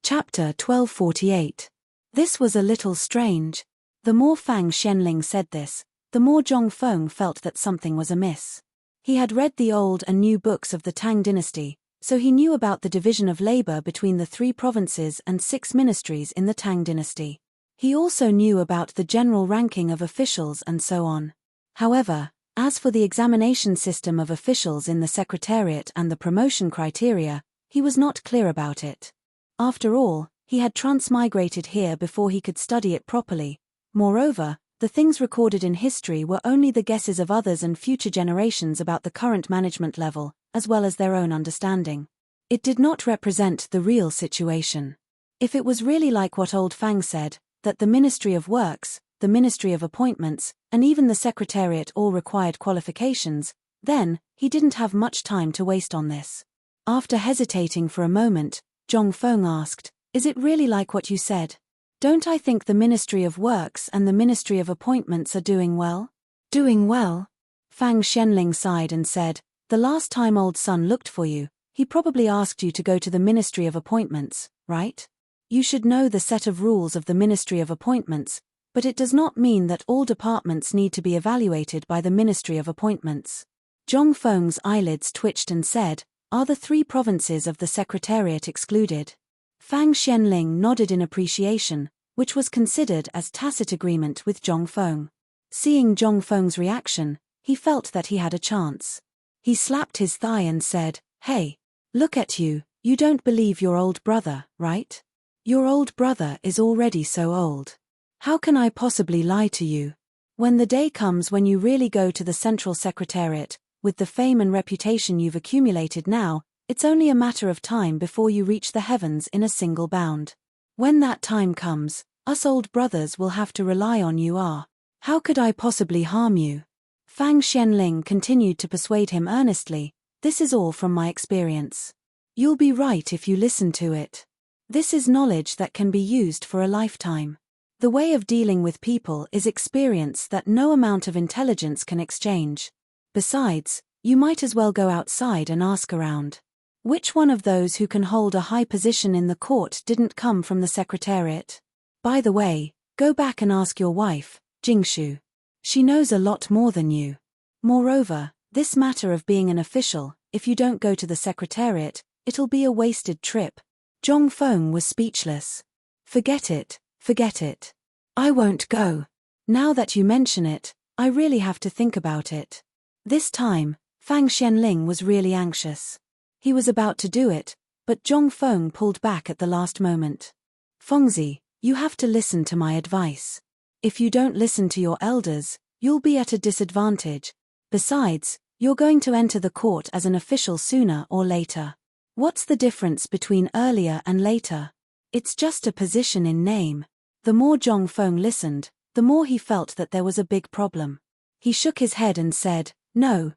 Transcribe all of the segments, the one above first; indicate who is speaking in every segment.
Speaker 1: Chapter 1248. This was a little strange. The more Fang Xianling said this, the more Zhong Feng felt that something was amiss. He had read the old and new books of the Tang dynasty, so he knew about the division of labor between the 3 provinces and 6 ministries in the Tang dynasty. He also knew about the general ranking of officials and so on. However, as for the examination system of officials in the secretariat and the promotion criteria, he was not clear about it. After all, he had transmigrated here before he could study it properly. Moreover, the things recorded in history were only the guesses of others and future generations about the current management level, as well as their own understanding. It did not represent the real situation. If it was really like what old Fang said, that the Ministry of Works, the Ministry of Appointments, and even the Secretariat all required qualifications, then, he didn't have much time to waste on this. After hesitating for a moment, Zhong Feng asked, "Is it really like what you said? Don't I think the Ministry of Works and the Ministry of Appointments are doing well?" "Doing well?" Fang Xianling sighed and said, "The last time old son looked for you, he probably asked you to go to the Ministry of Appointments, right? You should know the set of rules of the Ministry of Appointments, but it does not mean that all departments need to be evaluated by the Ministry of Appointments." Zhong Feng's eyelids twitched and said, "Are the 3 provinces of the Secretariat excluded?" Fang Xianling nodded in appreciation, which was considered as tacit agreement with Zhong Feng. Seeing Zhong Feng's reaction, he felt that he had a chance. He slapped his thigh and said, "Hey, look at you, you don't believe your old brother, right? Your old brother is already so old. How can I possibly lie to you? When the day comes when you really go to the Central Secretariat, with the fame and reputation you've accumulated now, it's only a matter of time before you reach the heavens in a single bound. When that time comes, us old brothers will have to rely on you. How could I possibly harm you?" Fang Xianling continued to persuade him earnestly, "This is all from my experience. You'll be right if you listen to it. This is knowledge that can be used for a lifetime. The way of dealing with people is experience that no amount of intelligence can exchange. Besides, you might as well go outside and ask around. Which one of those who can hold a high position in the court didn't come from the Secretariat? By the way, go back and ask your wife, Jingshu. She knows a lot more than you. Moreover, this matter of being an official, if you don't go to the Secretariat, it'll be a wasted trip." Zhong Feng was speechless. Forget it. I won't go. Now that you mention it, I really have to think about it." This time, Fang Xianling was really anxious. He was about to do it, but Zhong Feng pulled back at the last moment. "Fengzi, you have to listen to my advice. If you don't listen to your elders, you'll be at a disadvantage. Besides, you're going to enter the court as an official sooner or later. What's the difference between earlier and later? It's just a position in name." The more Zhong Feng listened, the more he felt that there was a big problem. He shook his head and said, No,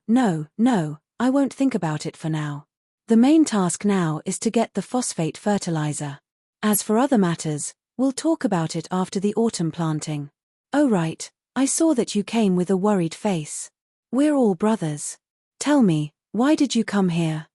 Speaker 1: I won't think about it for now. The main task now is to get the phosphate fertilizer. As for other matters, we'll talk about it after the autumn planting." "Oh right, I saw that you came with a worried face. We're all brothers. Tell me, why did you come here?"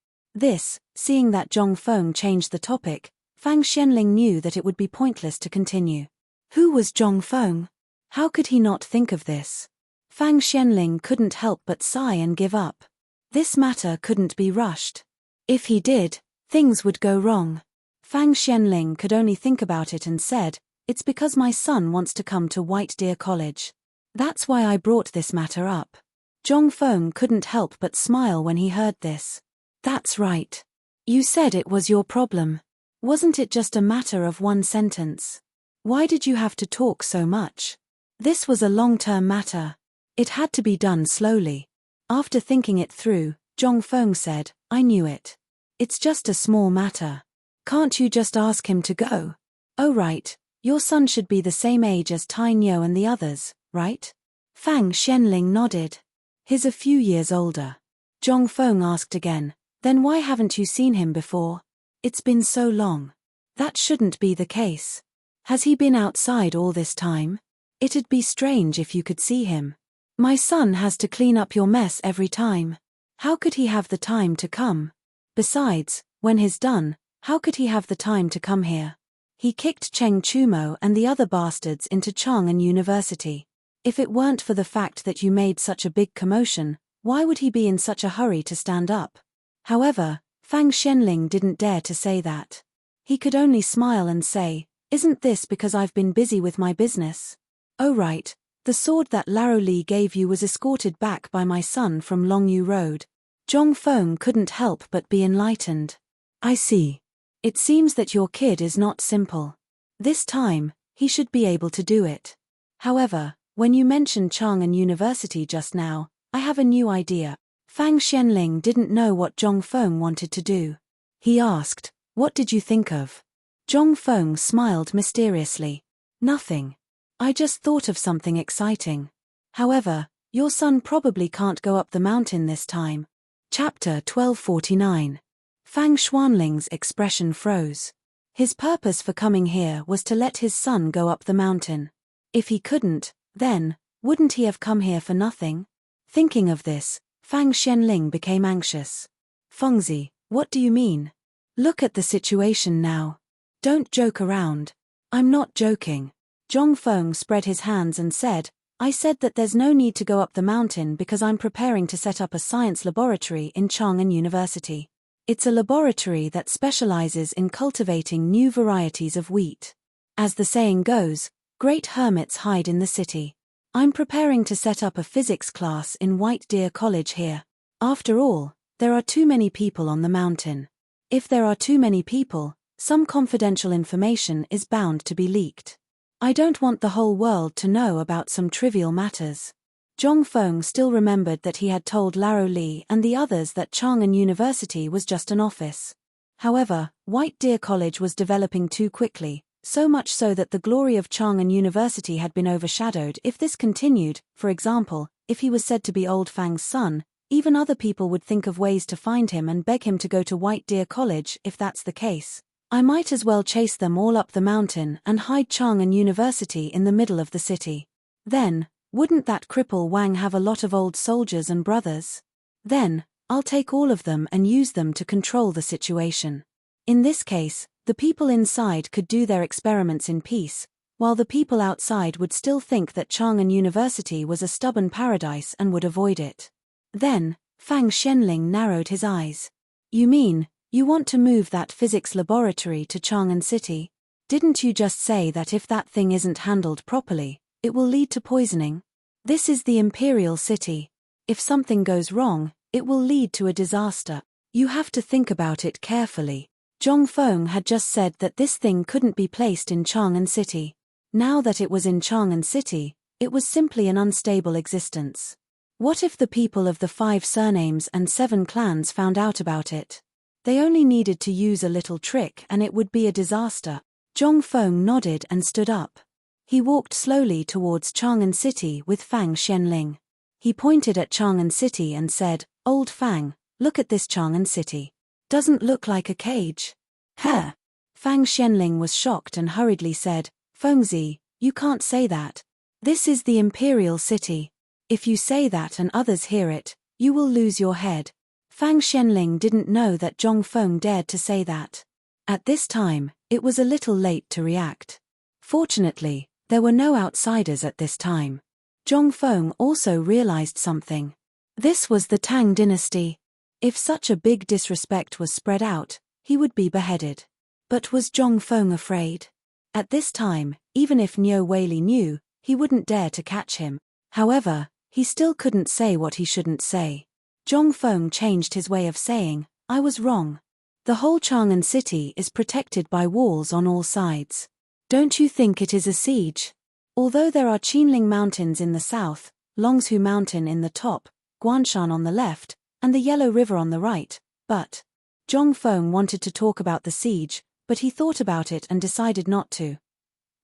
Speaker 1: Seeing that Zhong Feng changed the topic, Fang Xianling knew that it would be pointless to continue. Who was Zhong Feng? How could he not think of this? Fang Xianling couldn't help but sigh and give up. This matter couldn't be rushed. If he did, things would go wrong. Fang Xianling could only think about it and said, "It's because my son wants to come to White Deer College. That's why I brought this matter up." Zhong Feng couldn't help but smile when he heard this. "That's right. You said it was your problem. Wasn't it just a matter of one sentence? Why did you have to talk so much? This was a long-term matter. It had to be done slowly." After thinking it through, Zhong Feng said, "I knew it. It's just a small matter. Can't you just ask him to go?" "Oh right, your son should be the same age as Tai Nyo and the others, right?" Fang Xianling nodded. "He's a few years older." Zhong Feng asked again, "Then why haven't you seen him before? It's been so long." "That shouldn't be the case. Has he been outside all this time? It'd be strange if you could see him. My son has to clean up your mess every time. How could he have the time to come? Besides, when he's done, how could he have the time to come here?" He kicked Cheng Chumo and the other bastards into Chang'an University. If it weren't for the fact that you made such a big commotion, why would he be in such a hurry to stand up? However, Fang Xianling didn't dare to say that. He could only smile and say, "Isn't this because I've been busy with my business?" "Oh right, the sword that Laro Li gave you was escorted back by my son from Longyu Road." Zhong Feng couldn't help but be enlightened. "I see. It seems that your kid is not simple. This time, he should be able to do it. However, when you mentioned Chang'an University just now, I have a new idea." Fang Xianling didn't know what Zhong Feng wanted to do. He asked, "What did you think of?" Zhong Feng smiled mysteriously. "Nothing. I just thought of something exciting. However, your son probably can't go up the mountain this time." Chapter 1249. Fang Xuanling's expression froze. His purpose for coming here was to let his son go up the mountain. If he couldn't, then, wouldn't he have come here for nothing? Thinking of this, Fang Xianling became anxious. "Fengzi, what do you mean? Look at the situation now. Don't joke around." "I'm not joking." Zhong Feng spread his hands and said, "I said that there's no need to go up the mountain because I'm preparing to set up a science laboratory in Chang'an University. It's a laboratory that specializes in cultivating new varieties of wheat. As the saying goes, great hermits hide in the city. I'm preparing to set up a physics class in White Deer College here. After all, there are too many people on the mountain. If there are too many people, some confidential information is bound to be leaked. I don't want the whole world to know about some trivial matters." Zhong Feng still remembered that he had told Laro Li and the others that Chang'an University was just an office. However, White Deer College was developing too quickly, so much so that the glory of Chang'an University had been overshadowed. If this continued, for example, if he was said to be Old Fang's son, even other people would think of ways to find him and beg him to go to White Deer College. If that's the case, I might as well chase them all up the mountain and hide Chang'an University in the middle of the city. Then, wouldn't that cripple Wang have a lot of old soldiers and brothers? Then, I'll take all of them and use them to control the situation. In this case, the people inside could do their experiments in peace, while the people outside would still think that Chang'an University was a stubborn paradise and would avoid it." Then, Fang Xianling narrowed his eyes. "You mean, you want to move that physics laboratory to Chang'an City? Didn't you just say that if that thing isn't handled properly, it will lead to poisoning? This is the Imperial City. If something goes wrong, it will lead to a disaster. You have to think about it carefully." Zhong Feng had just said that this thing couldn't be placed in Chang'an City. Now that it was in Chang'an City, it was simply an unstable existence. What if the people of the 5 surnames and 7 clans found out about it? They only needed to use a little trick and it would be a disaster. Zhong Feng nodded and stood up. He walked slowly towards Chang'an City with Fang Xianling. He pointed at Chang'an City and said, "Old Fang, look at this Chang'an City. Doesn't look like a cage." "Huh?" Fang Xianling was shocked and hurriedly said, "Fengzi, you can't say that. This is the Imperial City. If you say that and others hear it, you will lose your head." Fang Xianling didn't know that Zhong Feng dared to say that. At this time, it was a little late to react. Fortunately, there were no outsiders at this time. Zhong Feng also realized something. This was the Tang dynasty. If such a big disrespect was spread out, he would be beheaded. But was Zhong Feng afraid? At this time, even if Niu Weili knew, he wouldn't dare to catch him. However, he still couldn't say what he shouldn't say. Zhong Feng changed his way of saying, "I was wrong. The whole Chang'an City is protected by walls on all sides. Don't you think it is a siege? Although there are Qinling Mountains in the south, Longshu Mountain in the top, Guanshan on the left, and the Yellow River on the right, but..." Zhong Feng wanted to talk about the siege, but he thought about it and decided not to.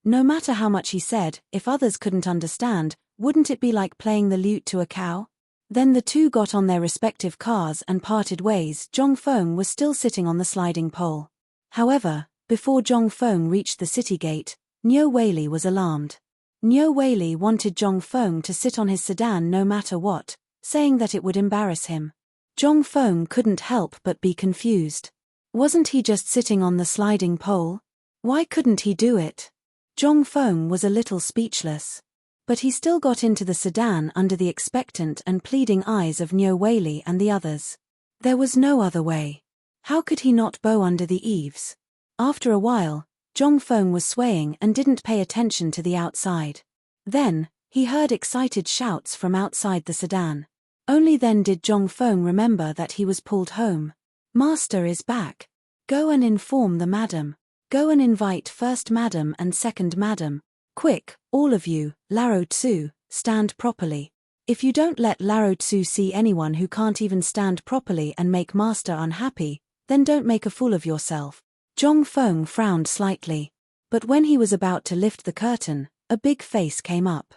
Speaker 1: No matter how much he said, if others couldn't understand, wouldn't it be like playing the lute to a cow? Then the two got on their respective cars and parted ways. Zhong Feng was still sitting on the sliding pole. However, before Zhong Feng reached the city gate, Niu Weili was alarmed. Niu Weili wanted Zhong Feng to sit on his sedan no matter what, saying that it would embarrass him. Zhong Feng couldn't help but be confused. Wasn't he just sitting on the sliding pole? Why couldn't he do it? Zhong Feng was a little speechless. But he still got into the sedan under the expectant and pleading eyes of Niu Weili and the others. There was no other way. How could he not bow under the eaves? After a while, Zhong Feng was swaying and didn't pay attention to the outside. Then, he heard excited shouts from outside the sedan. Only then did Zhong Feng remember that he was pulled home. Master is back. Go and inform the madam. Go and invite first madam and second madam. Quick, all of you, Laro Tsu, stand properly. If you don't let Laro Tsu see anyone who can't even stand properly and make master unhappy, then don't make a fool of yourself. Zhong Feng frowned slightly. But when he was about to lift the curtain, a big face came up.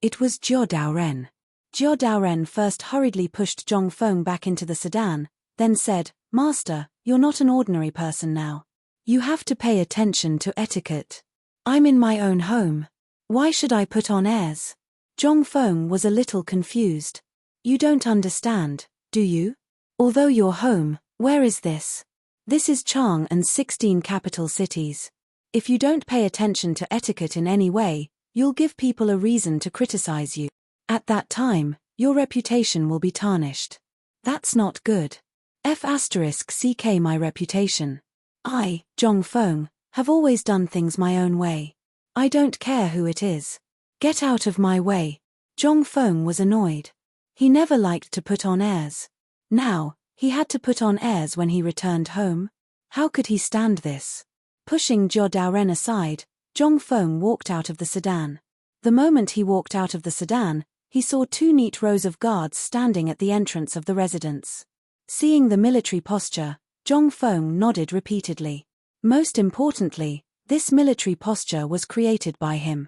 Speaker 1: It was Jiao Daoren. Jiao Daoren first hurriedly pushed Zhong Feng back into the sedan, then said, Master, you're not an ordinary person now. You have to pay attention to etiquette. I'm in my own home. Why should I put on airs? Zhong Feng was a little confused. You don't understand, do you? Although you're home, where is this? This is Chang and 16 capital cities. If you don't pay attention to etiquette in any way, you'll give people a reason to criticize you. At that time, your reputation will be tarnished. That's not good. *CK my reputation. I, Zhong Feng, have always done things my own way. I don't care who it is. Get out of my way. Zhong Feng was annoyed. He never liked to put on airs. Now, he had to put on airs when he returned home. How could he stand this? Pushing Jiao Daoren aside, Zhong Feng walked out of the sedan. The moment he walked out of the sedan, he saw 2 neat rows of guards standing at the entrance of the residence. Seeing the military posture, Zhong Feng nodded repeatedly. Most importantly, this military posture was created by him.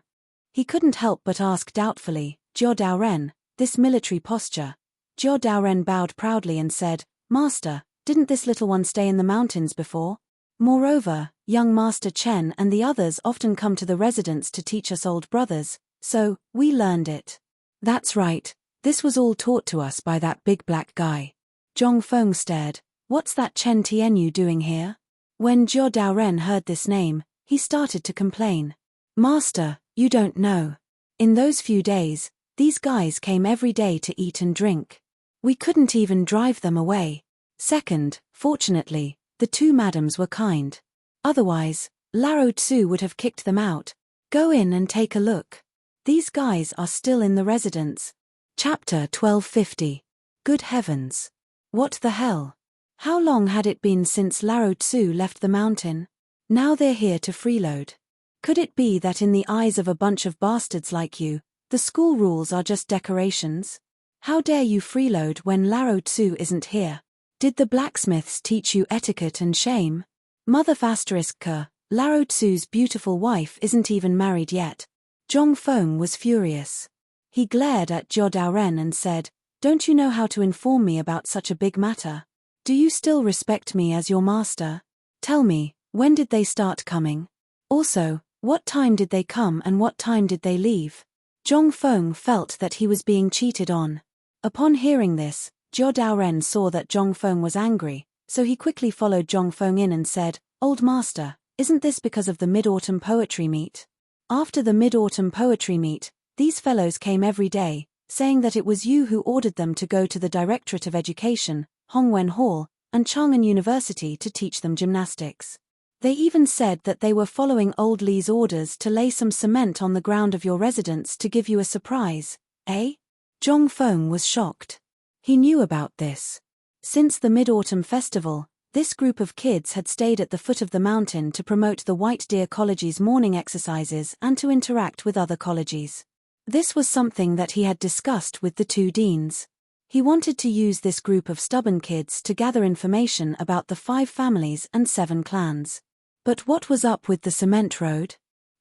Speaker 1: He couldn't help but ask doubtfully, Jiao Daoren, this military posture. Jiao Daoren bowed proudly and said, Master, didn't this little one stay in the mountains before? Moreover, young Master Chen and the others often come to the residence to teach us old brothers, so, we learned it. That's right, this was all taught to us by that big black guy. Zhong Feng stared. What's that Chen Tianyu doing here? When Jiao Daoren heard this name, he started to complain. Master, you don't know. In those few days, these guys came every day to eat and drink. We couldn't even drive them away. Second, fortunately, the 2 madams were kind. Otherwise, Laro Tsu would have kicked them out. Go in and take a look. These guys are still in the residence. Chapter 1250. Good heavens. What the hell? How long had it been since Laro Tsu left the mountain? Now they're here to freeload. Could it be that in the eyes of a bunch of bastards like you, the school rules are just decorations? How dare you freeload when Laro Tsu isn't here? Did the blacksmiths teach you etiquette and shame? Mother *K, Laro Tsu's beautiful wife isn't even married yet. Zhong Feng was furious. He glared at Jiao Daoren and said, Don't you know how to inform me about such a big matter? Do you still respect me as your master? Tell me, when did they start coming? Also, what time did they come and what time did they leave? Zhong Feng felt that he was being cheated on. Upon hearing this, Jiao Daoren saw that Zhong Feng was angry, so he quickly followed Zhong Feng in and said, Old master, isn't this because of the Mid-Autumn Poetry Meet? After the Mid-Autumn Poetry Meet, these fellows came every day, saying that it was you who ordered them to go to the Directorate of Education, Hongwen Hall, and Chang'an University to teach them gymnastics. They even said that they were following old Li's orders to lay some cement on the ground of your residence to give you a surprise, eh? Zhong Feng was shocked. He knew about this. Since the Mid-Autumn Festival, this group of kids had stayed at the foot of the mountain to promote the White Deer College's morning exercises and to interact with other colleges. This was something that he had discussed with the 2 deans. He wanted to use this group of stubborn kids to gather information about the 5 families and 7 clans. But what was up with the cement road?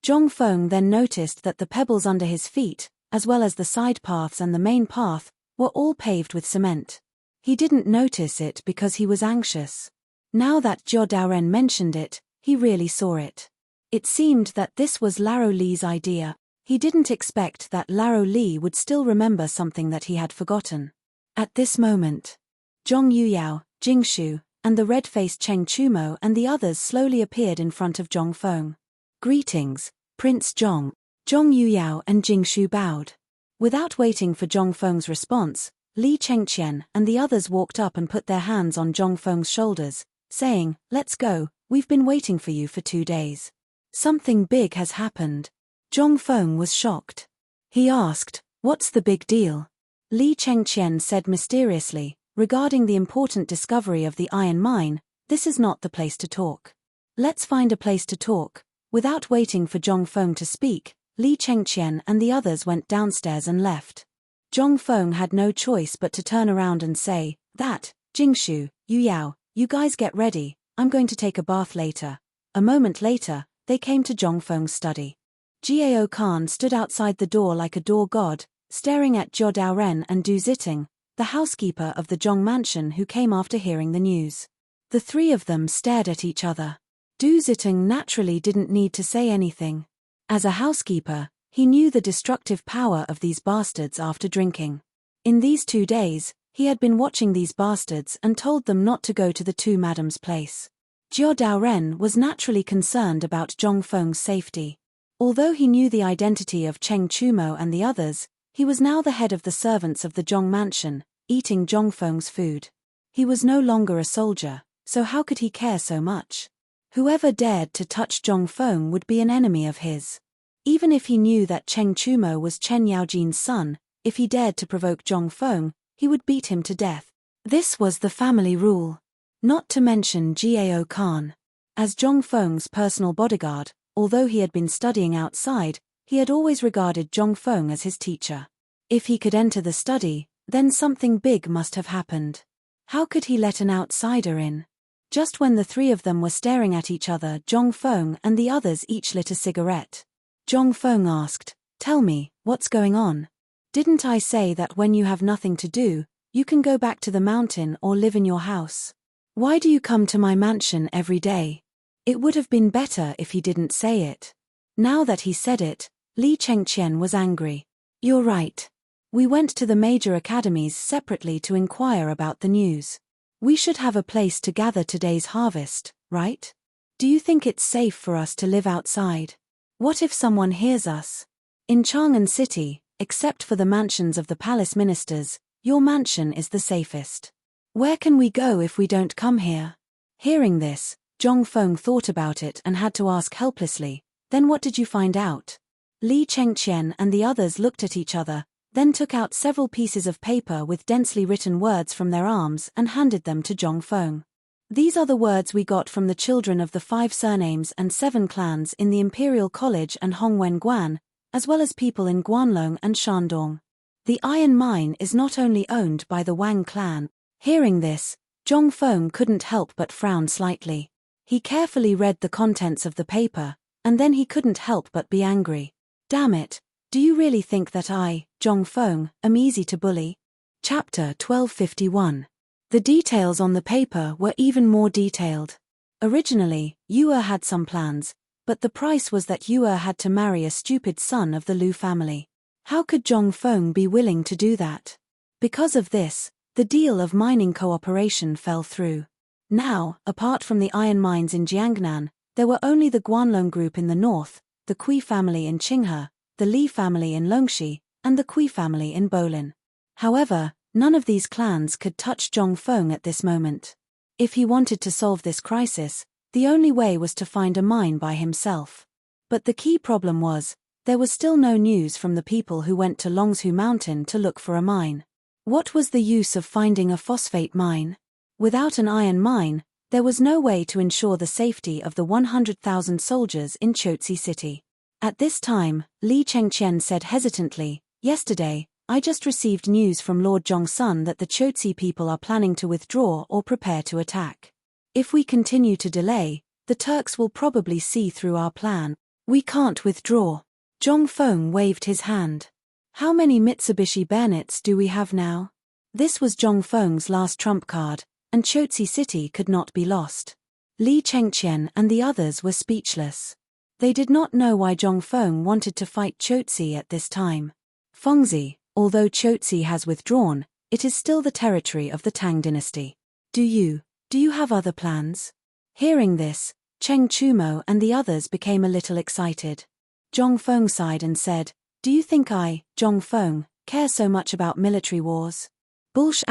Speaker 1: Zhong Feng then noticed that the pebbles under his feet, as well as the side paths and the main path, were all paved with cement. He didn't notice it because he was anxious. Now that Jiao Daoren mentioned it, he really saw it. It seemed that this was Laro Li's idea. He didn't expect that Laro Li would still remember something that he had forgotten. At this moment, Zhong Yuyao, Jingshu, and the red-faced Cheng Chumo and the others slowly appeared in front of Zhong Feng. "Greetings, Prince Zhong." Zhong Yuyao and Jingshu bowed. Without waiting for Zhong Feng's response, Li Chengqian and the others walked up and put their hands on Zhong Feng's shoulders, saying, "Let's go, we've been waiting for you for 2 days." Something big has happened. Zhong Feng was shocked. He asked, "What's the big deal?" Li Chengqian said mysteriously, "Regarding the important discovery of the iron mine, this is not the place to talk. Let's find a place to talk." Without waiting for Zhong Feng to speak, Li Chengqian and the others went downstairs and left. Zhong Feng had no choice but to turn around and say, "That, Jingshu, Yuyao, you guys get ready, I'm going to take a bath later." A moment later, they came to Zhong Feng's study. Jiao Khan stood outside the door like a door god, staring at Zhou Daoren and Du Ziting, the housekeeper of the Zhong mansion who came after hearing the news. The three of them stared at each other. Du Ziting naturally didn't need to say anything. As a housekeeper, he knew the destructive power of these bastards after drinking. In these 2 days, he had been watching these bastards and told them not to go to the two madams' place. Zhou Daoren was naturally concerned about Zhong Feng's safety. Although he knew the identity of Cheng Chumo and the others, he was now the head of the servants of the Zhong mansion, eating Zhong Feng's food. He was no longer a soldier, so how could he care so much? Whoever dared to touch Zhong Feng would be an enemy of his. Even if he knew that Cheng Chumo was Chen Yaojin's son, if he dared to provoke Zhong Feng, he would beat him to death. This was the family rule. Not to mention Jiao Khan. As Zhong Feng's personal bodyguard, although he had been studying outside, he had always regarded Zhong Feng as his teacher. If he could enter the study, then something big must have happened. How could he let an outsider in? Just when the three of them were staring at each other, Zhong Feng and the others each lit a cigarette. Zhong Feng asked, "Tell me, what's going on? Didn't I say that when you have nothing to do, you can go back to the mountain or live in your house? Why do you come to my mansion every day?" It would have been better if he didn't say it. Now that he said it, Li Chengqian was angry. "You're right. We went to the major academies separately to inquire about the news. We should have a place to gather today's harvest, right? Do you think it's safe for us to live outside? What if someone hears us? In Chang'an City, except for the mansions of the palace ministers, your mansion is the safest. Where can we go if we don't come here?" Hearing this, Zhong Feng thought about it and had to ask helplessly, "Then what did you find out?" Li Chengqian and the others looked at each other, then took out several pieces of paper with densely written words from their arms and handed them to Zhong Feng. "These are the words we got from the children of the 5 surnames and 7 clans in the Imperial College and Hongwen Guan, as well as people in Guanlong and Shandong. The iron mine is not only owned by the Wang clan." Hearing this, Zhong Feng couldn't help but frown slightly. He carefully read the contents of the paper, and then he couldn't help but be angry. "Damn it, do you really think that I, Zhong Feng, am easy to bully?" Chapter 1251. The details on the paper were even more detailed. Originally, Yue had some plans, but the price was that Yue had to marry a stupid son of the Lu family. How could Zhong Feng be willing to do that? Because of this, the deal of mining cooperation fell through. Now, apart from the iron mines in Jiangnan, there were only the Guanlong group in the north, the Kui family in Qinghe, the Li family in Longxi, and the Kui family in Bolin. However, none of these clans could touch Zhong Feng at this moment. If he wanted to solve this crisis, the only way was to find a mine by himself. But the key problem was, there was still no news from the people who went to Longshu Mountain to look for a mine. What was the use of finding a phosphate mine? Without an iron mine, there was no way to ensure the safety of the 100,000 soldiers in Chotzi City. At this time, Li Chengqian said hesitantly, "Yesterday, I just received news from Lord Zhongsun that the Chotzi people are planning to withdraw or prepare to attack. If we continue to delay, the Turks will probably see through our plan. We can't withdraw." Zhong Feng waved his hand. "How many Mitsubishi bayonets do we have now?" This was Zhong Feng's last trump card, and Chotzi City could not be lost. Li Chengqian and the others were speechless. They did not know why Zhong Feng wanted to fight Chotzi at this time. Fengzi, although Chotzi has withdrawn, it is still the territory of the Tang dynasty. Do you, Do you have other plans? Hearing this, Cheng Chumo and the others became a little excited. Zhong Feng sighed and said, "Do you think I, Zhong Feng, care so much about military wars?" Bullsh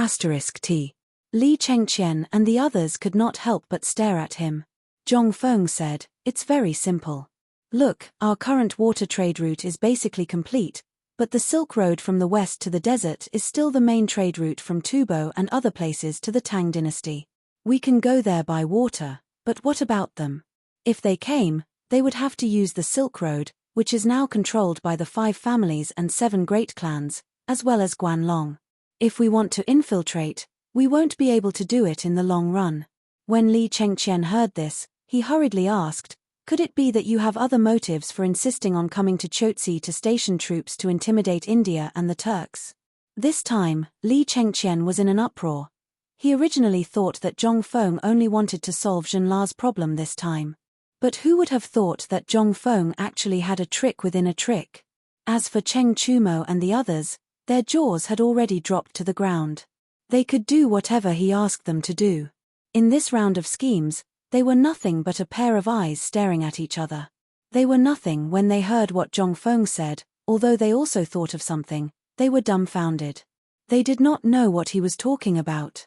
Speaker 1: *T. Li Chengqian and the others could not help but stare at him. Zhong Feng said, "It's very simple. Look, our current water trade route is basically complete, but the Silk Road from the west to the desert is still the main trade route from Tubo and other places to the Tang dynasty. We can go there by water, but what about them? If they came, they would have to use the Silk Road, which is now controlled by the 5 families and 7 great clans, as well as Guanlong. If we want to infiltrate, we won't be able to do it in the long run." When Li Chengqian heard this, he hurriedly asked, "Could it be that you have other motives for insisting on coming to Chotzi to station troops to intimidate India and the Turks?" This time, Li Chengqian was in an uproar. He originally thought that Zhong Feng only wanted to solve Zhenla's problem this time. But who would have thought that Zhong Feng actually had a trick within a trick? As for Cheng Chumo and the others, their jaws had already dropped to the ground. They could do whatever he asked them to do. In this round of schemes, they were nothing but a pair of eyes staring at each other. They were nothing when they heard what Zhong Feng said, although they also thought of something, they were dumbfounded. They did not know what he was talking about.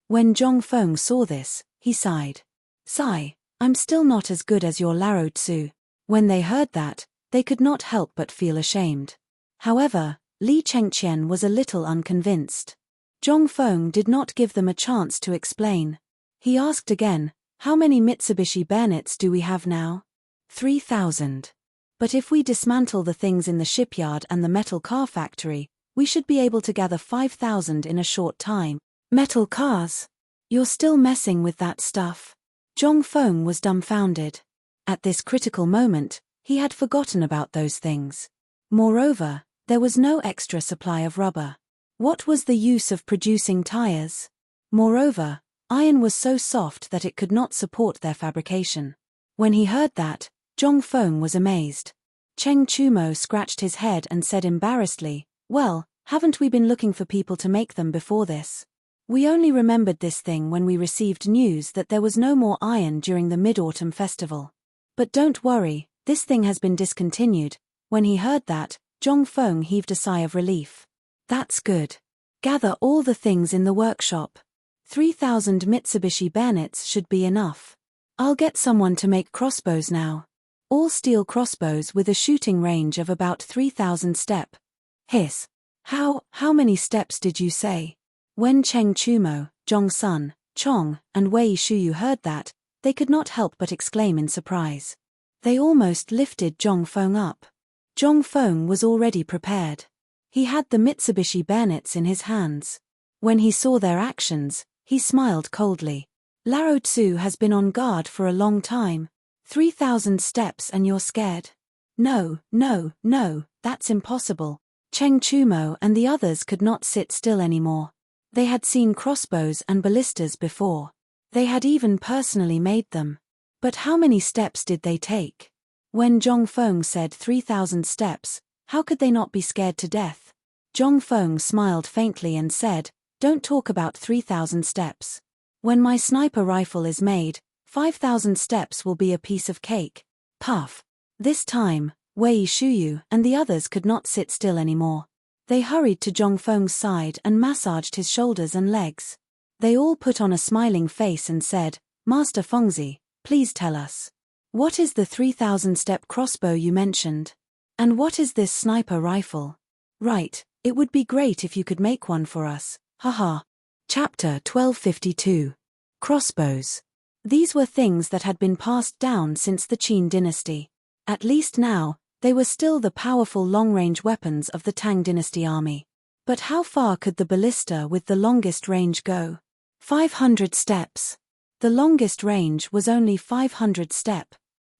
Speaker 1: When Zhong Feng saw this, he sighed. "Sigh, I'm still not as good as your Laro Tzu." When they heard that, they could not help but feel ashamed. However, Li Chengqian was a little unconvinced. Zhong Feng did not give them a chance to explain. He asked again, "How many Mitsubishi bayonets do we have now?" 3,000. "But if we dismantle the things in the shipyard and the metal car factory, we should be able to gather 5,000 in a short time." "Metal cars? You're still messing with that stuff?" Zhong Feng was dumbfounded. At this critical moment, he had forgotten about those things. Moreover, there was no extra supply of rubber. What was the use of producing tires? Moreover, iron was so soft that it could not support their fabrication. When he heard that, Zhong Feng was amazed. Cheng Chumo scratched his head and said embarrassedly, "Well, haven't we been looking for people to make them before this? We only remembered this thing when we received news that there was no more iron during the Mid-Autumn Festival. But don't worry, this thing has been discontinued." When he heard that, Zhong Feng heaved a sigh of relief. "That's good. Gather all the things in the workshop. 3,000 Mitsubishi bayonets should be enough. I'll get someone to make crossbows now. All steel crossbows with a shooting range of about 3,000 step." Hiss. How many steps did you say?" When Cheng Chumo, Zhong Sun, Chong, and Wei Shuyu heard that, they could not help but exclaim in surprise. They almost lifted Zhong Feng up. Zhong Feng was already prepared. He had the Mitsubishi bayonets in his hands. When he saw their actions, he smiled coldly. "Laro Tzu has been on guard for a long time. 3,000 steps and you're scared? No, that's impossible." Cheng Chumo and the others could not sit still anymore. They had seen crossbows and ballistas before. They had even personally made them. But how many steps did they take? When Zhong Feng said 3,000 steps, how could they not be scared to death? Zhong Feng smiled faintly and said, "Don't talk about 3,000 steps. When my sniper rifle is made, 5,000 steps will be a piece of cake." Puff. This time, Wei Shuyu and the others could not sit still anymore. They hurried to Zhong Feng's side and massaged his shoulders and legs. They all put on a smiling face and said, "Master Fengzi, please tell us. What is the 3,000-step crossbow you mentioned? And what is this sniper rifle? Right, it would be great if you could make one for us, haha." Chapter 1252. Crossbows. These were things that had been passed down since the Qin dynasty. At least now, they were still the powerful long-range weapons of the Tang dynasty army. But how far could the ballista with the longest range go? 500 steps. The longest range was only 500 step.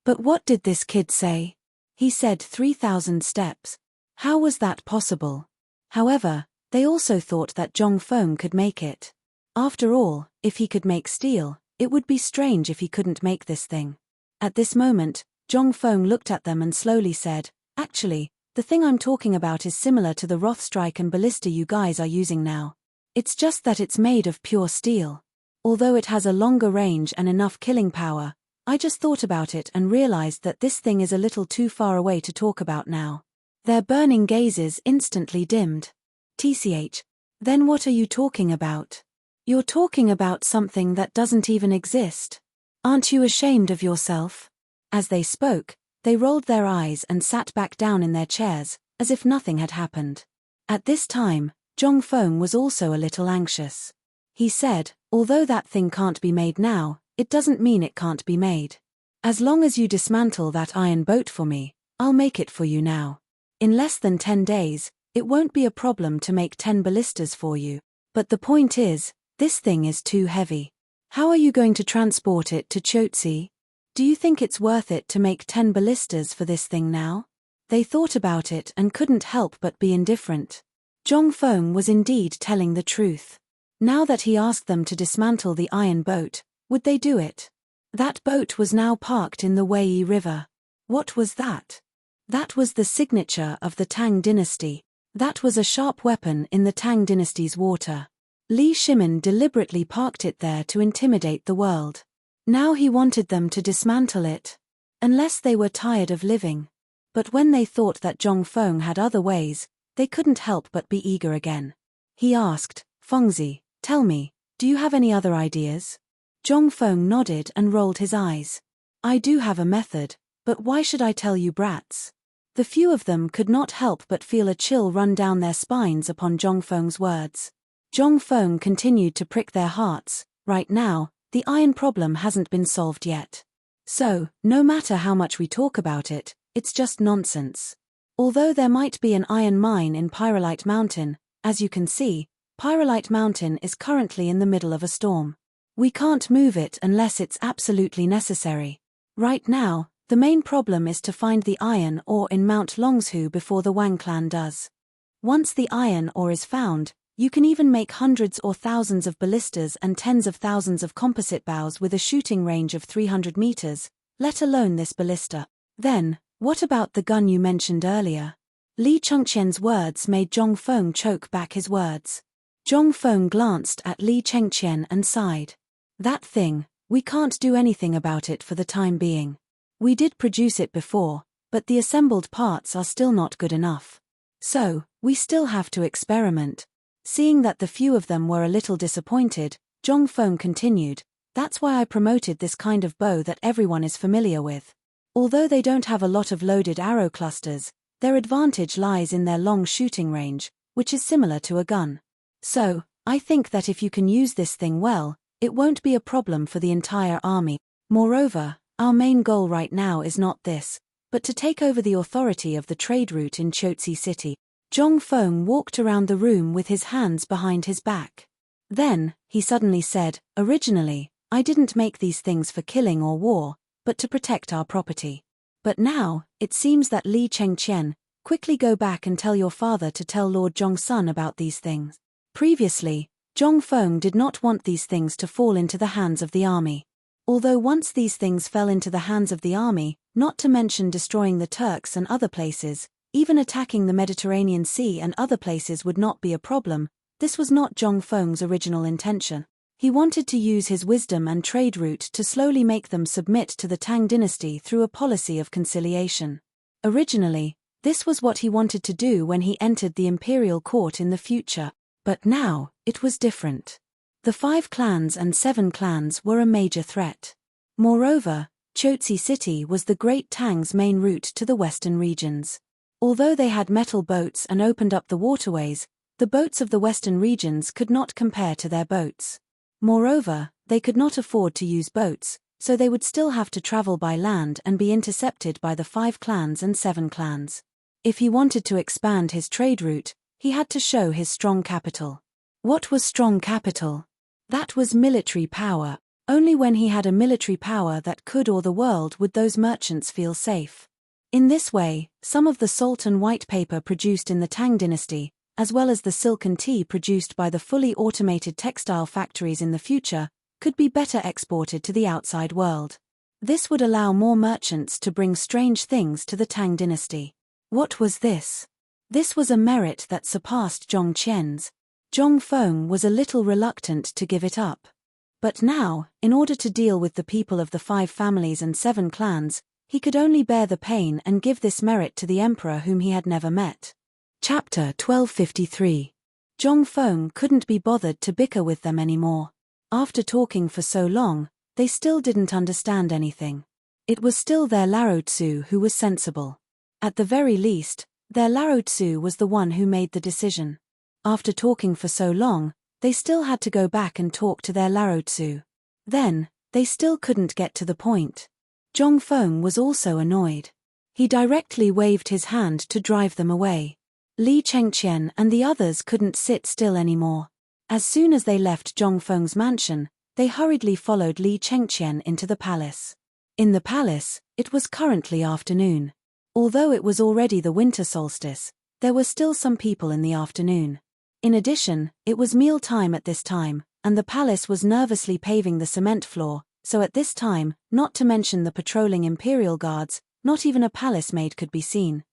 Speaker 1: But what did this kid say? He said 3,000 steps. How was that possible? However, they also thought that Zhong Feng could make it. After all, if he could make steel, it would be strange if he couldn't make this thing. At this moment, Zhong Feng looked at them and slowly said, "Actually, the thing I'm talking about is similar to the Rothstrike and ballista you guys are using now. It's just that it's made of pure steel. Although it has a longer range and enough killing power, I just thought about it and realized that this thing is a little too far away to talk about now. Their burning gazes instantly dimmed. TCH. Then what are you talking about? You're talking about something that doesn't even exist. Aren't you ashamed of yourself? As they spoke, they rolled their eyes and sat back down in their chairs, as if nothing had happened. At this time, Zhong Feng was also a little anxious. He said, although that thing can't be made now, it doesn't mean it can't be made. As long as you dismantle that iron boat for me, I'll make it for you now. In less than 10 days, it won't be a problem to make 10 ballistas for you. But the point is, this thing is too heavy. How are you going to transport it to Chotzi? Do you think it's worth it to make 10 ballistas for this thing now? They thought about it and couldn't help but be indifferent. Zhong Feng was indeed telling the truth. Now that he asked them to dismantle the iron boat, would they do it? That boat was now parked in the Wei River. What was that? That was the signature of the Tang dynasty. That was a sharp weapon in the Tang dynasty's water. Li Shimin deliberately parked it there to intimidate the world. Now he wanted them to dismantle it. Unless they were tired of living. But when they thought that Zhong Feng had other ways, they couldn't help but be eager again. He asked, Fengzi, tell me, do you have any other ideas? Zhong Feng nodded and rolled his eyes. I do have a method, but why should I tell you brats? The few of them could not help but feel a chill run down their spines upon Zhong Feng's words. Zhong Feng continued to prick their hearts. Right now, the iron problem hasn't been solved yet. So, no matter how much we talk about it, it's just nonsense. Although there might be an iron mine in Pyrolite Mountain, as you can see, Pyrolite Mountain is currently in the middle of a storm. We can't move it unless it's absolutely necessary. Right now, the main problem is to find the iron ore in Mount Longshu before the Wang clan does. Once the iron ore is found, you can even make hundreds or thousands of ballistas and tens of thousands of composite bows with a shooting range of 300 meters, let alone this ballista. Then, what about the gun you mentioned earlier? Li Chengqian's words made Zhong Feng choke back his words. Zhong Feng glanced at Li Chengqian and sighed. That thing, we can't do anything about it for the time being. We did produce it before, but the assembled parts are still not good enough. So, we still have to experiment. Seeing that the few of them were a little disappointed, Zhong Feng continued, that's why I promoted this kind of bow that everyone is familiar with. Although they don't have a lot of loaded arrow clusters, their advantage lies in their long shooting range, which is similar to a gun. So, I think that if you can use this thing well, it won't be a problem for the entire army. Moreover, our main goal right now is not this, but to take over the authority of the trade route in Chotzi City. Zhong Feng walked around the room with his hands behind his back. Then, he suddenly said, originally, I didn't make these things for killing or war, but to protect our property. But now, it seems that Li Chengqian, quickly go back and tell your father to tell Lord Zhongsun about these things. Previously, Zhong Feng did not want these things to fall into the hands of the army. Although once these things fell into the hands of the army, not to mention destroying the Turks and other places, even attacking the Mediterranean Sea and other places would not be a problem, this was not Zhong Feng's original intention. He wanted to use his wisdom and trade route to slowly make them submit to the Tang dynasty through a policy of conciliation. Originally, this was what he wanted to do when he entered the imperial court in the future. But now, it was different. The 5 clans and 7 clans were a major threat. Moreover, Chotzi City was the Great Tang's main route to the western regions. Although they had metal boats and opened up the waterways, the boats of the western regions could not compare to their boats. Moreover, they could not afford to use boats, so they would still have to travel by land and be intercepted by the 5 clans and 7 clans. If he wanted to expand his trade route, he had to show his strong capital. What was strong capital? That was military power. Only when he had a military power that could or the world would those merchants feel safe. In this way, some of the salt and white paper produced in the Tang dynasty, as well as the silk and tea produced by the fully automated textile factories in the future, could be better exported to the outside world. This would allow more merchants to bring strange things to the Tang dynasty. What was this? This was a merit that surpassed Zhong Qian's. Zhong Feng was a little reluctant to give it up. But now, in order to deal with the people of the 5 families and 7 clans, he could only bear the pain and give this merit to the emperor whom he had never met. Chapter 1253. Zhongfeng couldn't be bothered to bicker with them anymore. After talking for so long, they still didn't understand anything. It was still their Laotsu who was sensible. At the very least, their Laotsu was the one who made the decision. After talking for so long, they still had to go back and talk to their Laotsu. Then, they still couldn't get to the point. Zhongfeng was also annoyed. He directly waved his hand to drive them away. Li Chengqian and the others couldn't sit still anymore. As soon as they left Zhongfeng's mansion, they hurriedly followed Li Chengqian into the palace. In the palace, it was currently afternoon. Although it was already the winter solstice, there were still some people in the afternoon. In addition, it was meal time at this time, and the palace was nervously paving the cement floor, so at this time, not to mention the patrolling imperial guards, not even a palace maid could be seen.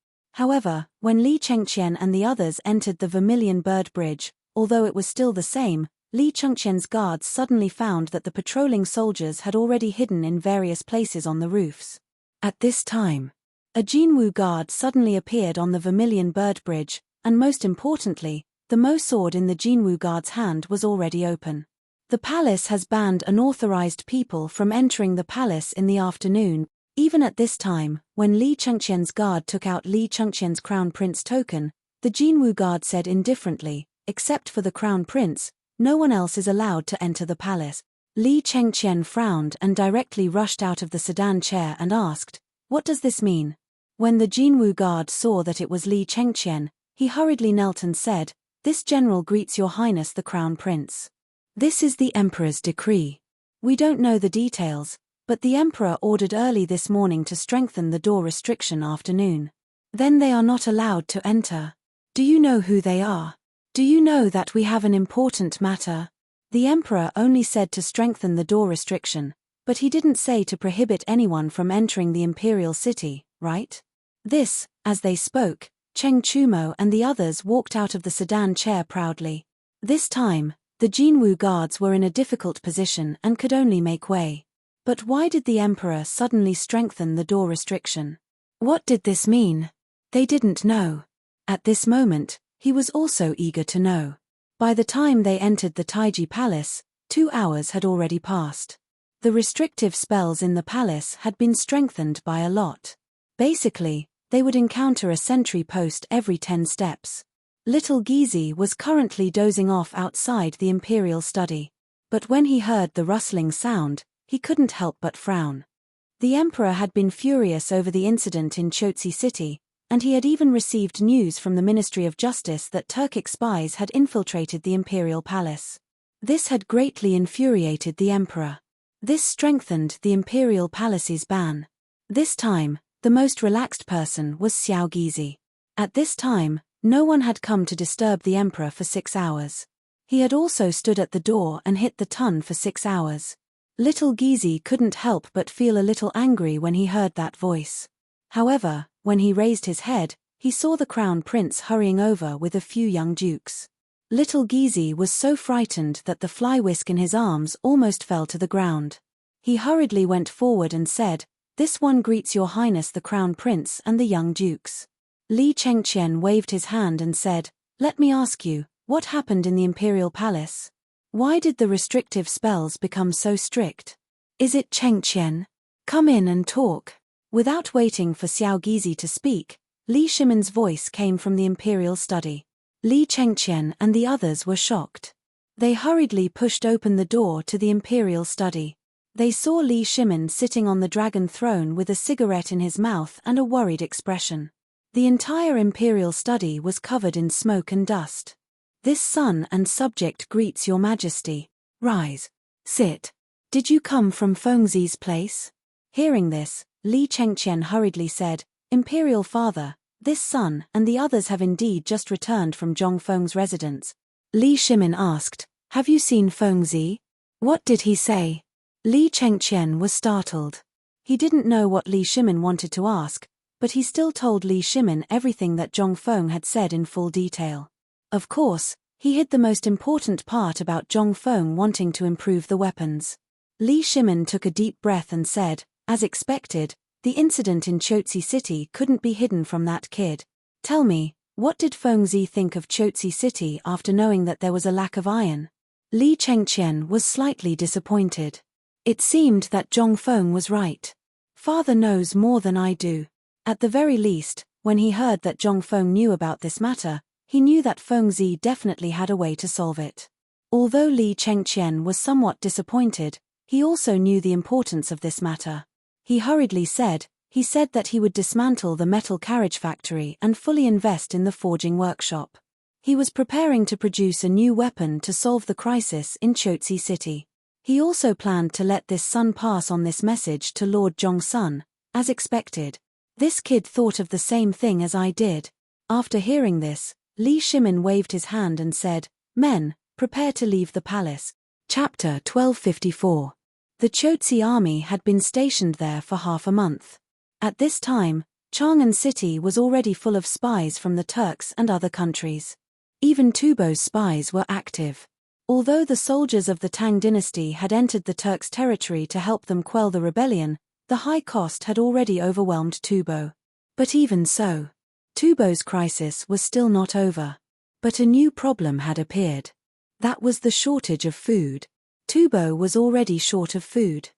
Speaker 1: However, when Li Chengqian and the others entered the Vermilion Bird Bridge, although it was still the same, Li Chengqian's guards suddenly found that the patrolling soldiers had already hidden in various places on the roofs. At this time, a Jinwu guard suddenly appeared on the Vermilion Bird Bridge, and most importantly, the Mo sword in the Jinwu guard's hand was already open. The palace has banned unauthorized people from entering the palace in the afternoon. Even at this time, when Li Chengqian's guard took out Li Chengqian's crown prince token, the Jinwu guard said indifferently, except for the crown prince, no one else is allowed to enter the palace. Li Chengqian frowned and directly rushed out of the sedan chair and asked, "What does this mean?" When the Jinwu guard saw that it was Li Chengqian, he hurriedly knelt and said, "This general greets your highness the crown prince. This is the emperor's decree. We don't know the details, but the emperor ordered early this morning to strengthen the door restriction afternoon. Then they are not allowed to enter. Do you know who they are? Do you know that we have an important matter?" The emperor only said to strengthen the door restriction, but he didn't say to prohibit anyone from entering the imperial city, right? This, as they spoke, Cheng Chumo and the others walked out of the sedan chair proudly. This time, the Jinwu guards were in a difficult position and could only make way. But why did the emperor suddenly strengthen the door restriction? What did this mean? They didn't know. At this moment, he was also eager to know. By the time they entered the Taiji Palace, 2 hours had already passed. The restrictive spells in the palace had been strengthened by a lot. Basically, they would encounter a sentry post every 10 steps. Little Gizi was currently dozing off outside the imperial study. But when he heard the rustling sound, he couldn't help but frown. The emperor had been furious over the incident in Chotzi City, and he had even received news from the Ministry of Justice that Turkic spies had infiltrated the imperial palace. This had greatly infuriated the emperor. This strengthened the imperial palace's ban. This time, the most relaxed person was Xiao Gizi. At this time, no one had come to disturb the emperor for 6 hours. He had also stood at the door and hit the ton for 6 hours. Little Gizi couldn't help but feel a little angry when he heard that voice. However, when he raised his head, he saw the crown prince hurrying over with a few young dukes. Little Gizi was so frightened that the fly whisk in his arms almost fell to the ground. He hurriedly went forward and said, "This one greets your highness the crown prince and the young dukes." Li Chengqian waved his hand and said, "Let me ask you, what happened in the imperial palace? Why did the restrictive spells become so strict? Is it Chengqian? Come in and talk." Without waiting for Xiao Gizi to speak, Li Shimin's voice came from the imperial study. Li Chengqian and the others were shocked. They hurriedly pushed open the door to the imperial study. They saw Li Shimin sitting on the dragon throne with a cigarette in his mouth and a worried expression. The entire imperial study was covered in smoke and dust. "This son and subject greets your majesty. Rise. Sit. Did you come from Fengzi's place?" Hearing this, Li Chengqian hurriedly said, "Imperial father, this son and the others have indeed just returned from Zhongfeng's residence." Li Shimin asked, "Have you seen Fengzi? What did he say?" Li Chengqian was startled. He didn't know what Li Shimin wanted to ask, but he still told Li Shimin everything that Zhongfeng had said in full detail. Of course, He hid the most important part about Zhong Feng wanting to improve the weapons. Li Shimin took a deep breath and said, as expected, the incident in Chotzi City couldn't be hidden from that kid. Tell me, what did Fengzi think of Chotzi City after knowing that there was a lack of iron? Li Chengqian was slightly disappointed. It seemed that Zhong Feng was right. Father knows more than I do. At the very least, when he heard that Zhong Feng knew about this matter, he knew that Fengzi definitely had a way to solve it. Although Li Chengqian was somewhat disappointed, he also knew the importance of this matter. He hurriedly said that he would dismantle the metal carriage factory and fully invest in the forging workshop. He was preparing to produce a new weapon to solve the crisis in Chotzi City. He also planned to let this son pass on this message to Lord Zhongsun, as expected. This kid thought of the same thing as I did. After hearing this, Li Shimin waved his hand and said, Men, prepare to leave the palace. Chapter 1254. The Chotzi army had been stationed there for half a month. At this time, Chang'an City was already full of spies from the Turks and other countries. Even Tubo's spies were active. Although the soldiers of the Tang dynasty had entered the Turks' territory to help them quell the rebellion, the high cost had already overwhelmed Tubo. But even so, Tubo's crisis was still not over. But a new problem had appeared. That was the shortage of food. Tubo was already short of food.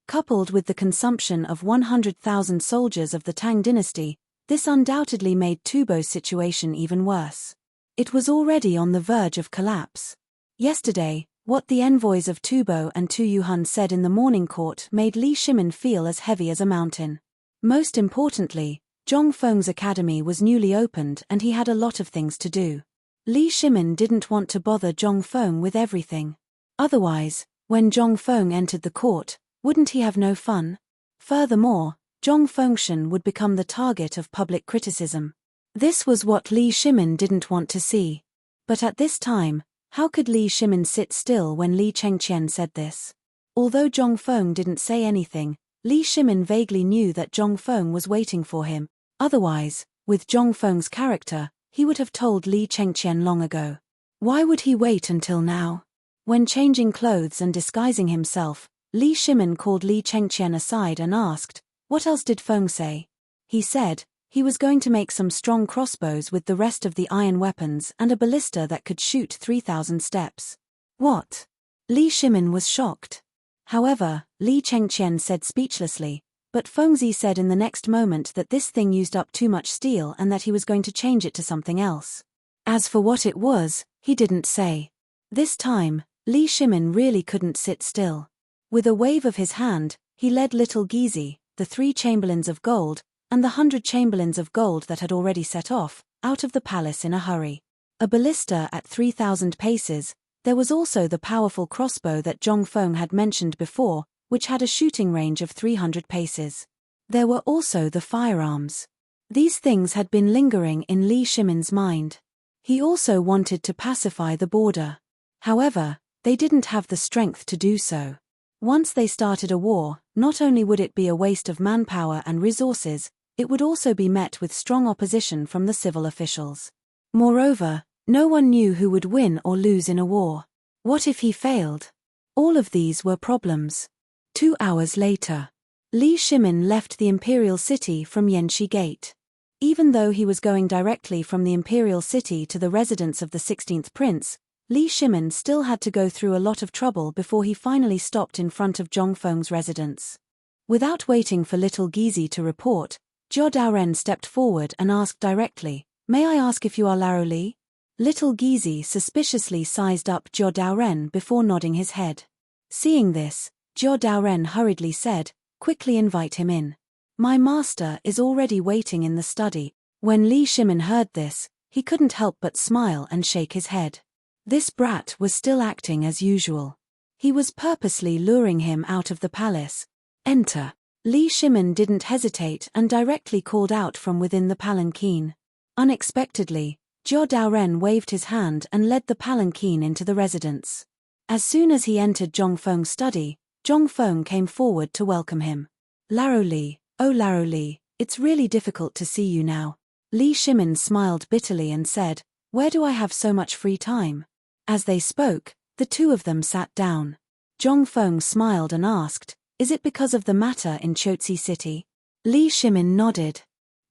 Speaker 1: Coupled with the consumption of 100,000 soldiers of the Tang dynasty, this undoubtedly made Tubo's situation even worse. It was already on the verge of collapse. Yesterday, what the envoys of Tubo and Tu Yuhun said in the morning court made Li Shimin feel as heavy as a mountain. Most importantly, Zhong Feng's academy was newly opened and he had a lot of things to do. Li Shimin didn't want to bother Zhong Feng with everything. Otherwise, when Zhong Feng entered the court, wouldn't he have no fun? Furthermore, Zhong Fengshan would become the target of public criticism. This was what Li Shimin didn't want to see. But at this time, how could Li Shimin sit still when Li Chengqian said this? Although Zhong Feng didn't say anything, Li Shimin vaguely knew that Zhong Feng was waiting for him. Otherwise, with Zhong Feng's character, he would have told Li Chengqian long ago. Why would he wait until now? When changing clothes and disguising himself, Li Shimin called Li Chengqian aside and asked, what else did Feng say? He said, he was going to make some strong crossbows with the rest of the iron weapons and a ballista that could shoot 3,000 steps. What? Li Shimin was shocked. However, Li Chengqian said speechlessly, but Fengzi said in the next moment that this thing used up too much steel and that he was going to change it to something else. As for what it was, he didn't say. This time, Li Shimin really couldn't sit still. With a wave of his hand, he led little Gizi, the 3 chamberlains of gold, and the 100 chamberlains of gold that had already set off, out of the palace in a hurry. A ballista at 3,000 paces, there was also the powerful crossbow that Zhong Feng had mentioned before, which had a shooting range of 300 paces. There were also the firearms. These things had been lingering in Li Shimin's mind. He also wanted to pacify the border. However, they didn't have the strength to do so. Once they started a war, not only would it be a waste of manpower and resources, it would also be met with strong opposition from the civil officials. Moreover, no one knew who would win or lose in a war. What if he failed? All of these were problems. 2 hours later, Li Shimin left the imperial city from Yanxi Gate. Even though he was going directly from the imperial city to the residence of the 16th prince, Li Shimin still had to go through a lot of trouble before he finally stopped in front of Zhong Feng's residence. Without waiting for little Gizi to report, Zhou Daoren stepped forward and asked directly, "May I ask if you are Laro Li?" Little Gizi suspiciously sized up Zhou Daoren before nodding his head. Seeing this, Zhou Daoren hurriedly said, "Quickly invite him in. My master is already waiting in the study." When Li Shimin heard this, he couldn't help but smile and shake his head. This brat was still acting as usual. He was purposely luring him out of the palace. "Enter." Li Shimin didn't hesitate and directly called out from within the palanquin. Unexpectedly, Zhou Daoren waved his hand and led the palanquin into the residence. As soon as he entered Zhong Feng's study, Zhong Feng came forward to welcome him. "Laro Li, oh Laro Li, it's really difficult to see you now." Li Shimin smiled bitterly and said, "Where do I have so much free time? As they spoke, the two of them sat down. Zhong Feng smiled and asked, "Is it because of the matter in Chotzi City?" Li Shimin nodded.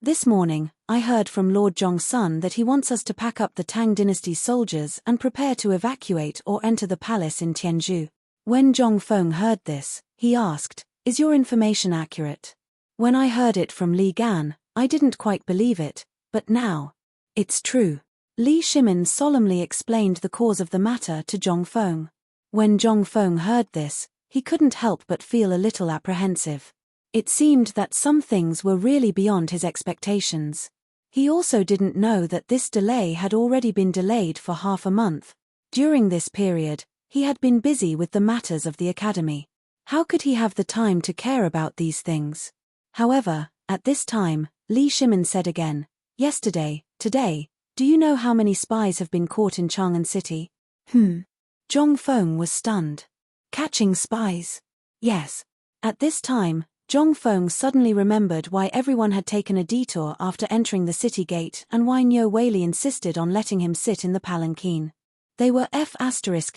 Speaker 1: "This morning, I heard from Lord Zhongsun that he wants us to pack up the Tang Dynasty's soldiers and prepare to evacuate or enter the palace in Tianzhu." When Zhong Feng heard this, he asked, "Is your information accurate?" "When I heard it from Li Gan, I didn't quite believe it, but now, it's true." Li Shimin solemnly explained the cause of the matter to Zhong Feng. When Zhong Feng heard this, he couldn't help but feel a little apprehensive. It seemed that some things were really beyond his expectations. He also didn't know that this delay had already been delayed for half a month. During this period, he had been busy with the matters of the academy. How could he have the time to care about these things? However, at this time, Li Shimin said again, today, do you know how many spies have been caught in Chang'an City?" Zhong Feng was stunned. Catching spies? Yes. At this time, Zhong Feng suddenly remembered why everyone had taken a detour after entering the city gate and why Niu Weili insisted on letting him sit in the palanquin. They were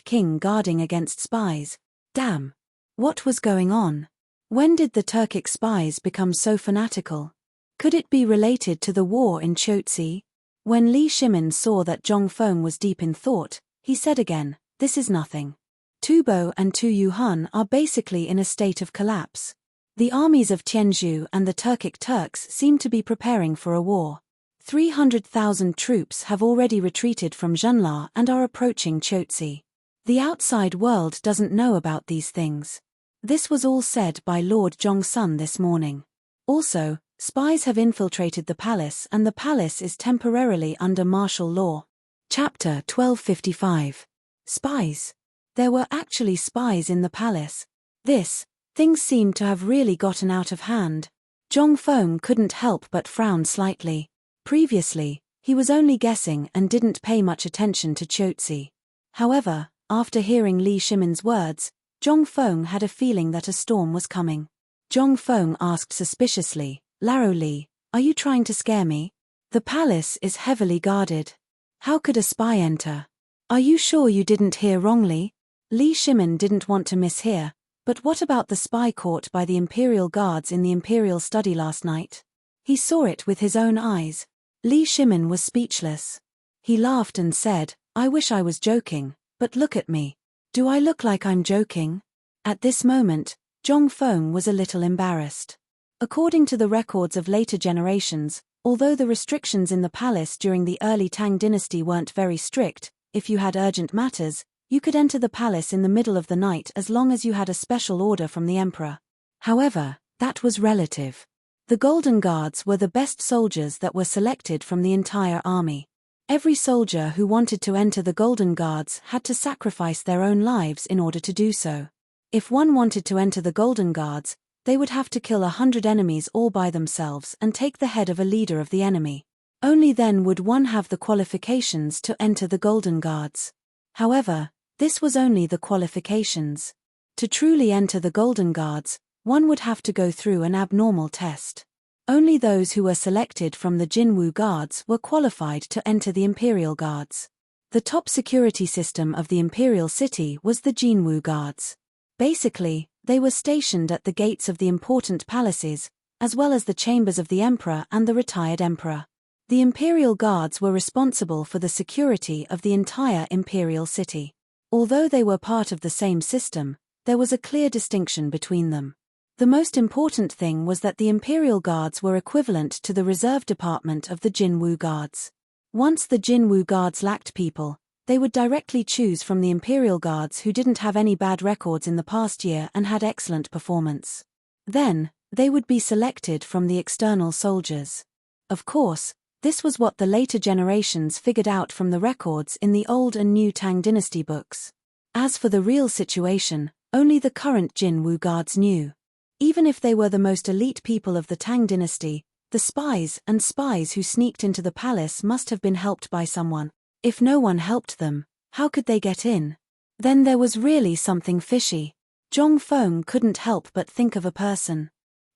Speaker 1: King guarding against spies. Damn. What was going on? When did the Turkic spies become so fanatical? Could it be related to the war in Chotzi? When Li Shimin saw that Zhong Feng was deep in thought, he said again, "This is nothing. Tubo and Tu Yuhan are basically in a state of collapse. The armies of Tianzhu and the Turkic Turks seem to be preparing for a war. 300,000 troops have already retreated from Zhenla and are approaching Chotzi. The outside world doesn't know about these things." This was all said by Lord Zhongsun this morning. Also, spies have infiltrated the palace and the palace is temporarily under martial law. Chapter 1255. Spies. There were actually spies in the palace. Things seemed to have really gotten out of hand. Zhong Feng couldn't help but frown slightly. Previously, he was only guessing and didn't pay much attention to Chotzi. However, after hearing Li Shimin's words, Zhong Feng had a feeling that a storm was coming. Zhong Feng asked suspiciously, "Laro Li, are you trying to scare me? The palace is heavily guarded. How could a spy enter? Are you sure you didn't hear wrongly?" Li Shimin didn't want to mishear, but what about the spy caught by the Imperial Guards in the Imperial study last night? He saw it with his own eyes. Li Shimin was speechless. He laughed and said, "I wish I was joking, but look at me. Do I look like I'm joking?" At this moment, Zhong Feng was a little embarrassed. According to the records of later generations, although the restrictions in the palace during the early Tang dynasty weren't very strict, if you had urgent matters, you could enter the palace in the middle of the night as long as you had a special order from the emperor. However, that was relative. The Golden Guards were the best soldiers that were selected from the entire army. Every soldier who wanted to enter the Golden Guards had to sacrifice their own lives in order to do so. If one wanted to enter the Golden Guards, they would have to kill 100 enemies all by themselves and take the head of a leader of the enemy. Only then would one have the qualifications to enter the Golden Guards. However, this was only the qualifications. To truly enter the Golden Guards, one would have to go through an abnormal test. Only those who were selected from the Jinwu Guards were qualified to enter the Imperial Guards. The top security system of the Imperial City was the Jinwu Guards. Basically, they were stationed at the gates of the important palaces, as well as the chambers of the emperor and the retired emperor. The Imperial Guards were responsible for the security of the entire Imperial City. Although they were part of the same system, there was a clear distinction between them. The most important thing was that the Imperial Guards were equivalent to the reserve department of the Jinwu Guards. Once the Jinwu Guards lacked people, they would directly choose from the Imperial Guards who didn't have any bad records in the past year and had excellent performance. Then, they would be selected from the external soldiers. Of course, this was what the later generations figured out from the records in the old and new Tang dynasty books. As for the real situation, only the current Jinwu Guards knew. Even if they were the most elite people of the Tang dynasty, the spies who sneaked into the palace must have been helped by someone. If no one helped them, how could they get in? Then there was really something fishy. Zhong Feng couldn't help but think of a person.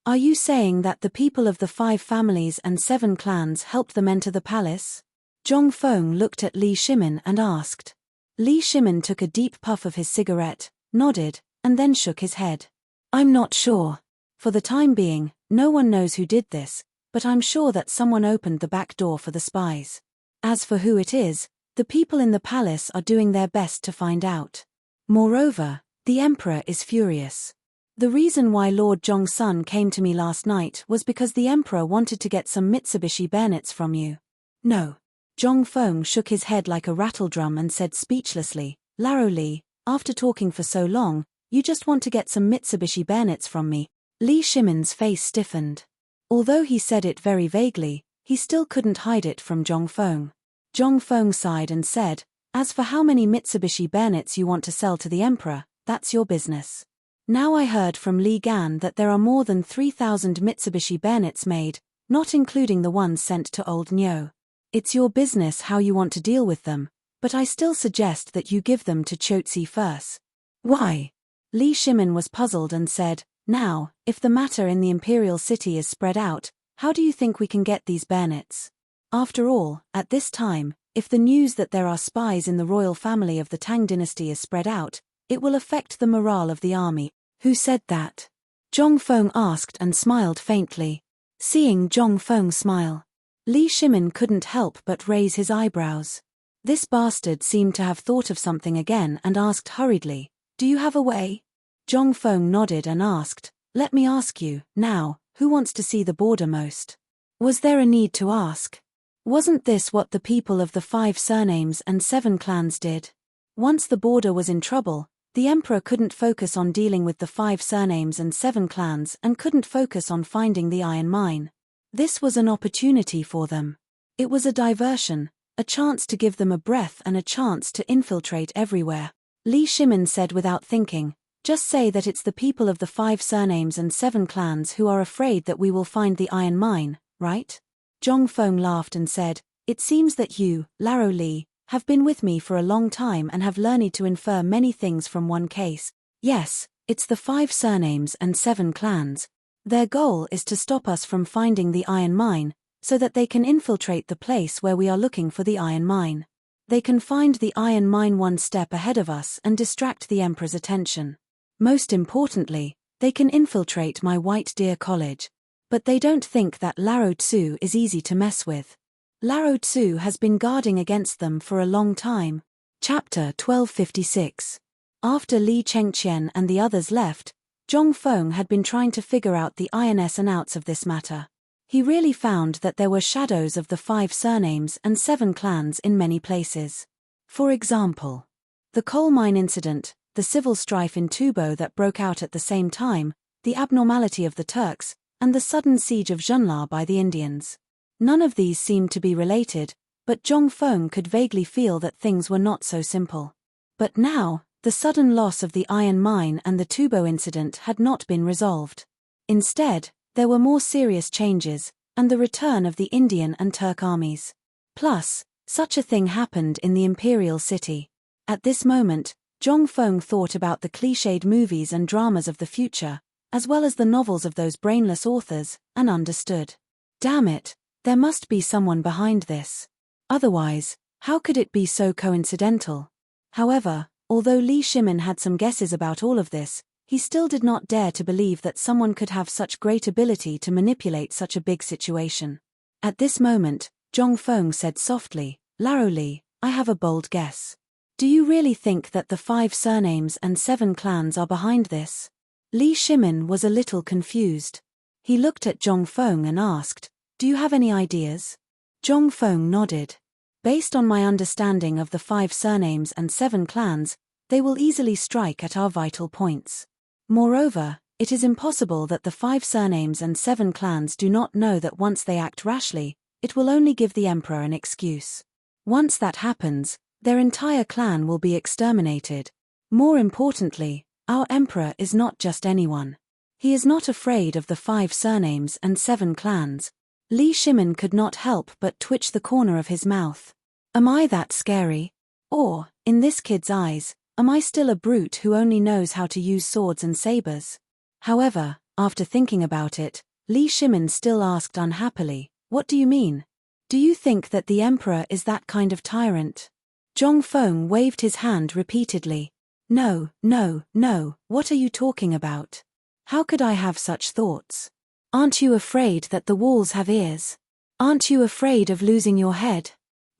Speaker 1: Are you saying that the people of the 5 families and 7 clans helped them enter the palace? Zhong Feng looked at Li Shimin and asked. Li Shimin took a deep puff of his cigarette, nodded, and then shook his head. I'm not sure. For the time being, no one knows who did this, but I'm sure that someone opened the back door for the spies. As for who it is, the people in the palace are doing their best to find out. Moreover, the emperor is furious. The reason why Lord Zhongsun came to me last night was because the emperor wanted to get some Mitsubishi bayonets from you. No. Zhong Feng shook his head like a rattledrum and said speechlessly, Laro Li, after talking for so long, you just want to get some Mitsubishi bayonets from me. Li Shimin's face stiffened. Although he said it very vaguely, he still couldn't hide it from Zhong Feng. Zhong Feng sighed and said, as for how many Mitsubishi bayonets you want to sell to the emperor, that's your business. Now I heard from Li Gan that there are more than 3,000 Mitsubishi bayonets made, not including the ones sent to Old Nyo. It's your business how you want to deal with them, but I still suggest that you give them to Chotzi first. Why? Li Shimin was puzzled and said, now, if the matter in the imperial city is spread out, how do you think we can get these bayonets? After all, at this time, if the news that there are spies in the royal family of the Tang dynasty is spread out, it will affect the morale of the army. Who said that? Zhong Feng asked and smiled faintly. Seeing Zhong Feng smile, Li Shimin couldn't help but raise his eyebrows. This bastard seemed to have thought of something again and asked hurriedly, do you have a way? Zhong Feng nodded and asked, let me ask you, now, who wants to see the border most? Was there a need to ask? Wasn't this what the people of the 5 surnames and 7 clans did? Once the border was in trouble, the emperor couldn't focus on dealing with the 5 surnames and 7 clans and couldn't focus on finding the iron mine. This was an opportunity for them. It was a diversion, a chance to give them a breath and a chance to infiltrate everywhere. Li Shimin said without thinking, just say that it's the people of the 5 surnames and 7 clans who are afraid that we will find the iron mine, right? Zhong Feng laughed and said, it seems that you, Laro Li, have been with me for a long time and have learned to infer many things from one case. Yes, it's the 5 surnames and 7 clans. Their goal is to stop us from finding the iron mine, so that they can infiltrate the place where we are looking for the iron mine. They can find the iron mine one step ahead of us and distract the emperor's attention. Most importantly, they can infiltrate my White Deer College. But they don't think that Laro Tzu is easy to mess with. Laro Tzu has been guarding against them for a long time. Chapter 1256. After Li Chengqian and the others left, Zhong Feng had been trying to figure out the ins and outs of this matter. He really found that there were shadows of the 5 surnames and 7 clans in many places. For example, the coal mine incident, the civil strife in Tubo that broke out at the same time, the abnormality of the Turks, and the sudden siege of Junla by the Indians. None of these seemed to be related, but Zhong Feng could vaguely feel that things were not so simple. But now, the sudden loss of the iron mine and the Tubo incident had not been resolved. Instead, there were more serious changes, and the return of the Indian and Turk armies. Plus, such a thing happened in the imperial city. At this moment, Zhong Feng thought about the cliched movies and dramas of the future, as well as the novels of those brainless authors, and understood. Damn it, there must be someone behind this. Otherwise, how could it be so coincidental? However, although Li Shimin had some guesses about all of this, he still did not dare to believe that someone could have such great ability to manipulate such a big situation. At this moment, Zhong Feng said softly, Laro Li, I have a bold guess. Do you really think that the 5 surnames and 7 clans are behind this? Li Shimin was a little confused. He looked at Zhong Feng and asked, do you have any ideas? Zhong Feng nodded. Based on my understanding of the 5 surnames and 7 clans, they will easily strike at our vital points. Moreover, it is impossible that the 5 surnames and 7 clans do not know that once they act rashly, it will only give the emperor an excuse. Once that happens, their entire clan will be exterminated. More importantly, our emperor is not just anyone. He is not afraid of the 5 surnames and 7 clans. Li Shimin could not help but twitch the corner of his mouth. Am I that scary? Or, in this kid's eyes, am I still a brute who only knows how to use swords and sabers? However, after thinking about it, Li Shimin still asked unhappily, what do you mean? Do you think that the emperor is that kind of tyrant? Zhong Feng waved his hand repeatedly. No, no, no, what are you talking about? How could I have such thoughts? Aren't you afraid that the walls have ears? Aren't you afraid of losing your head?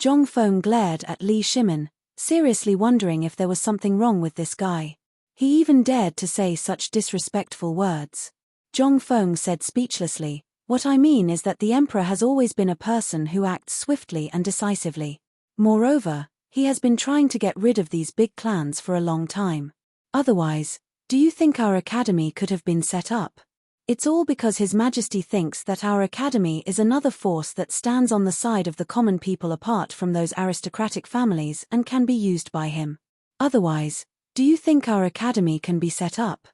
Speaker 1: Zhong Feng glared at Li Shimin, seriously wondering if there was something wrong with this guy. He even dared to say such disrespectful words. Zhong Feng said speechlessly, "What I mean is that the emperor has always been a person who acts swiftly and decisively. Moreover, he has been trying to get rid of these big clans for a long time. Otherwise, do you think our academy could have been set up? It's all because His Majesty thinks that our academy is another force that stands on the side of the common people apart from those aristocratic families and can be used by him. Otherwise, do you think our academy can be set up?"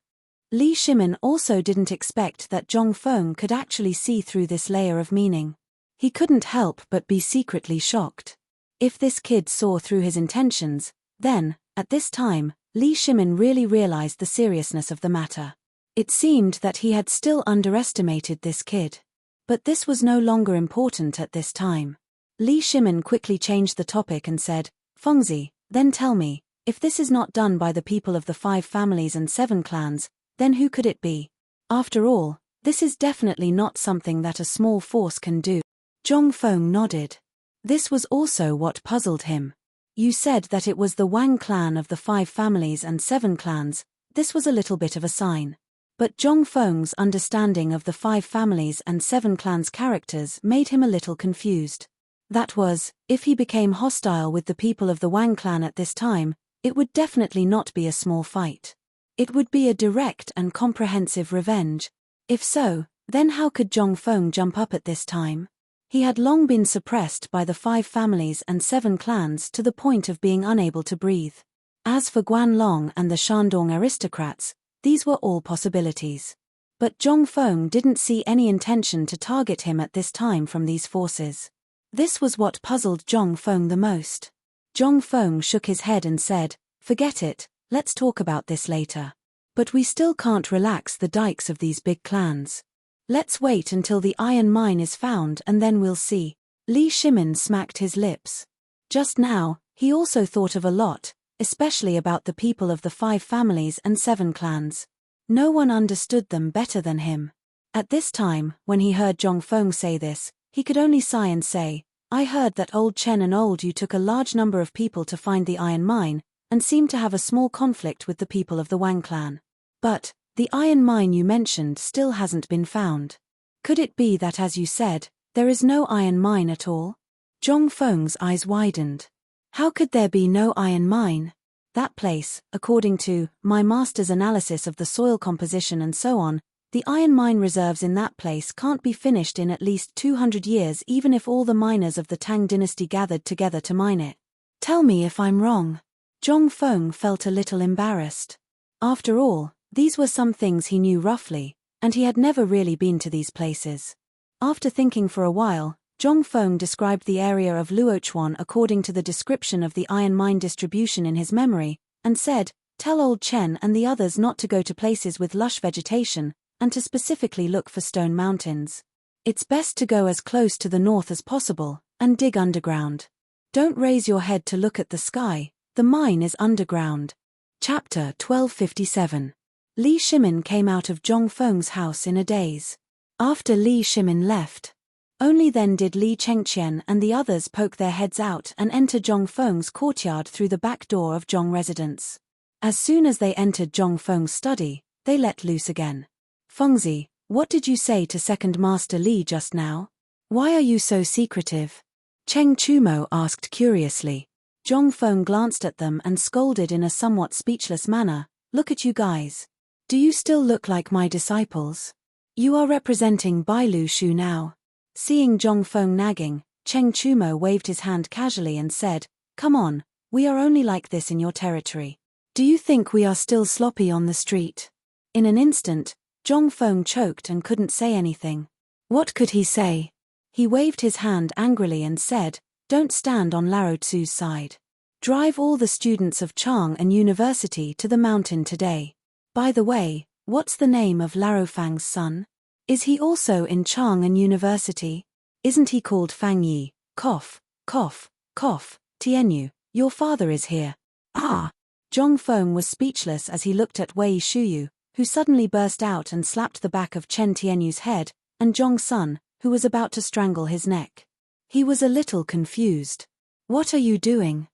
Speaker 1: Li Shimin also didn't expect that Zhong Feng could actually see through this layer of meaning. He couldn't help but be secretly shocked. If this kid saw through his intentions, then, at this time, Li Shimin really realized the seriousness of the matter. It seemed that he had still underestimated this kid. But this was no longer important at this time. Li Shimin quickly changed the topic and said, "Fengzi, then tell me, if this is not done by the people of the 5 families and 7 clans, then who could it be? After all, this is definitely not something that a small force can do." Zhong Feng nodded. This was also what puzzled him. You said that it was the Wang clan of the 5 families and 7 clans. This was a little bit of a sign. But Zhong Feng's understanding of the 5 families and 7 clans' characters made him a little confused. That was, if he became hostile with the people of the Wang clan at this time, it would definitely not be a small fight. It would be a direct and comprehensive revenge. If so, then how could Zhong Feng jump up at this time? He had long been suppressed by the 5 families and 7 clans to the point of being unable to breathe. As for Guanlong and the Shandong aristocrats, these were all possibilities. But Zhong Feng didn't see any intention to target him at this time from these forces. This was what puzzled Zhong Feng the most. Zhong Feng shook his head and said, "Forget it, let's talk about this later. But we still can't relax the dikes of these big clans. Let's wait until the iron mine is found and then we'll see." Li Shimin smacked his lips. Just now, he also thought of a lot, especially about the people of the 5 families and 7 clans. No one understood them better than him. At this time, when he heard Zhong Feng say this, he could only sigh and say, "I heard that old Chen and old Yu took a large number of people to find the iron mine, and seemed to have a small conflict with the people of the Wang clan. But, the iron mine you mentioned still hasn't been found. Could it be that, as you said, there is no iron mine at all?" Zhong Feng's eyes widened. How could there be no iron mine? That place, according to my master's analysis of the soil composition and so on, the iron mine reserves in that place can't be finished in at least 200 years even if all the miners of the Tang dynasty gathered together to mine it. Tell me if I'm wrong. Zhong Feng felt a little embarrassed. After all, these were some things he knew roughly, and he had never really been to these places. After thinking for a while, Zhong Feng described the area of Luochuan according to the description of the iron mine distribution in his memory, and said, "Tell old Chen and the others not to go to places with lush vegetation, and to specifically look for stone mountains. It's best to go as close to the north as possible, and dig underground. Don't raise your head to look at the sky, the mine is underground." Chapter 1257. Li Shimin came out of Zhong Feng's house in a daze. After Li Shimin left, only then did Li Chengqian and the others poke their heads out and enter Zhong Feng's courtyard through the back door of Zhong residence. As soon as they entered Zhong Feng's study, they let loose again. "Fengzi, what did you say to Second Master Li just now? Why are you so secretive?" Cheng Chumo asked curiously. Zhong Feng glanced at them and scolded in a somewhat speechless manner, "Look at you guys. Do you still look like my disciples? You are representing Bailu Shu now." Seeing Zhong Feng nagging, Cheng Chumo waved his hand casually and said, "Come on, we are only like this in your territory. Do you think we are still sloppy on the street?" In an instant, Zhong Feng choked and couldn't say anything. What could he say? He waved his hand angrily and said, "Don't stand on Lao Tzu's side. Drive all the students of Chang'an University to the mountain today. By the way, what's the name of Lao Fang's son? Is he also in Chang'an University? Isn't he called Fang Yi? Cough, cough, cough, Tianyu, Your father is here. Ah! Zhong Feng was speechless as he looked at Wei Shuyu, who suddenly burst out and slapped the back of Chen Tianyu's head, and Zhong Sun, who was about to strangle his neck. He was a little confused. What are you doing?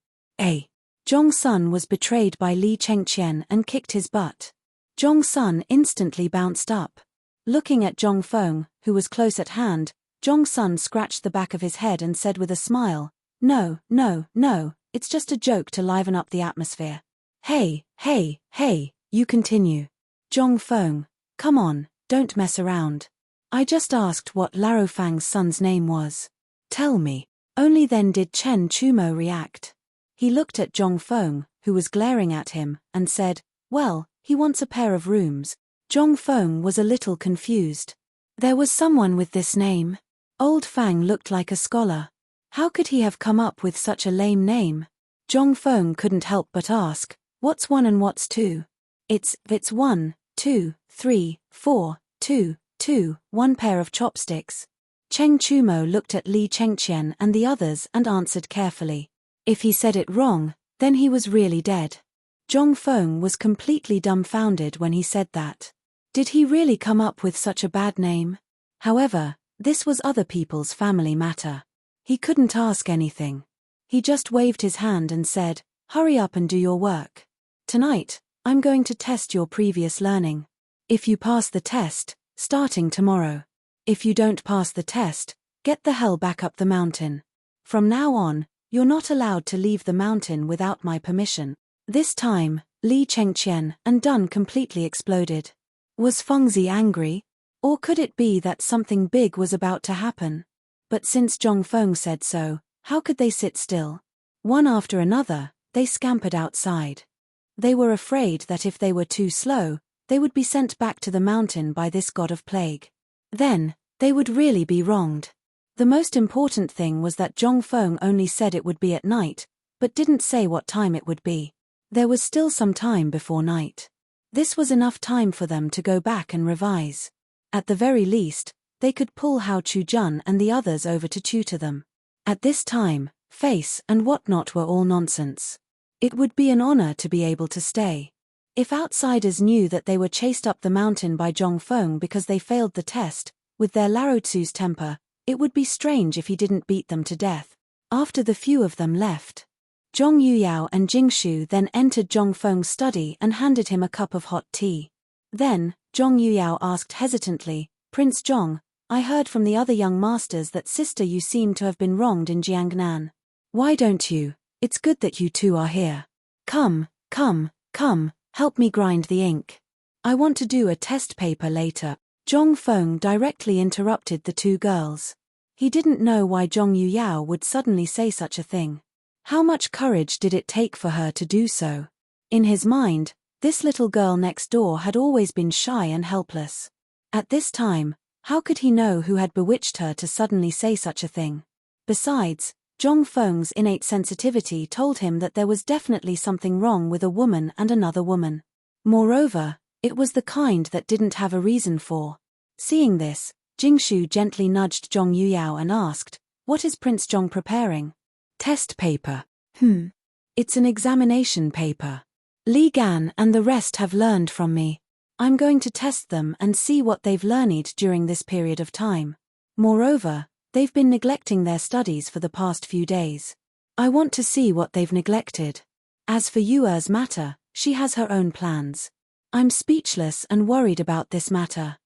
Speaker 1: Zhong Sun was betrayed by Li Chengqian and kicked his butt. Zhong Sun instantly bounced up. Looking at Zhong Feng, who was close at hand, Zhong Sun scratched the back of his head and said with a smile, No, it's just a joke to liven up the atmosphere. Hey, you continue. Zhong Feng, come on, don't mess around. I just asked what Laro Fang's son's name was. Tell me. Only then did Chen Chumo react. He looked at Zhong Feng, who was glaring at him, and said, Well, he wants a pair of rooms. Zhong Feng was a little confused. There was someone with this name. Old Fang looked like a scholar. How could he have come up with such a lame name? Zhong Feng couldn't help but ask, What's 1 and what's 2? It's 1, 2, 3, 4, 2, 1 pair of chopsticks. Cheng Chumo looked at Li Chengqian and the others and answered carefully. If he said it wrong, then he was really dead. Zhong Feng was completely dumbfounded when he said that. Did he really come up with such a bad name? However, this was other people's family matter. He couldn't ask anything. He just waved his hand and said, Hurry up and do your work. Tonight, I'm going to test your previous learning. If you pass the test, starting tomorrow. If you don't pass the test, get the hell back up the mountain. From now on, you're not allowed to leave the mountain without my permission. This time, Li Chengqian and Dun completely exploded. Was Fengzi angry? Or could it be that something big was about to happen? But since Zhong Feng said so, how could they sit still? One after another, they scampered outside. They were afraid that if they were too slow, they would be sent back to the mountain by this god of plague. Then, they would really be wronged. The most important thing was that Zhong Feng only said it would be at night, but didn't say what time it would be. There was still some time before night. This was enough time for them to go back and revise. At the very least, they could pull Hao Chujun and the others over to tutor them. At this time, face and whatnot were all nonsense. It would be an honor to be able to stay. If outsiders knew that they were chased up the mountain by Zhong Feng because they failed the test, with their Larotsu's temper, it would be strange if he didn't beat them to death. After the few of them left, Zhong Yuyao and Jingshu then entered Zhong Feng's study and handed him a cup of hot tea. Then, Zhong Yuyao asked hesitantly, Prince Zhong, I heard from the other young masters that Sister Yu seemed to have been wronged in Jiangnan. Why don't you? It's good that you two are here. Come, help me grind the ink. I want to do a test paper later. Zhong Feng directly interrupted the two girls. He didn't know why Zhong Yuyao would suddenly say such a thing. How much courage did it take for her to do so? In his mind, this little girl next door had always been shy and helpless. At this time, how could he know who had bewitched her to suddenly say such a thing? Besides, Zhong Feng's innate sensitivity told him that there was definitely something wrong with a woman and another woman. Moreover, it was the kind that didn't have a reason for. Seeing this, Jingshu gently nudged Zhong Yuyao and asked, What is Prince Zhong preparing? Test paper. It's an examination paper. Li Gan and the rest have learned from me. I'm going to test them and see what they've learned during this period of time. Moreover, they've been neglecting their studies for the past few days. I want to see what they've neglected. As for Yuer's matter, she has her own plans. I'm speechless and worried about this matter.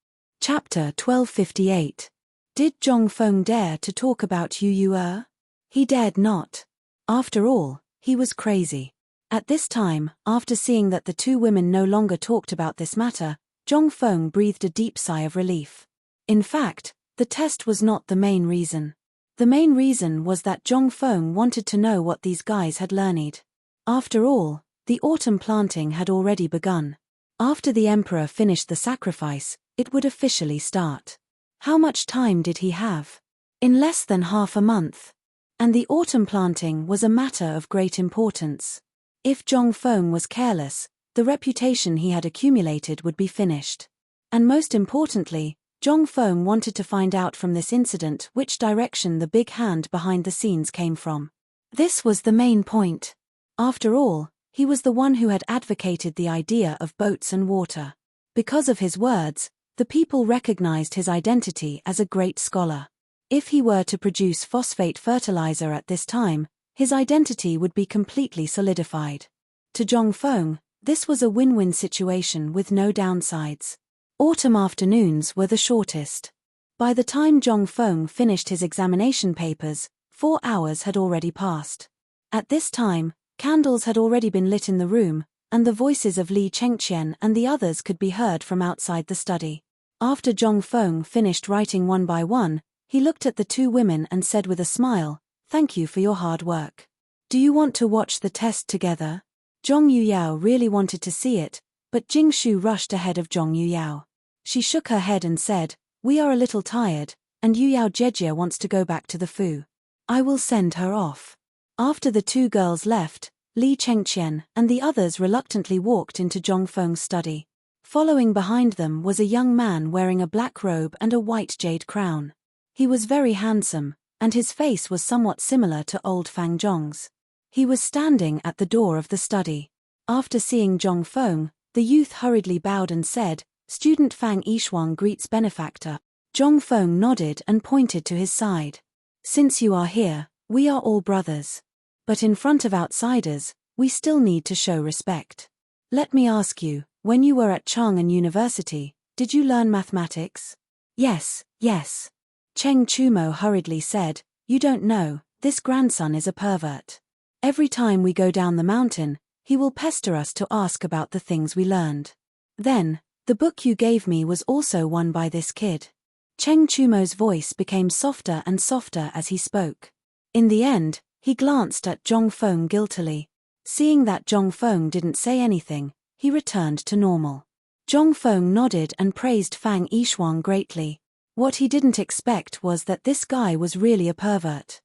Speaker 1: Chapter 1258. Did Zhong Feng dare to talk about Yuer? He dared not. After all, he was crazy. At this time, after seeing that the two women no longer talked about this matter, Zhong Feng breathed a deep sigh of relief. In fact, the test was not the main reason. The main reason was that Zhong Feng wanted to know what these guys had learned. After all, the autumn planting had already begun. After the emperor finished the sacrifice, it would officially start. How much time did he have? In less than half a month. And the autumn planting was a matter of great importance. If Zhong Feng was careless, the reputation he had accumulated would be finished. And most importantly, Zhong Feng wanted to find out from this incident which direction the big hand behind the scenes came from. This was the main point. After all, he was the one who had advocated the idea of boats and water. Because of his words, the people recognized his identity as a great scholar. If he were to produce phosphate fertilizer at this time, his identity would be completely solidified. To Zhongfeng, this was a win-win situation with no downsides. Autumn afternoons were the shortest. By the time Zhongfeng finished his examination papers, 4 hours had already passed. At this time, candles had already been lit in the room, and the voices of Li Chengqian and the others could be heard from outside the study. After Zhongfeng finished writing one by one, he looked at the 2 women and said with a smile, "Thank you for your hard work. Do you want to watch the test together?" Zhong Yuyao really wanted to see it, but Jing Shu rushed ahead of Zhong Yuyao. She shook her head and said, "We are a little tired, and Yuyao Jejia wants to go back to the Fu. I will send her off." After the 2 girls left, Li Chengqian and the others reluctantly walked into Zhongfeng's study. Following behind them was a young man wearing a black robe and a white jade crown. He was very handsome, and his face was somewhat similar to old Fang Zhong's. He was standing at the door of the study. After seeing Zhongfeng, the youth hurriedly bowed and said, "Student Fang Yishuang greets benefactor." Zhongfeng nodded and pointed to his side. "Since you are here, we are all brothers. But in front of outsiders, we still need to show respect. Let me ask you, when you were at Chang'an University, did you learn mathematics?" "Yes, yes." Cheng Chumo hurriedly said, "You don't know, this grandson is a pervert. Every time we go down the mountain, he will pester us to ask about the things we learned. Then, the book you gave me was also won by this kid." Cheng Chumo's voice became softer and softer as he spoke. In the end, he glanced at Zhongfeng guiltily. Seeing that Zhongfeng didn't say anything, he returned to normal. Zhongfeng nodded and praised Fang Yishuang greatly. What he didn't expect was that this guy was really a pervert.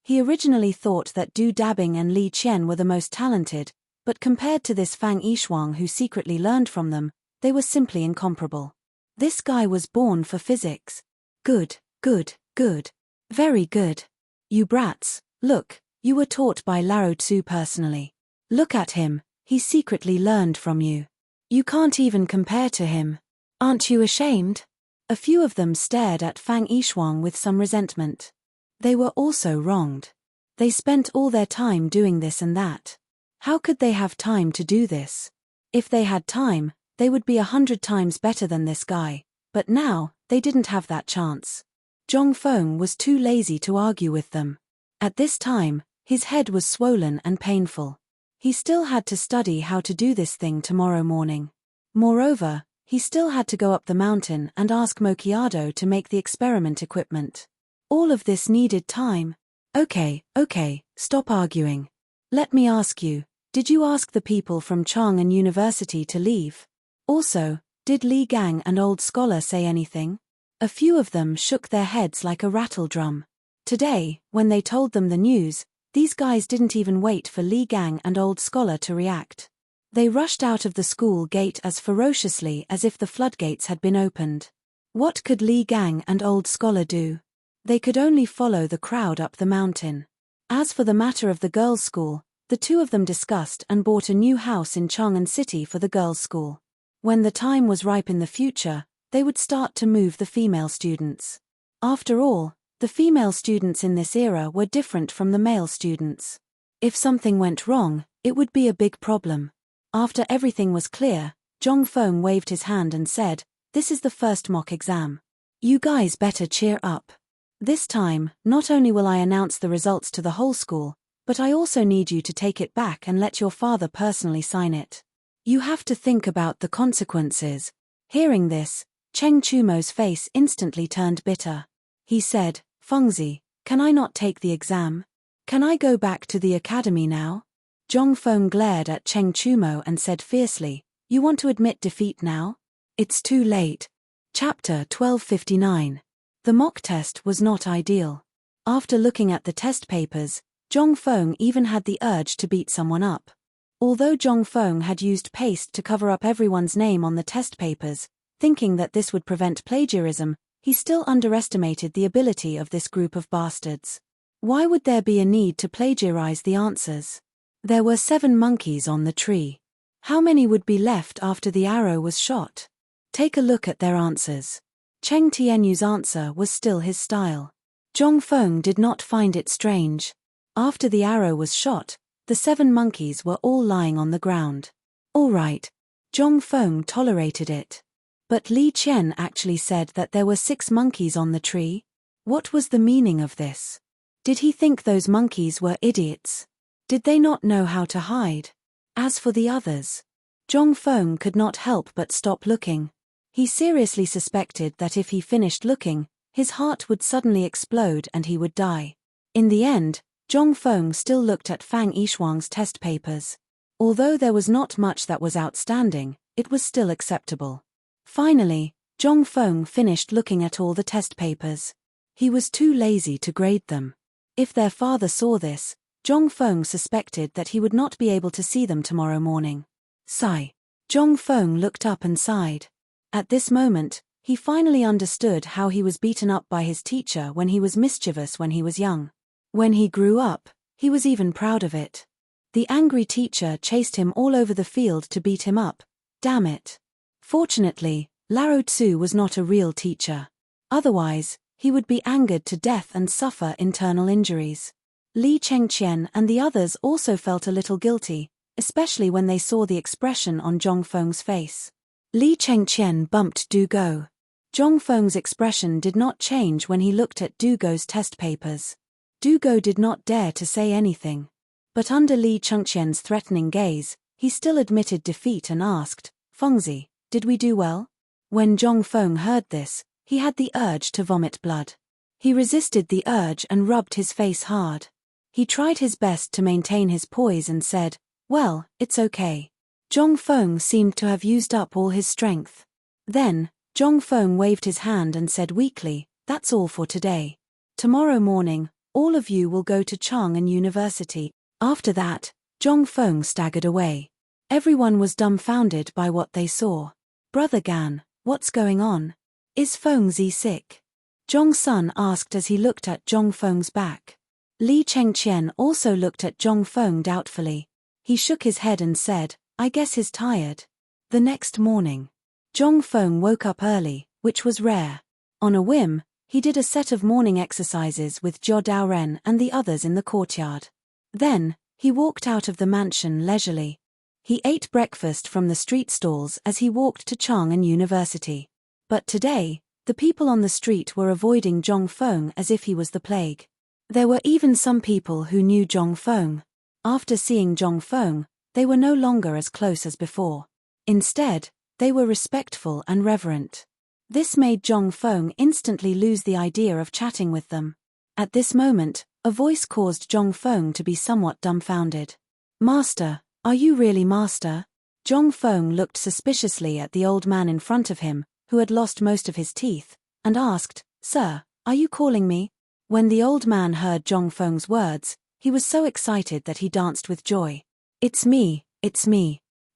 Speaker 1: He originally thought that Du Dabbing and Li Qian were the most talented, but compared to this Fang Yishuang who secretly learned from them, they were simply incomparable. This guy was born for physics. Good, good, good. Very good. You brats, look, you were taught by Lao Tzu personally. Look at him, he secretly learned from you. You can't even compare to him. Aren't you ashamed? A few of them stared at Fang Yishuang with some resentment. They were also wronged. They spent all their time doing this and that. How could they have time to do this? If they had time, they would be 100 times better than this guy, but now, they didn't have that chance. Zhongfeng was too lazy to argue with them. At this time, his head was swollen and painful. He still had to study how to do this thing tomorrow morning. Moreover, he still had to go up the mountain and ask Mochiado to make the experiment equipment. All of this needed time. Okay, stop arguing. Let me ask you, did you ask the people from Chang'an University to leave? Also, did Li Gang and Old Scholar say anything? A few of them shook their heads like a rattle drum. Today, when they told them the news, these guys didn't even wait for Li Gang and Old Scholar to react. They rushed out of the school gate as ferociously as if the floodgates had been opened. What could Li Gang and Old Scholar do? They could only follow the crowd up the mountain. As for the matter of the girls' school, the 2 of them discussed and bought a new house in Chang'an City for the girls' school. When the time was ripe in the future, they would start to move the female students. After all, the female students in this era were different from the male students. If something went wrong, it would be a big problem. After everything was clear, Zhongfeng waved his hand and said, "This is the first mock exam. You guys better cheer up. This time, not only will I announce the results to the whole school, but I also need you to take it back and let your father personally sign it. You have to think about the consequences." Hearing this, Cheng Chumo's face instantly turned bitter. He said, "Fengzi, can I not take the exam? Can I go back to the academy now?" Zhongfeng glared at Cheng Chumo and said fiercely, "You want to admit defeat now? It's too late." Chapter 1259. The mock test was not ideal. After looking at the test papers, Zhongfeng even had the urge to beat someone up. Although Zhongfeng had used paste to cover up everyone's name on the test papers, thinking that this would prevent plagiarism, he still underestimated the ability of this group of bastards. Why would there be a need to plagiarize the answers? There were 7 monkeys on the tree. How many would be left after the arrow was shot? Take a look at their answers. Cheng Tianyu's answer was still his style. Zhong Feng did not find it strange. After the arrow was shot, the 7 monkeys were all lying on the ground. All right. Zhong Feng tolerated it. But Li Qian actually said that there were 6 monkeys on the tree. What was the meaning of this? Did he think those monkeys were idiots? Did they not know how to hide? As for the others, Zhong Feng could not help but stop looking. He seriously suspected that if he finished looking, his heart would suddenly explode and he would die. In the end, Zhong Feng still looked at Fang Yishuang's test papers. Although there was not much that was outstanding, it was still acceptable. Finally, Zhong Feng finished looking at all the test papers. He was too lazy to grade them. If their father saw this, Zhong Feng suspected that he would not be able to see them tomorrow morning. Sigh. Zhong Feng looked up and sighed. At this moment, he finally understood how he was beaten up by his teacher when he was mischievous when he was young. When he grew up, he was even proud of it. The angry teacher chased him all over the field to beat him up. Damn it. Fortunately, Lao Tzu was not a real teacher. Otherwise, he would be angered to death and suffer internal injuries. Li Chengqian and the others also felt a little guilty, especially when they saw the expression on Zhong Feng's face. Li Chengqian bumped Du Go. Zhong Feng's expression did not change when he looked at Du Go's test papers. Du Go did not dare to say anything. But under Li Chengqian's threatening gaze, he still admitted defeat and asked, "Fengzi, did we do well?" When Zhong Feng heard this, he had the urge to vomit blood. He resisted the urge and rubbed his face hard. He tried his best to maintain his poise and said, "Well, it's okay." Zhong Feng seemed to have used up all his strength. Then, Zhong Feng waved his hand and said weakly, "That's all for today. Tomorrow morning, all of you will go to Chang'an University." After that, Zhong Feng staggered away. Everyone was dumbfounded by what they saw. "Brother Gan, what's going on? Is Fengzi sick?" Zhong Sun asked as he looked at Zhong Feng's back. Li Chengqian also looked at Zhong Feng doubtfully. He shook his head and said, "I guess he's tired." The next morning, Zhong Feng woke up early, which was rare. On a whim, he did a set of morning exercises with Zhou Daoren and the others in the courtyard. Then, he walked out of the mansion leisurely. He ate breakfast from the street stalls as he walked to Chang'an University. But today, the people on the street were avoiding Zhong Feng as if he was the plague. There were even some people who knew Zhong Feng. After seeing Zhong Feng, they were no longer as close as before. Instead, they were respectful and reverent. This made Zhong Feng instantly lose the idea of chatting with them. At this moment, a voice caused Zhong Feng to be somewhat dumbfounded. "Master, are you really master?" Zhong Feng looked suspiciously at the old man in front of him, who had lost most of his teeth, and asked, "Sir, are you calling me?" When the old man heard Zhong Feng's words, he was so excited that he danced with joy. It's me,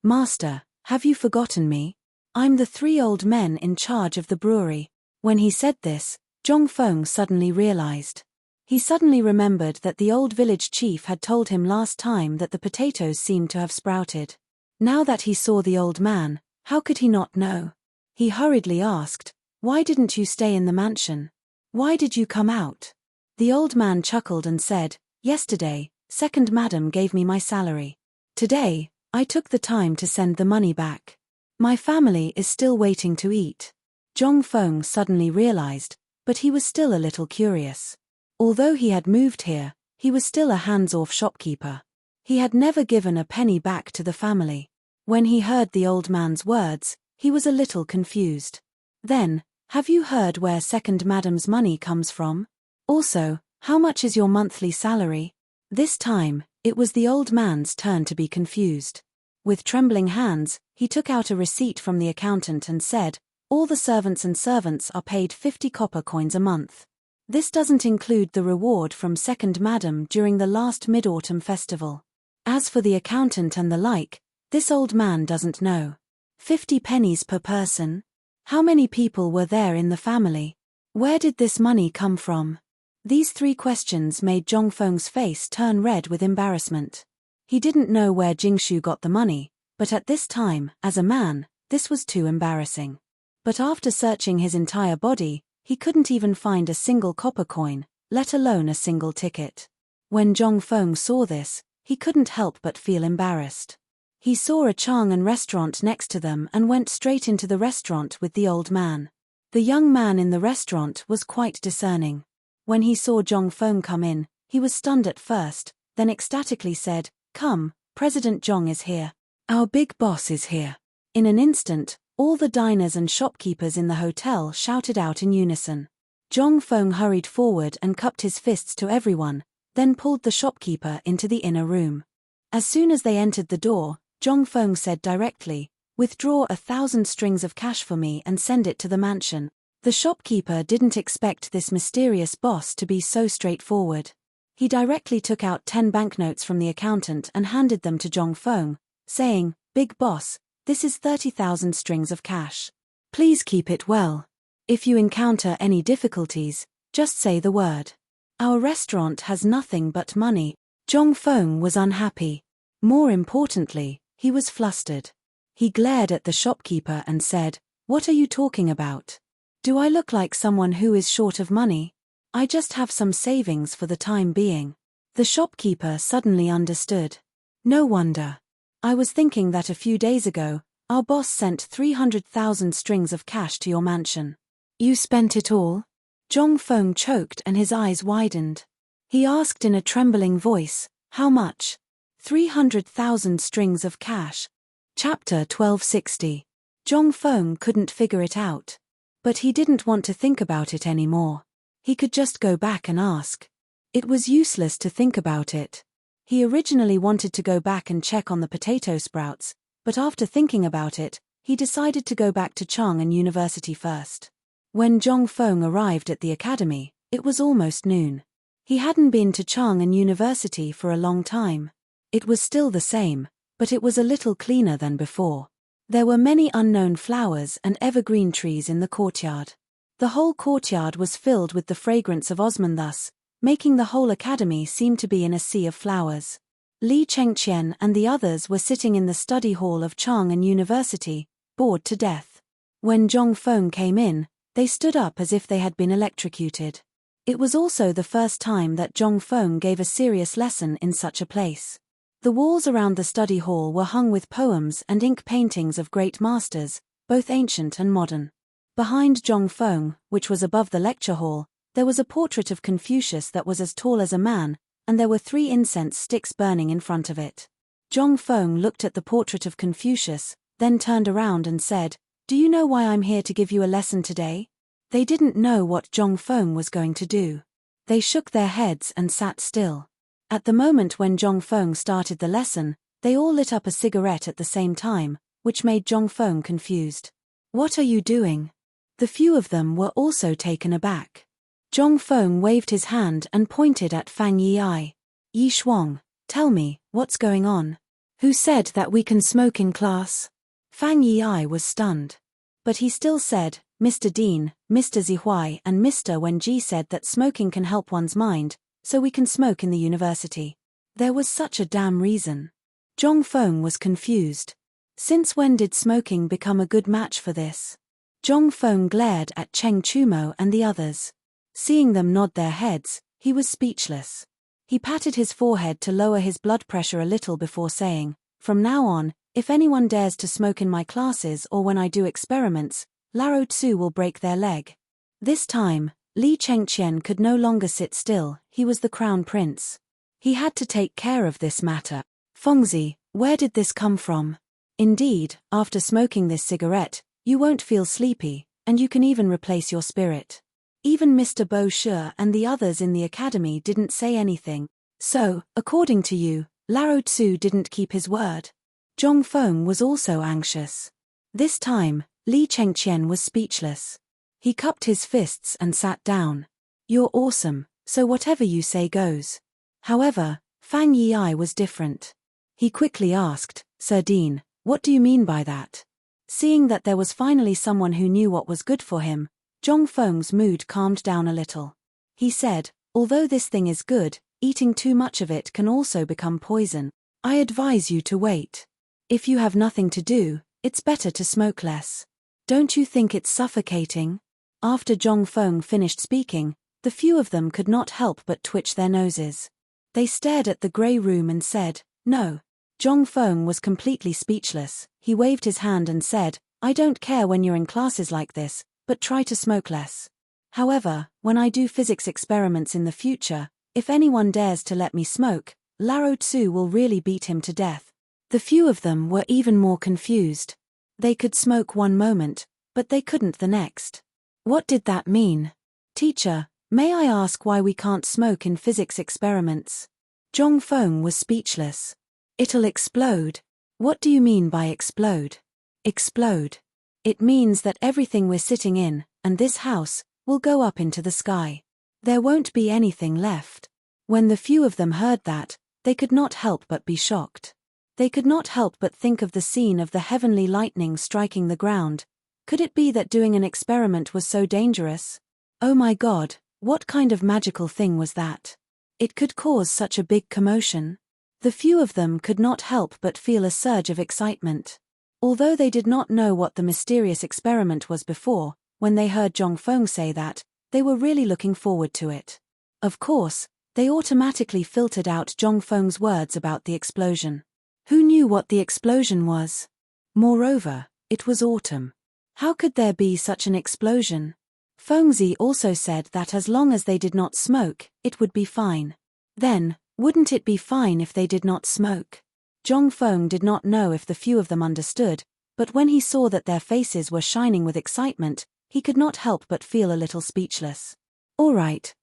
Speaker 1: Master, have you forgotten me? I'm the 3 old men in charge of the brewery." When he said this, Zhong Feng suddenly realized. He suddenly remembered that the old village chief had told him last time that the potatoes seemed to have sprouted. Now that he saw the old man, how could he not know? He hurriedly asked, "Why didn't you stay in the mansion? Why did you come out?" The old man chuckled and said, "Yesterday, second madam gave me my salary. Today, I took the time to send the money back. My family is still waiting to eat." Zhong Feng suddenly realized, but he was still a little curious. Although he had moved here, he was still a hands-off shopkeeper. He had never given a penny back to the family. When he heard the old man's words, he was a little confused. Then, "Have you heard where second madam's money comes from? Also, how much is your monthly salary?" This time, it was the old man's turn to be confused. With trembling hands, he took out a receipt from the accountant and said, "All the servants are paid 50 copper coins a month. This doesn't include the reward from second madam during the last Mid-Autumn festival. As for the accountant and the like, this old man doesn't know. 50 pennies per person? How many people were there in the family? Where did this money come from?" These 3 questions made Zhong Feng's face turn red with embarrassment. He didn't know where Jingshu got the money, but at this time, as a man, this was too embarrassing. But after searching his entire body, he couldn't even find a single copper coin, let alone a single ticket. When Zhongfeng saw this, he couldn't help but feel embarrassed. He saw a Chang'an restaurant next to them and went straight into the restaurant with the old man. The young man in the restaurant was quite discerning. When he saw Zhongfeng come in, he was stunned at first, then ecstatically said, "Come, President Zhong is here. Our big boss is here." In an instant, all the diners and shopkeepers in the hotel shouted out in unison. Zhongfeng hurried forward and cupped his fists to everyone, then pulled the shopkeeper into the inner room. As soon as they entered the door, Zhongfeng said directly, "Withdraw 1,000 strings of cash for me and send it to the mansion." The shopkeeper didn't expect this mysterious boss to be so straightforward. He directly took out 10 banknotes from the accountant and handed them to Zhongfeng, saying, "Big boss, this is 30,000 strings of cash. Please keep it well. If you encounter any difficulties, just say the word. Our restaurant has nothing but money." Zhongfeng was unhappy. More importantly, he was flustered. He glared at the shopkeeper and said, "What are you talking about? Do I look like someone who is short of money? I just have some savings for the time being." The shopkeeper suddenly understood. "No wonder. I was thinking that a few days ago, our boss sent 300,000 strings of cash to your mansion. You spent it all?" Zhongfeng choked and his eyes widened. He asked in a trembling voice, "How much?" 300,000 strings of cash. Chapter 1260. Zhongfeng couldn't figure it out. But he didn't want to think about it anymore. He could just go back and ask. It was useless to think about it. He originally wanted to go back and check on the potato sprouts, but after thinking about it, he decided to go back to Chang'an University first. When Zhongfeng arrived at the academy, it was almost noon. He hadn't been to Chang'an University for a long time. It was still the same, but it was a little cleaner than before. There were many unknown flowers and evergreen trees in the courtyard. The whole courtyard was filled with the fragrance of osman, thus making the whole academy seem to be in a sea of flowers. Li Chengqian and the others were sitting in the study hall of Chang'an University, bored to death. When Zhongfeng came in, they stood up as if they had been electrocuted. It was also the first time that Zhongfeng gave a serious lesson in such a place. The walls around the study hall were hung with poems and ink paintings of great masters, both ancient and modern. Behind Zhongfeng, which was above the lecture hall, there was a portrait of Confucius that was as tall as a man, and there were 3 incense sticks burning in front of it. Zhongfeng looked at the portrait of Confucius, then turned around and said, "Do you know why I'm here to give you a lesson today?" They didn't know what Zhongfeng was going to do. They shook their heads and sat still. At the moment when Zhongfeng started the lesson, they all lit up a cigarette at the same time, which made Zhongfeng confused. "What are you doing?" The few of them were also taken aback. Zhongfeng waved his hand and pointed at Fang Yi. "Yi Shuang, tell me, what's going on? Who said that we can smoke in class?" Fang Yi was stunned. But he still said, "Mr. Dean, Mr. Zihuai and Mr. Wenji said that smoking can help one's mind, so we can smoke in the university." There was such a damn reason. Zhongfeng was confused. Since when did smoking become a good match for this? Zhongfeng glared at Cheng Chumo and the others. Seeing them nod their heads, he was speechless. He patted his forehead to lower his blood pressure a little before saying, "From now on, if anyone dares to smoke in my classes or when I do experiments, Lao Tzu will break their leg." This time, Li Chengqian could no longer sit still, he was the crown prince. He had to take care of this matter. "Fengzi, where did this come from? Indeed, after smoking this cigarette, you won't feel sleepy, and you can even replace your spirit." Even Mr. Bo Shi and the others in the academy didn't say anything. "So, according to you, Lao Tzu didn't keep his word?" Zhongfeng was also anxious. This time, Li Chengqian was speechless. He cupped his fists and sat down. "You're awesome, so whatever you say goes." However, Fang Yi was different. He quickly asked, "Sir Dean, what do you mean by that?" Seeing that there was finally someone who knew what was good for him, Zhongfeng's mood calmed down a little. He said, "Although this thing is good, eating too much of it can also become poison." I advise you to wait. If you have nothing to do, it's better to smoke less. Don't you think it's suffocating? After Zhong Feng finished speaking, the few of them could not help but twitch their noses. They stared at the grey room and said, "No." Zhong Feng was completely speechless. He waved his hand and said, "I don't care when you're in classes like this, but try to smoke less. However, when I do physics experiments in the future, if anyone dares to let me smoke, Lao Tzu will really beat him to death." The few of them were even more confused. They could smoke one moment, but they couldn't the next. What did that mean? "Teacher, may I ask why we can't smoke in physics experiments?" Zhong Feng was speechless. "It'll explode." "What do you mean by explode?" "Explode. It means that everything we're sitting in, and this house, will go up into the sky. There won't be anything left." When the few of them heard that, they could not help but be shocked. They could not help but think of the scene of the heavenly lightning striking the ground. Could it be that doing an experiment was so dangerous? Oh my God, what kind of magical thing was that? It could cause such a big commotion. The few of them could not help but feel a surge of excitement. Although they did not know what the mysterious experiment was before, when they heard Zhong Feng say that, they were really looking forward to it. Of course, they automatically filtered out Zhong Feng's words about the explosion. Who knew what the explosion was? Moreover, it was autumn. How could there be such an explosion? Fengzi also said that as long as they did not smoke, it would be fine. Then, wouldn't it be fine if they did not smoke? Zhong Feng did not know if the few of them understood, but when he saw that their faces were shining with excitement, he could not help but feel a little speechless. All right.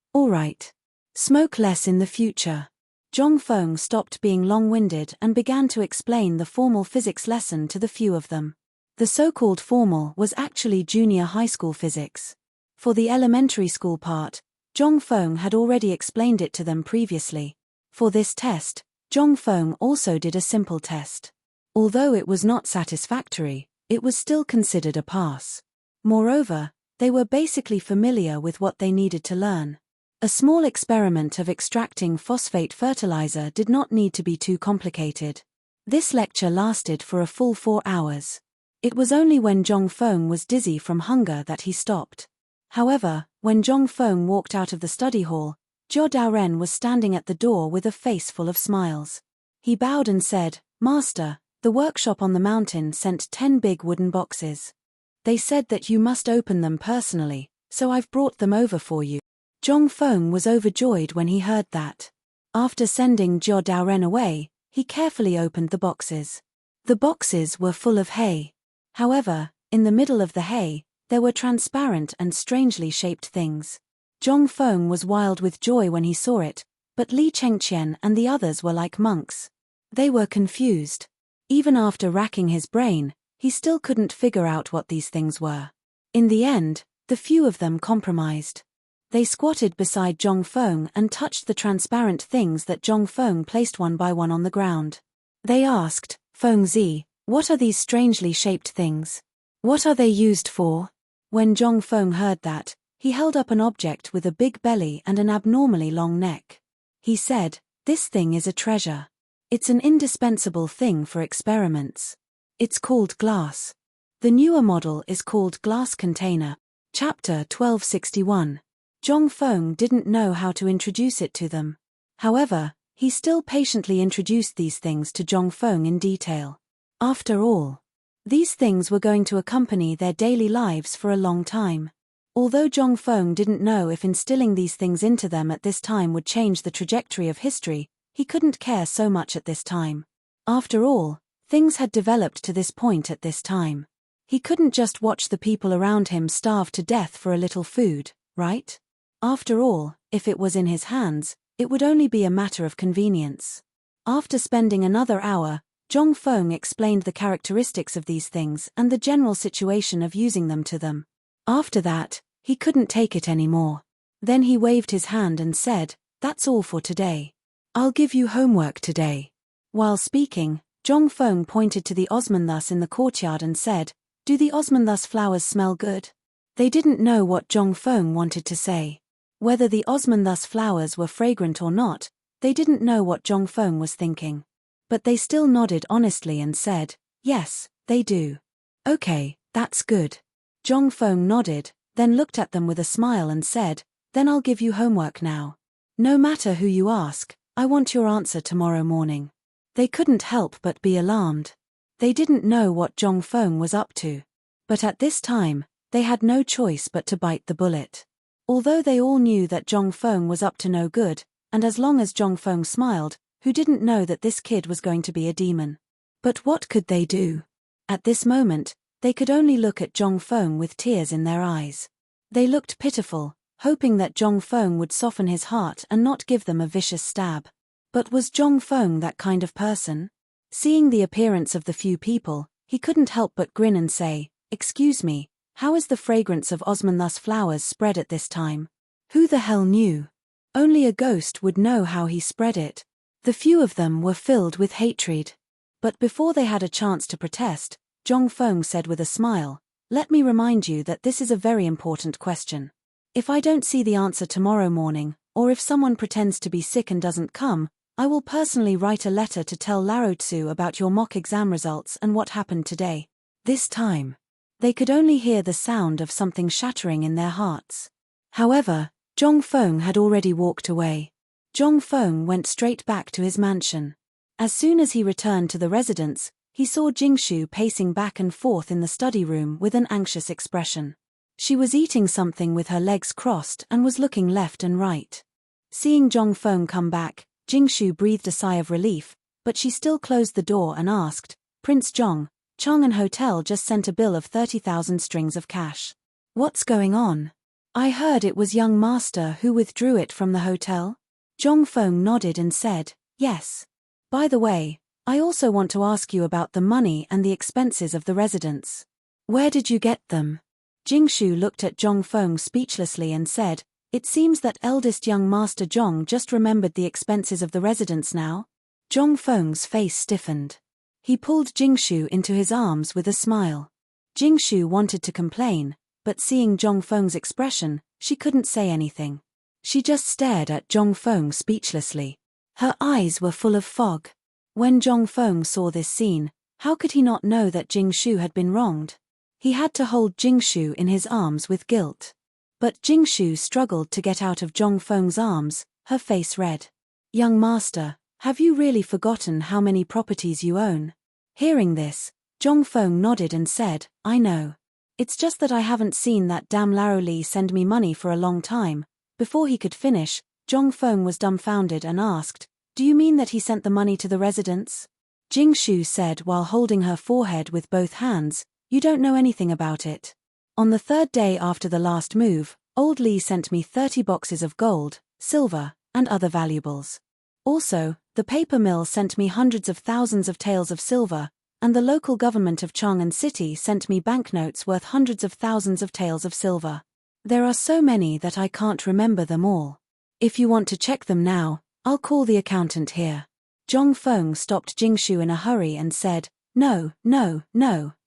Speaker 1: Smoke less in the future." Zhong Feng stopped being long-winded and began to explain the formal physics lesson to the few of them. The so-called formal was actually junior high school physics. For the elementary school part, Zhong Feng had already explained it to them previously. For this test, Zhong Feng also did a simple test. Although it was not satisfactory, it was still considered a pass. Moreover, they were basically familiar with what they needed to learn. A small experiment of extracting phosphate fertilizer did not need to be too complicated. This lecture lasted for a full 4 hours. It was only when Zhong Feng was dizzy from hunger that he stopped. However, when Zhong Feng walked out of the study hall, Zhou Daoren was standing at the door with a face full of smiles. He bowed and said, "Master, the workshop on the mountain sent 10 big wooden boxes. They said that you must open them personally, so I've brought them over for you." Zhong Feng was overjoyed when he heard that. After sending Zhou Daoren away, he carefully opened the boxes. The boxes were full of hay. However, in the middle of the hay, there were transparent and strangely shaped things. Zhong Feng was wild with joy when he saw it, but Li Chengqian and the others were like monks. They were confused. Even after racking his brain, he still couldn't figure out what these things were. In the end, the few of them compromised. They squatted beside Zhong Feng and touched the transparent things that Zhong Feng placed one by one on the ground. They asked, "Fengzi, what are these strangely shaped things? What are they used for?" When Zhong Feng heard that, he held up an object with a big belly and an abnormally long neck. He said, "This thing is a treasure. It's an indispensable thing for experiments. It's called glass. The newer model is called glass container." Chapter 1261. Zhong Feng didn't know how to introduce it to them. However, he still patiently introduced these things to Zhong Feng in detail. After all, these things were going to accompany their daily lives for a long time. Although Zhong Feng didn't know if instilling these things into them at this time would change the trajectory of history, he couldn't care so much at this time. After all, things had developed to this point at this time. He couldn't just watch the people around him starve to death for a little food, right? After all, if it was in his hands, it would only be a matter of convenience. After spending another hour, Zhong Feng explained the characteristics of these things and the general situation of using them to them. After that, he couldn't take it anymore. Then he waved his hand and said, "That's all for today. I'll give you homework today." While speaking, Zhong Feng pointed to the osmanthus in the courtyard and said, "Do the osmanthus flowers smell good?" They didn't know what Zhong Feng wanted to say. Whether the osmanthus flowers were fragrant or not, they didn't know what Zhong Feng was thinking. But they still nodded honestly and said, yes, they do. Okay, that's good. Zhong Feng nodded, then looked at them with a smile and said, then I'll give you homework now. No matter who you ask, I want your answer tomorrow morning. They couldn't help but be alarmed. They didn't know what Zhong Feng was up to. But at this time, they had no choice but to bite the bullet. Although they all knew that Zhong Feng was up to no good, and as long as Zhong Feng smiled, who didn't know that this kid was going to be a demon? But what could they do? At this moment, they could only look at Zhong Feng with tears in their eyes. They looked pitiful, hoping that Zhong Feng would soften his heart and not give them a vicious stab. But was Zhong Feng that kind of person? Seeing the appearance of the few people, he couldn't help but grin and say, excuse me, how is the fragrance of Osmanthus flowers spread at this time? Who the hell knew? Only a ghost would know how he spread it. The few of them were filled with hatred. But before they had a chance to protest, Zhong Feng said with a smile, let me remind you that this is a very important question. If I don't see the answer tomorrow morning, or if someone pretends to be sick and doesn't come, I will personally write a letter to tell Larotsu about your mock exam results and what happened today. This time, they could only hear the sound of something shattering in their hearts. However, Zhong Feng had already walked away. Zhong Feng went straight back to his mansion. As soon as he returned to the residence, he saw Jingshu pacing back and forth in the study room with an anxious expression. She was eating something with her legs crossed and was looking left and right. Seeing Zhong Feng come back, Jingshu breathed a sigh of relief, but she still closed the door and asked, Prince Zhong, Chang'an Hotel just sent a bill of 30,000 strings of cash. What's going on? I heard it was young master who withdrew it from the hotel. Zhong Feng nodded and said, yes. By the way, I also want to ask you about the money and the expenses of the residence. Where did you get them? Jingshu looked at Zhong Feng speechlessly and said, it seems that eldest young master Zhong just remembered the expenses of the residence now. Zhong Feng's face stiffened. He pulled Jingshu into his arms with a smile. Jingshu wanted to complain, but seeing Zhong Feng's expression, she couldn't say anything. She just stared at Zhong Feng speechlessly. Her eyes were full of fog. When Zhong Feng saw this scene, how could he not know that Jingshu had been wronged? He had to hold Jingshu in his arms with guilt. But Jingshu struggled to get out of Zhong Feng's arms, her face red. Young master, have you really forgotten how many properties you own? Hearing this, Zhong Feng nodded and said, I know. It's just that I haven't seen that damn Laro Li send me money for a long time. Before he could finish, Zhong Feng was dumbfounded and asked, do you mean that he sent the money to the residence? Jingshu said while holding her forehead with both hands, you don't know anything about it. On the third day after the last move, old Li sent me 30 boxes of gold, silver, and other valuables. Also, the paper mill sent me hundreds of thousands of taels of silver, and the local government of Chang'an City sent me banknotes worth hundreds of thousands of taels of silver. There are so many that I can't remember them all. If you want to check them now, I'll call the accountant here. Zhong Feng stopped Jingshu in a hurry and said, no,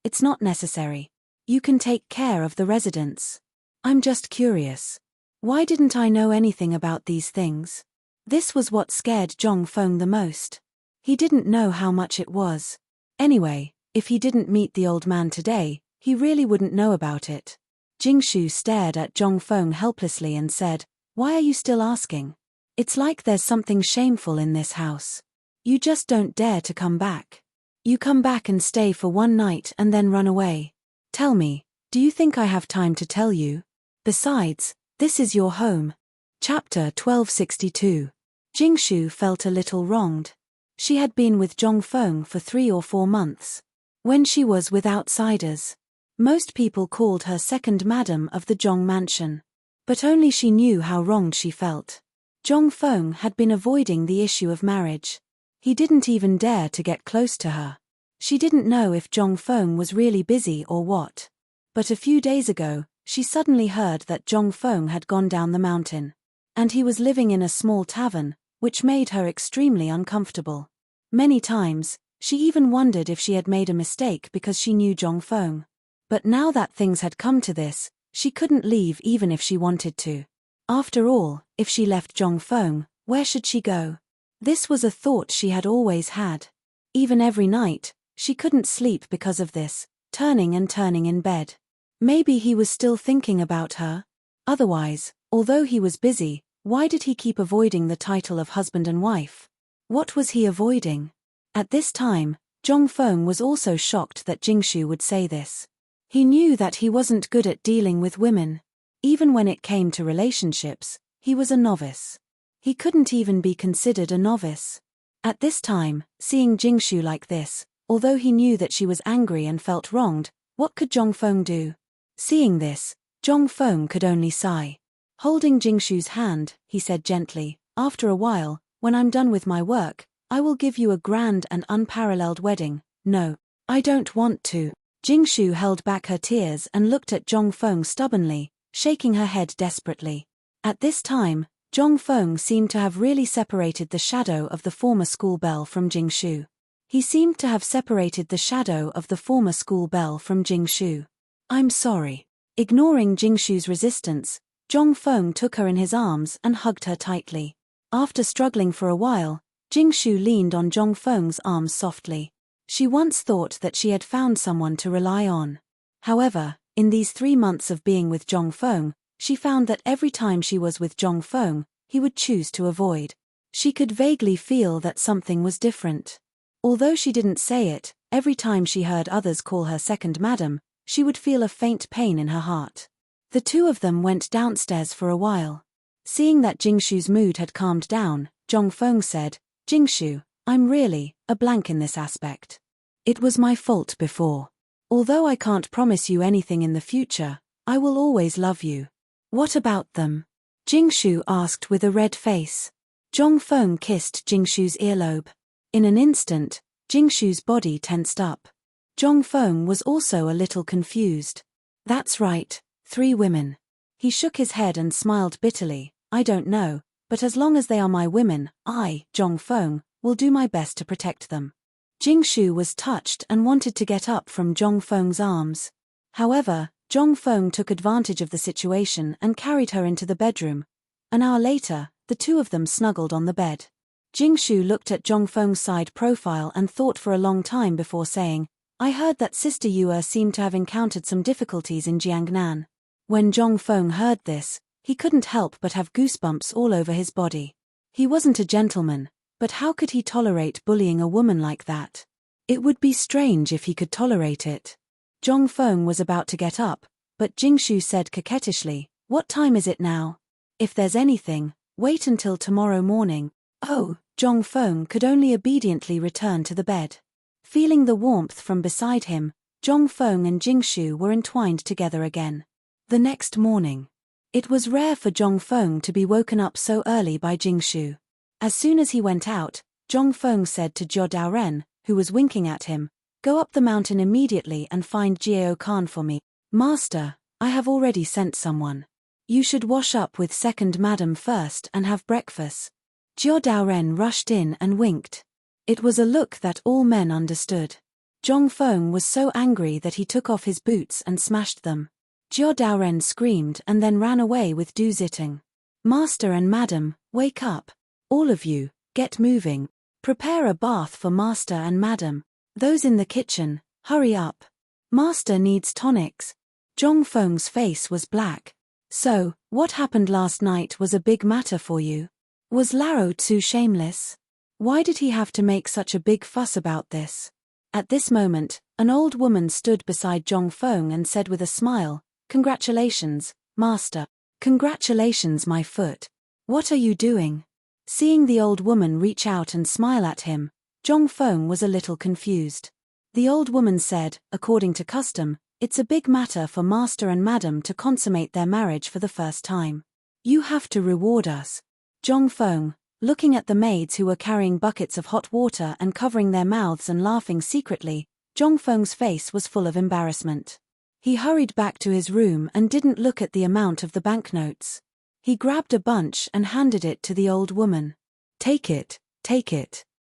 Speaker 1: it's not necessary. You can take care of the residents. I'm just curious. Why didn't I know anything about these things? This was what scared Zhong Feng the most. He didn't know how much it was. Anyway, if he didn't meet the old man today, he really wouldn't know about it. Jingshu stared at Zhong Feng helplessly and said, why are you still asking? It's like there's something shameful in this house. You just don't dare to come back. You come back and stay for one night and then run away. Tell me, do you think I have time to tell you? Besides, this is your home. Chapter 1262. Jingshu felt a little wronged. She had been with Zhong Feng for 3 or 4 months. When she was with outsiders, most people called her second madam of the Zhong mansion. But only she knew how wronged she felt. Zhong Feng had been avoiding the issue of marriage. He didn't even dare to get close to her. She didn't know if Zhong Feng was really busy or what. But a few days ago, she suddenly heard that Zhong Feng had gone down the mountain. And he was living in a small tavern, which made her extremely uncomfortable. Many times, she even wondered if she had made a mistake because she knew Zhong Feng. But now that things had come to this, she couldn't leave even if she wanted to. After all, if she left Zhong Feng, where should she go? This was a thought she had always had. Even every night, she couldn't sleep because of this, turning and turning in bed. Maybe he was still thinking about her? Otherwise, although he was busy, why did he keep avoiding the title of husband and wife? What was he avoiding? At this time, Zhong Feng was also shocked that Jingshu would say this. He knew that he wasn't good at dealing with women. Even when it came to relationships, he was a novice. He couldn't even be considered a novice. At this time, seeing Jingshu like this, although he knew that she was angry and felt wronged, what could Zhong Feng do? Seeing this, Zhong Feng could only sigh. Holding Jingshu's hand, he said gently, "After a while, when I'm done with my work, I will give you a grand and unparalleled wedding." "No, I don't want to." Jingshu held back her tears and looked at Zhong Feng stubbornly, shaking her head desperately. At this time, Zhong Feng seemed to have really separated the shadow of the former school belle from Jingshu. He seemed to have separated the shadow of the former school belle from Jingshu. "I'm sorry." Ignoring Jingshu's resistance, Zhong Feng took her in his arms and hugged her tightly. After struggling for a while, Jingshu leaned on Zhong Feng's arms softly. She once thought that she had found someone to rely on. However, in these 3 months of being with Zhong Feng, she found that every time she was with Zhong Feng, he would choose to avoid. She could vaguely feel that something was different. Although she didn't say it, every time she heard others call her second madam, she would feel a faint pain in her heart. The two of them went downstairs for a while. Seeing that Jingshu's mood had calmed down, Zhong Feng said, "Jingshu, I'm really a blank in this aspect. It was my fault before. Although I can't promise you anything in the future, I will always love you." "What about them?" Jingshu asked with a red face. Zhong Feng kissed Jingshu's earlobe. In an instant, Jingshu's body tensed up. Zhong Feng was also a little confused. "That's right, 3 women." He shook his head and smiled bitterly. "I don't know, but as long as they are my women, I, Zhong Feng, will do my best to protect them." Jingshu was touched and wanted to get up from Zhong Feng's arms. However, Zhong Feng took advantage of the situation and carried her into the bedroom. An hour later, the two of them snuggled on the bed. Jingshu looked at Zhong Feng's side profile and thought for a long time before saying, "I heard that Sister Yue seemed to have encountered some difficulties in Jiangnan." When Zhong Feng heard this, he couldn't help but have goosebumps all over his body. He wasn't a gentleman, but how could he tolerate bullying a woman like that? It would be strange if he could tolerate it. Zhong Feng was about to get up, but Jingshu said coquettishly, "What time is it now? If there's anything, wait until tomorrow morning." "Oh," Zhong Feng could only obediently return to the bed. Feeling the warmth from beside him, Zhong Feng and Jingshu were entwined together again. The next morning. It was rare for Zhong Feng to be woken up so early by Jingshu. As soon as he went out, Zhong Feng said to Jiao Daoren, who was winking at him, "Go up the mountain immediately and find Jiao Khan for me." "Master, I have already sent someone. You should wash up with second madam first and have breakfast." Jiao Daoren rushed in and winked. It was a look that all men understood. Zhong Feng was so angry that he took off his boots and smashed them. Jiao Daoren screamed and then ran away with Du Zitting. "Master and madam, wake up. All of you, get moving. Prepare a bath for master and madam. Those in the kitchen, hurry up. Master needs tonics." Zhong Feng's face was black. "So, what happened last night was a big matter for you? Was Laro too shameless? Why did he have to make such a big fuss about this?" At this moment, an old woman stood beside Zhong Feng and said with a smile, "Congratulations, master." "Congratulations, my foot. What are you doing?" Seeing the old woman reach out and smile at him, Zhong Feng was a little confused. The old woman said, according to custom, "It's a big matter for master and madam to consummate their marriage for the first time. You have to reward us." Zhong Feng, looking at the maids who were carrying buckets of hot water and covering their mouths and laughing secretly, Zhong Feng's face was full of embarrassment. He hurried back to his room and didn't look at the amount of the banknotes. He grabbed a bunch and handed it to the old woman. Take it.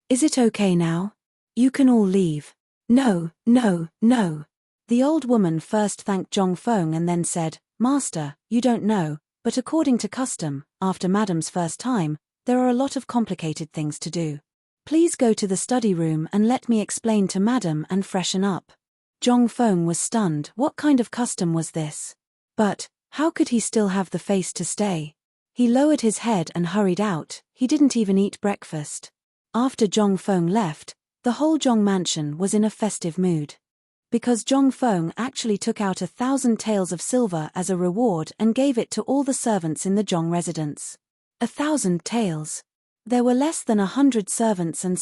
Speaker 1: Is it okay now? You can all leave." No. The old woman first thanked Zhong Feng and then said, "Master, you don't know, but according to custom, after madam's first time, there are a lot of complicated things to do. Please go to the study room and let me explain to Madam and freshen up. Zhong Feng was stunned. What kind of custom was this? But how could he still have the face to stay? He lowered his head and hurried out. He didn't even eat breakfast. After Zhong Feng left, the whole Zhong mansion was in a festive mood. Because Zhong Feng actually took out 1,000 taels of silver as a reward and gave it to all the servants in the Zhong residence. 1,000 taels. There were less than 100 servants in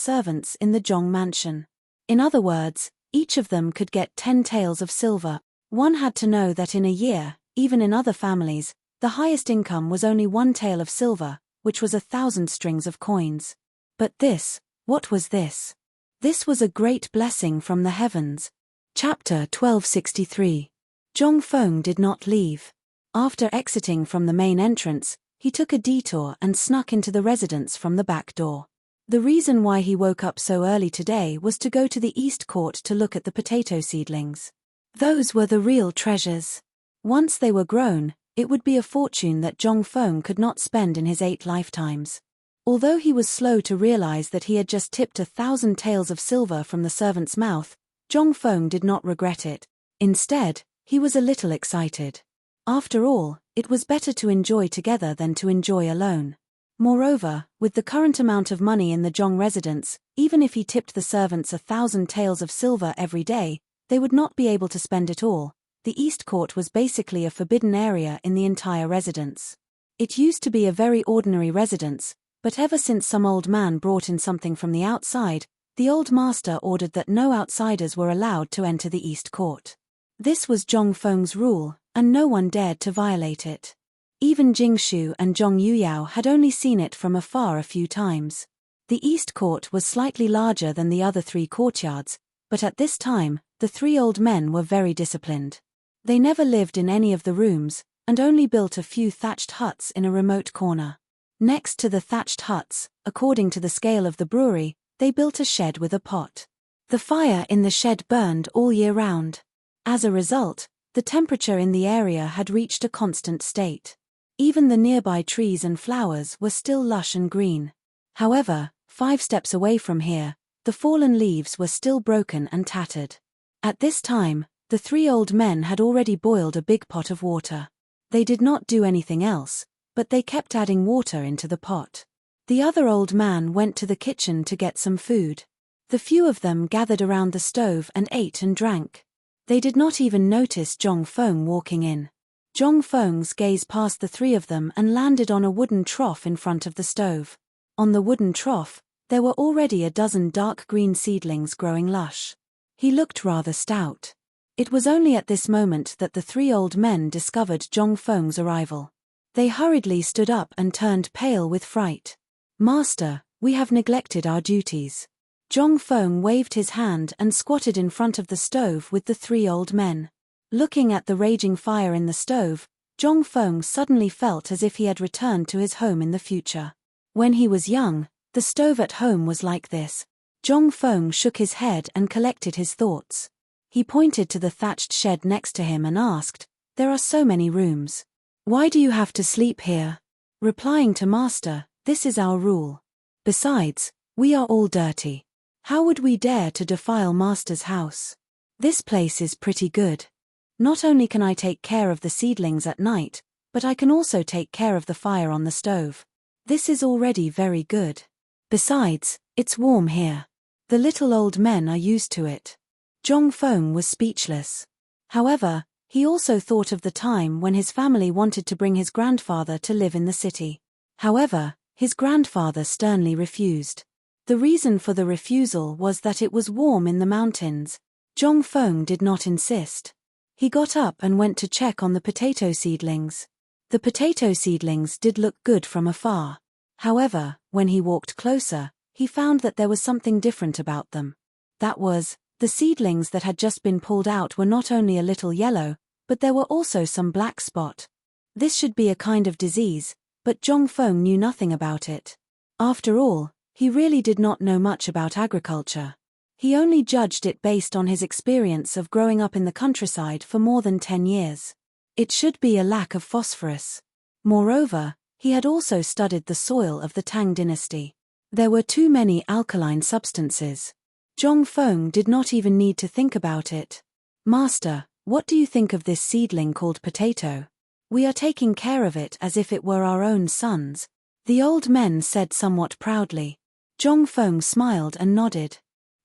Speaker 1: the Zhong mansion. In other words, each of them could get 10 taels of silver. One had to know that in a year, even in other families, the highest income was only 1 tael of silver, which was 1,000 strings of coins. But this, what was this? This was a great blessing from the heavens. Chapter 1263. Zhong Feng did not leave. After exiting from the main entrance, he took a detour and snuck into the residence from the back door. The reason why he woke up so early today was to go to the East Court to look at the potato seedlings. Those were the real treasures. Once they were grown, it would be a fortune that Zhong Feng could not spend in his 8 lifetimes. Although he was slow to realize that he had just tipped 1,000 taels of silver from the servant's mouth, Zhong Feng did not regret it. Instead, he was a little excited. After all, it was better to enjoy together than to enjoy alone. Moreover, with the current amount of money in the Zhong residence, even if he tipped the servants 1,000 taels of silver every day, they would not be able to spend it all. The East Court was basically a forbidden area in the entire residence. It used to be a very ordinary residence, but ever since some old man brought in something from the outside, the old master ordered that no outsiders were allowed to enter the East Court. This was Zhong Feng's rule, and no one dared to violate it. Even Jingshu and Zhong Yuyao had only seen it from afar a few times. The East Court was slightly larger than the other 3 courtyards, but at this time, the 3 old men were very disciplined. They never lived in any of the rooms, and only built a few thatched huts in a remote corner. Next to the thatched huts, according to the scale of the brewery, they built a shed with a pot. The fire in the shed burned all year round. As a result, the temperature in the area had reached a constant state. Even the nearby trees and flowers were still lush and green. However, 5 steps away from here, the fallen leaves were still broken and tattered. At this time, the 3 old men had already boiled a big pot of water. They did not do anything else, but they kept adding water into the pot. The other old man went to the kitchen to get some food. The few of them gathered around the stove and ate and drank. They did not even notice Zhong Feng walking in. Zhong Feng's gaze passed the 3 of them and landed on a wooden trough in front of the stove. On the wooden trough, there were already a dozen dark green seedlings growing lush. He looked rather stout. It was only at this moment that the 3 old men discovered Zhong Feng's arrival. They hurriedly stood up and turned pale with fright. "Master, we have neglected our duties." Zhong Feng waved his hand and squatted in front of the stove with the 3 old men. Looking at the raging fire in the stove, Zhong Feng suddenly felt as if he had returned to his home in the future. When he was young, the stove at home was like this. Zhong Feng shook his head and collected his thoughts. He pointed to the thatched shed next to him and asked, "There are so many rooms. Why do you have to sleep here?" Replying to Master, "This is our rule. Besides, we are all dirty. How would we dare to defile Master's house? This place is pretty good. Not only can I take care of the seedlings at night, but I can also take care of the fire on the stove. This is already very good. Besides, it's warm here. The little old men are used to it." Zhong Feng was speechless. However, he also thought of the time when his family wanted to bring his grandfather to live in the city. However, his grandfather sternly refused. The reason for the refusal was that it was warm in the mountains. Zhong Feng did not insist. He got up and went to check on the potato seedlings. The potato seedlings did look good from afar. However, when he walked closer, he found that there was something different about them. That was, the seedlings that had just been pulled out were not only a little yellow, but there were also some black spot. This should be a kind of disease, but Zhong Feng knew nothing about it. After all, he really did not know much about agriculture. He only judged it based on his experience of growing up in the countryside for more than 10 years. It should be a lack of phosphorus. Moreover, he had also studied the soil of the Tang dynasty. There were too many alkaline substances. Zhong Feng did not even need to think about it. Master, what do you think of this seedling called potato? We are taking care of it as if it were our own sons, the old men said somewhat proudly. Zhong Feng smiled and nodded.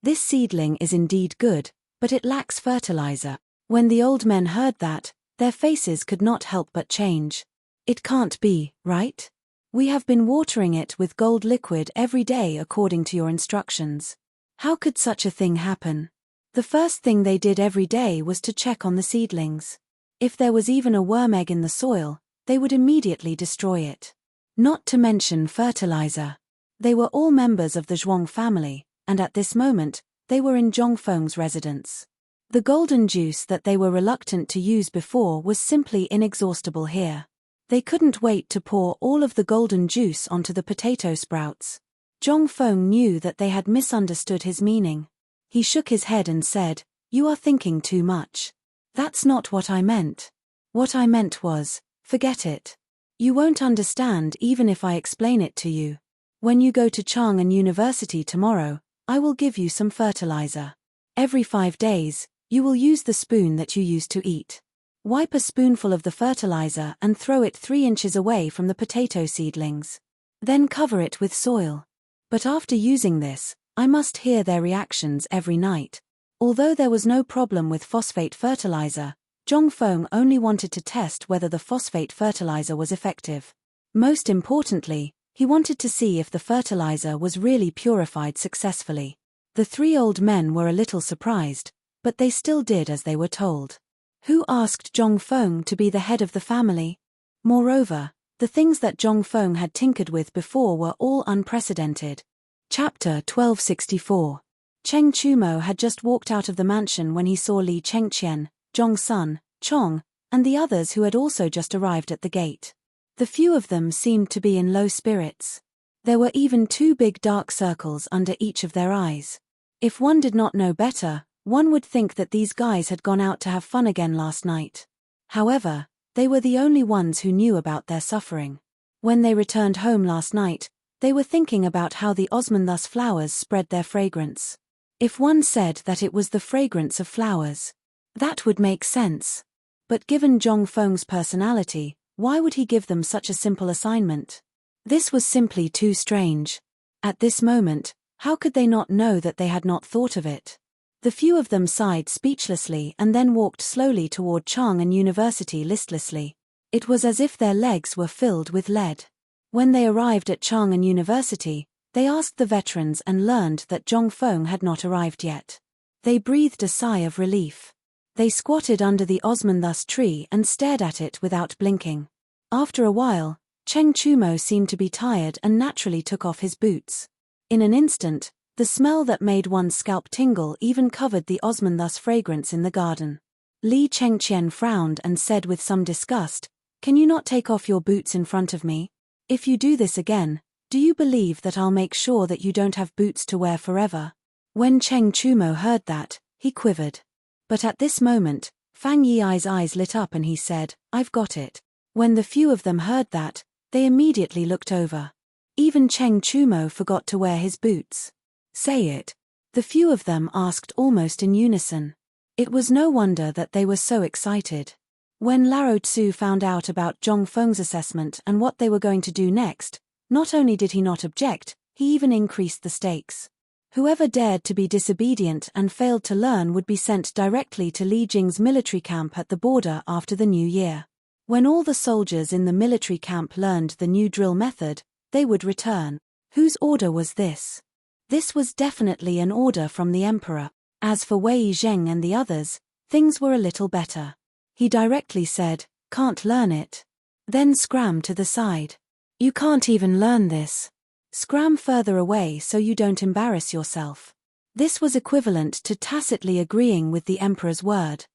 Speaker 1: This seedling is indeed good, but it lacks fertilizer. When the old men heard that, their faces could not help but change. It can't be, right? We have been watering it with gold liquid every day according to your instructions. How could such a thing happen? The first thing they did every day was to check on the seedlings. If there was even a worm egg in the soil, they would immediately destroy it. Not to mention fertilizer. They were all members of the Zhuang family, and at this moment, they were in Zhong Feng's residence. The golden juice that they were reluctant to use before was simply inexhaustible here. They couldn't wait to pour all of the golden juice onto the potato sprouts. Zhong Feng knew that they had misunderstood his meaning. He shook his head and said, "You are thinking too much. That's not what I meant. What I meant was, forget it. You won't understand even if I explain it to you. When you go to Chang'an University tomorrow, I will give you some fertilizer. Every 5 days, you will use the spoon that you used to eat. Wipe a spoonful of the fertilizer and throw it 3 inches away from the potato seedlings. Then cover it with soil. But after using this, I must hear their reactions every night." Although there was no problem with phosphate fertilizer, Zhong Feng only wanted to test whether the phosphate fertilizer was effective. Most importantly, he wanted to see if the fertilizer was really purified successfully. The 3 old men were a little surprised, but they still did as they were told. Who asked Zhong Feng to be the head of the family? Moreover, the things that Zhong Feng had tinkered with before were all unprecedented. Chapter 1264. Cheng Chumo had just walked out of the mansion when he saw Li Chengqian, Zhong's son, Chong, and the others who had also just arrived at the gate. The few of them seemed to be in low spirits. There were even 2 big dark circles under each of their eyes. If one did not know better, one would think that these guys had gone out to have fun again last night. However, they were the only ones who knew about their suffering. When they returned home last night, they were thinking about how the osmanthus flowers spread their fragrance. If one said that it was the fragrance of flowers, that would make sense. But given Zhong Feng's personality, why would he give them such a simple assignment? This was simply too strange. At this moment, how could they not know that they had not thought of it? The few of them sighed speechlessly and then walked slowly toward Chang'an University listlessly. It was as if their legs were filled with lead. When they arrived at Chang'an University, they asked the veterans and learned that Zhong Feng had not arrived yet. They breathed a sigh of relief. They squatted under the osmanthus tree and stared at it without blinking. After a while, Cheng Chumo seemed to be tired and naturally took off his boots. In an instant, the smell that made one's scalp tingle even covered the osmanthus fragrance in the garden. Li Chengqian frowned and said with some disgust, "Can you not take off your boots in front of me? If you do this again, do you believe that I'll make sure that you don't have boots to wear forever?" When Cheng Chumo heard that, he quivered. But at this moment, Fang Yi's eyes lit up and he said, "I've got it." When the few of them heard that, they immediately looked over. Even Cheng Chumo forgot to wear his boots. "Say it," the few of them asked almost in unison. It was no wonder that they were so excited. When Lao Tzu found out about Zhong Feng's assessment and what they were going to do next, not only did he not object, he even increased the stakes. Whoever dared to be disobedient and failed to learn would be sent directly to Li Jing's military camp at the border after the new year. When all the soldiers in the military camp learned the new drill method, they would return. Whose order was this? This was definitely an order from the emperor. As for Wei Zheng and the others, things were a little better. He directly said, "Can't learn it." Then scram to the side. "You can't even learn this. Scram further away so you don't embarrass yourself." This was equivalent to tacitly agreeing with the emperor's word.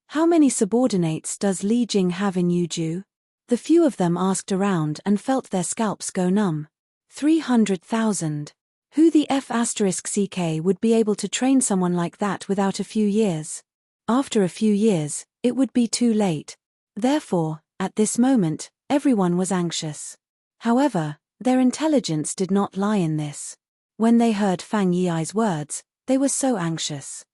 Speaker 1: How many subordinates does Li Jing have in Yuju? The few of them asked around and felt their scalps go numb. 300,000. Who the F*ck would be able to train someone like that without a few years? After a few years, it would be too late. Therefore, at this moment, everyone was anxious. However, their intelligence did not lie in this. When they heard Fang Yi's words, they were so anxious.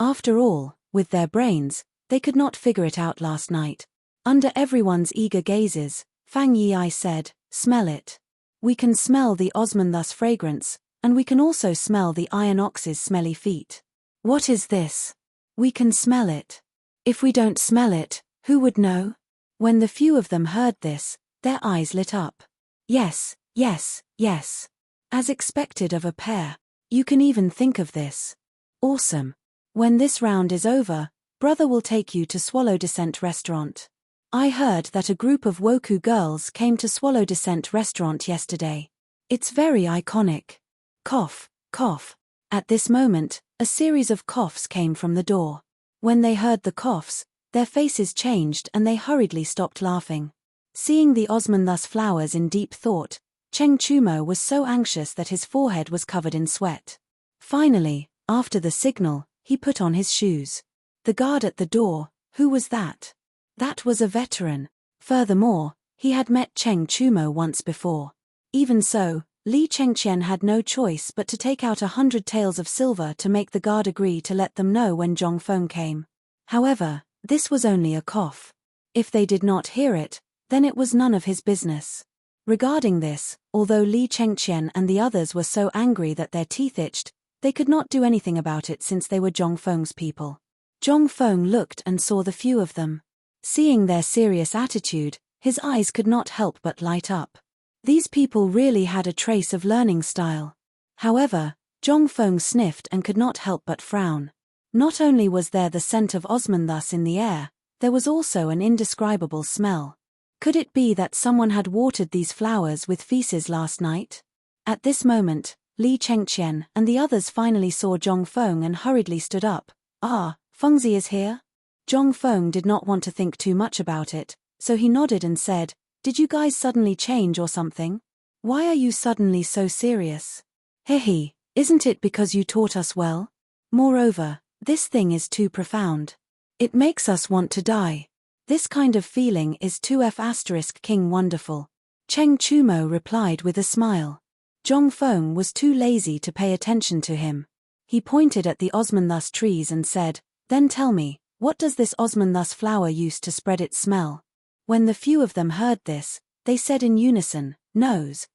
Speaker 1: After all, with their brains, they could not figure it out last night. Under everyone's eager gazes, Fang Yi said, "Smell it. We can smell the osmanthus fragrance, and we can also smell the iron ox's smelly feet." "What is this?" "We can smell it. If we don't smell it, who would know?" When the few of them heard this, their eyes lit up. "Yes, yes, yes. As expected of a pair. You can even think of this. Awesome. When this round is over, brother will take you to Swallow Descent Restaurant. I heard that a group of Woku girls came to Swallow Descent Restaurant yesterday. It's very iconic." Cough, cough. At this moment, a series of coughs came from the door. When they heard the coughs, their faces changed and they hurriedly stopped laughing. Seeing the osmanthus flowers in deep thought, Cheng Chumo was so anxious that his forehead was covered in sweat. Finally, after the signal, he put on his shoes. The guard at the door, who was that? That was a veteran. Furthermore, he had met Cheng Chumo once before. Even so, Li Chengqian had no choice but to take out 100 taels of silver to make the guard agree to let them know when Zhongfeng came. However, this was only a cough. If they did not hear it, then it was none of his business. Regarding this, although Li Chengqian and the others were so angry that their teeth itched, they could not do anything about it since they were Zhongfeng's people. Zhongfeng looked and saw the few of them. Seeing their serious attitude, his eyes could not help but light up. These people really had a trace of learning style. However, Zhongfeng sniffed and could not help but frown. Not only was there the scent of osmanthus in the air, there was also an indescribable smell. Could it be that someone had watered these flowers with feces last night? At this moment, Li Chengqian and the others finally saw Zhongfeng and hurriedly stood up. "Ah, Fengzi is here?" Zhongfeng did not want to think too much about it, so he nodded and said, "Did you guys suddenly change or something? Why are you suddenly so serious?" "Hehe, isn't it because you taught us well? Moreover, this thing is too profound. It makes us want to die. This kind of feeling is 2F** King wonderful." Cheng Chumo replied with a smile. Zhongfeng was too lazy to pay attention to him. He pointed at the osmanthus trees and said, "Then tell me, what does this osmanthus flower use to spread its smell?" When the few of them heard this, they said in unison, "Nose."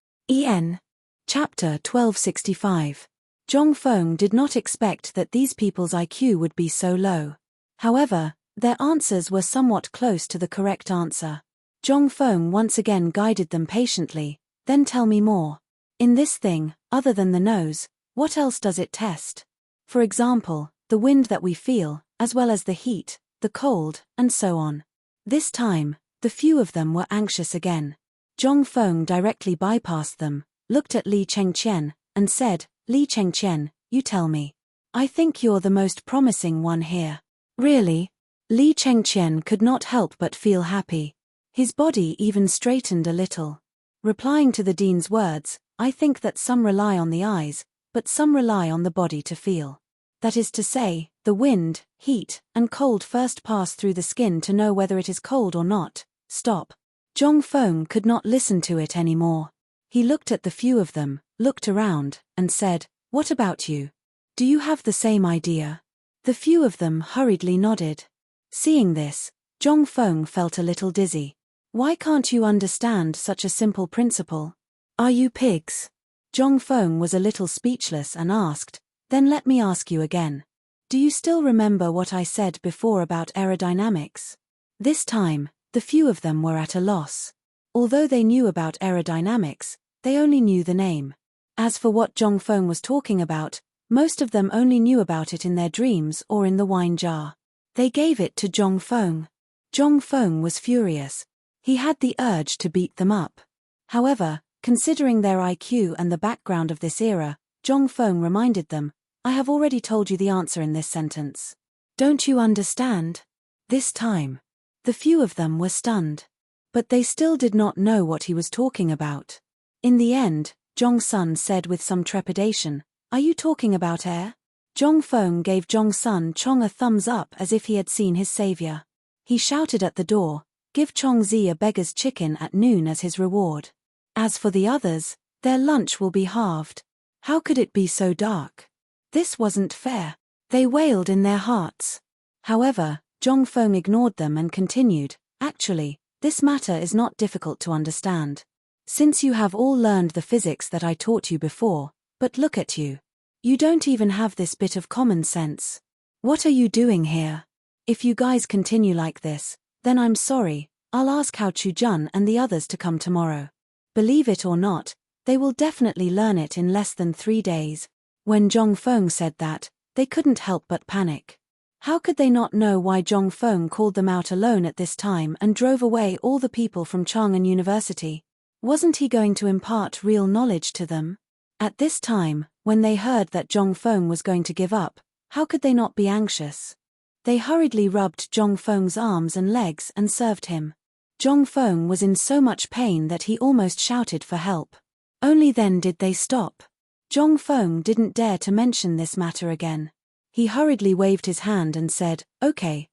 Speaker 1: Chapter 1265. Zhongfeng did not expect that these people's IQ would be so low. However, their answers were somewhat close to the correct answer. Zhongfeng once again guided them patiently, "Then tell me more. In this thing, other than the nose, what else does it test? For example, the wind that we feel, as well as the heat, the cold, and so on." This time, the few of them were anxious again. Zhongfeng directly bypassed them, looked at Li Chengqian, and said, "Li Chengqian, you tell me. I think you're the most promising one here." "Really?" Li Chengqian could not help but feel happy. His body even straightened a little. Replying to the dean's words, "I think that some rely on the eyes, but some rely on the body to feel. That is to say, the wind, heat, and cold first pass through the skin to know whether it is cold or not." Stop. Zhongfeng could not listen to it anymore. He looked at the few of them, looked around, and said, "What about you? Do you have the same idea?" The few of them hurriedly nodded. Seeing this, Zhongfeng felt a little dizzy. Why can't you understand such a simple principle? Are you pigs? Zhongfeng was a little speechless and asked, "Then let me ask you again. Do you still remember what I said before about aerodynamics?" This time, the few of them were at a loss. Although they knew about aerodynamics, they only knew the name. As for what Zhongfeng was talking about, most of them only knew about it in their dreams or in the wine jar. They gave it to Zhongfeng. Zhongfeng was furious. He had the urge to beat them up. However, considering their IQ and the background of this era, Zhongfeng reminded them, "I have already told you the answer in this sentence. Don't you understand?" This time, the few of them were stunned. But they still did not know what he was talking about. In the end, Zhongsun said with some trepidation, "Are you talking about air?" Zhongfeng gave Zhongsun Chong a thumbs up as if he had seen his savior. He shouted at the door, "Give Chongzi a beggar's chicken at noon as his reward. As for the others, their lunch will be halved." How could it be so dark? This wasn't fair. They wailed in their hearts. However, Zhongfeng ignored them and continued, actually, this matter is not difficult to understand. Since you have all learned the physics that I taught you before, but look at you. You don't even have this bit of common sense. What are you doing here? If you guys continue like this, then I'm sorry, I'll ask Hao Chujun and the others to come tomorrow. Believe it or not, they will definitely learn it in less than 3 days. When Zhongfeng said that, they couldn't help but panic. How could they not know why Zhongfeng called them out alone at this time and drove away all the people from Chang'an University? Wasn't he going to impart real knowledge to them? At this time, when they heard that Zhongfeng was going to give up, how could they not be anxious? They hurriedly rubbed Zhongfeng's arms and legs and served him. Zhongfeng was in so much pain that he almost shouted for help. Only then did they stop. Zhongfeng didn't dare to mention this matter again. He hurriedly waved his hand and said, okay,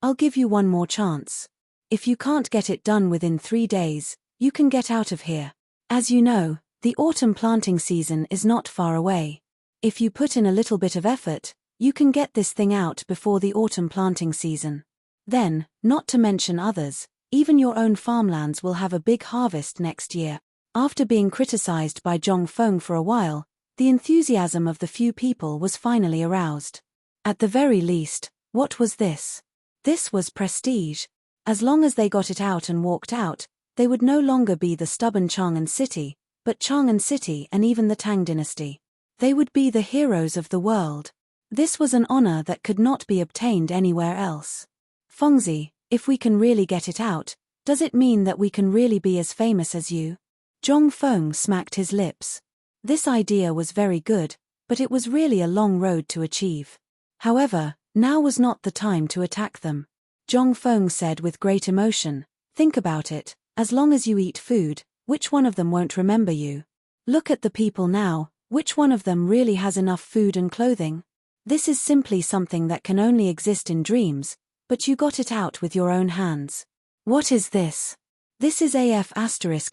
Speaker 1: I'll give you one more chance. If you can't get it done within 3 days, you can get out of here. As you know, the autumn planting season is not far away. If you put in a little bit of effort, you can get this thing out before the autumn planting season. Then, not to mention others, even your own farmlands will have a big harvest next year. After being criticized by Zhongfeng for a while, the enthusiasm of the few people was finally aroused. At the very least, what was this? This was prestige. As long as they got it out and walked out, they would no longer be the stubborn Chang'an city, but Chang'an city and even the Tang dynasty. They would be the heroes of the world. This was an honor that could not be obtained anywhere else. Fengzi, if we can really get it out, does it mean that we can really be as famous as you? Zhongfeng smacked his lips. This idea was very good, but it was really a long road to achieve. However, now was not the time to attack them. Zhongfeng said with great emotion, think about it, as long as you eat food, which one of them won't remember you? Look at the people now, which one of them really has enough food and clothing? This is simply something that can only exist in dreams, but you got it out with your own hands. What is this? This is AF**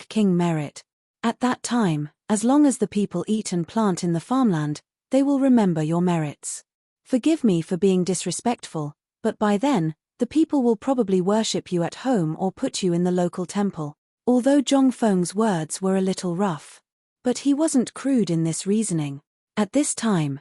Speaker 1: King Merit. At that time, as long as the people eat and plant in the farmland, they will remember your merits. Forgive me for being disrespectful, but by then, the people will probably worship you at home or put you in the local temple. Although Zhongfeng's words were a little rough. But he wasn't crude in this reasoning. At this time,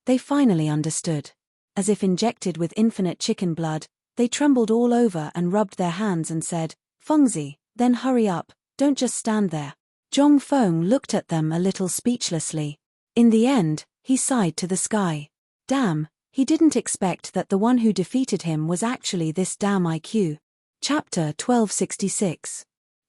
Speaker 1: they finally understood. As if injected with infinite chicken blood, they trembled all over and rubbed their hands and said, Fengzi, then hurry up, don't just stand there. Zhongfeng looked at them a little speechlessly. In the end, he sighed to the sky. Damn, he didn't expect that the one who defeated him was actually this damn IQ. Chapter 1266.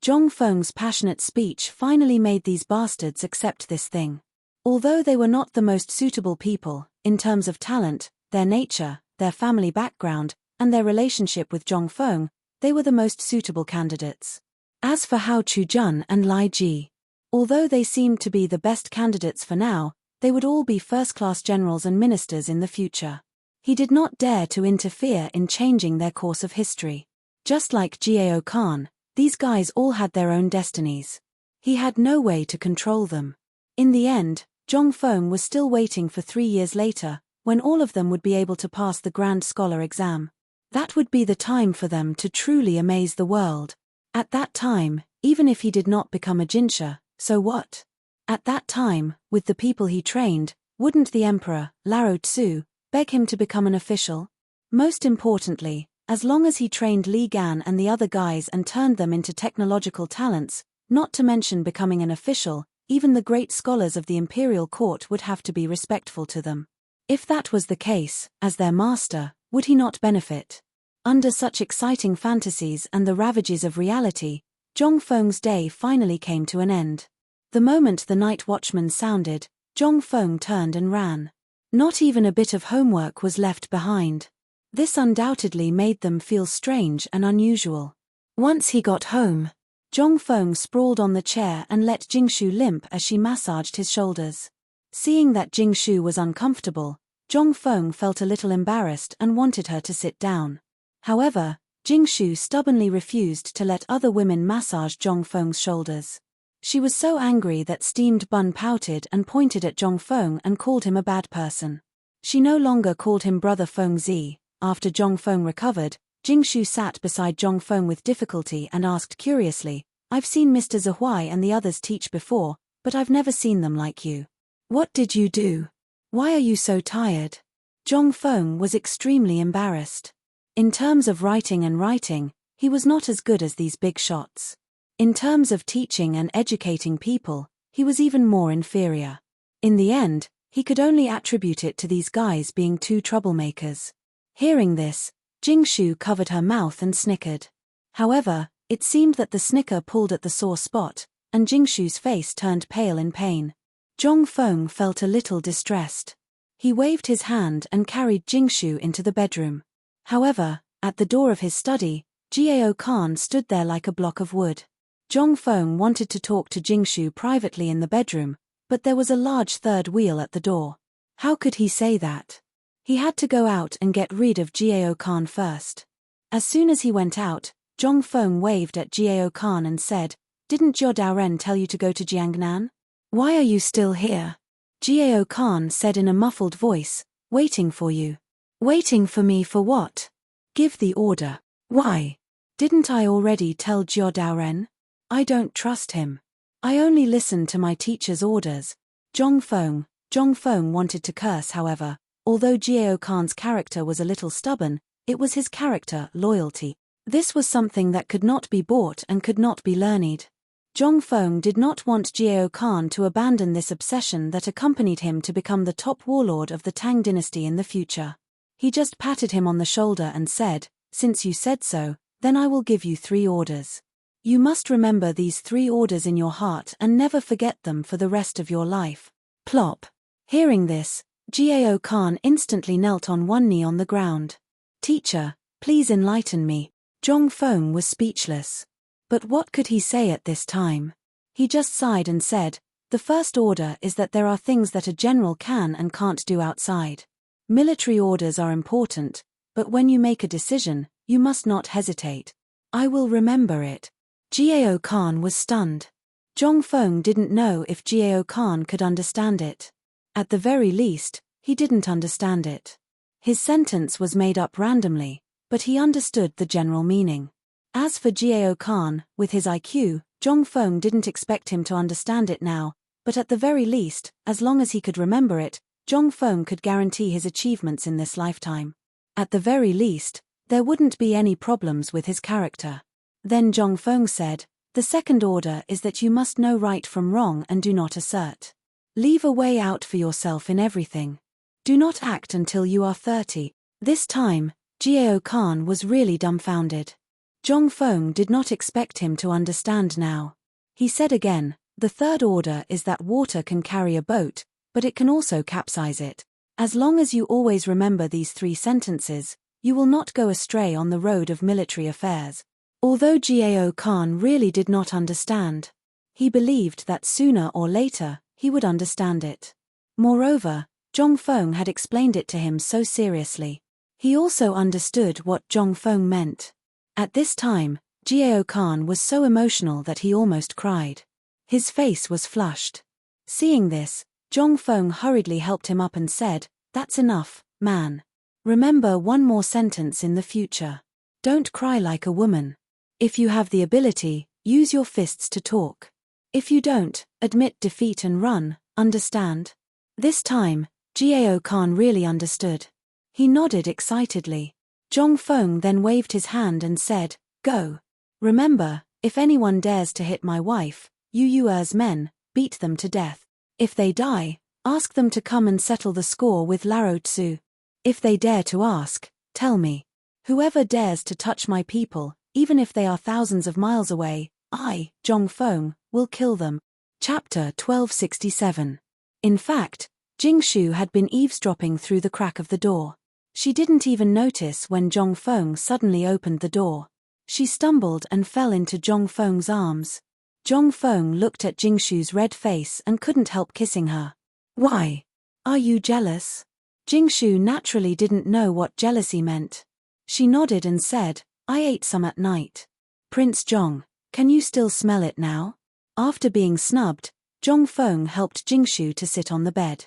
Speaker 1: Zhongfeng's passionate speech finally made these bastards accept this thing. Although they were not the most suitable people, in terms of talent, their nature, their family background, and their relationship with Zhongfeng, they were the most suitable candidates. As for Hao Chujun and Lai Ji, although they seemed to be the best candidates for now, they would all be first-class generals and ministers in the future. He did not dare to interfere in changing their course of history. Just like Jiao Khan, these guys all had their own destinies. He had no way to control them. In the end, Zhongfeng was still waiting for 3 years later, when all of them would be able to pass the Grand Scholar exam. That would be the time for them to truly amaze the world. At that time, even if he did not become a Jinsha, so what? At that time, with the people he trained, wouldn't the Emperor, Lao Tzu, beg him to become an official? Most importantly, as long as he trained Li Gan and the other guys and turned them into technological talents, not to mention becoming an official, even the great scholars of the imperial court would have to be respectful to them. If that was the case, as their master, would he not benefit? Under such exciting fantasies and the ravages of reality, Zhongfeng's day finally came to an end. The moment the night watchman sounded, Zhongfeng turned and ran. Not even a bit of homework was left behind. This undoubtedly made them feel strange and unusual. Once he got home, Zhongfeng sprawled on the chair and let Jingshu limp as she massaged his shoulders. Seeing that Jingshu was uncomfortable, Zhongfeng felt a little embarrassed and wanted her to sit down. However, Jingshu stubbornly refused to let other women massage Zhongfeng's shoulders. She was so angry that Steamed Bun pouted and pointed at Zhong Feng and called him a bad person. She no longer called him Brother Feng Zi. After Zhong Feng recovered, Jingshu sat beside Zhong Feng with difficulty and asked curiously, "I've seen Mr. Zhuai and the others teach before, but I've never seen them like you. What did you do? Why are you so tired?" Zhong Feng was extremely embarrassed. In terms of writing, he was not as good as these big shots. In terms of teaching and educating people, he was even more inferior. In the end, he could only attribute it to these guys being two troublemakers. Hearing this, Jingshu covered her mouth and snickered. However, it seemed that the snicker pulled at the sore spot, and Jingshu's face turned pale in pain. Zhong Feng felt a little distressed. He waved his hand and carried Jingshu into the bedroom. However, at the door of his study, Jiao Khan stood there like a block of wood. Zhong Feng wanted to talk to Jingshu privately in the bedroom, but there was a large third wheel at the door. How could he say that? He had to go out and get rid of Jiao Khan first. As soon as he went out, Zhong Feng waved at Jiao Khan and said, "Didn't Zhou Daoren tell you to go to Jiangnan? Why are you still here?" Jiao Khan said in a muffled voice, "Waiting for you." "Waiting for me for what?" "Give the order." "Why? Didn't I already tell Zhou Daoren? I don't trust him. I only listen to my teacher's orders." Zhong Feng wanted to curse, however. Although Jiao Khan's character was a little stubborn, it was his character, loyalty. This was something that could not be bought and could not be learned. Zhong Feng did not want Jiao Khan to abandon this obsession that accompanied him to become the top warlord of the Tang dynasty in the future. He just patted him on the shoulder and said, "Since you said so, then I will give you 3 orders. You must remember these 3 orders in your heart and never forget them for the rest of your life." Plop. Hearing this, Jiao Khan instantly knelt on one knee on the ground. "Teacher, please enlighten me." Zhong Feng was speechless. But what could he say at this time? He just sighed and said, "The first order is that there are things that a general can and can't do outside. Military orders are important, but when you make a decision, you must not hesitate. I will remember it." Jiao Khan was stunned. Zhong Feng didn't know if Jiao Khan could understand it. At the very least, he didn't understand it. His sentence was made up randomly, but he understood the general meaning. As for Jiao Khan, with his IQ, Zhong Feng didn't expect him to understand it now, but at the very least, as long as he could remember it, Zhong Feng could guarantee his achievements in this lifetime. At the very least, there wouldn't be any problems with his character. Then Zhong Feng said, "The second order is that you must know right from wrong and do not assert. Leave a way out for yourself in everything. Do not act until you are 30. This time, Jiao Khan was really dumbfounded. Zhong Feng did not expect him to understand now. He said again, "The third order is that water can carry a boat, but it can also capsize it. As long as you always remember these 3 sentences, you will not go astray on the road of military affairs." Although Jiao Khan really did not understand, he believed that sooner or later, he would understand it. Moreover, Zhong Feng had explained it to him so seriously. He also understood what Zhong Feng meant. At this time, Jiao Khan was so emotional that he almost cried. His face was flushed. Seeing this, Zhong Feng hurriedly helped him up and said, "That's enough, man. Remember one more sentence in the future. Don't cry like a woman. If you have the ability, use your fists to talk. If you don't, admit defeat and run, understand?" This time, Jiao Khan really understood. He nodded excitedly. Zhong Feng then waved his hand and said, "Go. Remember, if anyone dares to hit my wife, you as men, beat them to death. If they die, ask them to come and settle the score with Lao Tzu. If they dare to ask, tell me. Whoever dares to touch my people, even if they are thousands of miles away, I, Zhong Feng, will kill them." Chapter 1267. In fact, Jingshu had been eavesdropping through the crack of the door. She didn't even notice when Zhong Feng suddenly opened the door. She stumbled and fell into Zhong Feng's arms. Zhong Feng looked at Jingshu's red face and couldn't help kissing her. "Why? Are you jealous?" Jingshu naturally didn't know what jealousy meant. She nodded and said, "I ate some at night." "Prince Zhong, can you still smell it now?" After being snubbed, Zhongfeng helped Jingshu to sit on the bed.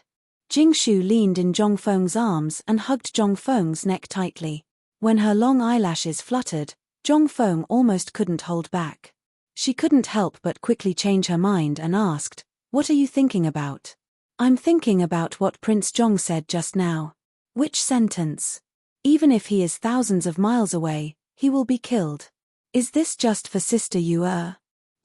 Speaker 1: Jingshu leaned in Zhongfeng's arms and hugged Zhongfeng's neck tightly. When her long eyelashes fluttered, Zhongfeng almost couldn't hold back. She couldn't help but quickly change her mind and asked, "What are you thinking about?" "I'm thinking about what Prince Zhong said just now." "Which sentence?" "Even if he is thousands of miles away, he will be killed." "Is this just for Sister Yu?"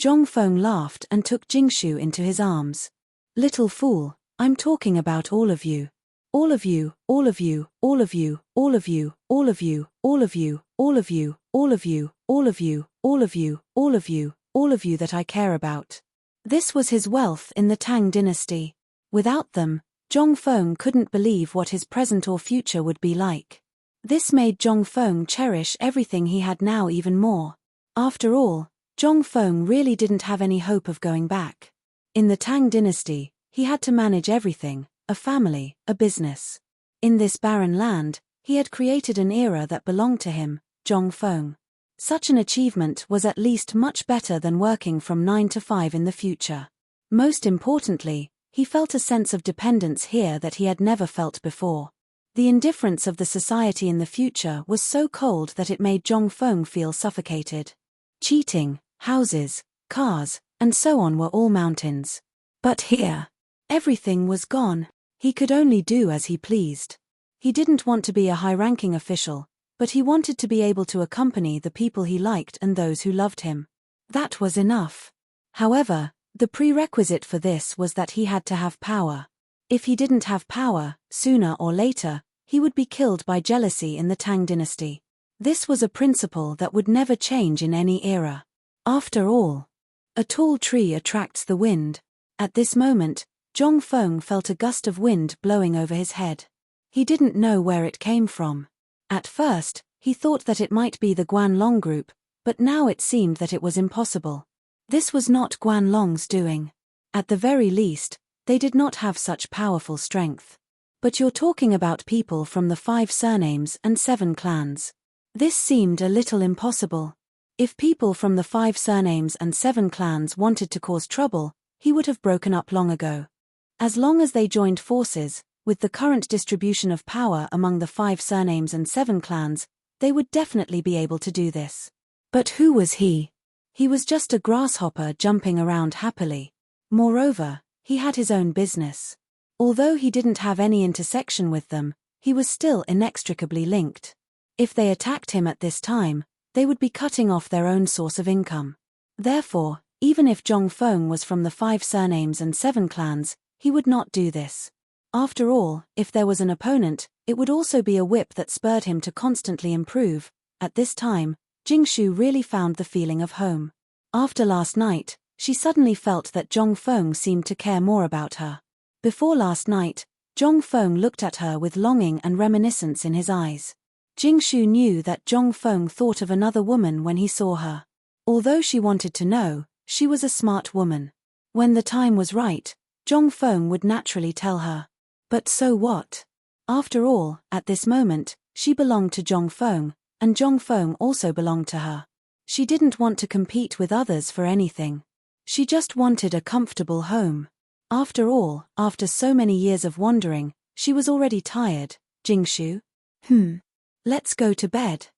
Speaker 1: Zhongfeng laughed and took Jingshu into his arms. "Little fool, I'm talking about all of you. All of you, all of you, all of you, all of you, all of you, all of you, all of you, all of you, all of you, all of you, all of you, all of you that I care about." This was his wealth in the Tang dynasty. Without them, Zhongfeng couldn't believe what his present or future would be like. This made Zhongfeng cherish everything he had now even more. After all, Zhongfeng really didn't have any hope of going back. In the Tang dynasty, he had to manage everything, a family, a business. In this barren land, he had created an era that belonged to him, Zhongfeng. Such an achievement was at least much better than working from 9 to 5 in the future. Most importantly, he felt a sense of dependence here that he had never felt before. The indifference of the society in the future was so cold that it made Zhongfeng feel suffocated. Cheating, houses, cars, and so on were all mountains. But here, everything was gone. He could only do as he pleased. He didn't want to be a high-ranking official, but he wanted to be able to accompany the people he liked and those who loved him. That was enough. However, the prerequisite for this was that he had to have power. If he didn't have power, sooner or later, he would be killed by jealousy in the Tang dynasty. This was a principle that would never change in any era. After all, a tall tree attracts the wind. At this moment, Zhongfeng felt a gust of wind blowing over his head. He didn't know where it came from. At first, he thought that it might be the Guanlong group, but now it seemed that it was impossible. This was not Guanlong's doing. At the very least, they did not have such powerful strength. But you're talking about people from the 5 surnames and 7 clans. This seemed a little impossible. If people from the 5 surnames and 7 clans wanted to cause trouble, he would have broken up long ago. As long as they joined forces, with the current distribution of power among the 5 surnames and 7 clans, they would definitely be able to do this. But who was he? He was just a grasshopper jumping around happily. Moreover, he had his own business. Although he didn't have any intersection with them, he was still inextricably linked. If they attacked him at this time, they would be cutting off their own source of income. Therefore, even if Zhongfeng was from the 5 surnames and 7 clans, he would not do this. After all, if there was an opponent, it would also be a whip that spurred him to constantly improve. At this time, Jingshu really found the feeling of home. After last night, she suddenly felt that Zhongfeng seemed to care more about her. Before last night, Zhongfeng looked at her with longing and reminiscence in his eyes. Jingshu knew that Zhongfeng thought of another woman when he saw her. Although she wanted to know, she was a smart woman. When the time was right, Zhongfeng would naturally tell her. But so what? After all, at this moment, she belonged to Zhongfeng, and Zhongfeng also belonged to her. She didn't want to compete with others for anything. She just wanted a comfortable home. After all, after so many years of wandering, she was already tired. Jingshu? Let's go to bed.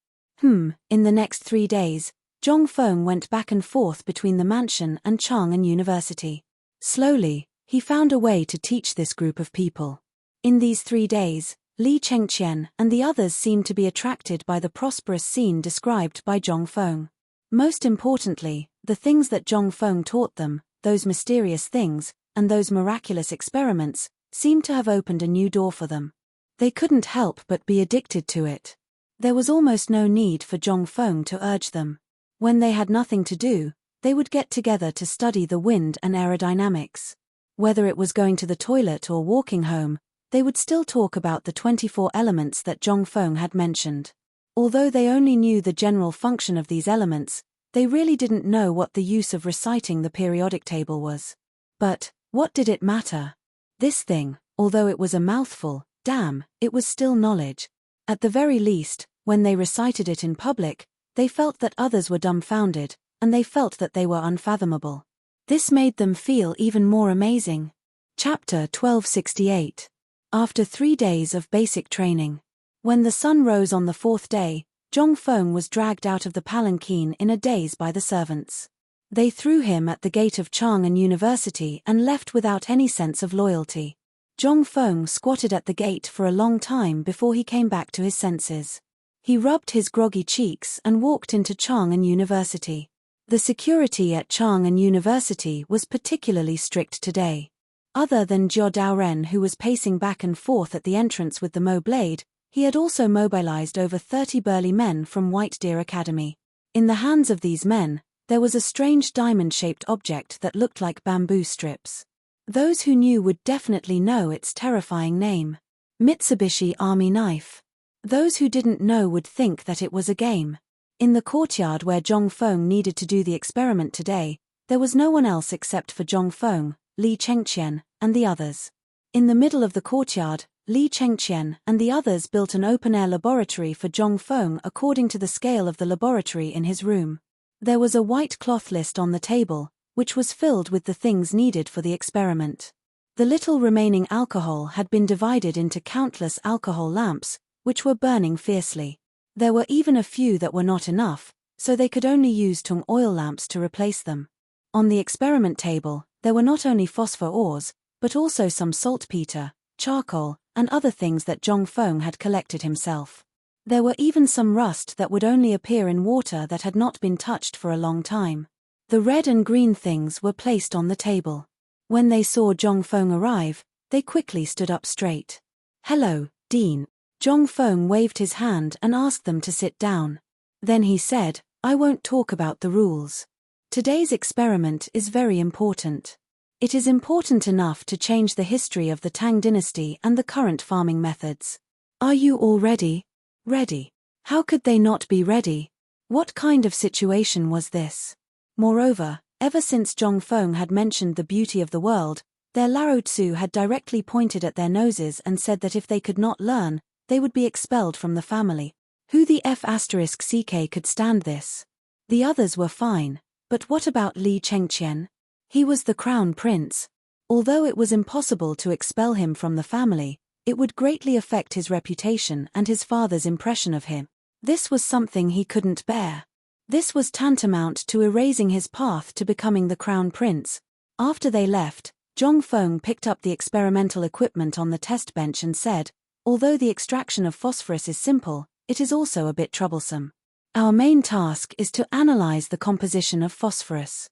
Speaker 1: In the next 3 days, Zhongfeng went back and forth between the mansion and Chang'an University. Slowly, he found a way to teach this group of people. In these 3 days, Li Chengqian and the others seemed to be attracted by the prosperous scene described by Zhongfeng. Most importantly, the things that Zhongfeng taught them, those mysterious things, and those miraculous experiments, seemed to have opened a new door for them. They couldn't help but be addicted to it. There was almost no need for Zhongfeng to urge them. When they had nothing to do, they would get together to study the wind and aerodynamics. Whether it was going to the toilet or walking home, they would still talk about the 24 elements that Zhongfeng had mentioned. Although they only knew the general function of these elements, they really didn't know what the use of reciting the periodic table was. But, what did it matter? This thing, although it was a mouthful, damn, it was still knowledge. At the very least, when they recited it in public, they felt that others were dumbfounded, and they felt that they were unfathomable. This made them feel even more amazing. Chapter 1268. After 3 days of basic training. When the sun rose on the 4th day, Zhong Feng was dragged out of the palanquin in a daze by the servants. They threw him at the gate of Chang'an University and left without any sense of loyalty. Zhong Feng squatted at the gate for a long time before he came back to his senses. He rubbed his groggy cheeks and walked into Chang'an University. The security at Chang'an University was particularly strict today. Other than Jiao Daoren, who was pacing back and forth at the entrance with the Mo blade, he had also mobilized over 30 burly men from White Deer Academy. In the hands of these men, there was a strange diamond-shaped object that looked like bamboo strips. Those who knew would definitely know its terrifying name. Mitsubishi Army Knife. Those who didn't know would think that it was a game. In the courtyard where Zhong Feng needed to do the experiment today, there was no one else except for Zhong Feng, Li Chengqian, and the others. In the middle of the courtyard, Li Chengqian and the others built an open-air laboratory for Zhong Feng according to the scale of the laboratory in his room. There was a white cloth list on the table, which was filled with the things needed for the experiment. The little remaining alcohol had been divided into countless alcohol lamps, which were burning fiercely. There were even a few that were not enough, so they could only use tung oil lamps to replace them. On the experiment table, there were not only phosphor ores, but also some saltpeter, charcoal, and other things that Zhong Feng had collected himself. There were even some rust that would only appear in water that had not been touched for a long time. The red and green things were placed on the table. When they saw Zhong Feng arrive, they quickly stood up straight. "Hello, Dean." Zhong Feng waved his hand and asked them to sit down. Then he said, "I won't talk about the rules. Today's experiment is very important. It is important enough to change the history of the Tang dynasty and the current farming methods. Are you all ready?" Ready? How could they not be ready? What kind of situation was this? Moreover, ever since Zhong Feng had mentioned the beauty of the world, their Lao Tzu had directly pointed at their noses and said that if they could not learn, they would be expelled from the family. Who the F***ck could stand this? The others were fine, but what about Li Chengqian? He was the crown prince. Although it was impossible to expel him from the family, it would greatly affect his reputation and his father's impression of him. This was something he couldn't bear. This was tantamount to erasing his path to becoming the crown prince. After they left, Zhong Feng picked up the experimental equipment on the test bench and said, "Although the extraction of phosphorus is simple, it is also a bit troublesome. Our main task is to analyze the composition of phosphorus.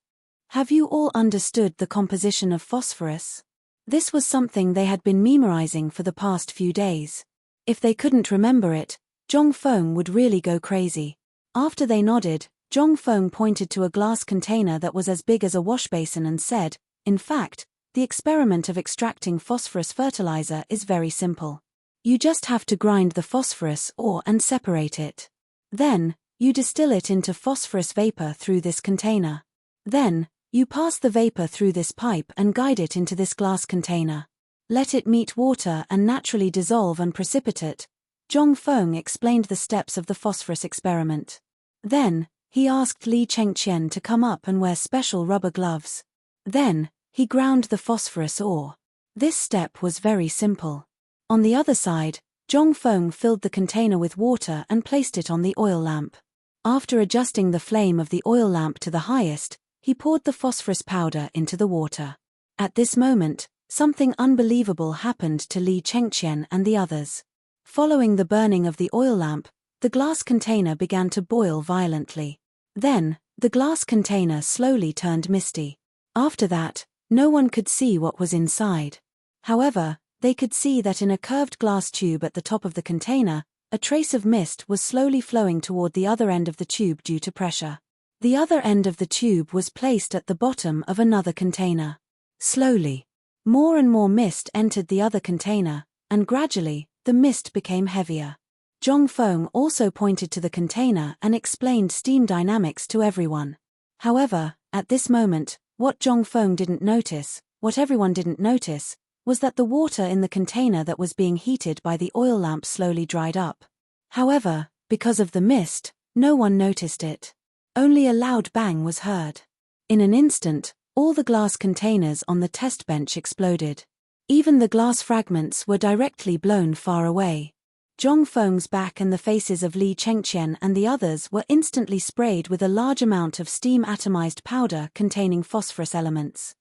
Speaker 1: Have you all understood the composition of phosphorus?" This was something they had been memorizing for the past few days. If they couldn't remember it, Zhong Feng would really go crazy. After they nodded, Zhong Feng pointed to a glass container that was as big as a washbasin and said, "In fact, the experiment of extracting phosphorus fertilizer is very simple. You just have to grind the phosphorus ore and separate it. Then, you distill it into phosphorus vapor through this container. Then, you pass the vapor through this pipe and guide it into this glass container. Let it meet water and naturally dissolve and precipitate." Zhong Feng explained the steps of the phosphorus experiment. Then, he asked Li Chengqian to come up and wear special rubber gloves. Then, he ground the phosphorus ore. This step was very simple. On the other side, Zhong Feng filled the container with water and placed it on the oil lamp. After adjusting the flame of the oil lamp to the highest, he poured the phosphorus powder into the water. At this moment, something unbelievable happened to Li Chengqian and the others. Following the burning of the oil lamp, the glass container began to boil violently. Then, the glass container slowly turned misty. After that, no one could see what was inside. However, they could see that in a curved glass tube at the top of the container, a trace of mist was slowly flowing toward the other end of the tube due to pressure. The other end of the tube was placed at the bottom of another container. Slowly, more and more mist entered the other container, and gradually, the mist became heavier. Zhong Feng also pointed to the container and explained steam dynamics to everyone. However, at this moment, what Zhong Feng didn't notice, what everyone didn't notice, was that the water in the container that was being heated by the oil lamp slowly dried up. However, because of the mist, no one noticed it. Only a loud bang was heard. In an instant, All the glass containers on the test bench exploded. Even the glass fragments were directly blown far away. Zhong Feng's back and the faces of Li Chengqian and the others were instantly sprayed with a large amount of steam-atomized powder containing phosphorus elements.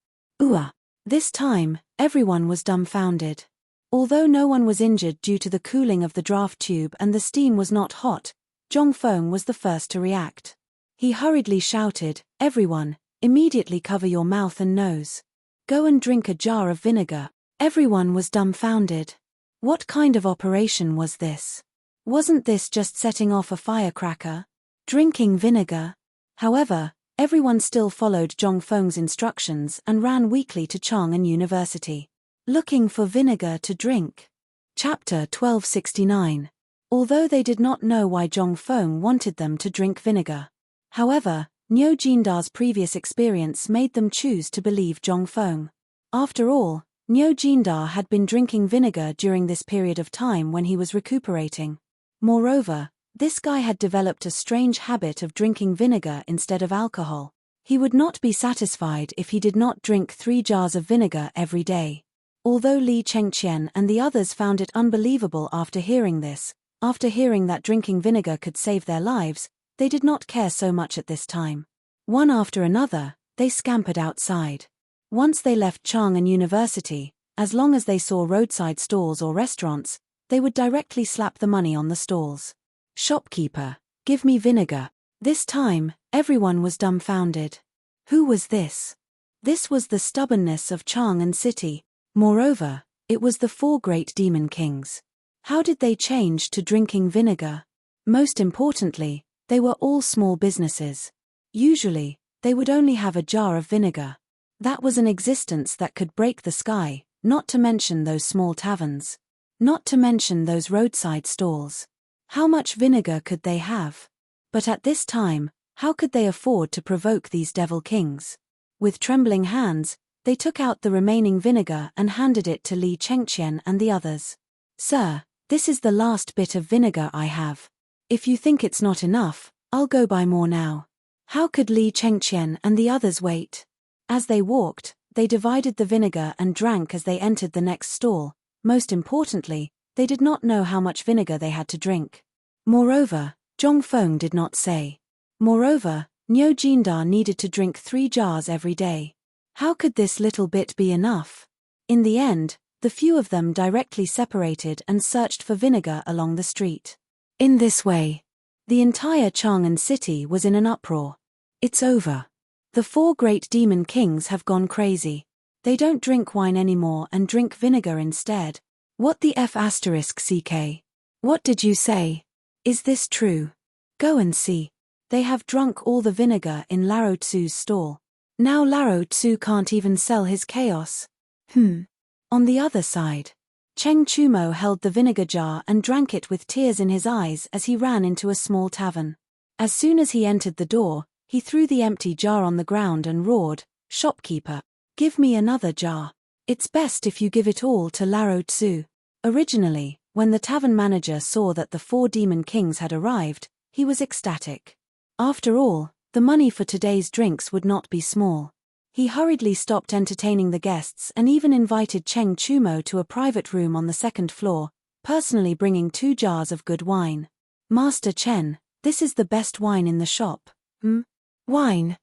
Speaker 1: This time, everyone was dumbfounded. Although no one was injured due to the cooling of the draft tube and the steam was not hot, Zhong Feng was the first to react. He hurriedly shouted, "Everyone, immediately cover your mouth and nose. Go and drink a jar of vinegar." Everyone was dumbfounded. What kind of operation was this? Wasn't this just setting off a firecracker? Drinking vinegar? However, everyone still followed Zhong Feng's instructions and ran weakly to Chang'an University, looking for vinegar to drink. Chapter 1269. Although they did not know why Zhong Feng wanted them to drink vinegar. However, Niu Jinda's previous experience made them choose to believe Zhong Feng. After all, Niu Jinda had been drinking vinegar during this period of time when he was recuperating. Moreover, this guy had developed a strange habit of drinking vinegar instead of alcohol. He would not be satisfied if he did not drink 3 jars of vinegar every day. Although Li Chengqian and the others found it unbelievable after hearing this, after hearing that drinking vinegar could save their lives, they did not care so much at this time. One after another, they scampered outside. Once they left Chang'an University, as long as they saw roadside stalls or restaurants, they would directly slap the money on the stalls. "Shopkeeper, give me vinegar." This time, everyone was dumbfounded. Who was this? This was the stubbornness of Chang'an City. Moreover, it was the 4 great demon kings. How did they change to drinking vinegar? Most importantly, they were all small businesses. Usually, they would only have a jar of vinegar. That was an existence that could break the sky, not to mention those small taverns. Not to mention those roadside stalls. How much vinegar could they have? But at this time, how could they afford to provoke these devil kings? With trembling hands, they took out the remaining vinegar and handed it to Li Chengqian and the others. "Sir, this is the last bit of vinegar I have. If you think it's not enough, I'll go buy more now." How could Li Chengqian and the others wait? As they walked, they divided the vinegar and drank as they entered the next stall. Most importantly, they did not know how much vinegar they had to drink. Moreover, Zhong Feng did not say. Moreover, Niu Jinda needed to drink 3 jars every day. How could this little bit be enough? In the end, the few of them directly separated and searched for vinegar along the street. In this way, the entire Chang'an City was in an uproar. It's over. The 4 great demon kings have gone crazy. They don't drink wine anymore and drink vinegar instead. What the F***CK? What did you say? Is this true? Go and see. They have drunk all the vinegar in Laro Tsu's stall. Now Laro Tsu can't even sell his chaos. On the other side, Cheng Chumo held the vinegar jar and drank it with tears in his eyes as he ran into a small tavern. As soon as he entered the door, he threw the empty jar on the ground and roared, "Shopkeeper, give me another jar. It's best if you give it all to Laro Tsu." Originally, when the tavern manager saw that the 4 demon kings had arrived, he was ecstatic. After all, the money for today's drinks would not be small. He hurriedly stopped entertaining the guests and even invited Cheng Chumo to a private room on the 2nd floor, personally bringing 2 jars of good wine. "Master Chen, this is the best wine in the shop." Wine?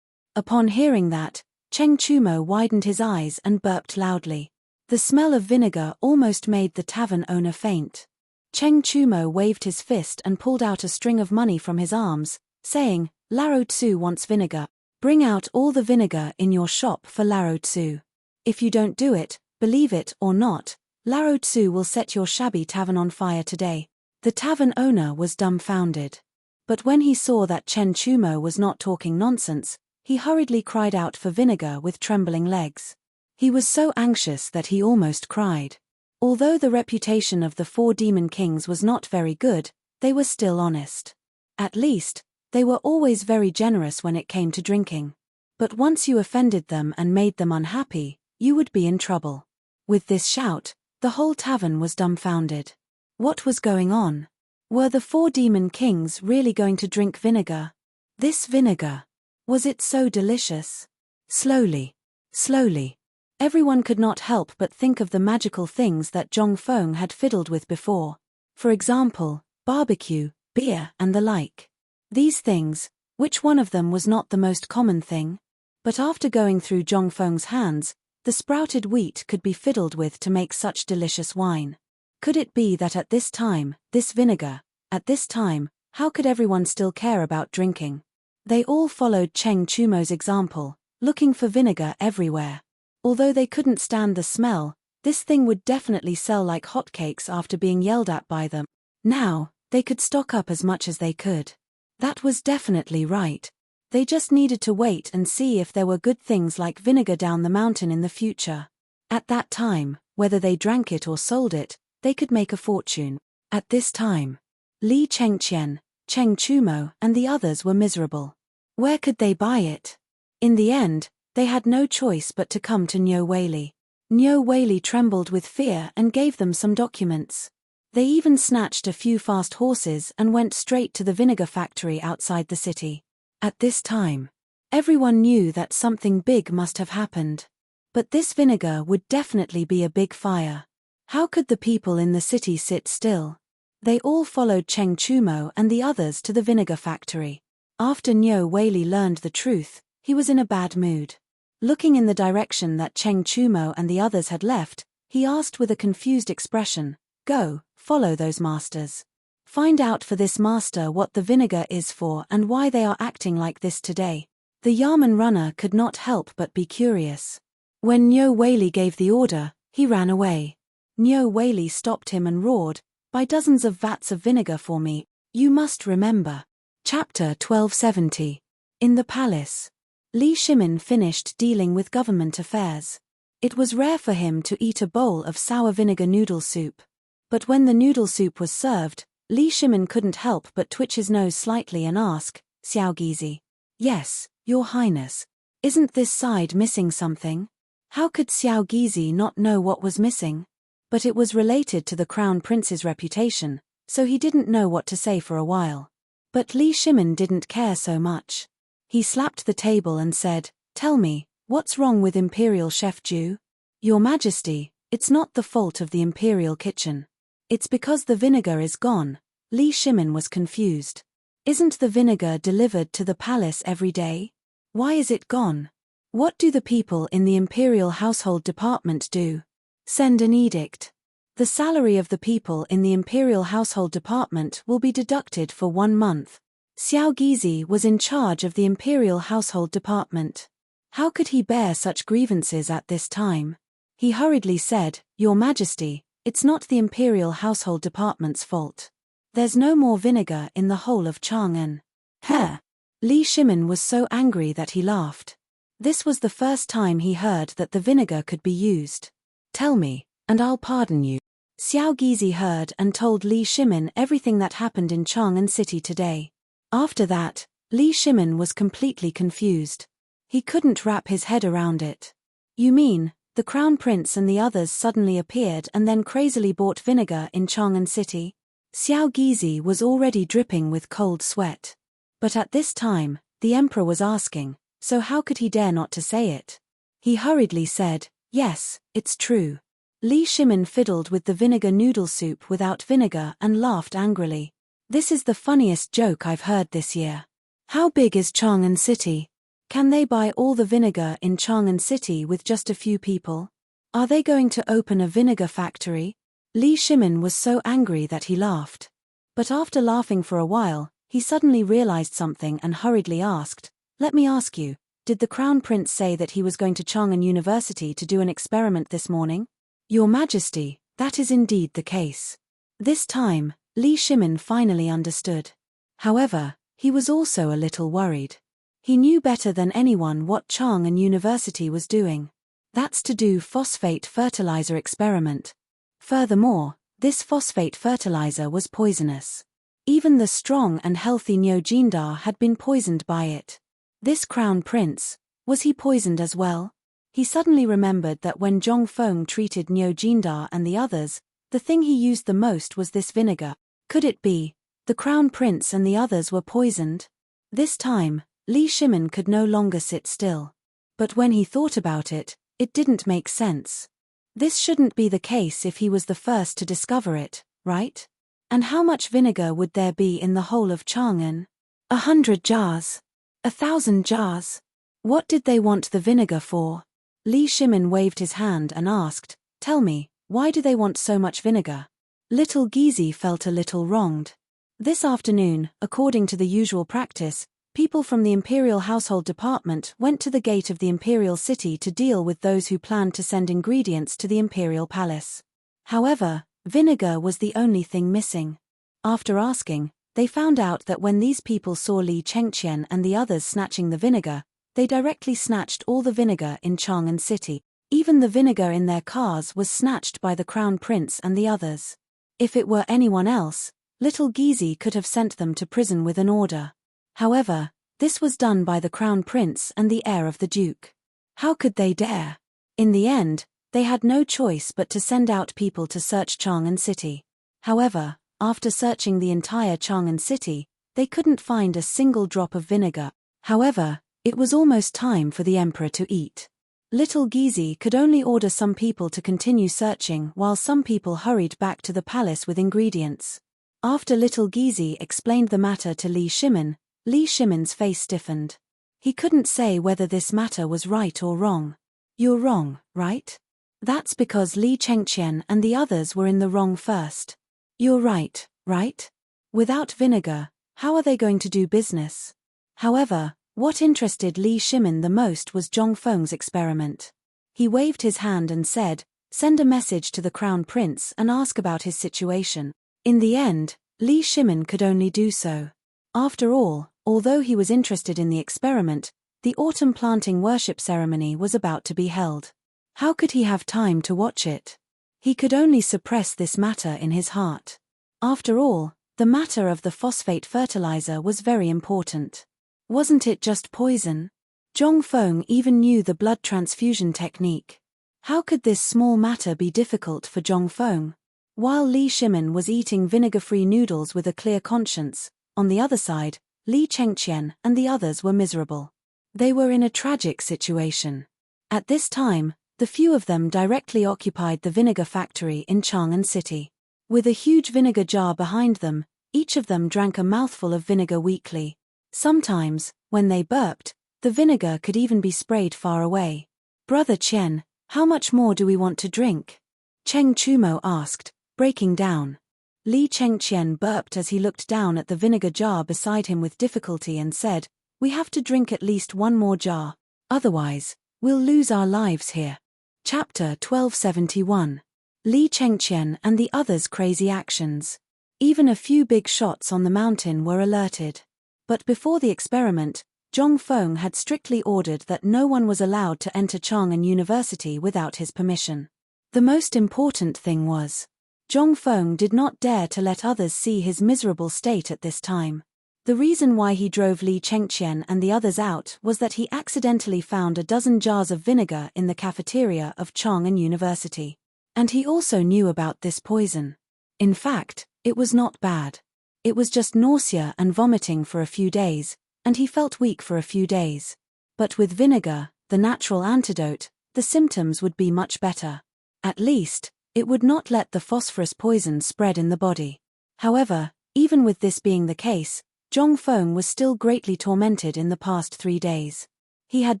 Speaker 1: Upon hearing that, Cheng Chumo widened his eyes and burped loudly. The smell of vinegar almost made the tavern owner faint. Cheng Chumo waved his fist and pulled out a string of money from his arms, saying, "Laro Tsu wants vinegar. Bring out all the vinegar in your shop for Laro Tsu. If you don't do it, believe it or not, Laro Tsu will set your shabby tavern on fire today." The tavern owner was dumbfounded. But when he saw that Chen Chumo was not talking nonsense, he hurriedly cried out for vinegar with trembling legs. He was so anxious that he almost cried. Although the reputation of the 4 demon kings was not very good, they were still honest. At least, they were always very generous when it came to drinking. But once you offended them and made them unhappy, you would be in trouble. With this shout, the whole tavern was dumbfounded. What was going on? Were the 4 demon kings really going to drink vinegar? This vinegar. Was it so delicious? Slowly, Slowly. Everyone could not help but think of the magical things that Zhongfeng had fiddled with before. For example, barbecue, beer, and the like. These things, which one of them was not the most common thing? But after going through Zhongfeng's hands, the sprouted wheat could be fiddled with to make such delicious wine. Could it be that at this time, this vinegar, at this time, how could everyone still care about drinking? They all followed Cheng Chumo's example, looking for vinegar everywhere. Although they couldn't stand the smell, this thing would definitely sell like hotcakes after being yelled at by them. Now, they could stock up as much as they could. That was definitely right. They just needed to wait and see if there were good things like vinegar down the mountain in the future. At that time, whether they drank it or sold it, they could make a fortune. At this time, Li Chengqian, Cheng Chumo, and the others were miserable. Where could they buy it? In the end, they had no choice but to come to Niu Weili. Niu Weili trembled with fear and gave them some documents. They even snatched a few fast horses and went straight to the vinegar factory outside the city. At this time, everyone knew that something big must have happened. But this vinegar would definitely be a big fire. How could the people in the city sit still? They all followed Cheng Chumo and the others to the vinegar factory. After Niu Weili learned the truth, he was in a bad mood. Looking in the direction that Cheng Chumo and the others had left, he asked with a confused expression, "Go, follow those masters. Find out for this master what the vinegar is for and why they are acting like this today." The Yamen runner could not help but be curious. When Niu Weili gave the order, he ran away. Niu Weili stopped him and roared, "Buy dozens of vats of vinegar for me, you must remember." Chapter 1270. In the palace. Li Shimin finished dealing with government affairs. It was rare for him to eat a bowl of sour vinegar noodle soup. But when the noodle soup was served, Li Shimin couldn't help but twitch his nose slightly and ask, "Xiao Gizi." "Yes, Your Highness. Isn't this side missing something?" How could Xiao Gizi not know what was missing? But it was related to the crown prince's reputation, so he didn't know what to say for a while. But Li Shimin didn't care so much. He slapped the table and said, "Tell me, what's wrong with Imperial Chef Ju?" "Your Majesty, it's not the fault of the Imperial kitchen. It's because the vinegar is gone." Li Shimin was confused. "Isn't the vinegar delivered to the palace every day? Why is it gone? What do the people in the Imperial Household Department do? Send an edict. The salary of the people in the Imperial Household Department will be deducted for 1 month." Xiao Gizi was in charge of the Imperial Household Department. How could he bear such grievances at this time? He hurriedly said, "Your Majesty, it's not the Imperial Household Department's fault. There's no more vinegar in the whole of Chang'an." Huh! Li Shimin was so angry that he laughed. This was the first time he heard that the vinegar could be used. "Tell me, and I'll pardon you." Xiao Gizi heard and told Li Shimin everything that happened in Chang'an City today. After that, Li Shimin was completely confused. He couldn't wrap his head around it. "You mean, the Crown Prince and the others suddenly appeared and then crazily bought vinegar in Chang'an City?" Xiao Gizi was already dripping with cold sweat. But at this time, the emperor was asking, so how could he dare not to say it? He hurriedly said, "Yes, it's true." Li Shimin fiddled with the vinegar noodle soup without vinegar and laughed angrily. "This is the funniest joke I've heard this year. How big is Chang'an City? Can they buy all the vinegar in Chang'an City with just a few people? Are they going to open a vinegar factory?" Li Shimin was so angry that he laughed. But after laughing for a while, he suddenly realized something and hurriedly asked, "Let me ask you, did the Crown Prince say that he was going to Chang'an University to do an experiment this morning?" "Your Majesty, that is indeed the case." This time, Li Shimin finally understood. However, he was also a little worried. He knew better than anyone what Chang'an University was doing. That's to do phosphate fertilizer experiment. Furthermore, this phosphate fertilizer was poisonous. Even the strong and healthy Niu Jindar had been poisoned by it. This crown prince, was he poisoned as well? He suddenly remembered that when Zhongfeng treated Niu Jindar and the others, the thing he used the most was this vinegar. Could it be, the crown prince and the others were poisoned? This time, Li Shimin could no longer sit still. But when he thought about it, it didn't make sense. This shouldn't be the case if he was the first to discover it, right? And how much vinegar would there be in the whole of Chang'an? 100 jars. 1,000 jars. What did they want the vinegar for? Li Shimin waved his hand and asked, "Tell me, why do they want so much vinegar?" Little Gizi felt a little wronged. This afternoon, according to the usual practice, people from the Imperial Household Department went to the gate of the Imperial City to deal with those who planned to send ingredients to the Imperial Palace. However, vinegar was the only thing missing. After asking, they found out that when these people saw Li Chengqian and the others snatching the vinegar, they directly snatched all the vinegar in Chang'an City. Even the vinegar in their cars was snatched by the Crown Prince and the others. If it were anyone else, little Gizi could have sent them to prison with an order. However, this was done by the Crown Prince and the heir of the Duke. How could they dare? In the end, they had no choice but to send out people to search Chang'an City. However, after searching the entire Chang'an City, they couldn't find a single drop of vinegar. However, it was almost time for the emperor to eat. Little Gizi could only order some people to continue searching while some people hurried back to the palace with ingredients. After Little Gizi explained the matter to Li Shimin, Li Shimin's face stiffened. He couldn't say whether this matter was right or wrong. "You're wrong, right? That's because Li Chengqian and the others were in the wrong first. You're right, right? Without vinegar, how are they going to do business?" However, what interested Li Shimin the most was Zhongfeng's experiment. He waved his hand and said, "Send a message to the Crown Prince and ask about his situation." In the end, Li Shimin could only do so. After all, although he was interested in the experiment, the autumn planting worship ceremony was about to be held. How could he have time to watch it? He could only suppress this matter in his heart. After all, the matter of the phosphate fertilizer was very important. Wasn't it just poison? Zhongfeng even knew the blood transfusion technique. How could this small matter be difficult for Zhongfeng? While Li Shimin was eating vinegar-free noodles with a clear conscience, on the other side, Li Chengqian and the others were miserable. They were in a tragic situation. At this time, the few of them directly occupied the vinegar factory in Chang'an City. With a huge vinegar jar behind them, each of them drank a mouthful of vinegar weekly. Sometimes, when they burped, the vinegar could even be sprayed far away. "Brother Qian, how much more do we want to drink?" Cheng Chumo asked, breaking down. Li Chengqian burped as he looked down at the vinegar jar beside him with difficulty and said, "We have to drink at least one more jar. Otherwise, we'll lose our lives here." Chapter 1271. Li Chengqian and the others' crazy actions. Even a few big shots on the mountain were alerted. But before the experiment, Zhongfeng had strictly ordered that no one was allowed to enter Chang'an University without his permission. The most important thing was, Zhongfeng did not dare to let others see his miserable state at this time. The reason why he drove Li Chengqian and the others out was that he accidentally found a dozen jars of vinegar in the cafeteria of Chang'an University. And he also knew about this poison. In fact, it was not bad. It was just nausea and vomiting for a few days, and he felt weak for a few days. But with vinegar, the natural antidote, the symptoms would be much better. At least, it would not let the phosphorus poison spread in the body. However, even with this being the case, Zhongfeng was still greatly tormented in the past 3 days. He had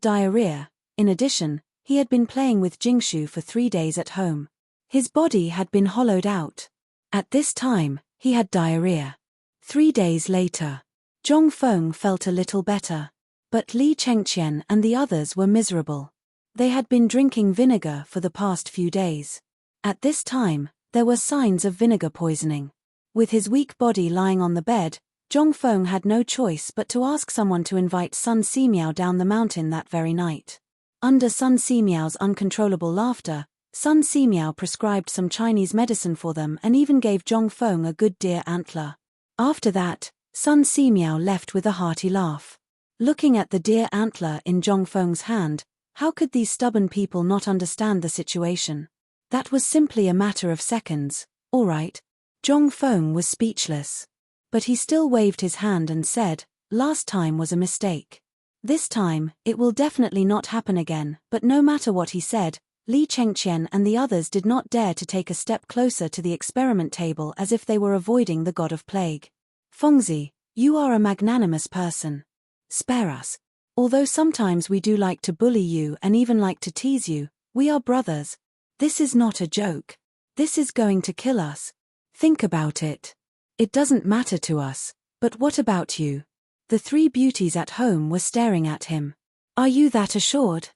Speaker 1: diarrhea. In addition, he had been playing with Jingshu for 3 days at home. His body had been hollowed out. At this time, he had diarrhea. 3 days later, Zhongfeng felt a little better. But Li Chengqian and the others were miserable. They had been drinking vinegar for the past few days. At this time, there were signs of vinegar poisoning. With his weak body lying on the bed, Zhongfeng had no choice but to ask someone to invite Sun Simiao down the mountain that very night. Under Sun Simiao's uncontrollable laughter, Sun Simiao prescribed some Chinese medicine for them and even gave Zhongfeng a good deer antler. After that, Sun Simiao left with a hearty laugh. Looking at the deer antler in Zhongfeng's hand, how could these stubborn people not understand the situation? That was simply a matter of seconds. All right. Zhongfeng was speechless. But he still waved his hand and said, "Last time was a mistake. This time, it will definitely not happen again, but no matter what he said, Li Chengqian and the others did not dare to take a step closer to the experiment table as if they were avoiding the god of plague. Fengzi, you are a magnanimous person. Spare us. Although sometimes we do like to bully you and even like to tease you, we are brothers. This is not a joke. This is going to kill us. Think about it. It doesn't matter to us, but what about you? The three beauties at home were staring at him. Are you that assured?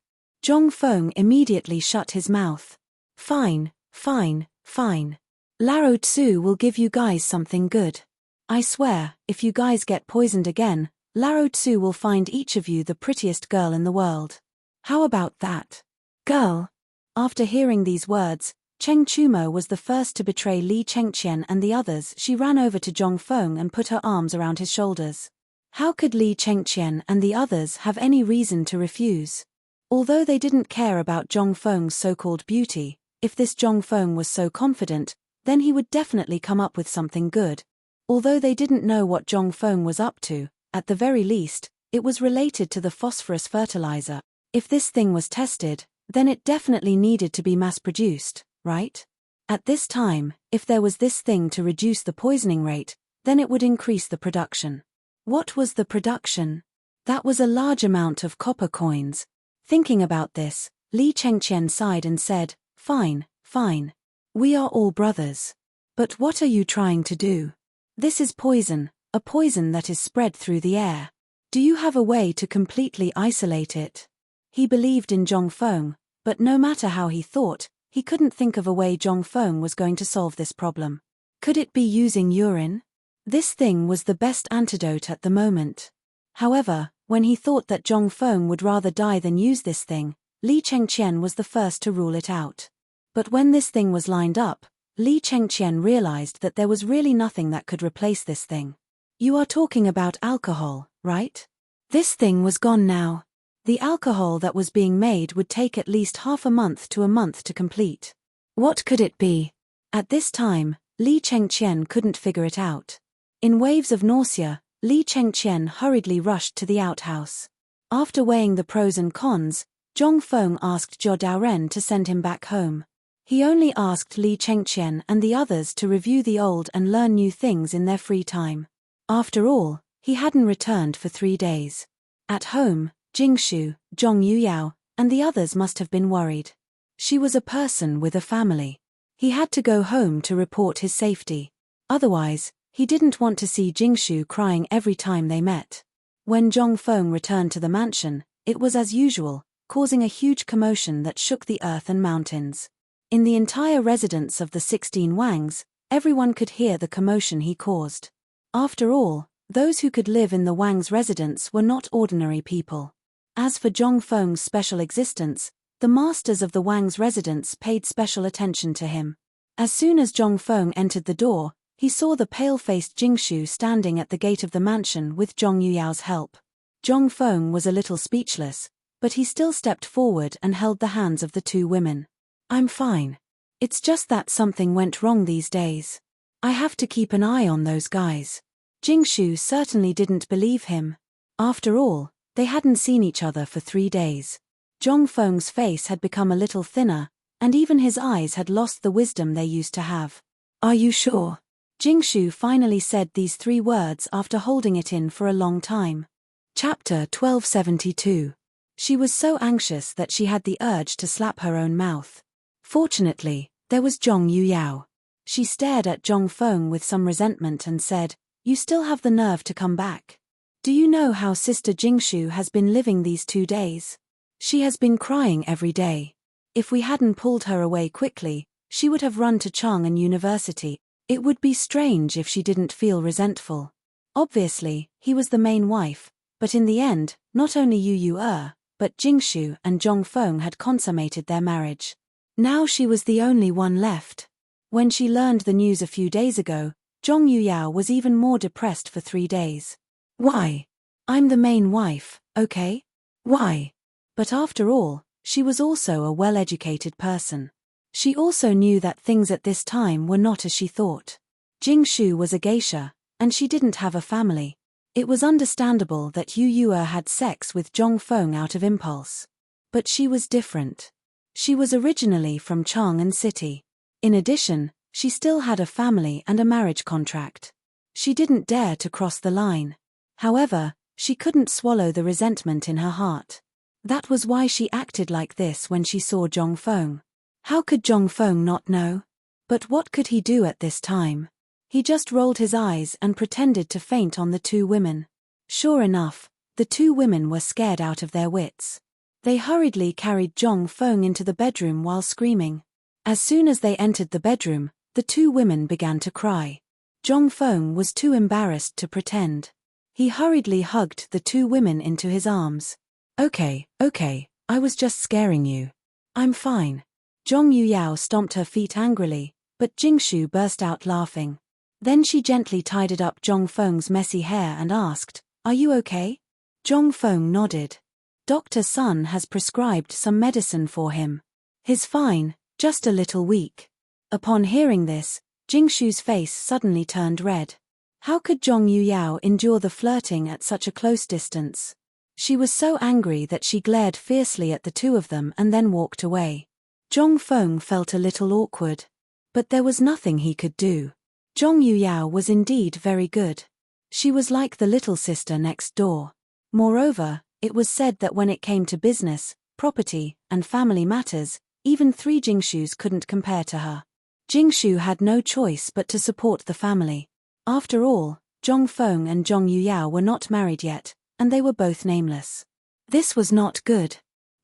Speaker 1: Zhong Feng immediately shut his mouth. Fine, fine, fine. Lao Tzu will give you guys something good. I swear, if you guys get poisoned again, Lao Tzu will find each of you the prettiest girl in the world. How about that? Girl? After hearing these words, Cheng Chumo was the first to betray Li Chengqian and the others. She ran over to Zhong Feng and put her arms around his shoulders. How could Li Chengqian and the others have any reason to refuse? Although they didn't care about Zhong Feng's so-called beauty, if this Zhong Feng was so confident, then he would definitely come up with something good. Although they didn't know what Zhong Feng was up to, at the very least, it was related to the phosphorus fertilizer. If this thing was tested, then it definitely needed to be mass-produced, right? At this time, if there was this thing to reduce the poisoning rate, then it would increase the production. What was the production? That was a large amount of copper coins. Thinking about this, Li Chengqian sighed and said, Fine, fine. We are all brothers. But what are you trying to do? This is poison, a poison that is spread through the air. Do you have a way to completely isolate it? He believed in Zhong Feng, but no matter how he thought, he couldn't think of a way Zhong Feng was going to solve this problem. Could it be using urine? This thing was the best antidote at the moment. However, when he thought that Zhong Feng would rather die than use this thing, Li Chengqian was the first to rule it out. But when this thing was lined up, Li Chengqian realized that there was really nothing that could replace this thing. You are talking about alcohol, right? This thing was gone now. The alcohol that was being made would take at least half a month to complete. What could it be? At this time, Li Chengqian couldn't figure it out. In waves of nausea, Li Chengqian hurriedly rushed to the outhouse. After weighing the pros and cons, Zhong Feng asked Zhou Daoren to send him back home. He only asked Li Chengqian and the others to review the old and learn new things in their free time. After all, he hadn't returned for 3 days. At home, Jingshu, Zhong Yuyao, and the others must have been worried. She was a person with a family. He had to go home to report his safety. Otherwise, he didn't want to see Jingshu crying every time they met. When Zhong Feng returned to the mansion, it was as usual, causing a huge commotion that shook the earth and mountains. In the entire residence of the 16 Wangs, everyone could hear the commotion he caused. After all, those who could live in the Wang's residence were not ordinary people. As for Zhong Feng's special existence, the masters of the Wang's residence paid special attention to him. As soon as Zhong Feng entered the door, he saw the pale-faced Jingshu standing at the gate of the mansion with Zhong Yuyao's help. Zhong Feng was a little speechless, but he still stepped forward and held the hands of the two women. I'm fine. It's just that something went wrong these days. I have to keep an eye on those guys. Jingshu certainly didn't believe him. After all, they hadn't seen each other for 3 days. Zhong Feng's face had become a little thinner, and even his eyes had lost the wisdom they used to have. Are you sure? Jingshu finally said these 3 words after holding it in for a long time. Chapter 1272. She was so anxious that she had the urge to slap her own mouth. Fortunately, there was Zhong Yuyao. She stared at Zhong Feng with some resentment and said, You still have the nerve to come back. Do you know how Sister Jingshu has been living these 2 days? She has been crying every day. If we hadn't pulled her away quickly, she would have run to Chang'an University. It would be strange if she didn't feel resentful. Obviously, he was the main wife, but in the end, not only Yu but Jingshu and Zhong Feng had consummated their marriage. Now she was the only one left. When she learned the news a few days ago, Zhong Yuyao was even more depressed for 3 days. Why? I'm the main wife, okay? Why? But after all, she was also a well-educated person. She also knew that things at this time were not as she thought. Jingshu was a geisha, and she didn't have a family. It was understandable that Yu Yue had sex with Zhong Feng out of impulse. But she was different. She was originally from Chang'an City. In addition, she still had a family and a marriage contract. She didn't dare to cross the line. However, she couldn't swallow the resentment in her heart. That was why she acted like this when she saw Zhong Feng. How could Zhong Feng not know? But what could he do at this time? He just rolled his eyes and pretended to faint on the two women. Sure enough, the two women were scared out of their wits. They hurriedly carried Zhong Feng into the bedroom while screaming. As soon as they entered the bedroom, the two women began to cry. Zhong Feng was too embarrassed to pretend. He hurriedly hugged the two women into his arms. Okay, I was just scaring you. I'm fine. Zhong Yuyao stomped her feet angrily, but Jingshu burst out laughing. Then she gently tidied up Zhong Feng's messy hair and asked, "Are you okay?" Zhong Feng nodded. Dr. Sun has prescribed some medicine for him. He's fine, just a little weak. Upon hearing this, Jingshu's face suddenly turned red. How could Zhong Yuyao endure the flirting at such a close distance? She was so angry that she glared fiercely at the two of them and then walked away. Zhong Feng felt a little awkward. But there was nothing he could do. Zhong Yuyao was indeed very good. She was like the little sister next door. Moreover, it was said that when it came to business, property, and family matters, even three Jingshus couldn't compare to her. Jingshu had no choice but to support the family. After all, Zhong Feng and Zhong Yuyao were not married yet, and they were both nameless. This was not good.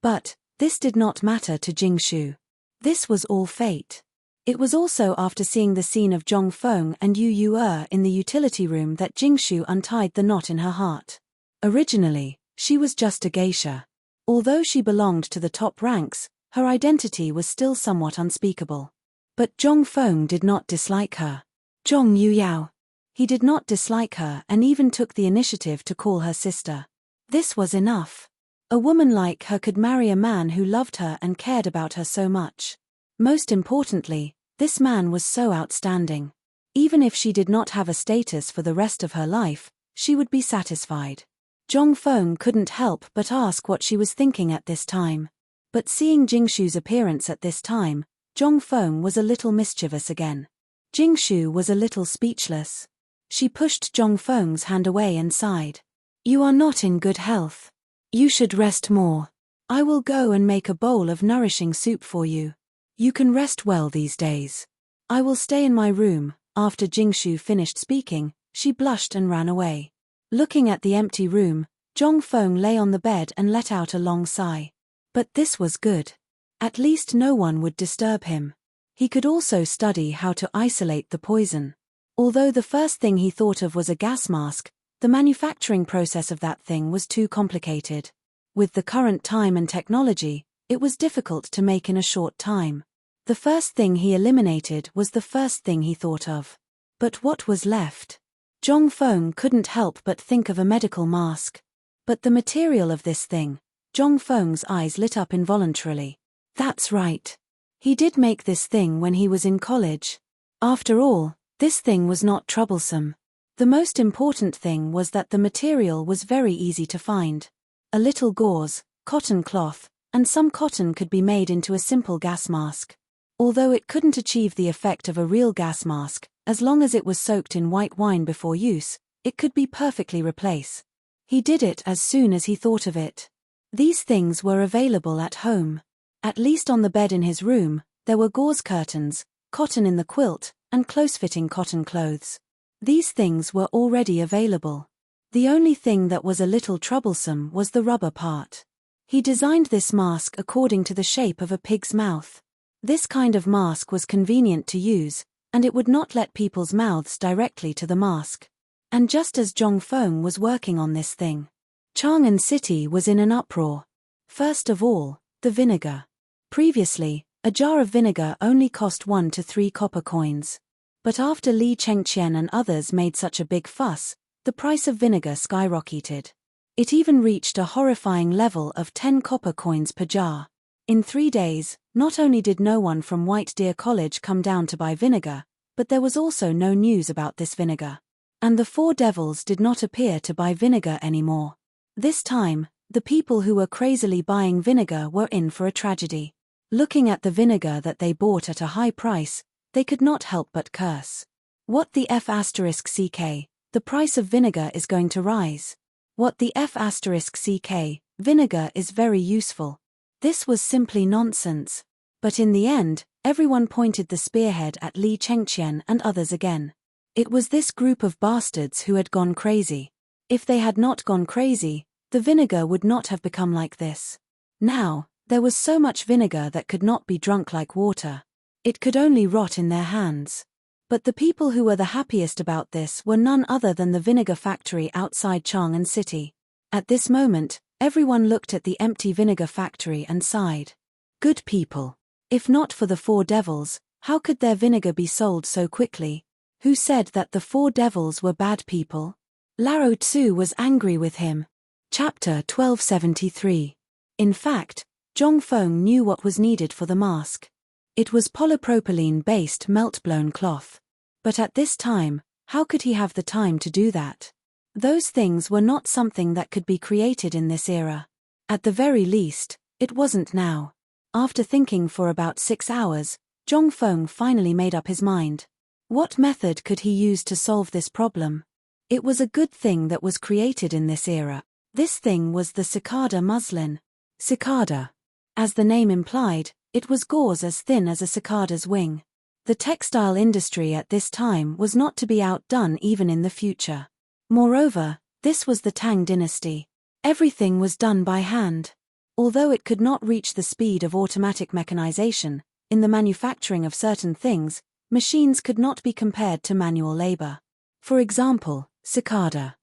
Speaker 1: But this did not matter to Jingshu. This was all fate. It was also after seeing the scene of Zhong Feng and Yu Yue in the utility room that Jingshu untied the knot in her heart. Originally, she was just a geisha. Although she belonged to the top ranks, her identity was still somewhat unspeakable. But Zhong Feng did not dislike her. Zhong Yuyao. He did not dislike her and even took the initiative to call her sister. This was enough. A woman like her could marry a man who loved her and cared about her so much. Most importantly, this man was so outstanding. Even if she did not have a status for the rest of her life, she would be satisfied. Zhong Feng couldn't help but ask what she was thinking at this time. But seeing Jingshu's appearance at this time, Zhong Feng was a little mischievous again. Jingshu was a little speechless. She pushed Zhong Feng's hand away and sighed. "You are not in good health. You should rest more. I will go and make a bowl of nourishing soup for you. You can rest well these days. I will stay in my room." After Jingshu finished speaking, she blushed and ran away. Looking at the empty room, Zhong Feng lay on the bed and let out a long sigh. But this was good. At least no one would disturb him. He could also study how to isolate the poison. Although the first thing he thought of was a gas mask, the manufacturing process of that thing was too complicated. With the current time and technology, it was difficult to make in a short time. The first thing he eliminated was the first thing he thought of. But what was left? Zhong Feng couldn't help but think of a medical mask. But the material of this thing, Zhong Feng's eyes lit up involuntarily. That's right. He did make this thing when he was in college. After all, this thing was not troublesome. The most important thing was that the material was very easy to find. A little gauze, cotton cloth, and some cotton could be made into a simple gas mask. Although it couldn't achieve the effect of a real gas mask, as long as it was soaked in white wine before use, it could be perfectly replaced. He did it as soon as he thought of it. These things were available at home. At least on the bed in his room, there were gauze curtains, cotton in the quilt, and close-fitting cotton clothes. These things were already available. The only thing that was a little troublesome was the rubber part. He designed this mask according to the shape of a pig's mouth. This kind of mask was convenient to use, and it would not let people's mouths directly to the mask. And just as Zhong Feng was working on this thing, Chang'an City was in an uproar. First of all, the vinegar. Previously, a jar of vinegar only cost 1 to 3 copper coins. But after Li Chengqian and others made such a big fuss, the price of vinegar skyrocketed. It even reached a horrifying level of 10 copper coins per jar. In 3 days, not only did no one from White Deer College come down to buy vinegar, but there was also no news about this vinegar. And the four devils did not appear to buy vinegar anymore. This time, the people who were crazily buying vinegar were in for a tragedy. Looking at the vinegar that they bought at a high price, they could not help but curse. What the f*ck, the price of vinegar is going to rise. What the f*ck, vinegar is very useful. This was simply nonsense. But in the end, everyone pointed the spearhead at Li Chengqian and others again. It was this group of bastards who had gone crazy. If they had not gone crazy, the vinegar would not have become like this. Now, there was so much vinegar that could not be drunk like water. It could only rot in their hands. But the people who were the happiest about this were none other than the vinegar factory outside Chang'an City. At this moment, everyone looked at the empty vinegar factory and sighed. Good people. If not for the four devils, how could their vinegar be sold so quickly? Who said that the four devils were bad people? Lao Tzu was angry with him. Chapter 1273. In fact, Zhong Feng knew what was needed for the mask. It was polypropylene-based melt-blown cloth. But at this time, how could he have the time to do that? Those things were not something that could be created in this era. At the very least, it wasn't now. After thinking for about 6 hours, Zhong Feng finally made up his mind. What method could he use to solve this problem? It was a good thing that was created in this era. This thing was the cicada muslin. Cicada. As the name implied, it was gauze as thin as a cicada's wing. The textile industry at this time was not to be outdone even in the future. Moreover, this was the Tang dynasty. Everything was done by hand. Although it could not reach the speed of automatic mechanization, in the manufacturing of certain things, machines could not be compared to manual labor. For example, cicada.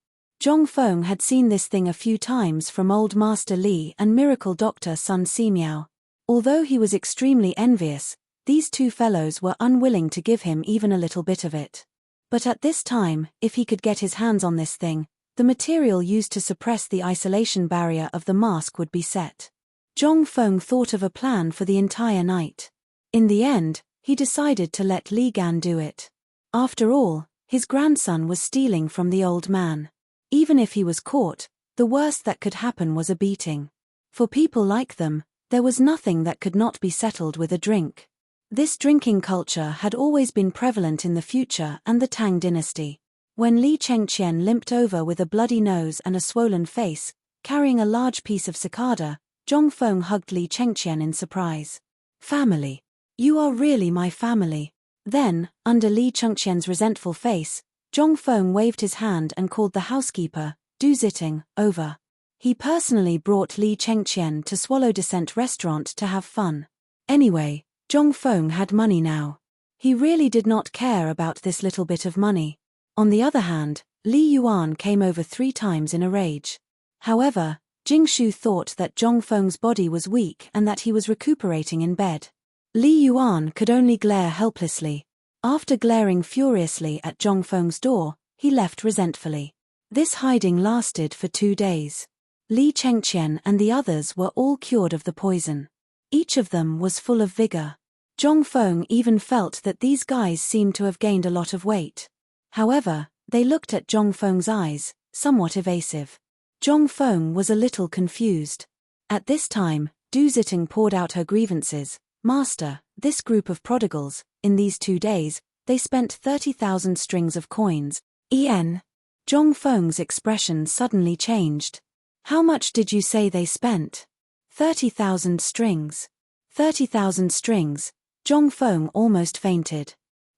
Speaker 1: Zhong Feng had seen this thing a few times from Old Master Li and Miracle Doctor Sun Simiao. Although he was extremely envious, these two fellows were unwilling to give him even a little bit of it. But at this time, if he could get his hands on this thing, the material used to suppress the isolation barrier of the mask would be set. Zhong Feng thought of a plan for the entire night. In the end, he decided to let Li Gan do it. After all, his grandson was stealing from the old man. Even if he was caught, the worst that could happen was a beating. For people like them, there was nothing that could not be settled with a drink. This drinking culture had always been prevalent in the future and the Tang dynasty. When Li Chengqian limped over with a bloody nose and a swollen face, carrying a large piece of cicada, Zhong Feng hugged Li Chengqian in surprise. Family. You are really my family. Then, under Li Chengqian's resentful face, Zhong Feng waved his hand and called the housekeeper, Du Ziting, over. He personally brought Li Chengqian to Swallow Descent restaurant to have fun. Anyway, Zhong Feng had money now. He really did not care about this little bit of money. On the other hand, Li Yuan came over 3 times in a rage. However, Jingshu thought that Zhong Feng's body was weak and that he was recuperating in bed. Li Yuan could only glare helplessly. After glaring furiously at Zhong Feng's door, he left resentfully. This hiding lasted for 2 days. Li Chengqian and the others were all cured of the poison. Each of them was full of vigor. Zhong Feng even felt that these guys seemed to have gained a lot of weight. However, they looked at Zhong Feng's eyes, somewhat evasive. Zhong Feng was a little confused. At this time, Du Ziting poured out her grievances. Master, this group of prodigals, in these 2 days, they spent 30,000 strings of coins. En. Zhong Feng's expression suddenly changed. How much did you say they spent? 30,000 strings. 30,000 strings. Zhong Feng almost fainted.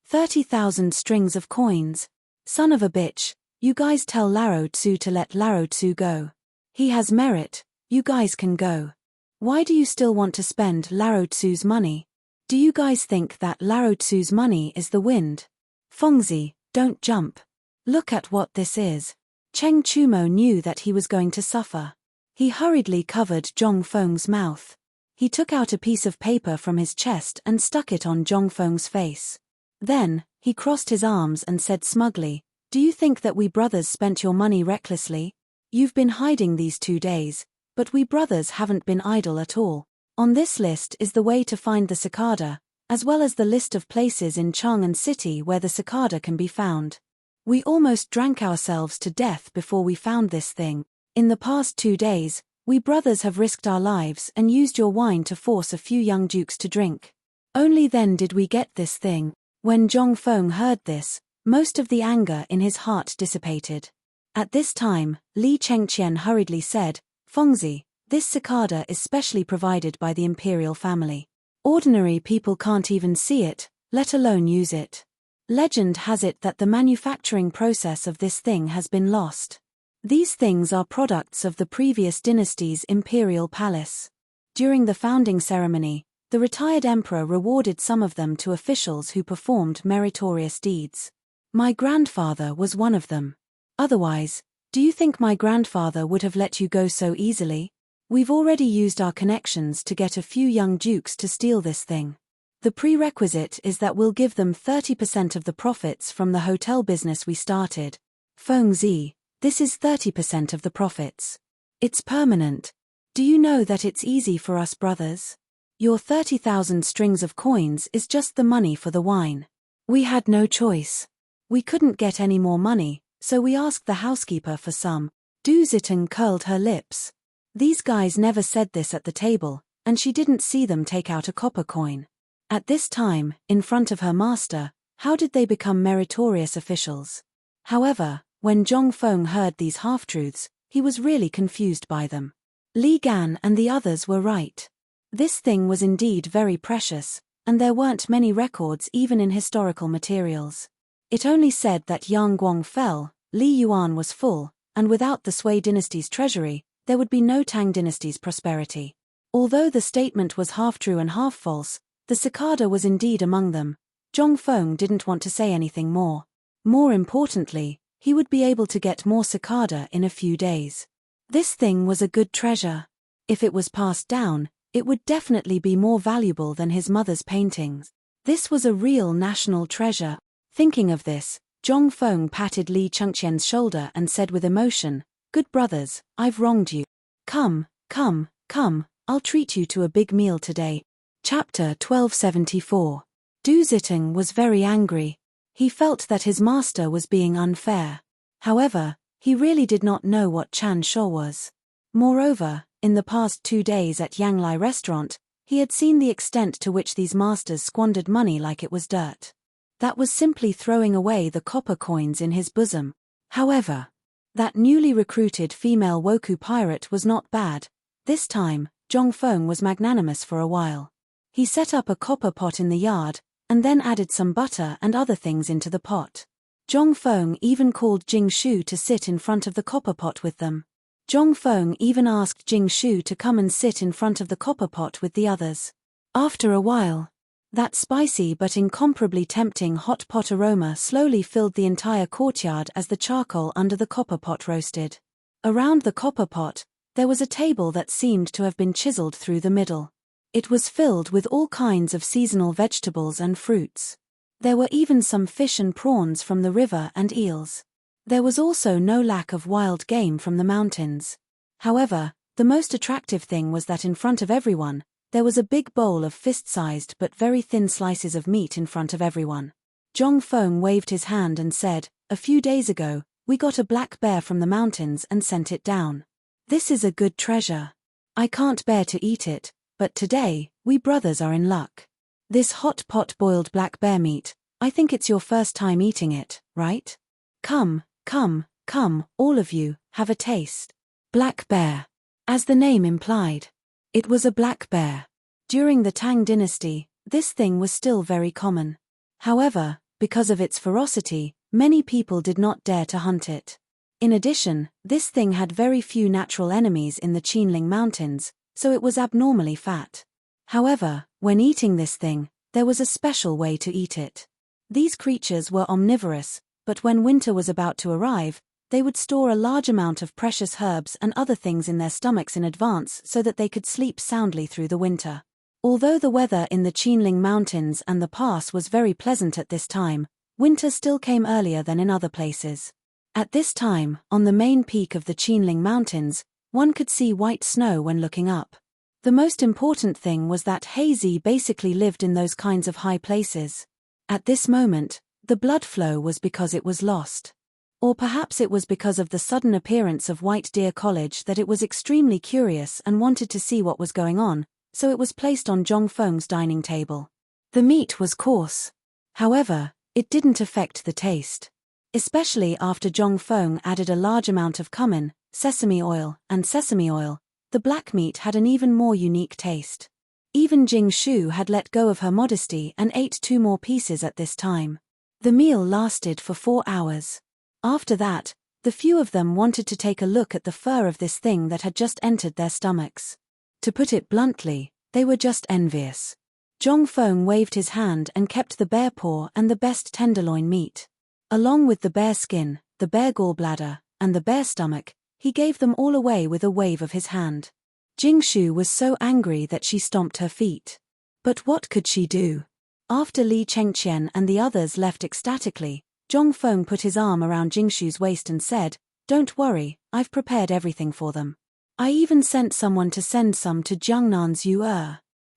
Speaker 1: 30,000 strings of coins. Son of a bitch, you guys tell Lao Tzu to let Lao Tzu go. He has merit, you guys can go. Why do you still want to spend Lao Tzu's money? Do you guys think that Lao Tzu's money is the wind? Fengzi, don't jump. Look at what this is. Cheng Chumo knew that he was going to suffer. He hurriedly covered Zhong Feng's mouth. He took out a piece of paper from his chest and stuck it on Zhong Feng's face. Then, he crossed his arms and said smugly, "Do you think that we brothers spent your money recklessly? You've been hiding these 2 days, but we brothers haven't been idle at all. On this list is the way to find the cicada, as well as the list of places in Chang'an City where the cicada can be found. We almost drank ourselves to death before we found this thing. In the past 2 days, we brothers have risked our lives and used your wine to force a few young dukes to drink. Only then did we get this thing." When Zhong Feng heard this, most of the anger in his heart dissipated. At this time, Li Chengqian hurriedly said, "Fengzi, this cicada is specially provided by the imperial family. Ordinary people can't even see it, let alone use it. Legend has it that the manufacturing process of this thing has been lost. These things are products of the previous dynasty's imperial palace. During the founding ceremony, the retired emperor rewarded some of them to officials who performed meritorious deeds. My grandfather was one of them. Otherwise, do you think my grandfather would have let you go so easily? We've already used our connections to get a few young dukes to steal this thing. The prerequisite is that we'll give them 30% of the profits from the hotel business we started. Fengzi, this is 30% of the profits. It's permanent. Do you know that it's easy for us brothers? Your 30,000 strings of coins is just the money for the wine. We had no choice. We couldn't get any more money, so we asked the housekeeper for some." Du Ziteng curled her lips. These guys never said this at the table, and she didn't see them take out a copper coin. At this time, in front of her master, how did they become meritorious officials? However, when Zhong Feng heard these half-truths, he was really confused by them. Li Gan and the others were right. This thing was indeed very precious, and there weren't many records even in historical materials. It only said that Yang Guang fell, Li Yuan was full, and without the Sui dynasty's treasury, there would be no Tang dynasty's prosperity. Although the statement was half true and half false, the cicada was indeed among them. Zhong Feng didn't want to say anything more. More importantly, he would be able to get more cicada in a few days. This thing was a good treasure. If it was passed down, it would definitely be more valuable than his mother's paintings. This was a real national treasure. Thinking of this, Zhong Feng patted Li Chengqian's shoulder and said with emotion, "Good brothers, I've wronged you. Come, I'll treat you to a big meal today." Chapter 1274. Du Ziteng was very angry. He felt that his master was being unfair. However, he really did not know what Chan Shou was. Moreover, in the past 2 days at Yanglai restaurant, he had seen the extent to which these masters squandered money like it was dirt. That was simply throwing away the copper coins in his bosom. However, that newly recruited female Woku pirate was not bad. This time, Zhong Feng was magnanimous for a while. He set up a copper pot in the yard, and then added some butter and other things into the pot. Zhong Feng even called Jing Shu to sit in front of the copper pot with them. Zhong Feng even asked Jing Shu to come and sit in front of the copper pot with the others. After a while, that spicy but incomparably tempting hot pot aroma slowly filled the entire courtyard as the charcoal under the copper pot roasted. Around the copper pot, there was a table that seemed to have been chiseled through the middle. It was filled with all kinds of seasonal vegetables and fruits. There were even some fish and prawns from the river and eels. There was also no lack of wild game from the mountains. However, the most attractive thing was that in front of everyone, there was a big bowl of fist-sized but very thin slices of meat in front of everyone. Zhong Feng waved his hand and said, "A few days ago, we got a black bear from the mountains and sent it down. This is a good treasure. I can't bear to eat it, but today, we brothers are in luck. This hot pot boiled black bear meat, I think it's your first time eating it, right? Come, all of you, have a taste." Black bear. As the name implied, it was a black bear. During the Tang dynasty, this thing was still very common. However, because of its ferocity, many people did not dare to hunt it. In addition, this thing had very few natural enemies in the Qinling Mountains, so it was abnormally fat. However, when eating this thing, there was a special way to eat it. These creatures were omnivorous, but when winter was about to arrive, they would store a large amount of precious herbs and other things in their stomachs in advance so that they could sleep soundly through the winter. Although the weather in the Qinling Mountains and the pass was very pleasant at this time, winter still came earlier than in other places. At this time, on the main peak of the Qinling Mountains, one could see white snow when looking up. The most important thing was that Hazy basically lived in those kinds of high places. At this moment, the blood flow was because it was lost. Or perhaps it was because of the sudden appearance of White Deer College that it was extremely curious and wanted to see what was going on, so it was placed on Zhong Feng's dining table. The meat was coarse. However, it didn't affect the taste. Especially after Zhong Feng added a large amount of cumin, sesame oil, the black meat had an even more unique taste. Even Jing Shu had let go of her modesty and ate 2 more pieces at this time. The meal lasted for 4 hours. After that, the few of them wanted to take a look at the fur of this thing that had just entered their stomachs. To put it bluntly, they were just envious. Zhong Feng waved his hand and kept the bear paw and the best tenderloin meat. Along with the bear skin, the bear gallbladder, and the bear stomach, he gave them all away with a wave of his hand. Jing Shu was so angry that she stomped her feet. But what could she do? After Li Chengqian and the others left ecstatically, Zhong Feng put his arm around Jing Shu's waist and said, "Don't worry, I've prepared everything for them. I even sent someone to send some to Jiangnan's Yu.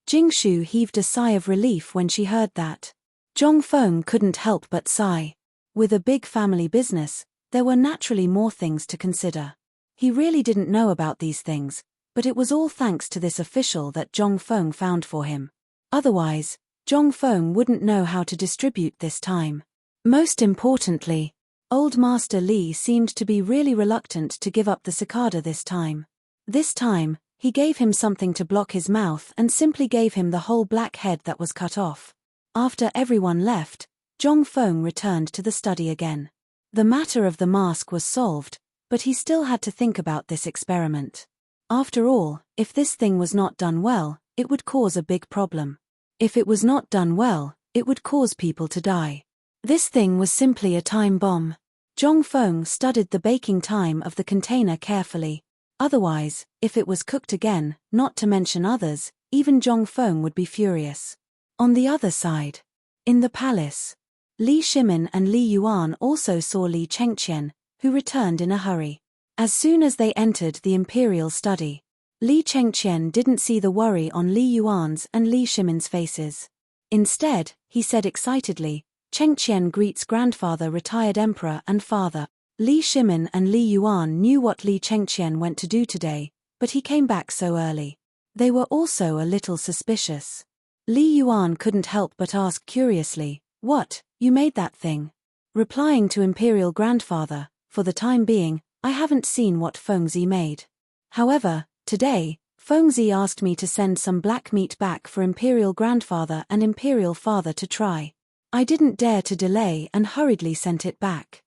Speaker 1: Jing Shu heaved a sigh of relief when she heard that. Zhong Feng couldn't help but sigh. With a big family business, there were naturally more things to consider. He really didn't know about these things, but it was all thanks to this official that Zhong Feng found for him. Otherwise, Zhong Feng wouldn't know how to distribute this time. Most importantly, Old Master Li seemed to be really reluctant to give up the cicada this time. This time, he gave him something to block his mouth and simply gave him the whole black head that was cut off. After everyone left, Zhong Feng returned to the study again. The matter of the mask was solved, but he still had to think about this experiment. After all, if this thing was not done well, it would cause a big problem. If it was not done well, it would cause people to die. This thing was simply a time bomb. Zhong Feng studied the baking time of the container carefully. Otherwise, if it was cooked again, not to mention others, even Zhong Feng would be furious. On the other side, in the palace, Li Shimin and Li Yuan also saw Li Chengqian, who returned in a hurry. As soon as they entered the imperial study, Li Chengqian didn't see the worry on Li Yuan's and Li Shimin's faces. Instead, he said excitedly, "Chengqian greets grandfather, retired emperor and father." Li Shimin and Li Yuan knew what Li Chengqian went to do today, but he came back so early. They were also a little suspicious. Li Yuan couldn't help but ask curiously, "What, you made that thing?" Replying to imperial grandfather, "For the time being, I haven't seen what Fengzi made. However, today, Fengzi asked me to send some black meat back for imperial grandfather and imperial father to try. I didn't dare to delay and hurriedly sent it back."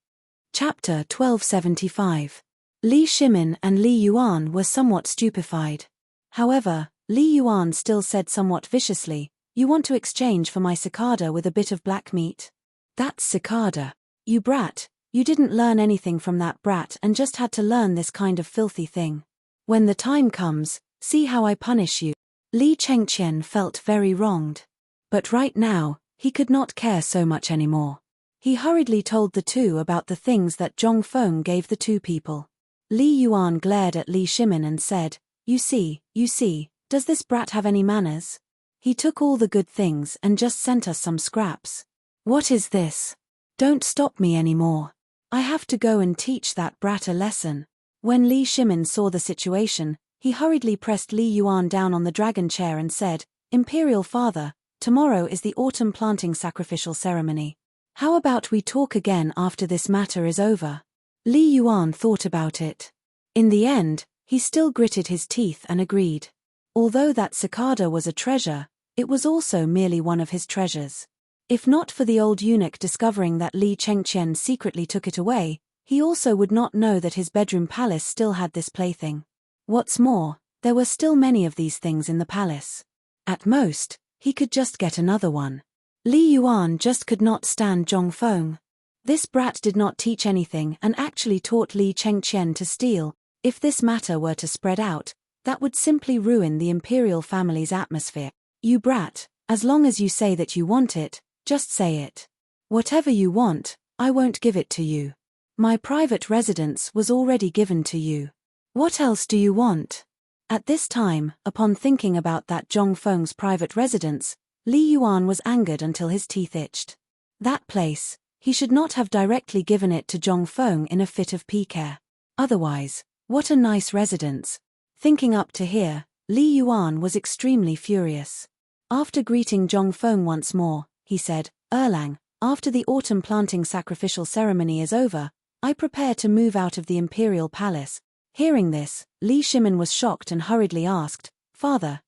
Speaker 1: Chapter 1275. Li Shimin and Li Yuan were somewhat stupefied. However, Li Yuan still said somewhat viciously, "You want to exchange for my cicada with a bit of black meat? That's cicada. You brat, you didn't learn anything from that brat and just had to learn this kind of filthy thing. When the time comes, see how I punish you." Li Chengqian felt very wronged. But right now, he could not care so much anymore. He hurriedly told the two about the things that Zhong Feng gave the two people. Li Yuan glared at Li Shimin and said, you see, does this brat have any manners? He took all the good things and just sent us some scraps. What is this? Don't stop me anymore. I have to go and teach that brat a lesson." When Li Shimin saw the situation, he hurriedly pressed Li Yuan down on the dragon chair and said, "Imperial father, tomorrow is the autumn planting sacrificial ceremony. How about we talk again after this matter is over?" Li Yuan thought about it. In the end, he still gritted his teeth and agreed. Although that cicada was a treasure, it was also merely one of his treasures. If not for the old eunuch discovering that Li Chengqian secretly took it away, he also would not know that his bedroom palace still had this plaything. What's more, there were still many of these things in the palace. At most, he could just get another one. Li Yuan just could not stand Zhong Feng. This brat did not teach anything and actually taught Li Chengqian to steal. If this matter were to spread out, that would simply ruin the imperial family's atmosphere. "You brat, as long as you say that you want it, just say it. Whatever you want, I won't give it to you. My private residence was already given to you. What else do you want?" At this time, upon thinking about that Zhong Feng's private residence, Li Yuan was angered until his teeth itched. That place, He should not have directly given it to Zhong Feng in a fit of pique. Otherwise, what a nice residence. Thinking up to here, Li Yuan was extremely furious. After greeting Zhong Feng once more, he said, Erlang, after the autumn planting sacrificial ceremony is over, I prepare to move out of the imperial palace. Hearing this, Li Shimin was shocked and hurriedly asked, Father,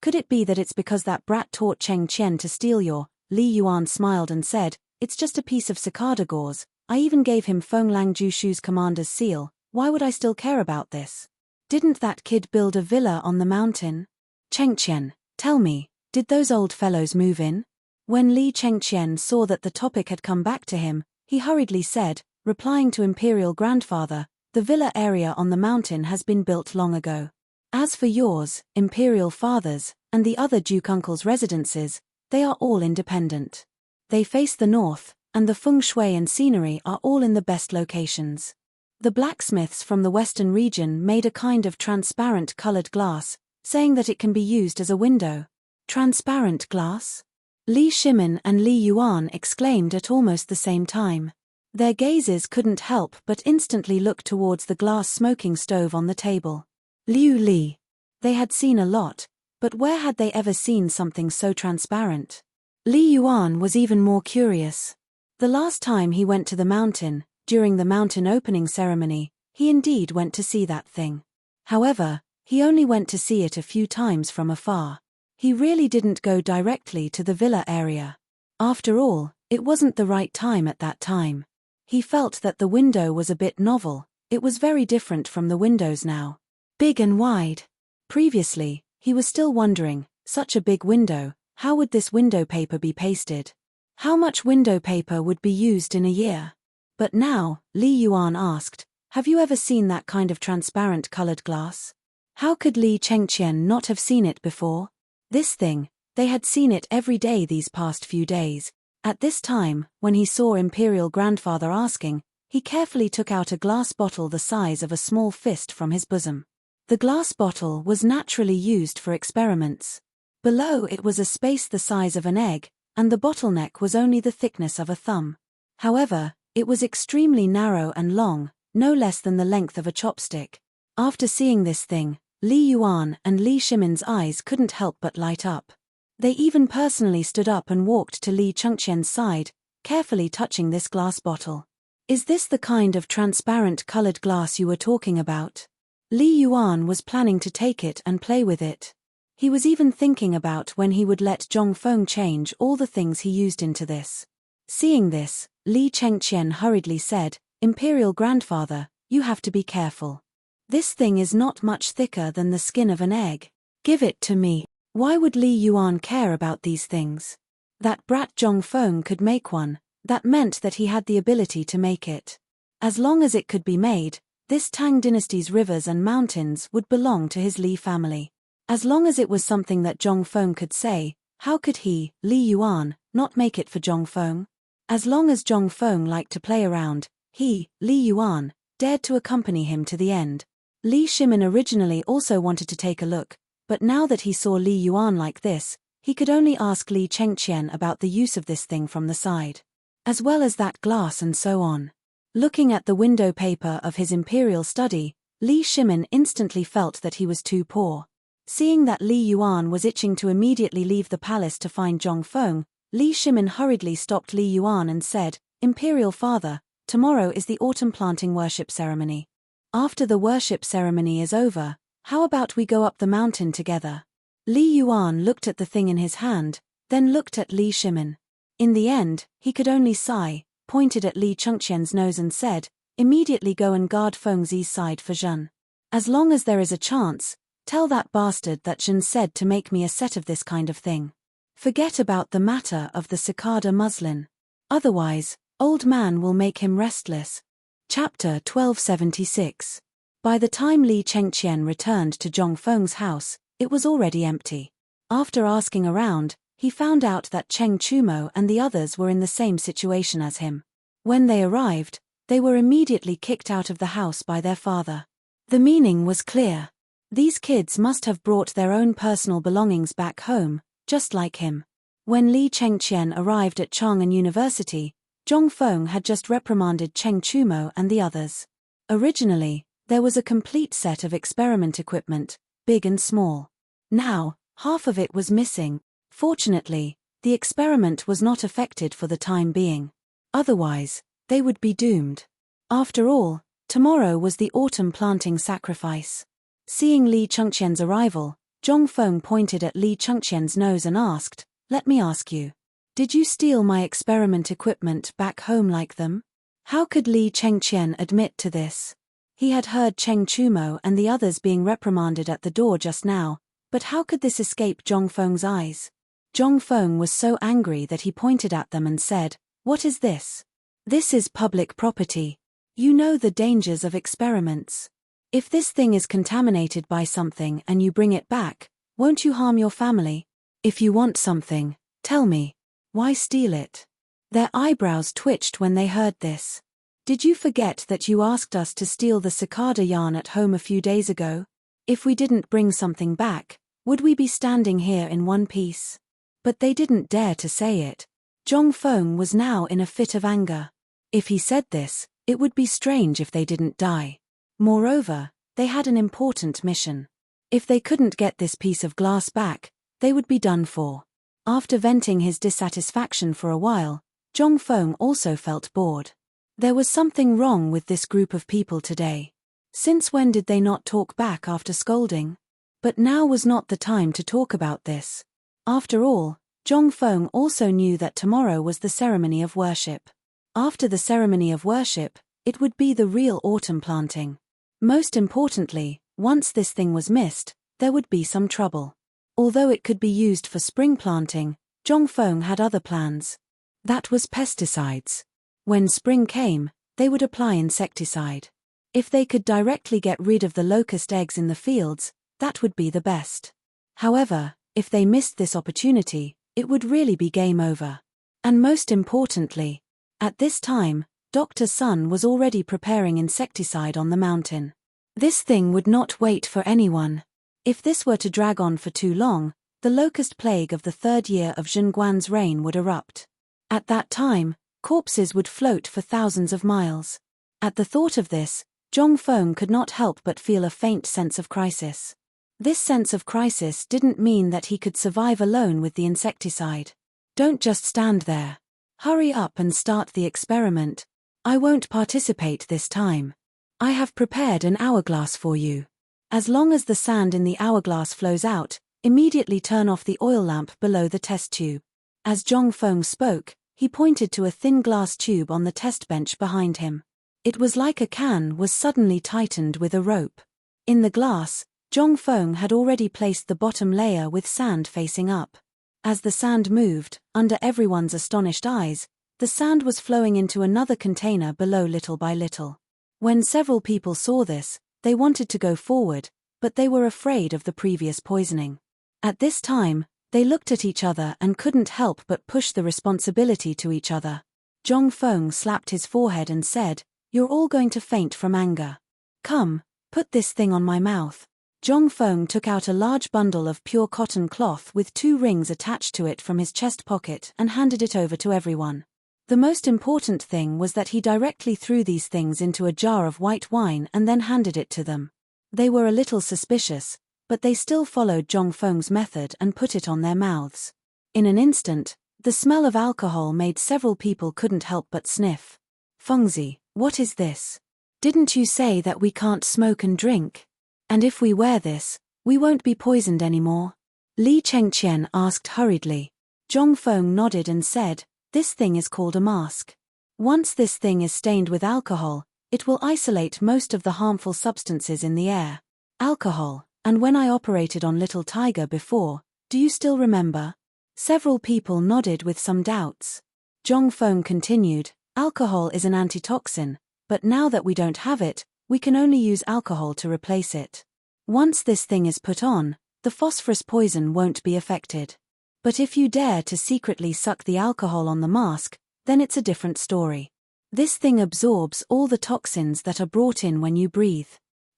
Speaker 1: could it be that it's because that brat taught Cheng Qian to steal your? Li Yuan smiled and said, it's just a piece of cicada gauze. I even gave him Feng Lang Jushu's commander's seal. Why would I still care about this? Didn't that kid build a villa on the mountain? Cheng Qian, tell me, did those old fellows move in? When Li Chengqian saw that the topic had come back to him, he hurriedly said, replying to Imperial Grandfather, the villa area on the mountain has been built long ago. As for yours, Imperial Fathers, and the other Duke Uncle's residences, they are all independent. They face the north, and the feng shui and scenery are all in the best locations. The blacksmiths from the western region made a kind of transparent colored glass, saying that it can be used as a window. Transparent glass? Li Shimin and Li Yuan exclaimed at almost the same time. Their gazes couldn't help but instantly look towards the glass smoking stove on the table. Liu Li. They had seen a lot, but where had they ever seen something so transparent? Li Yuan was even more curious. The last time he went to the mountain, during the mountain opening ceremony, he indeed went to see that thing. However, he only went to see it a few times from afar. He really didn't go directly to the villa area. After all, it wasn't the right time at that time. He felt that the window was a bit novel. It was very different from the windows now. Big and wide. Previously, he was still wondering, such a big window, how would this window paper be pasted? How much window paper would be used in a year? But now, Li Yuan asked, have you ever seen that kind of transparent colored glass? How could Li Chengqian not have seen it before? This thing, they had seen it every day these past few days. At this time, when he saw Imperial Grandfather asking, he carefully took out a glass bottle the size of a small fist from his bosom. The glass bottle was naturally used for experiments. Below it was a space the size of an egg, and the bottleneck was only the thickness of a thumb. However, it was extremely narrow and long, no less than the length of a chopstick. After seeing this thing, Li Yuan and Li Shimin's eyes couldn't help but light up. They even personally stood up and walked to Li Chengqian's side, carefully touching this glass bottle. Is this the kind of transparent colored glass you were talking about? Li Yuan was planning to take it and play with it. He was even thinking about when he would let Zhong Feng change all the things he used into this. Seeing this, Li Chengqian hurriedly said, Imperial Grandfather, you have to be careful. This thing is not much thicker than the skin of an egg. Give it to me. Why would Li Yuan care about these things? That brat Zhong Feng could make one, that meant that he had the ability to make it. As long as it could be made, this Tang dynasty's rivers and mountains would belong to his Li family. As long as it was something that Zhong Feng could say, how could he, Li Yuan, not make it for Zhong Feng? As long as Zhong Feng liked to play around, he, Li Yuan, dared to accompany him to the end. Li Shimin originally also wanted to take a look, but now that he saw Li Yuan like this, he could only ask Li Chengqian about the use of this thing from the side. As well as that glass and so on. Looking at the window paper of his imperial study, Li Shimin instantly felt that he was too poor. Seeing that Li Yuan was itching to immediately leave the palace to find Zhong Feng, Li Shimin hurriedly stopped Li Yuan and said, Imperial Father, tomorrow is the autumn planting worship ceremony. After the worship ceremony is over, how about we go up the mountain together? Li Yuan looked at the thing in his hand, then looked at Li Shimin. In the end, he could only sigh, pointed at Li Chengqian's nose and said, immediately go and guard Fengzi's side for Zhen. As long as there is a chance, tell that bastard that Zhen said to make me a set of this kind of thing. Forget about the matter of the cicada muslin. Otherwise, old man will make him restless. Chapter 1276. By the time Li Chengqian returned to Zhong Feng's house, it was already empty. After asking around, he found out that Cheng Chumo and the others were in the same situation as him. When they arrived, they were immediately kicked out of the house by their father. The meaning was clear. These kids must have brought their own personal belongings back home, just like him. When Li Chengqian arrived at Chang'an University, Zhong Feng had just reprimanded Cheng Chumo and the others. Originally, there was a complete set of experiment equipment, big and small. Now, half of it was missing. Fortunately, the experiment was not affected for the time being. Otherwise, they would be doomed. After all, tomorrow was the autumn planting sacrifice. Seeing Li Chengqian's arrival, Zhong Feng pointed at Li Chengqian's nose and asked, "Let me ask you. Did you steal my experiment equipment back home like them?" How could Li Chengqian admit to this? He had heard Cheng Chumo and the others being reprimanded at the door just now, but how could this escape Zhong Feng's eyes? Zhong Feng was so angry that he pointed at them and said, "What is this? This is public property. You know the dangers of experiments. If this thing is contaminated by something and you bring it back, won't you harm your family? If you want something, tell me. Why steal it?" Their eyebrows twitched when they heard this. "Did you forget that you asked us to steal the cicada yarn at home a few days ago? If we didn't bring something back, would we be standing here in one piece?" But they didn't dare to say it. Zhong Feng was now in a fit of anger. If he said this, it would be strange if they didn't die. Moreover, they had an important mission. If they couldn't get this piece of glass back, they would be done for. After venting his dissatisfaction for a while, Zhong Feng also felt bored. There was something wrong with this group of people today. Since when did they not talk back after scolding? But now was not the time to talk about this. After all, Zhong Feng also knew that tomorrow was the ceremony of worship. After the ceremony of worship, it would be the real autumn planting. Most importantly, once this thing was missed, there would be some trouble. Although it could be used for spring planting, Zhong Feng had other plans. That was pesticides. When spring came, they would apply insecticide. If they could directly get rid of the locust eggs in the fields, that would be the best. However, if they missed this opportunity, it would really be game over. And most importantly, at this time, Dr. Sun was already preparing insecticide on the mountain. This thing would not wait for anyone. If this were to drag on for too long, the locust plague of the third year of Zhenguan's reign would erupt. At that time, corpses would float for thousands of miles. At the thought of this, Zhong Feng could not help but feel a faint sense of crisis. This sense of crisis didn't mean that he could survive alone with the insecticide. "Don't just stand there. Hurry up and start the experiment. I won't participate this time. I have prepared an hourglass for you. As long as the sand in the hourglass flows out, immediately turn off the oil lamp below the test tube." As Zhong Feng spoke, he pointed to a thin glass tube on the test bench behind him. It was like a can was suddenly tightened with a rope. In the glass, Zhong Feng had already placed the bottom layer with sand facing up. As the sand moved, under everyone's astonished eyes, the sand was flowing into another container below little by little. When several people saw this, they wanted to go forward, but they were afraid of the previous poisoning. At this time, they looked at each other and couldn't help but push the responsibility to each other. Zhong Feng slapped his forehead and said, "You're all going to faint from anger. Come, put this thing on my mouth." Zhong Feng took out a large bundle of pure cotton cloth with 2 rings attached to it from his chest pocket and handed it over to everyone. The most important thing was that he directly threw these things into a jar of white wine and then handed it to them. They were a little suspicious, but they still followed Zhong Feng's method and put it on their mouths. In an instant, the smell of alcohol made several people couldn't help but sniff. "Fengzi, what is this? Didn't you say that we can't smoke and drink? And if we wear this, we won't be poisoned anymore?" Li Chengqian asked hurriedly. Zhong Feng nodded and said, "This thing is called a mask. Once this thing is stained with alcohol, it will isolate most of the harmful substances in the air. Alcohol, and when I operated on Little Tiger before, do you still remember?" Several people nodded with some doubts. Zhong Feng continued, "Alcohol is an antitoxin, but now that we don't have it, we can only use alcohol to replace it. Once this thing is put on, the phosphorus poison won't be affected. But if you dare to secretly suck the alcohol on the mask, then it's a different story. This thing absorbs all the toxins that are brought in when you breathe.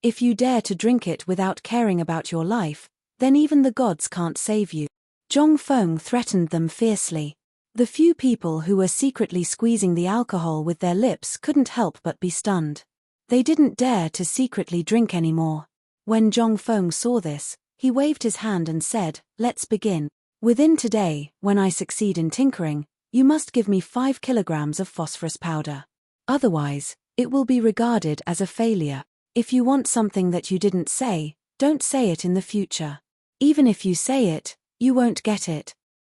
Speaker 1: If you dare to drink it without caring about your life, then even the gods can't save you." Zhong Feng threatened them fiercely. The few people who were secretly squeezing the alcohol with their lips couldn't help but be stunned. They didn't dare to secretly drink anymore. When Zhongfeng saw this, he waved his hand and said, "Let's begin. Within today, when I succeed in tinkering, you must give me 5 kilograms of phosphorus powder. Otherwise, it will be regarded as a failure. If you want something that you didn't say, don't say it in the future. Even if you say it, you won't get it."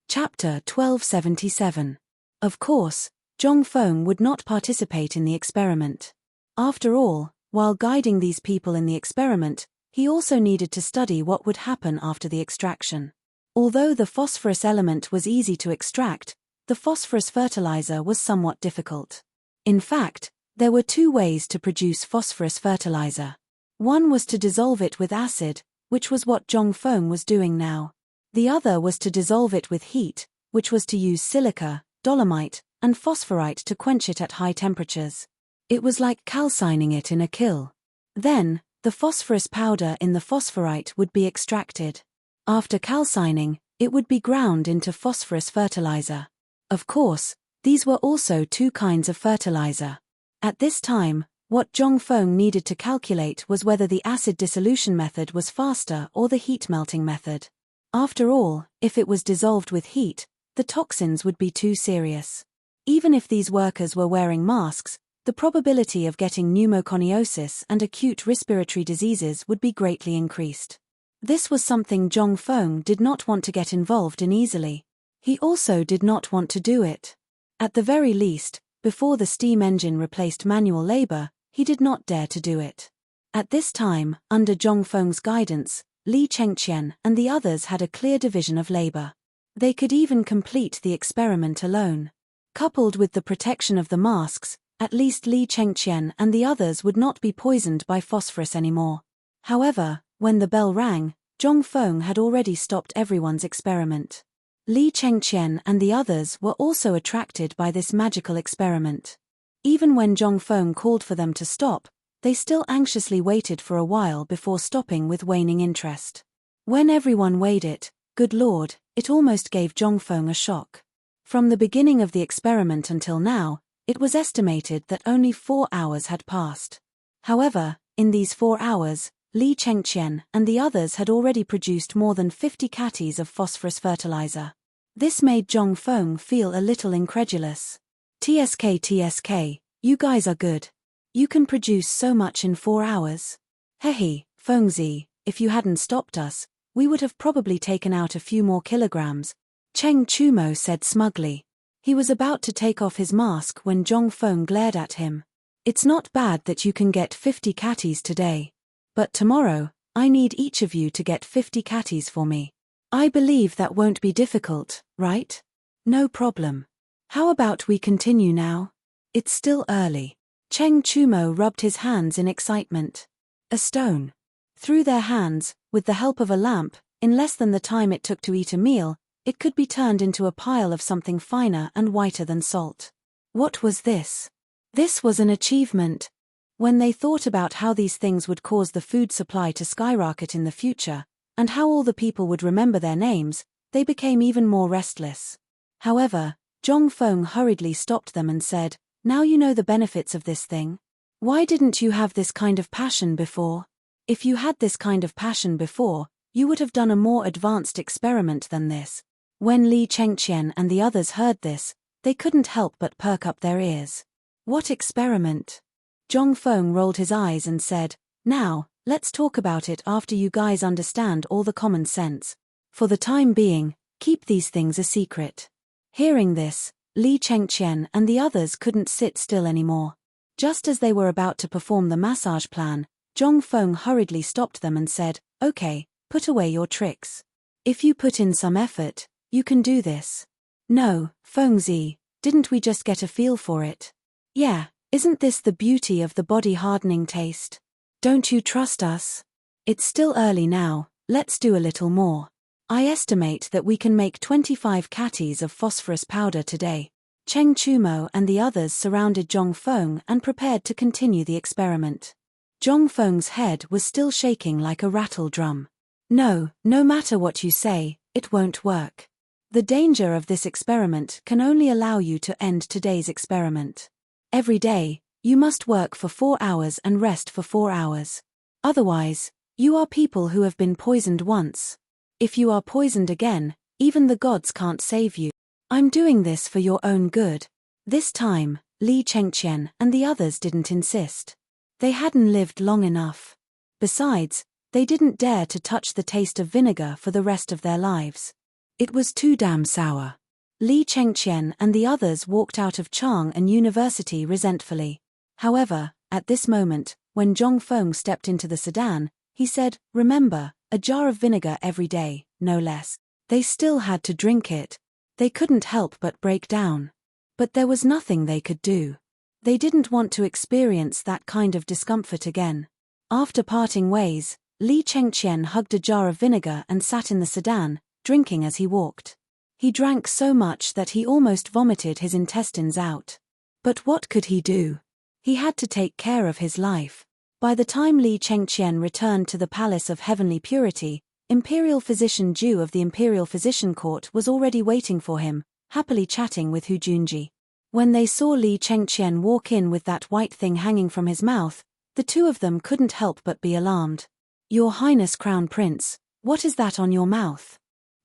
Speaker 1: Chapter 1277. Of course, Zhongfeng would not participate in the experiment. After all, while guiding these people in the experiment, he also needed to study what would happen after the extraction. Although the phosphorus element was easy to extract, the phosphorus fertilizer was somewhat difficult. In fact, there were 2 ways to produce phosphorus fertilizer. One was to dissolve it with acid, which was what Zhongfeng was doing now. The other was to dissolve it with heat, which was to use silica, dolomite, and phosphorite to quench it at high temperatures. It was like calcining it in a kiln. Then, the phosphorus powder in the phosphorite would be extracted. After calcining, it would be ground into phosphorus fertilizer. Of course, these were also 2 kinds of fertilizer. At this time, what Zhongfeng needed to calculate was whether the acid dissolution method was faster or the heat melting method. After all, if it was dissolved with heat, the toxins would be too serious. Even if these workers were wearing masks, the probability of getting pneumoconiosis and acute respiratory diseases would be greatly increased. This was something Zhongfeng did not want to get involved in easily. He also did not want to do it. At the very least, before the steam engine replaced manual labor, he did not dare to do it. At this time, under Zhongfeng's guidance, Li Chengqian and the others had a clear division of labor. They could even complete the experiment alone. Coupled with the protection of the masks, at least Li Chengqian and the others would not be poisoned by phosphorus anymore. However, when the bell rang, Zhongfeng had already stopped everyone's experiment. Li Chengqian and the others were also attracted by this magical experiment. Even when Zhongfeng called for them to stop, they still anxiously waited for a while before stopping with waning interest. When everyone weighed it, good lord, it almost gave Zhongfeng a shock. From the beginning of the experiment until now, it was estimated that only 4 hours had passed. However, in these 4 hours, Li Chengqian and the others had already produced more than 50 catties of phosphorus fertilizer. This made Zhongfeng feel a little incredulous. TSK, you guys are good. You can produce so much in 4 hours. Hehe, Fengzi, if you hadn't stopped us, we would have probably taken out a few more kilograms, Cheng Chumo said smugly. He was about to take off his mask when Zhongfeng glared at him. It's not bad that you can get 50 catties today. But tomorrow, I need each of you to get 50 catties for me. I believe that won't be difficult, right? No problem. How about we continue now? It's still early. Cheng Chumo rubbed his hands in excitement. A stone. Through their hands, with the help of a lamp, in less than the time it took to eat a meal, it could be turned into a pile of something finer and whiter than salt. What was this? This was an achievement. When they thought about how these things would cause the food supply to skyrocket in the future, and how all the people would remember their names, they became even more restless. However, Zhongfeng hurriedly stopped them and said, "Now you know the benefits of this thing. Why didn't you have this kind of passion before? If you had this kind of passion before, you would have done a more advanced experiment than this." When Li Chengqian and the others heard this, they couldn't help but perk up their ears. What experiment? Zhongfeng rolled his eyes and said, "Now, let's talk about it after you guys understand all the common sense. For the time being, keep these things a secret." Hearing this, Li Chengqian and the others couldn't sit still anymore. Just as they were about to perform the massage plan, Zhongfeng hurriedly stopped them and said, "Okay, put away your tricks. If you put in some effort, you can do this." "No, Fengzi, didn't we just get a feel for it?" "Yeah, isn't this the beauty of the body-hardening taste? Don't you trust us? It's still early now, let's do a little more. I estimate that we can make 25 catties of phosphorus powder today." Cheng Chumo and the others surrounded Zhongfeng and prepared to continue the experiment. Zhongfeng's head was still shaking like a rattle drum. No matter what you say, it won't work. The danger of this experiment can only allow you to end today's experiment. Every day, you must work for 4 hours and rest for 4 hours. Otherwise, you are people who have been poisoned once. If you are poisoned again, even the gods can't save you. I'm doing this for your own good. This time, Li Chengqian and the others didn't insist. They hadn't lived long enough. Besides, they didn't dare to touch the taste of vinegar for the rest of their lives. It was too damn sour. Li Chengqian and the others walked out of Chang'an University resentfully. However, at this moment, when Zhong Feng stepped into the sedan, he said, "Remember, a jar of vinegar every day, no less." They still had to drink it. They couldn't help but break down. But there was nothing they could do. They didn't want to experience that kind of discomfort again. After parting ways, Li Chengqian hugged a jar of vinegar and sat in the sedan, drinking as he walked. He drank so much that he almost vomited his intestines out. But what could he do? He had to take care of his life. By the time Li Chengqian returned to the Palace of Heavenly Purity, Imperial Physician Zhu of the Imperial Physician Court was already waiting for him, happily chatting with Hu Junji. When they saw Li Chengqian walk in with that white thing hanging from his mouth, the two of them couldn't help but be alarmed. "Your Highness Crown Prince, what is that on your mouth?"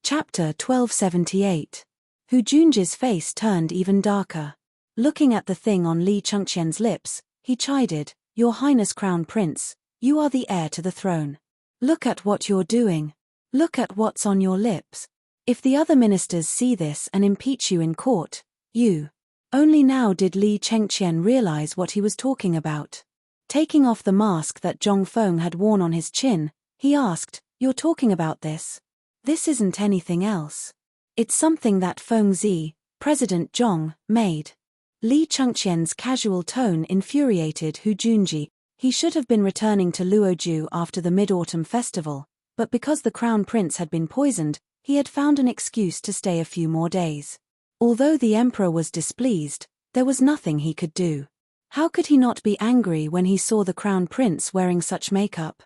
Speaker 1: Chapter 1278. Hu Junji's face turned even darker. Looking at the thing on Li Chengqian's lips, he chided, "Your Highness Crown Prince, you are the heir to the throne. Look at what you're doing. Look at what's on your lips. If the other ministers see this and impeach you in court, you..." Only now did Li Chengqian realize what he was talking about. Taking off the mask that Zhong Feng had worn on his chin, he asked, "You're talking about this? This isn't anything else. It's something that Feng Zi, President Zhong, made." Li Chengqian's casual tone infuriated Hu Junji. He should have been returning to Luoju after the Mid-Autumn Festival, but because the Crown Prince had been poisoned, he had found an excuse to stay a few more days. Although the Emperor was displeased, there was nothing he could do. How could he not be angry when he saw the Crown Prince wearing such makeup?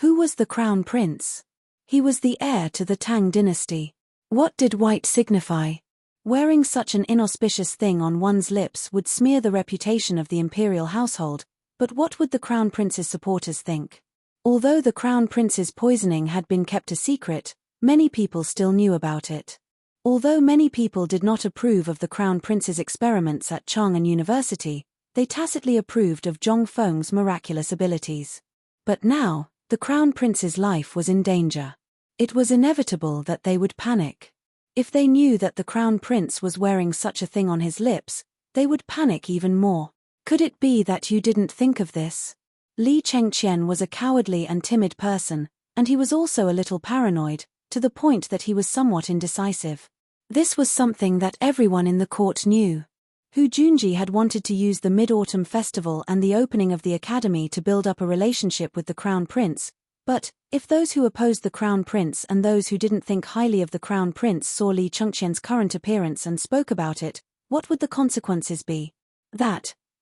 Speaker 1: Who was the Crown Prince? He was the heir to the Tang dynasty. What did white signify? Wearing such an inauspicious thing on one's lips would smear the reputation of the imperial household, but what would the Crown Prince's supporters think? Although the Crown Prince's poisoning had been kept a secret, many people still knew about it. Although many people did not approve of the Crown Prince's experiments at Chang'an University, they tacitly approved of Zhong Feng's miraculous abilities. But now, the Crown Prince's life was in danger. It was inevitable that they would panic. If they knew that the Crown Prince was wearing such a thing on his lips, they would panic even more. Could it be that you didn't think of this? Li Chengqian was a cowardly and timid person, and he was also a little paranoid, to the point that he was somewhat indecisive. This was something that everyone in the court knew. Hu Junji had wanted to use the Mid-Autumn Festival and the opening of the academy to build up a relationship with the Crown Prince, but, if those who opposed the Crown Prince and those who didn't think highly of the Crown Prince saw Li Chengqian's current appearance and spoke about it, what would the consequences be?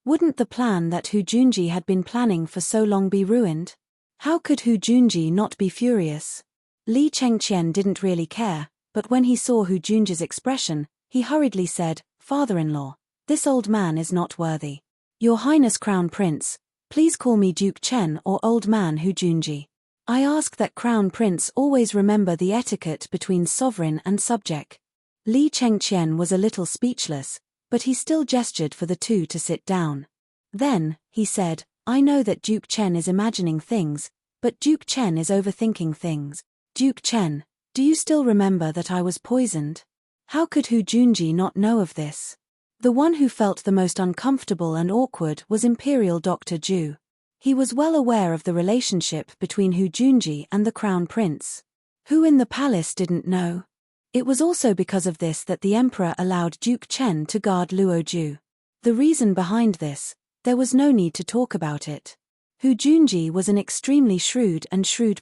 Speaker 1: Wouldn't the plan that Hu Junji had been planning for so long be ruined? How could Hu Junji not be furious? Li Chengqian didn't really care, but when he saw Hu Junji's expression, he hurriedly said, "Father-in-law, this old man is not worthy. Your Highness Crown Prince, please call me Duke Chen or Old Man Hu Junji. I ask that Crown Prince always remember the etiquette between sovereign and subject." Li Chengqian was a little speechless, but he still gestured for the two to sit down. Then, he said, "I know that Duke Chen is imagining things, but Duke Chen is overthinking things. Duke Chen, do you still remember that I was poisoned?" How could Hu Junji not know of this? The one who felt the most uncomfortable and awkward was Imperial Dr. Zhu. He was well aware of the relationship between Hu Junji and the Crown Prince. Who in the palace didn't know? It was also because of this that the Emperor allowed Duke Chen to guard Luoju. The reason behind this, there was no need to talk about it. Hu Junji was an extremely shrewd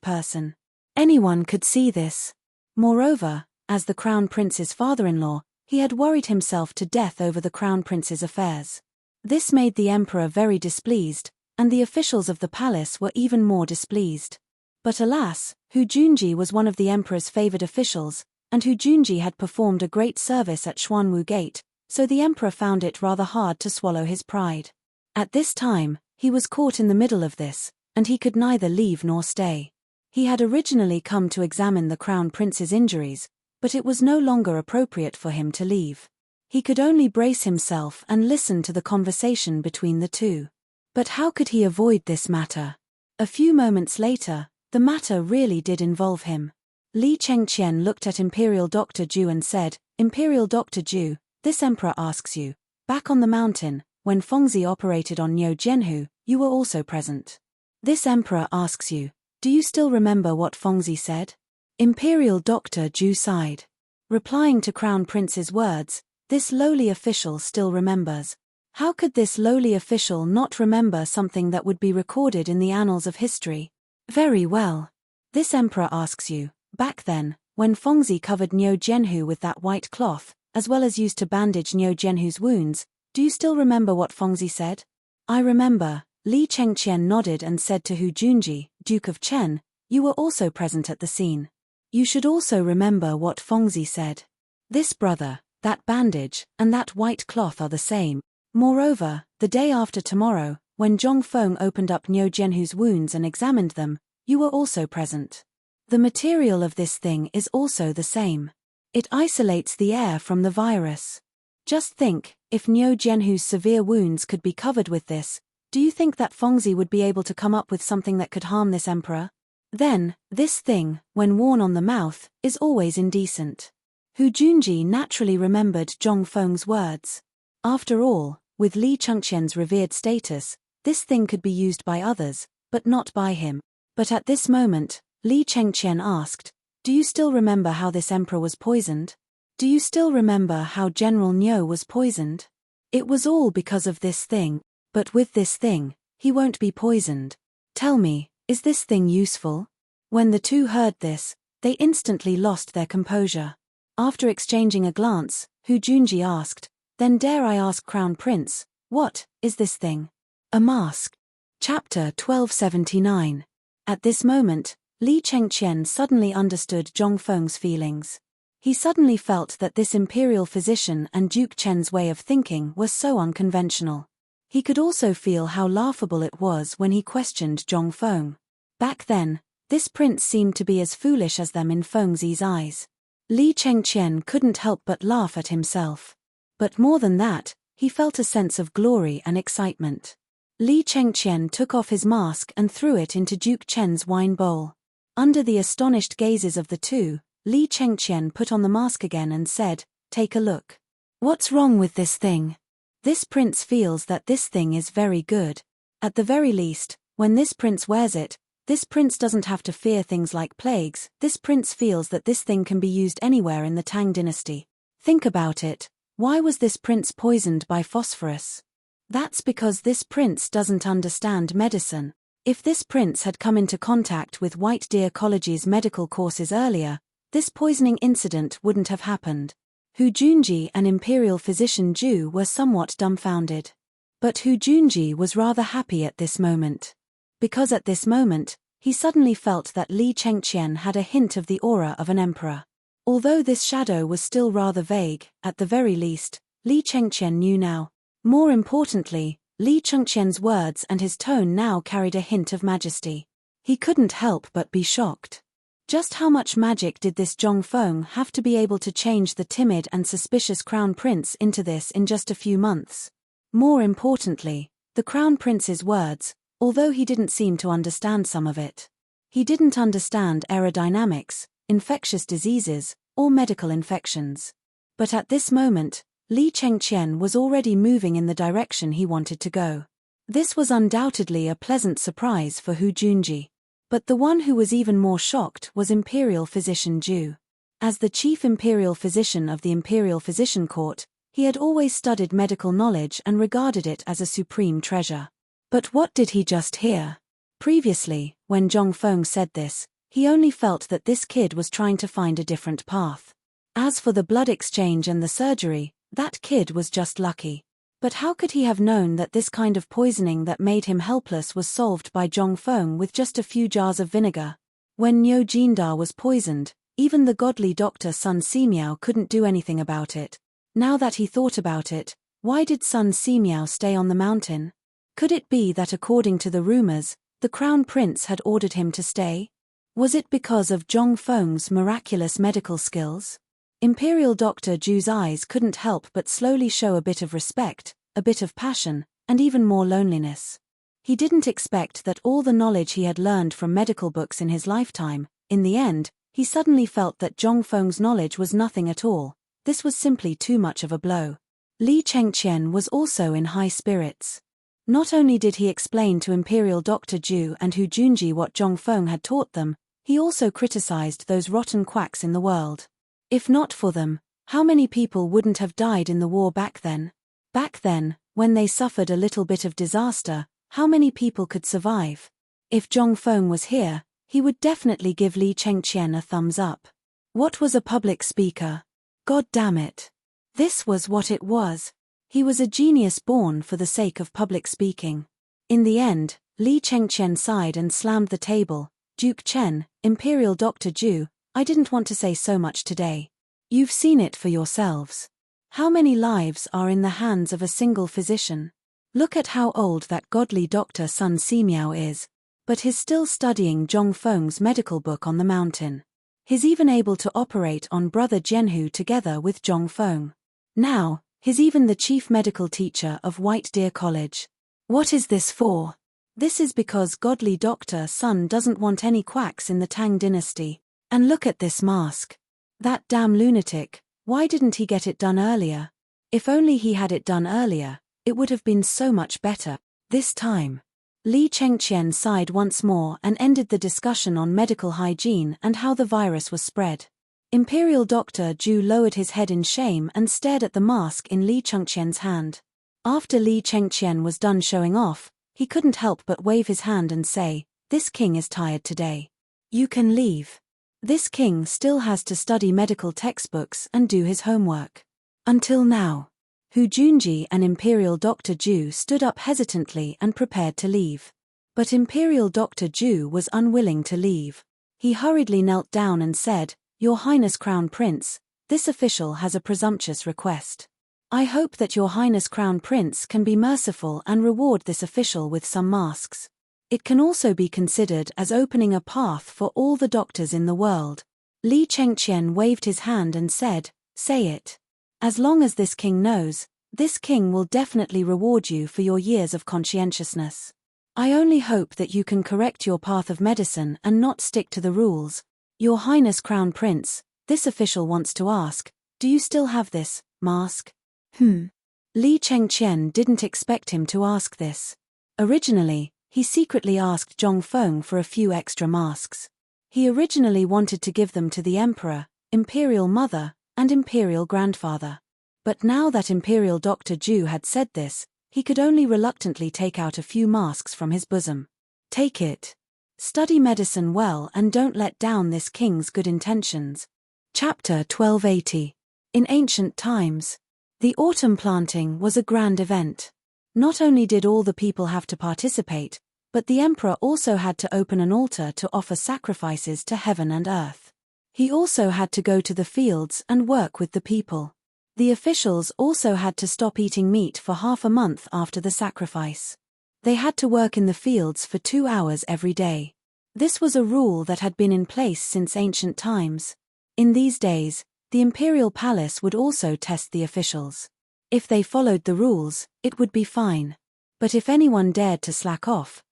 Speaker 1: person. Anyone could see this. Moreover, as the Crown Prince's father-in-law, he had worried himself to death over the Crown Prince's affairs. This made the Emperor very displeased, and the officials of the palace were even more displeased. But alas, Hu Junji was one of the Emperor's favored officials, and Hu Junji had performed a great service at Xuanwu Gate, so the emperor found it rather hard to swallow his pride. At this time, he was caught in the middle of this, and he could neither leave nor stay. He had originally come to examine the crown prince's injuries, but it was no longer appropriate for him to leave. He could only brace himself and listen to the conversation between the two. But how could he avoid this matter? A few moments later, the matter really did involve him. Li Chengqian looked at Imperial Dr. Zhu and said, "Imperial Dr. Zhu, this emperor asks you, back on the mountain, when Fengzi operated on Niu Jianhu, you were also present. This emperor asks you, do you still remember what Fengzi said?" Imperial Dr. Zhu sighed. Replying to Crown Prince's words, this lowly official still remembers. How could this lowly official not remember something that would be recorded in the annals of history? Very well. This emperor asks you, back then, when Fengzi covered Niu Jianhu with that white cloth, as well as used to bandage Niu Jianhu's wounds, do you still remember what Fengzi said? I remember. Li Chengqian nodded and said to Hu Junji, Duke of Chen, you were also present at the scene. You should also remember what Fengzi said. This brother, that bandage, and that white cloth are the same. Moreover, the day after tomorrow, when Zhong Feng opened up Niu Jianhu's wounds and examined them, you were also present. The material of this thing is also the same. It isolates the air from the virus. Just think, if Niu Jianhu's severe wounds could be covered with this, do you think that Fengzi would be able to come up with something that could harm this emperor? Then, this thing, when worn on the mouth, is always indecent. Hu Junji naturally remembered Zhong Feng's words. After all, with Li Chengqian's revered status, this thing could be used by others, but not by him. But at this moment, Li Chengqian asked, do you still remember how this emperor was poisoned? Do you still remember how General Niu was poisoned? It was all because of this thing, but with this thing, he won't be poisoned. Tell me, is this thing useful? When the two heard this, they instantly lost their composure. After exchanging a glance, Hu Junji asked, then dare I ask Crown Prince, what is this thing? A mask. Chapter 1279. At this moment, Li Chengqian suddenly understood Zhong Feng's feelings. He suddenly felt that this imperial physician and Duke Chen's way of thinking was so unconventional. He could also feel how laughable it was when he questioned Zhong Feng. Back then, this prince seemed to be as foolish as them in Fengzi's eyes. Li Chengqian couldn't help but laugh at himself. But more than that, he felt a sense of glory and excitement. Li Chengqian took off his mask and threw it into Duke Chen's wine bowl. Under the astonished gazes of the two, Li Chengqian put on the mask again and said, take a look. What's wrong with this thing? This prince feels that this thing is very good. At the very least, when this prince wears it, this prince doesn't have to fear things like plagues. This prince feels that this thing can be used anywhere in the Tang dynasty. Think about it. Why was this prince poisoned by phosphorus? That's because this prince doesn't understand medicine. If this prince had come into contact with White Deer College's medical courses earlier, this poisoning incident wouldn't have happened. Hu Junji and Imperial Physician Zhu were somewhat dumbfounded. But Hu Junji was rather happy at this moment. Because at this moment, he suddenly felt that Li Chengqian had a hint of the aura of an emperor. Although this shadow was still rather vague, at the very least, Li Chengqian knew now. More importantly, Li Chengqian's words and his tone now carried a hint of majesty. He couldn't help but be shocked. Just how much magic did this Zhong Feng have to be able to change the timid and suspicious crown prince into this in just a few months? More importantly, the crown prince's words, although he didn't seem to understand some of it. He didn't understand aerodynamics, infectious diseases, or medical infections. But at this moment, Li Chengqian was already moving in the direction he wanted to go. This was undoubtedly a pleasant surprise for Hu Junji. But the one who was even more shocked was Imperial Physician Zhu. As the chief imperial physician of the Imperial Physician Court, he had always studied medical knowledge and regarded it as a supreme treasure. But what did he just hear? Previously, when Zhong Feng said this, he only felt that this kid was trying to find a different path. As for the blood exchange and the surgery, that kid was just lucky. But how could he have known that this kind of poisoning that made him helpless was solved by Zhong Feng with just a few jars of vinegar? When Niu Jindar was poisoned, Even the godly Dr. Sun Simiao couldn't do anything about it. Now that he thought about it, why did Sun Simiao stay on the mountain? Could it be that according to the rumors, the crown prince had ordered him to stay? Was it because of Zhong Feng's miraculous medical skills? Imperial Dr. Zhu's eyes couldn't help but slowly show a bit of respect, a bit of passion, and even more loneliness. He didn't expect that all the knowledge he had learned from medical books in his lifetime, in the end, he suddenly felt that Zhong Feng's knowledge was nothing at all. This was simply too much of a blow. Li Chengqian was also in high spirits. Not only did he explain to Imperial Dr. Zhu and Hu Junji what Zhong Feng had taught them, he also criticized those rotten quacks in the world. If not for them, how many people wouldn't have died in the war back then? Back then, when they suffered a little bit of disaster, how many people could survive? If Zhong Feng was here, he would definitely give Li Chengqian a thumbs up. What was a public speaker? God damn it. This was what it was. He was a genius born for the sake of public speaking. In the end, Li Chengqian sighed and slammed the table. Duke Chen, Imperial Dr. Zhu, I didn't want to say so much today. You've seen it for yourselves. How many lives are in the hands of a single physician? Look at how old that godly Dr. Sun Simiao is. But he's still studying Zhong Feng's medical book on the mountain. He's even able to operate on Brother Jianhu together with Zhong Feng. Now, he's even the chief medical teacher of White Deer College. What is this for? This is because godly Dr. Sun doesn't want any quacks in the Tang dynasty. And look at this mask. That damn lunatic, why didn't he get it done earlier? If only he had it done earlier, it would have been so much better. This time. Li Chengqian sighed once more and ended the discussion on medical hygiene and how the virus was spread. Imperial Dr. Zhu lowered his head in shame and stared at the mask in Li Chengqian's hand. After Li Chengqian was done showing off, he couldn't help but wave his hand and say, "This king is tired today. You can leave." This king still has to study medical textbooks and do his homework. Until now. Hu Junji and Imperial Dr. Zhu stood up hesitantly and prepared to leave. But Imperial Dr. Zhu was unwilling to leave. He hurriedly knelt down and said, "Your Highness Crown Prince, this official has a presumptuous request. I hope that Your Highness Crown Prince can be merciful and reward this official with some masks. It can also be considered as opening a path for all the doctors in the world." Li Chengqian waved his hand and said, "Say it. As long as this king knows, this king will definitely reward you for your years of conscientiousness. I only hope that you can correct your path of medicine and not stick to the rules. Your Highness Crown Prince, this official wants to ask, do you still have this mask?" Li Chengqian didn't expect him to ask this. Originally, he secretly asked Zhong Feng for a few extra masks. He originally wanted to give them to the Emperor, Imperial Mother, and Imperial Grandfather. But now that Imperial Dr. Zhu had said this, he could only reluctantly take out a few masks from his bosom. Take it. Study medicine well and don't let down this king's good intentions. Chapter 1280. In ancient times. The autumn planting was a grand event. Not only did all the people have to participate, but the emperor also had to open an altar to offer sacrifices to heaven and earth. He also had to go to the fields and work with the people. The officials also had to stop eating meat for half a month after the sacrifice. They had to work in the fields for 2 hours every day. This was a rule that had been in place since ancient times. In these days, the imperial palace would also test the officials. If they followed the rules, it would be fine. But if anyone dared to slack off,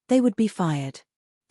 Speaker 1: they would be fired.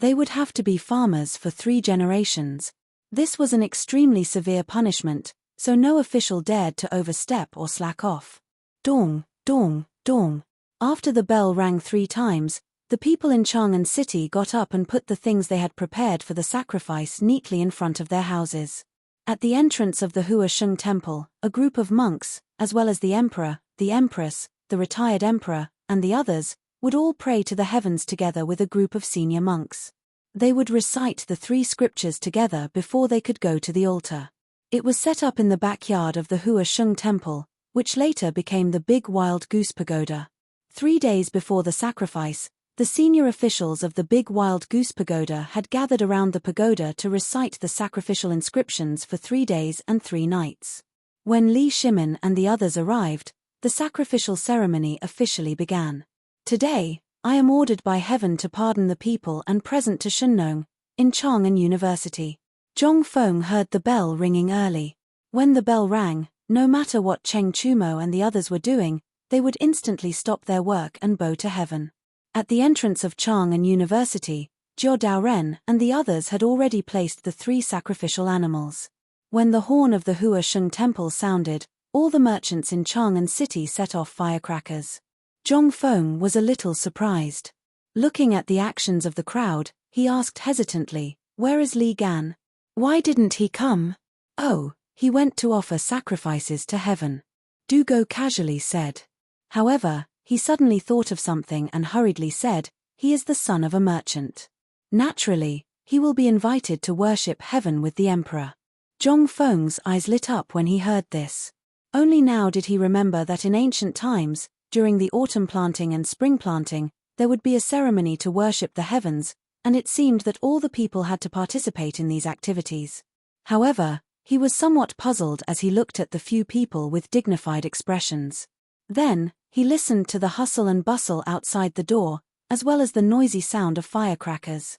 Speaker 1: They would have to be farmers for 3 generations. This was an extremely severe punishment, so no official dared to overstep or slack off. Dong, dong, dong. After the bell rang 3 times, the people in Chang'an City got up and put the things they had prepared for the sacrifice neatly in front of their houses. At the entrance of the Hua Sheng Temple, a group of monks, as well as the emperor, the empress, the retired emperor, and the others, would all pray to the heavens together with a group of senior monks. They would recite the 3 scriptures together before they could go to the altar. It was set up in the backyard of the Hua Sheng Temple, which later became the Big Wild Goose Pagoda. 3 days before the sacrifice, The senior officials of the Big Wild Goose Pagoda had gathered around the pagoda to recite the sacrificial inscriptions for 3 days and 3 nights. When Li Shimin and the others arrived, the sacrificial ceremony officially began. Today, I am ordered by heaven to pardon the people and present to Shenong, Enchanting University. Zhong Feng heard the bell ringing early. When the bell rang, no matter what Cheng Chumo and the others were doing, they would instantly stop their work and bow to heaven. At the entrance of Chang'an University, Jiao Daoren and the others had already placed the 3 sacrificial animals. When the horn of the Hua Sheng Temple sounded, all the merchants in Chang'an City set off firecrackers. Zhong Feng was a little surprised. Looking at the actions of the crowd, he asked hesitantly, "Where is Li Gan? Why didn't he come?" "Oh, he went to offer sacrifices to heaven," Du Go casually said. However, he suddenly thought of something and hurriedly said, "He is the son of a merchant. Naturally, he will be invited to worship heaven with the emperor." Zhong Feng's eyes lit up when he heard this. Only now did he remember that in ancient times, during the autumn planting and spring planting, there would be a ceremony to worship the heavens, and it seemed that all the people had to participate in these activities. However, he was somewhat puzzled as he looked at the few people with dignified expressions. Then, he listened to the hustle and bustle outside the door, as well as the noisy sound of firecrackers.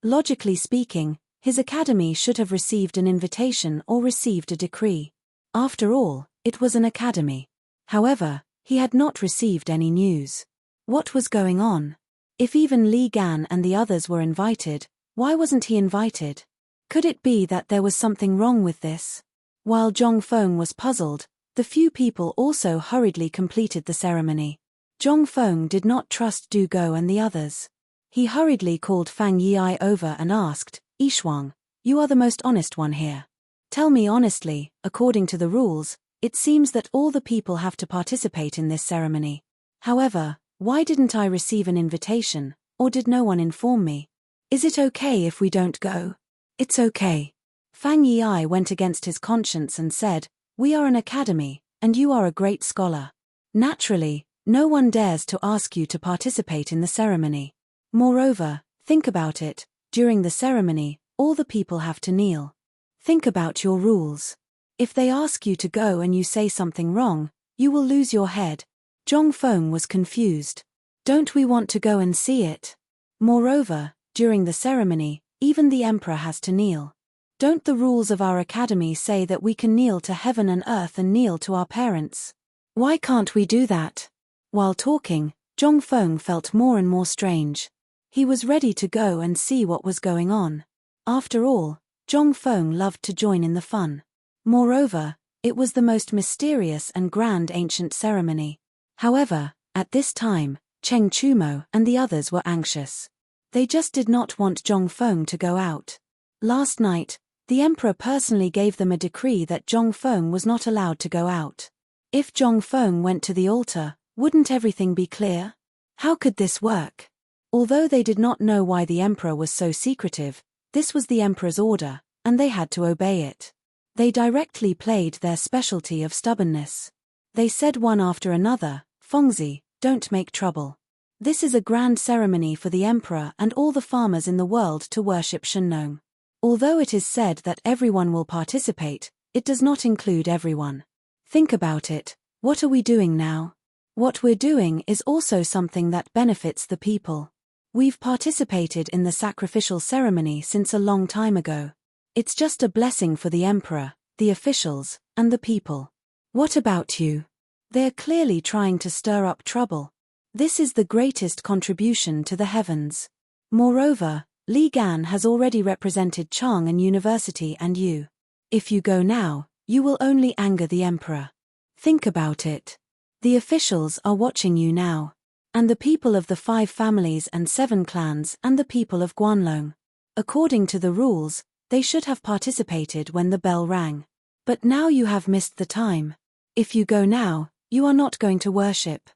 Speaker 1: Logically speaking, his academy should have received an invitation or received a decree. After all, it was an academy. However, he had not received any news. What was going on? If even Li Gan and the others were invited, why wasn't he invited? Could it be that there was something wrong with this? While Zhong Feng was puzzled, the few people also hurriedly completed the ceremony. Zhong Feng did not trust Du Go and the others. He hurriedly called Fang Yi over and asked, "Yishuang, you are the most honest one here. Tell me honestly, according to the rules, it seems that all the people have to participate in this ceremony. However, why didn't I receive an invitation, or did no one inform me? Is it okay if we don't go?" "It's okay." Fang Yi went against his conscience and said, "We are an academy, and you are a great scholar. Naturally, no one dares to ask you to participate in the ceremony. Moreover, think about it, during the ceremony, all the people have to kneel. Think about your rules. If they ask you to go and you say something wrong, you will lose your head." Zhong Feng was confused. Don't we want to go and see it? Moreover, during the ceremony, even the emperor has to kneel. Don't the rules of our academy say that we can kneel to heaven and earth and kneel to our parents? Why can't we do that? While talking, Zhong Feng felt more and more strange. He was ready to go and see what was going on. After all, Zhong Feng loved to join in the fun. Moreover, it was the most mysterious and grand ancient ceremony. However, at this time, Cheng Chumo and the others were anxious. They just did not want Zhong Feng to go out. Last night, the emperor personally gave them a decree that Zhong Feng was not allowed to go out. If Zhong Feng went to the altar, wouldn't everything be clear? How could this work? Although they did not know why the emperor was so secretive, this was the emperor's order, and they had to obey it. They directly played their specialty of stubbornness. They said one after another, "Fengzi, don't make trouble. This is a grand ceremony for the emperor and all the farmers in the world to worship Shenong. Although it is said that everyone will participate, it does not include everyone. Think about it, what are we doing now? What we're doing is also something that benefits the people. We've participated in the sacrificial ceremony since a long time ago. It's just a blessing for the emperor, the officials, and the people. What about you?" They're clearly trying to stir up trouble. This is the greatest contribution to the heavens. Moreover, Li Gan has already represented Chang'an University and you. If you go now, you will only anger the emperor. Think about it. The officials are watching you now. And the people of the 5 families and 7 clans and the people of Guanlong. According to the rules, they should have participated when the bell rang. But now you have missed the time. If you go now, you are not going to worship.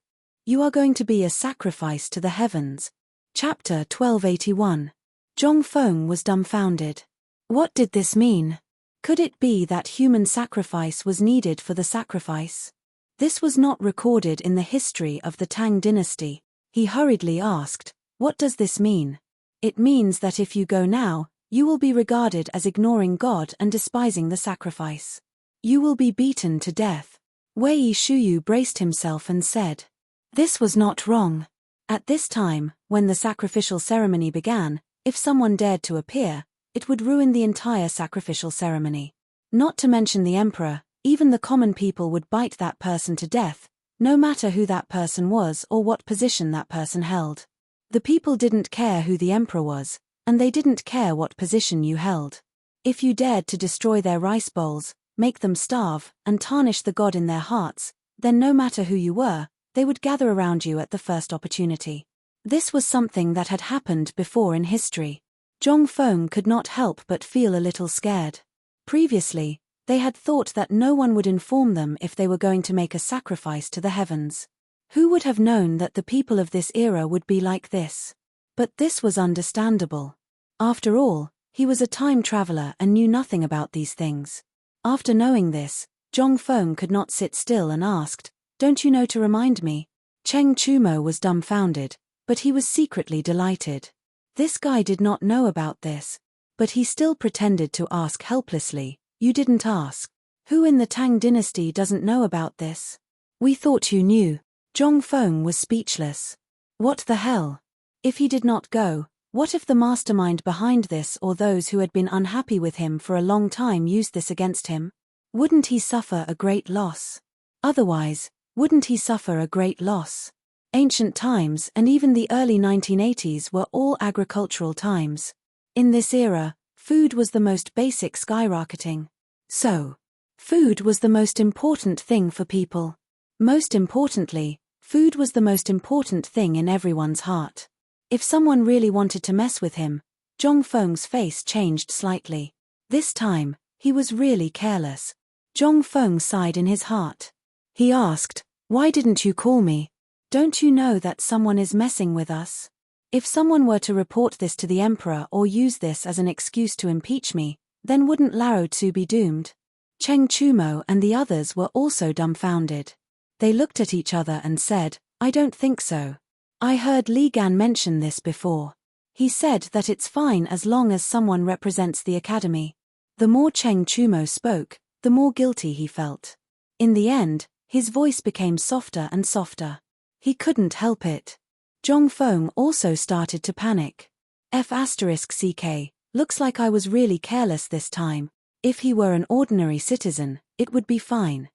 Speaker 1: You are going to be a sacrifice to the heavens. Chapter 1281. Zhong Feng was dumbfounded. What did this mean? Could it be that human sacrifice was needed for the sacrifice? This was not recorded in the history of the Tang dynasty. He hurriedly asked, What does this mean? It means that if you go now, you will be regarded as ignoring God and despising the sacrifice. You will be beaten to death. Wei Shuyu braced himself and said. This was not wrong. At this time, when the sacrificial ceremony began, if someone dared to appear, it would ruin the entire sacrificial ceremony. Not to mention the emperor, even the common people would bite that person to death, no matter who that person was or what position that person held. The people didn't care who the emperor was, and they didn't care what position you held. If you dared to destroy their rice bowls, make them starve, and tarnish the god in their hearts, then no matter who you were, they would gather around you at the first opportunity. This was something that had happened before in history. Zhong Feng could not help but feel a little scared. Previously, they had thought that no one would inform them if they were going to make a sacrifice to the heavens. Who would have known that the people of this era would be like this? But this was understandable. After all, he was a time traveler and knew nothing about these things. After knowing this, Zhong Feng could not sit still and asked, "Don't you know to remind me?" Cheng Chumo was dumbfounded, but he was secretly delighted. This guy did not know about this, but he still pretended to ask helplessly, "You didn't ask. Who in the Tang dynasty doesn't know about this? We thought you knew." Zhong Feng was speechless. What the hell? If he did not go, what if the mastermind behind this or those who had been unhappy with him for a long time used this against him? Wouldn't he suffer a great loss? Otherwise, wouldn't he suffer a great loss? Ancient times and even the early 1980s were all agricultural times. In this era, food was the most basic, skyrocketing. So, food was the most important thing for people. Most importantly, food was the most important thing in everyone's heart. If someone really wanted to mess with him, Zhong Feng's face changed slightly. This time, he was really careless. Zhong Feng sighed in his heart. He asked, "Why didn't you call me? Don't you know that someone is messing with us? If someone were to report this to the emperor or use this as an excuse to impeach me, then wouldn't Lao Tzu be doomed?" Cheng Chumo and the others were also dumbfounded. They looked at each other and said, "I don't think so. I heard Li Gan mention this before. He said that it's fine as long as someone represents the academy." The more Cheng Chumo spoke, the more guilty he felt. In the end, his voice became softer and softer. He couldn't help it. Zhong Feng also started to panic. F***ck, looks like I was really careless this time. If he were an ordinary citizen, it would be fine.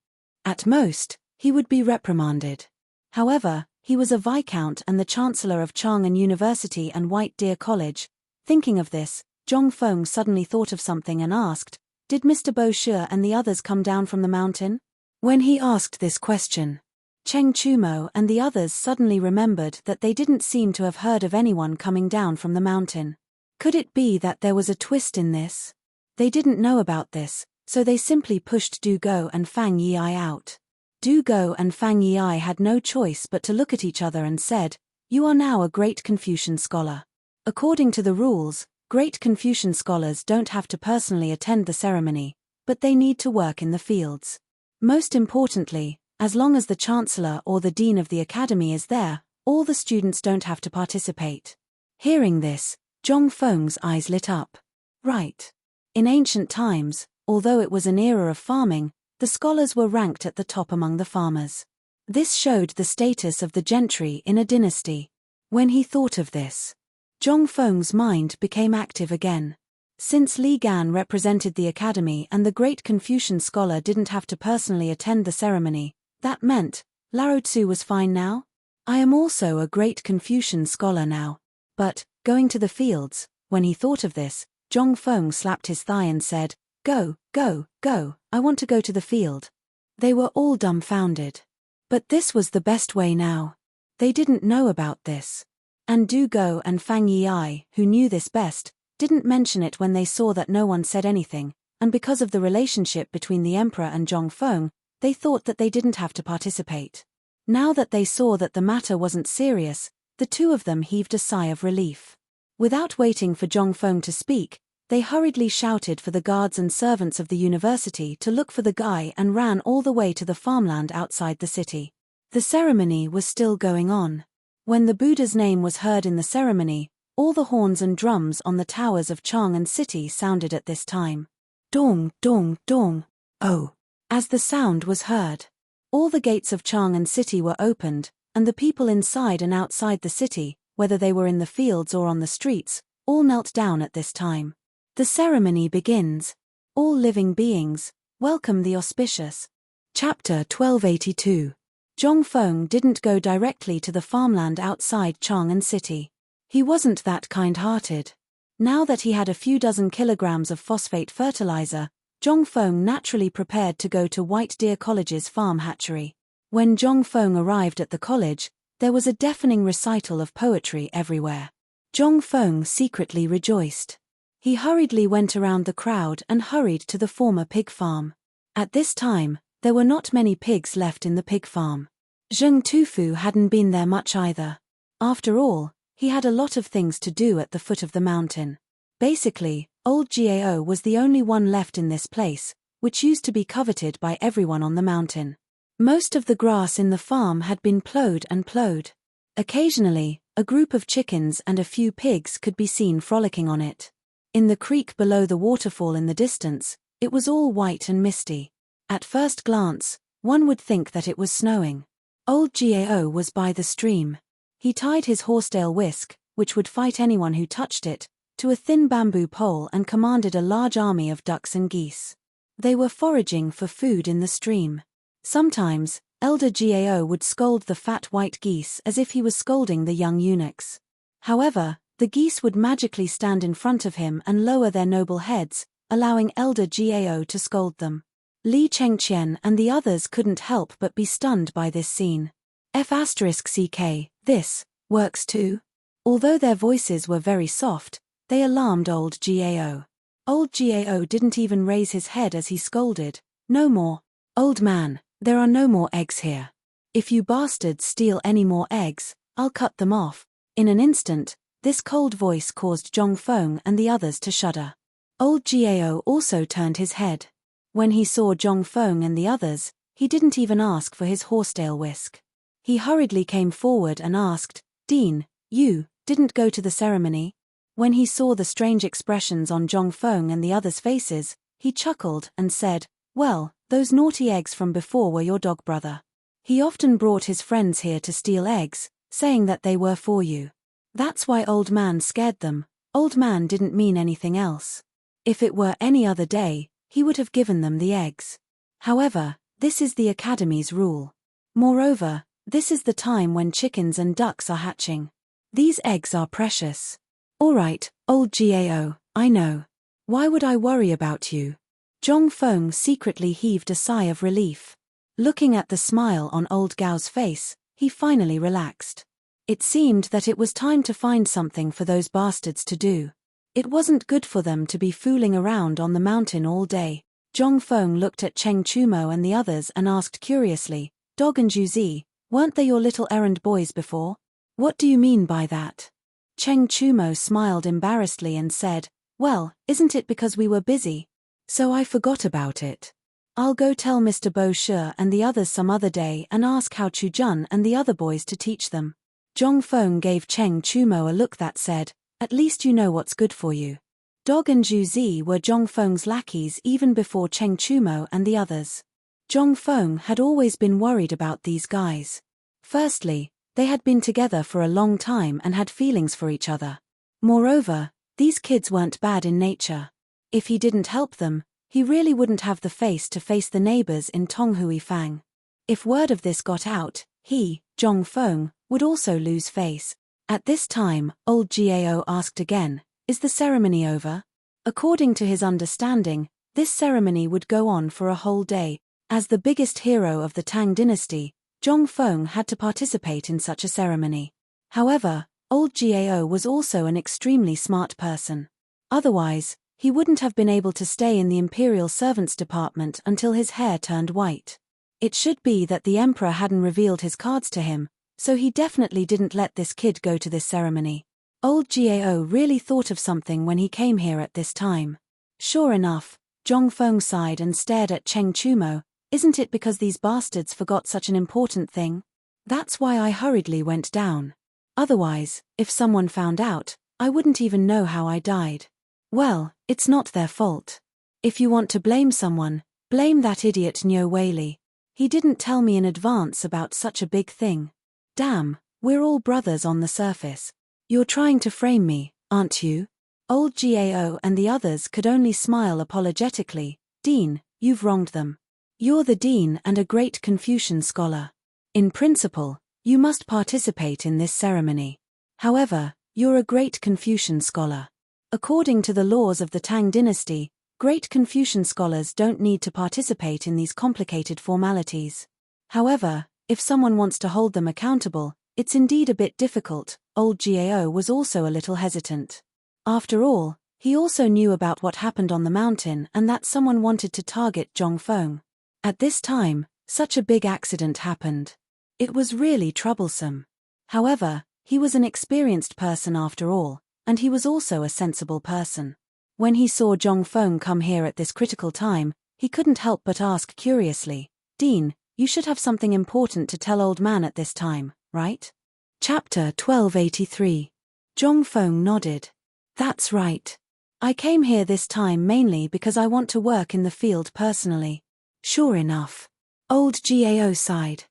Speaker 1: At most, he would be reprimanded. However, he was a viscount and the chancellor of Chang'an University and White Deer College. Thinking of this, Zhong Feng suddenly thought of something and asked, "Did Mr. Bo Shi and the others come down from the mountain?" When he asked this question, Cheng Chumo and the others suddenly remembered that they didn't seem to have heard of anyone coming down from the mountain. Could it be that there was a twist in this? They didn't know about this, so they simply pushed Du Go and Fang Yi out. Du Go and Fang Yi had no choice but to look at each other and said, "You are now a great Confucian scholar. According to the rules, great Confucian scholars don't have to personally attend the ceremony, but they need to work in the fields. Most importantly, as long as the chancellor or the dean of the academy is there, all the students don't have to participate." Hearing this, Zhong Feng's eyes lit up. Right. In ancient times, although it was an era of farming, the scholars were ranked at the top among the farmers. This showed the status of the gentry in a dynasty. When he thought of this, Zhong Feng's mind became active again. Since Li Gan represented the academy and the great Confucian scholar didn't have to personally attend the ceremony, that meant, Lao Tzu was fine now? I am also a great Confucian scholar now. But, going to the fields, when he thought of this, Zhong Feng slapped his thigh and said, "Go, go, go, I want to go to the field." They were all dumbfounded. But this was the best way now. They didn't know about this. And Du Go and Fang Yi, who knew this best, didn't mention it when they saw that no one said anything, and because of the relationship between the emperor and Zhong Feng, they thought that they didn't have to participate. Now that they saw that the matter wasn't serious, the two of them heaved a sigh of relief. Without waiting for Zhong Feng to speak, they hurriedly shouted for the guards and servants of the university to look for the guy and ran all the way to the farmland outside the city. The ceremony was still going on. When the Buddha's name was heard in the ceremony, all the horns and drums on the towers of Chang'an City sounded at this time. Dong, dong, dong. Oh! As the sound was heard, all the gates of Chang'an City were opened, and the people inside and outside the city, whether they were in the fields or on the streets, all knelt down at this time. The ceremony begins. All living beings, welcome the auspicious. Chapter 1282. Zhong Feng didn't go directly to the farmland outside Chang'an City. He wasn't that kind-hearted. Now that he had a few dozen kilograms of phosphate fertilizer, Zhong Feng naturally prepared to go to White Deer College's farm hatchery. When Zhong Feng arrived at the college, there was a deafening recital of poetry everywhere. Zhong Feng secretly rejoiced. He hurriedly went around the crowd and hurried to the former pig farm. At this time, there were not many pigs left in the pig farm. Zheng Tufu hadn't been there much either. After all, he had a lot of things to do at the foot of the mountain. Basically, old Gao was the only one left in this place, which used to be coveted by everyone on the mountain. Most of the grass in the farm had been plowed and plowed. Occasionally, a group of chickens and a few pigs could be seen frolicking on it. In the creek below the waterfall in the distance, it was all white and misty. At first glance, one would think that it was snowing. Old Gao was by the stream. He tied his horsetail whisk, which would fight anyone who touched it, to a thin bamboo pole and commanded a large army of ducks and geese. They were foraging for food in the stream. Sometimes, Elder Gao would scold the fat white geese as if he was scolding the young eunuchs. However, the geese would magically stand in front of him and lower their noble heads, allowing Elder Gao to scold them. Li Chengqian and the others couldn't help but be stunned by this scene. F***ck, this works too? Although their voices were very soft, they alarmed old Gao. Old Gao didn't even raise his head as he scolded. No more. Old man, there are no more eggs here. If you bastards steal any more eggs, I'll cut them off. In an instant, this cold voice caused Zhong Feng and the others to shudder. Old Gao also turned his head. When he saw Zhong Feng and the others, he didn't even ask for his horsetail whisk. He hurriedly came forward and asked, "Dean, you didn't go to the ceremony?" When he saw the strange expressions on Zhong Feng and the others' faces, he chuckled and said, "Well, those naughty eggs from before were your dog brother. He often brought his friends here to steal eggs, saying that they were for you. That's why old man scared them." Old man didn't mean anything else. If it were any other day, he would have given them the eggs. However, this is the academy's rule. Moreover, this is the time when chickens and ducks are hatching. These eggs are precious. All right, old Gao, I know. Why would I worry about you? Zhong Feng secretly heaved a sigh of relief. Looking at the smile on old Gao's face, he finally relaxed. It seemed that it was time to find something for those bastards to do. It wasn't good for them to be fooling around on the mountain all day. Zhong Feng looked at Cheng Chumo and the others and asked curiously, "Dog and Juzi, weren't they your little errand boys before?" "What do you mean by that?" Cheng Chumo smiled embarrassedly and said, "Well, isn't it because we were busy? So I forgot about it. I'll go tell Mr. Bo Shi and the others some other day and ask how Chu Jun and the other boys to teach them." Zhong Feng gave Cheng Chumo a look that said, "At least you know what's good for you." Dog and Juzi were Zhong Feng's lackeys even before Cheng Chumo and the others. Zhong Feng had always been worried about these guys. Firstly, they had been together for a long time and had feelings for each other. Moreover, these kids weren't bad in nature. If he didn't help them, he really wouldn't have the face to face the neighbors in Tonghui Fang. If word of this got out, he, Zhong Feng, would also lose face. At this time, old Gao asked again, "Is the ceremony over?" According to his understanding, this ceremony would go on for a whole day. As the biggest hero of the Tang dynasty, Zhong Feng had to participate in such a ceremony. However, old Gao was also an extremely smart person. Otherwise, he wouldn't have been able to stay in the imperial servants department until his hair turned white. It should be that the emperor hadn't revealed his cards to him, so he definitely didn't let this kid go to this ceremony. Old Gao really thought of something when he came here at this time. Sure enough, Zhong Feng sighed and stared at Cheng Chumo. "Isn't it because these bastards forgot such an important thing? That's why I hurriedly went down." Otherwise, if someone found out, I wouldn't even know how I died. Well, it's not their fault. If you want to blame someone, blame that idiot Nyo Whaley. He didn't tell me in advance about such a big thing. Damn, we're all brothers on the surface. You're trying to frame me, aren't you? Old GAO and the others could only smile apologetically. Dean, you've wronged them. You're the dean and a great Confucian scholar. In principle, you must participate in this ceremony. However, you're a great Confucian scholar. According to the laws of the Tang dynasty, great Confucian scholars don't need to participate in these complicated formalities. However, if someone wants to hold them accountable, it's indeed a bit difficult. Old GAO was also a little hesitant. After all, he also knew about what happened on the mountain and that someone wanted to target Zhongfeng. At this time, such a big accident happened. It was really troublesome. However, he was an experienced person after all, and he was also a sensible person. When he saw Zhongfeng come here at this critical time, he couldn't help but ask curiously, Dean, you should have something important to tell old man at this time, right? Chapter 1283. Zhongfeng nodded. That's right. I came here this time mainly because I want to work in the field personally. Sure enough. Old GAO sighed.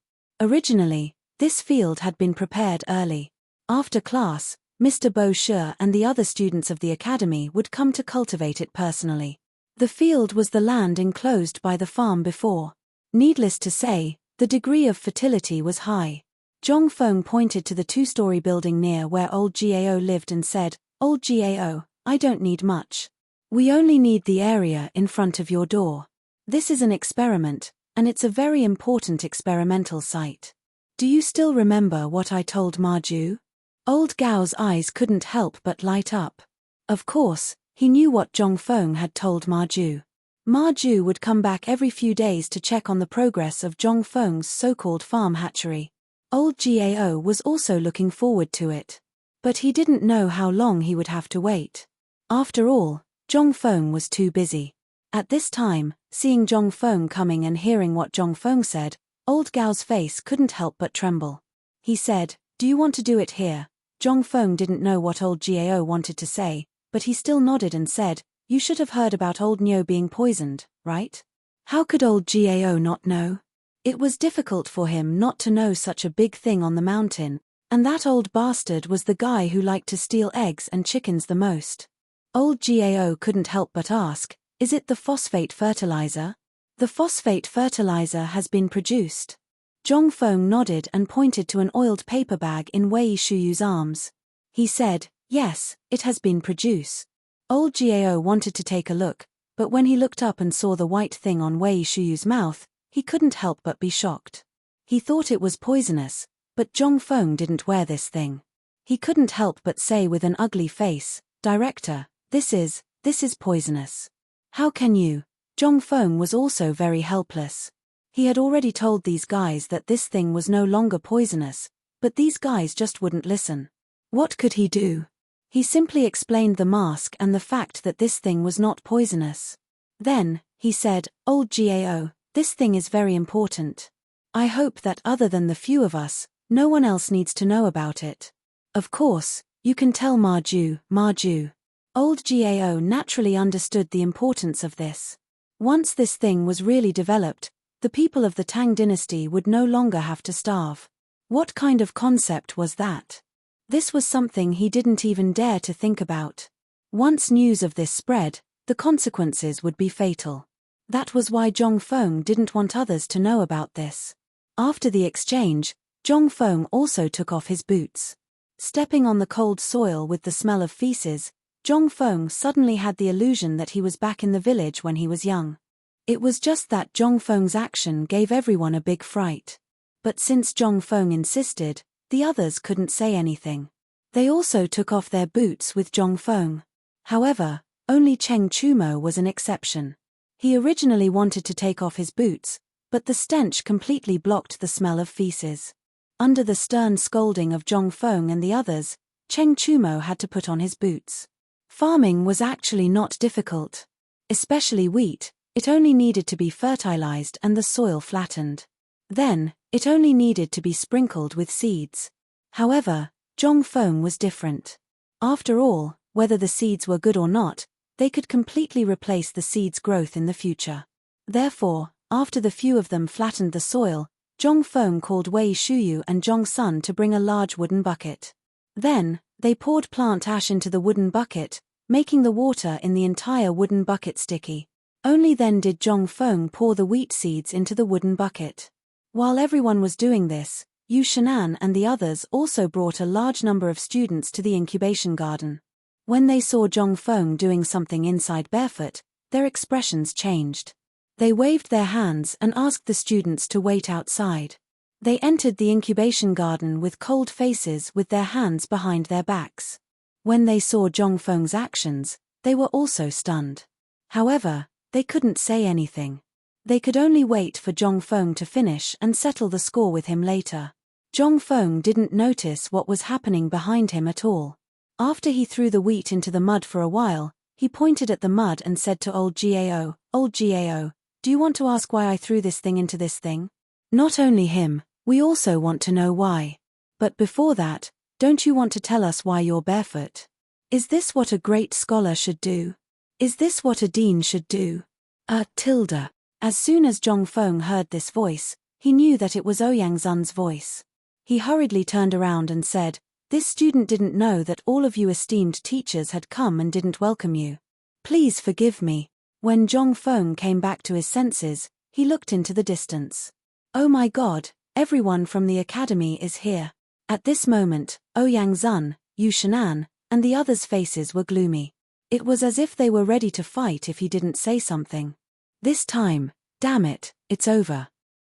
Speaker 1: Originally, this field had been prepared early. After class, Mr. Bo Shi and the other students of the academy would come to cultivate it personally. The field was the land enclosed by the farm before. Needless to say, the degree of fertility was high. Zhongfeng pointed to the two-story building near where old GAO lived and said, Old GAO, I don't need much. We only need the area in front of your door. This is an experiment, and it's a very important experimental site. Do you still remember what I told Marju? Old Gao's eyes couldn't help but light up. Of course, he knew what Zhongfeng had told Marju. Marju would come back every few days to check on the progress of Zhongfeng's so-called farm hatchery. Old GAO was also looking forward to it. But he didn't know how long he would have to wait. After all, Zhongfeng was too busy. At this time, seeing Zhongfeng coming and hearing what Zhongfeng said, old Gao's face couldn't help but tremble. He said, Do you want to do it here? Zhongfeng didn't know what old GAO wanted to say, but he still nodded and said, You should have heard about old Nyo being poisoned, right? How could old GAO not know? It was difficult for him not to know such a big thing on the mountain, and that old bastard was the guy who liked to steal eggs and chickens the most. Old GAO couldn't help but ask, Is it the phosphate fertilizer? The phosphate fertilizer has been produced. Zhongfeng nodded and pointed to an oiled paper bag in Wei Shuyu's arms. He said, Yes, it has been produced. Old GAO wanted to take a look, but when he looked up and saw the white thing on Wei Shuyu's mouth, he couldn't help but be shocked. He thought it was poisonous, but Zhongfeng didn't wear this thing. He couldn't help but say with an ugly face, Director, this is poisonous. How can you? Zhongfeng was also very helpless. He had already told these guys that this thing was no longer poisonous, but these guys just wouldn't listen. What could he do? He simply explained the mask and the fact that this thing was not poisonous. Then, he said, Old GAO, this thing is very important. I hope that other than the few of us, no one else needs to know about it. Of course, you can tell Marju. Old GAO naturally understood the importance of this. Once this thing was really developed, the people of the Tang dynasty would no longer have to starve. What kind of concept was that? This was something he didn't even dare to think about. Once news of this spread, the consequences would be fatal. That was why Zhongfeng didn't want others to know about this. After the exchange, Zhongfeng also took off his boots. Stepping on the cold soil with the smell of feces, Zhongfeng suddenly had the illusion that he was back in the village when he was young. It was just that Zhongfeng's action gave everyone a big fright. But since Zhongfeng insisted, the others couldn't say anything. They also took off their boots with Zhongfeng. However, only Cheng Chumo was an exception. He originally wanted to take off his boots, but the stench completely blocked the smell of feces. Under the stern scolding of Zhongfeng and the others, Cheng Chumo had to put on his boots. Farming was actually not difficult. Especially wheat, it only needed to be fertilized and the soil flattened. Then, it only needed to be sprinkled with seeds. However, Zhong Feng was different. After all, whether the seeds were good or not, they could completely replace the seed's growth in the future. Therefore, after the few of them flattened the soil, Zhong Feng called Wei Shuyu and Zhong Sun to bring a large wooden bucket. Then, they poured plant ash into the wooden bucket, making the water in the entire wooden bucket sticky. Only then did Zhong Feng pour the wheat seeds into the wooden bucket. While everyone was doing this, Yu Shenan and the others also brought a large number of students to the incubation garden. When they saw Zhong Feng doing something inside barefoot, their expressions changed. They waved their hands and asked the students to wait outside. They entered the incubation garden with cold faces with their hands behind their backs. When they saw Zhong Feng's actions, they were also stunned. However, they couldn't say anything. They could only wait for Zhong Feng to finish and settle the score with him later. Zhong Feng didn't notice what was happening behind him at all. After he threw the wheat into the mud for a while, he pointed at the mud and said to Old Gao, "Old Gao, do you want to ask why I threw this thing into this thing? Not only him, we also want to know why. But before that, don't you want to tell us why you're barefoot? Is this what a great scholar should do? Is this what a dean should do?" Tilda. As soon as Zhong Feng heard this voice, he knew that it was Ouyang Zun's voice. He hurriedly turned around and said, "This student didn't know that all of you esteemed teachers had come and didn't welcome you. Please forgive me." When Zhong Feng came back to his senses, he looked into the distance. "Oh my God, everyone from the academy is here." At this moment, Ouyang Zun, Yu Shenan, and the others' faces were gloomy. It was as if they were ready to fight if he didn't say something. This time, damn it, it's over.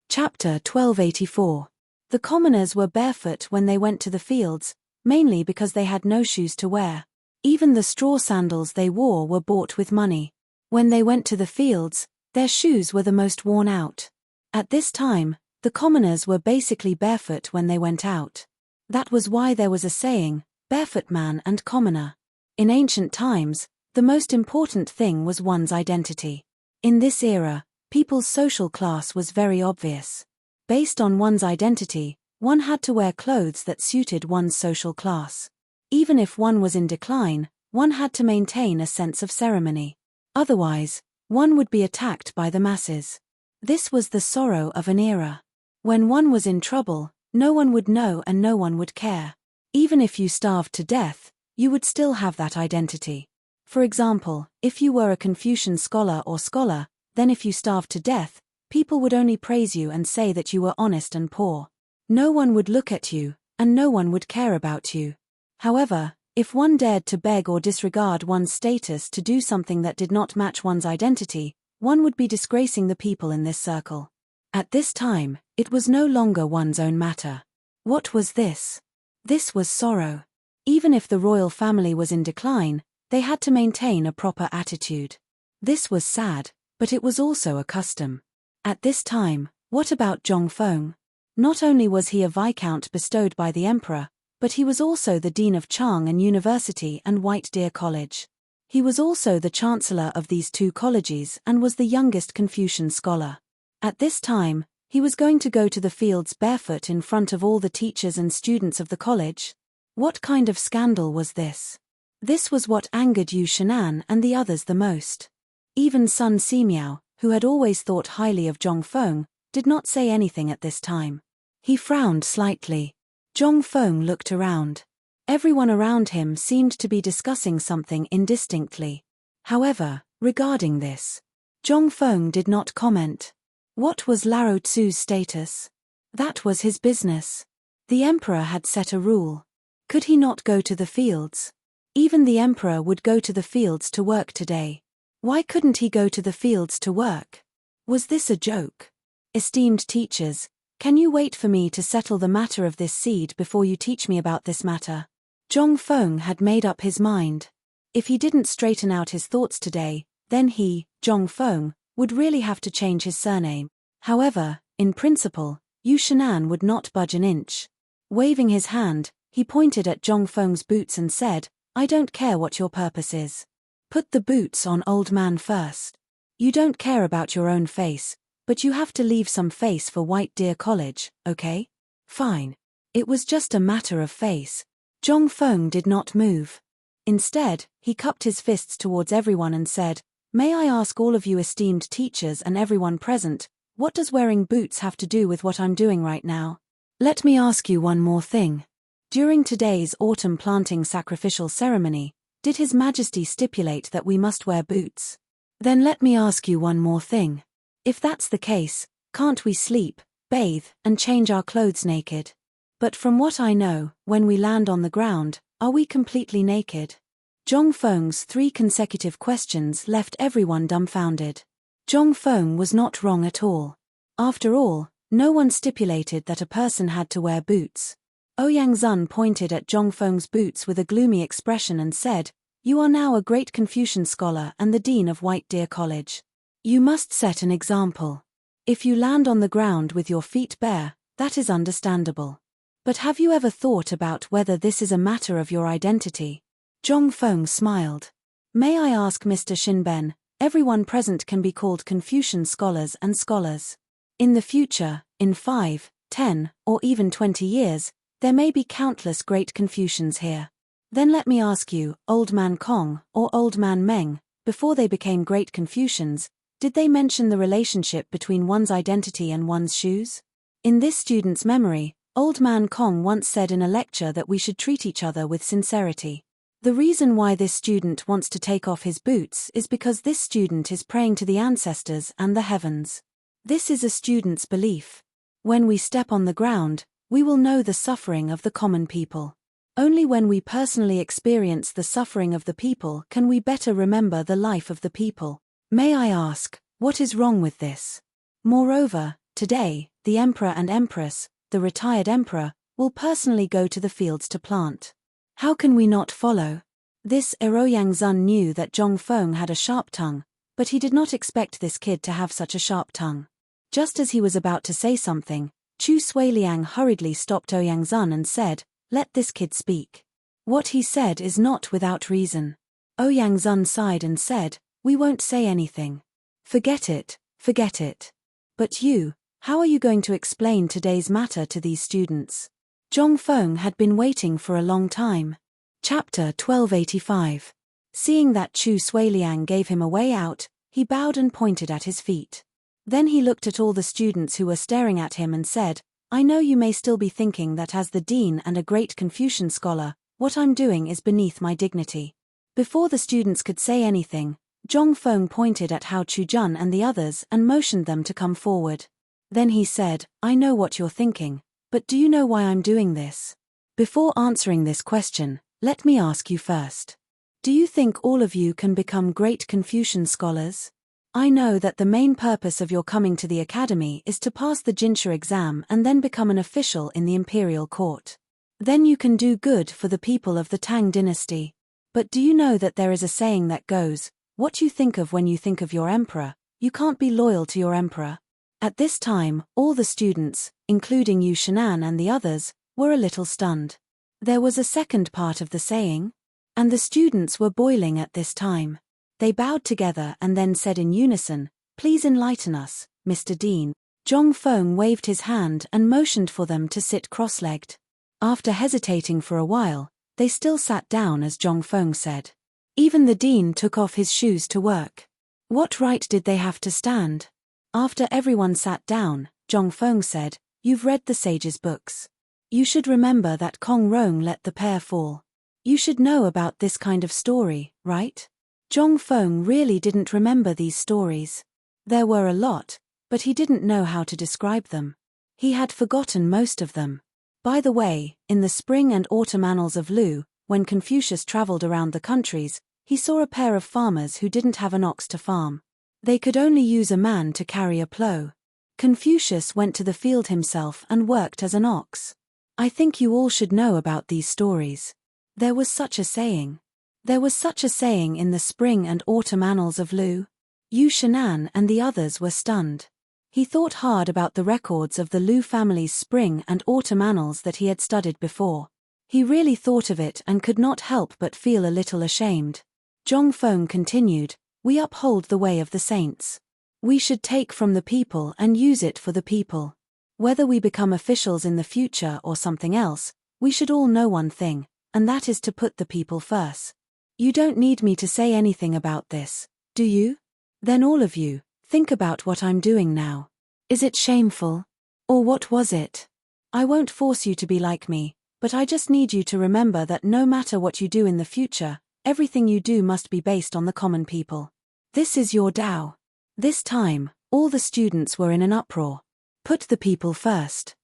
Speaker 1: Chapter 1284. The commoners were barefoot when they went to the fields, mainly because they had no shoes to wear. Even the straw sandals they wore were bought with money. When they went to the fields, their shoes were the most worn out. At this time, the commoners were basically barefoot when they went out. That was why there was a saying, barefoot man and commoner. In ancient times, the most important thing was one's identity. In this era, people's social class was very obvious. Based on one's identity, one had to wear clothes that suited one's social class. Even if one was in decline, one had to maintain a sense of ceremony. Otherwise, one would be attacked by the masses. This was the sorrow of an era. When one was in trouble, no one would know and no one would care. Even if you starved to death, you would still have that identity. For example, if you were a Confucian scholar or scholar, then if you starved to death, people would only praise you and say that you were honest and poor. No one would look at you, and no one would care about you. However, if one dared to beg or disregard one's status to do something that did not match one's identity, one would be disgracing the people in this circle. At this time, it was no longer one's own matter. What was this? This was sorrow. Even if the royal family was in decline, they had to maintain a proper attitude. This was sad, but it was also a custom. At this time, what about Zhong Feng? Not only was he a viscount bestowed by the emperor, but he was also the dean of Chang'an University and White Deer College. He was also the chancellor of these two colleges and was the youngest Confucian scholar. At this time, he was going to go to the fields barefoot in front of all the teachers and students of the college? What kind of scandal was this? This was what angered Yu Shenan and the others the most. Even Sun Simiao, who had always thought highly of Zhong Feng, did not say anything at this time. He frowned slightly. Zhong Feng looked around. Everyone around him seemed to be discussing something indistinctly. However, regarding this, Zhong Feng did not comment. What was Lao Tzu's status? That was his business. The emperor had set a rule. Could he not go to the fields? Even the emperor would go to the fields to work today. Why couldn't he go to the fields to work? Was this a joke? Esteemed teachers, can you wait for me to settle the matter of this seed before you teach me about this matter? Zhong Feng had made up his mind. If he didn't straighten out his thoughts today, then he, Zhong Feng, would really have to change his surname. However, in principle, Yu Shenan would not budge an inch. Waving his hand, he pointed at Zhong Feng's boots and said, "I don't care what your purpose is. Put the boots on, old man, first. You don't care about your own face, but you have to leave some face for White Deer College, okay? Fine. It was just a matter of face." Zhongfeng did not move. Instead, he cupped his fists towards everyone and said, "May I ask all of you esteemed teachers and everyone present, what does wearing boots have to do with what I'm doing right now? Let me ask you one more thing. During today's autumn planting sacrificial ceremony, did His Majesty stipulate that we must wear boots? Then let me ask you one more thing. If that's the case, can't we sleep, bathe, and change our clothes naked? But from what I know, when we land on the ground, are we completely naked?" Zhongfeng's 3 consecutive questions left everyone dumbfounded. Zhongfeng was not wrong at all. After all, no one stipulated that a person had to wear boots. Ouyangzun pointed at Zhongfeng's boots with a gloomy expression and said, "You are now a great Confucian scholar and the dean of White Deer College. You must set an example. If you land on the ground with your feet bare, that is understandable. But have you ever thought about whether this is a matter of your identity?" Zhongfeng smiled. "May I ask Mr. Xinben, everyone present can be called Confucian scholars and scholars. In the future, in 5, 10, or even 20 years, there may be countless great Confucians here. Then let me ask you, Old Man Kong or Old Man Meng, before they became great Confucians, did they mention the relationship between one's identity and one's shoes? In this student's memory, Old Man Kong once said in a lecture that we should treat each other with sincerity. The reason why this student wants to take off his boots is because this student is praying to the ancestors and the heavens. This is a student's belief. When we step on the ground, we will know the suffering of the common people. Only when we personally experience the suffering of the people can we better remember the life of the people. May I ask, what is wrong with this? Moreover, today, the emperor and empress, the retired emperor, will personally go to the fields to plant. How can we not follow? This Ouyangzun knew that Zhongfeng had a sharp tongue, but he did not expect this kid to have such a sharp tongue. Just as he was about to say something, Chu Suiliang hurriedly stopped Ouyangzun and said, "Let this kid speak. What he said is not without reason." Ouyangzun sighed and said, "We won't say anything. Forget it, forget it. But you, how are you going to explain today's matter to these students?" Zhongfeng had been waiting for a long time. Chapter 1285. Seeing that Chu Suiliang gave him a way out, he bowed and pointed at his feet. Then he looked at all the students who were staring at him and said, "I know you may still be thinking that as the dean and a great Confucian scholar, what I'm doing is beneath my dignity." Before the students could say anything, Zhongfeng pointed at Hao Chujun and the others and motioned them to come forward. Then he said, "I know what you're thinking, but do you know why I'm doing this? Before answering this question, let me ask you first. Do you think all of you can become great Confucian scholars? I know that the main purpose of your coming to the academy is to pass the Jinsha exam and then become an official in the imperial court. Then you can do good for the people of the Tang dynasty. But do you know that there is a saying that goes, what you think of when you think of your emperor, you can't be loyal to your emperor?" At this time, all the students, including Yu Shinan and the others, were a little stunned. There was a second part of the saying? And the students were boiling at this time. They bowed together and then said in unison, "Please enlighten us, Mr. Dean." Zhongfeng waved his hand and motioned for them to sit cross-legged. After hesitating for a while, they still sat down as Zhongfeng said. Even the dean took off his shoes to work. What right did they have to stand? After everyone sat down, Zhongfeng said, "You've read the sage's books. You should remember that Kong Rong let the pear fall. You should know about this kind of story, right?" Zhongfeng really didn't remember these stories. There were a lot, but he didn't know how to describe them. He had forgotten most of them. By the way, in the spring and autumn annals of Lu, when Confucius traveled around the countries, he saw a pair of farmers who didn't have an ox to farm. They could only use a man to carry a plough. Confucius went to the field himself and worked as an ox. I think you all should know about these stories. There was such a saying. There was such a saying in the spring and autumn annals of Lu. Yu Shinan and the others were stunned. He thought hard about the records of the Lu family's spring and autumn annals that he had studied before. He really thought of it and could not help but feel a little ashamed. Zhongfeng continued, "We uphold the way of the saints. We should take from the people and use it for the people. Whether we become officials in the future or something else, we should all know one thing, and that is to put the people first. You don't need me to say anything about this, do you? Then all of you, think about what I'm doing now. Is it shameful? Or what was it? I won't force you to be like me, but I just need you to remember that no matter what you do in the future, everything you do must be based on the common people. This is your Tao. This time, all the students were in an uproar. Put the people first.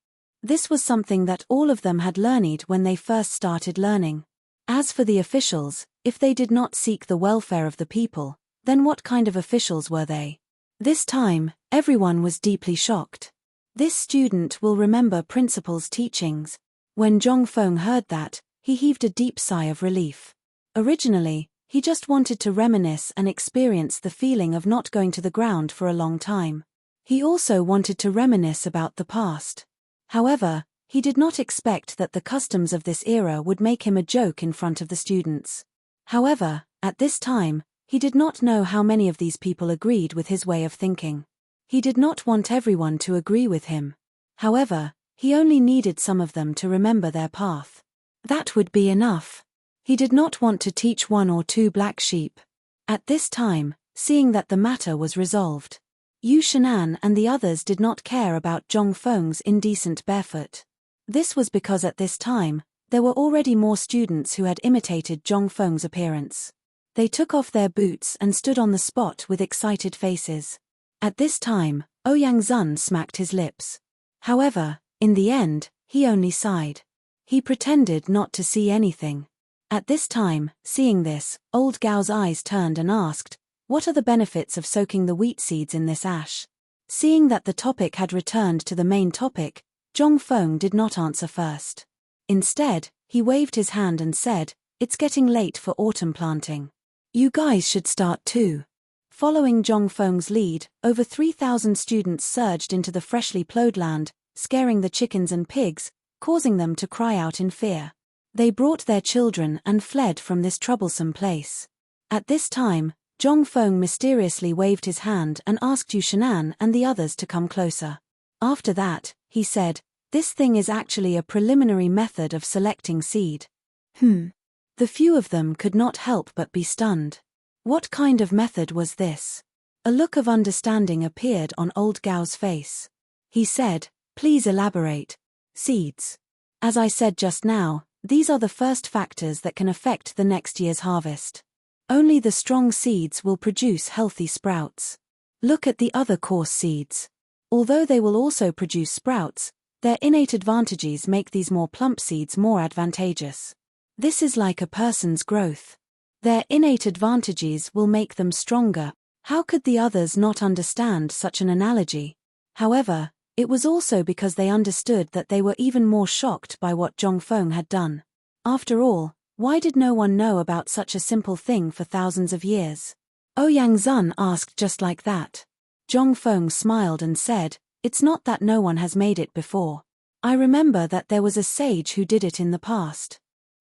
Speaker 1: This was something that all of them had learned when they first started learning. As for the officials, if they did not seek the welfare of the people, then what kind of officials were they? This time, everyone was deeply shocked. This student will remember principal's teachings. When Zhongfeng heard that, he heaved a deep sigh of relief. Originally, he just wanted to reminisce and experience the feeling of not going to the ground for a long time. He also wanted to reminisce about the past. However, he did not expect that the customs of this era would make him a joke in front of the students. However, at this time, he did not know how many of these people agreed with his way of thinking. He did not want everyone to agree with him. However, he only needed some of them to remember their path. That would be enough. He did not want to teach one or two black sheep. At this time, seeing that the matter was resolved, Yu Shinan and the others did not care about Zhongfeng's indecent barefoot. This was because at this time, there were already more students who had imitated Zhongfeng's appearance. They took off their boots and stood on the spot with excited faces. At this time, Ouyang Zun smacked his lips. However, in the end, he only sighed. He pretended not to see anything. At this time, seeing this, old Gao's eyes turned and asked, "What are the benefits of soaking the wheat seeds in this ash?" Seeing that the topic had returned to the main topic, Zhongfeng did not answer first. Instead, he waved his hand and said, "It's getting late for autumn planting. You guys should start too." Following Zhongfeng's lead, over 3,000 students surged into the freshly plowed land, scaring the chickens and pigs, causing them to cry out in fear. They brought their children and fled from this troublesome place. At this time, Zhongfeng mysteriously waved his hand and asked Yu Shinan and the others to come closer. After that, he said, "This thing is actually a preliminary method of selecting seed." The few of them could not help but be stunned. What kind of method was this? A look of understanding appeared on old Gao's face. He said, "Please elaborate." Seeds. As I said just now, these are the first factors that can affect the next year's harvest. Only the strong seeds will produce healthy sprouts. Look at the other coarse seeds. Although they will also produce sprouts, their innate advantages make these more plump seeds more advantageous. This is like a person's growth. Their innate advantages will make them stronger. How could the others not understand such an analogy? However, it was also because they understood that they were even more shocked by what Zhongfeng had done. After all, why did no one know about such a simple thing for thousands of years? Ouyang Zun asked just like that. Zhongfeng smiled and said, "It's not that no one has made it before. I remember that there was a sage who did it in the past.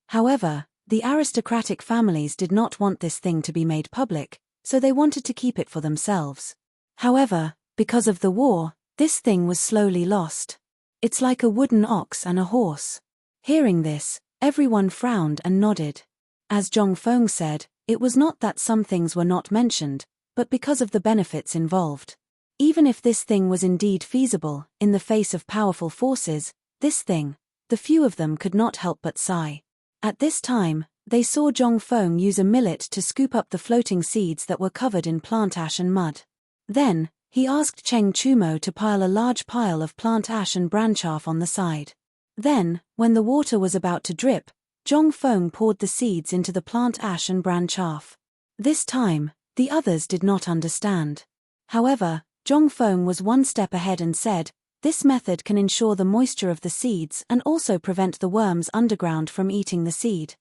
Speaker 1: However, the aristocratic families did not want this thing to be made public, so they wanted to keep it for themselves. However, because of the war, this thing was slowly lost. It's like a wooden ox and a horse." Hearing this, everyone frowned and nodded. As Zhongfeng said, it was not that some things were not mentioned, but because of the benefits involved. Even if this thing was indeed feasible, in the face of powerful forces, this thing, the few of them could not help but sigh. At this time, they saw Zhongfeng use a millet to scoop up the floating seeds that were covered in plant ash and mud. Then, he asked Cheng Chumo to pile a large pile of plant ash and bran chaff on the side. Then, when the water was about to drip, Zhongfeng poured the seeds into the plant ash and bran chaff. This time, the others did not understand. However, Zhongfeng was one step ahead and said, "This method can ensure the moisture of the seeds and also prevent the worms underground from eating the seed."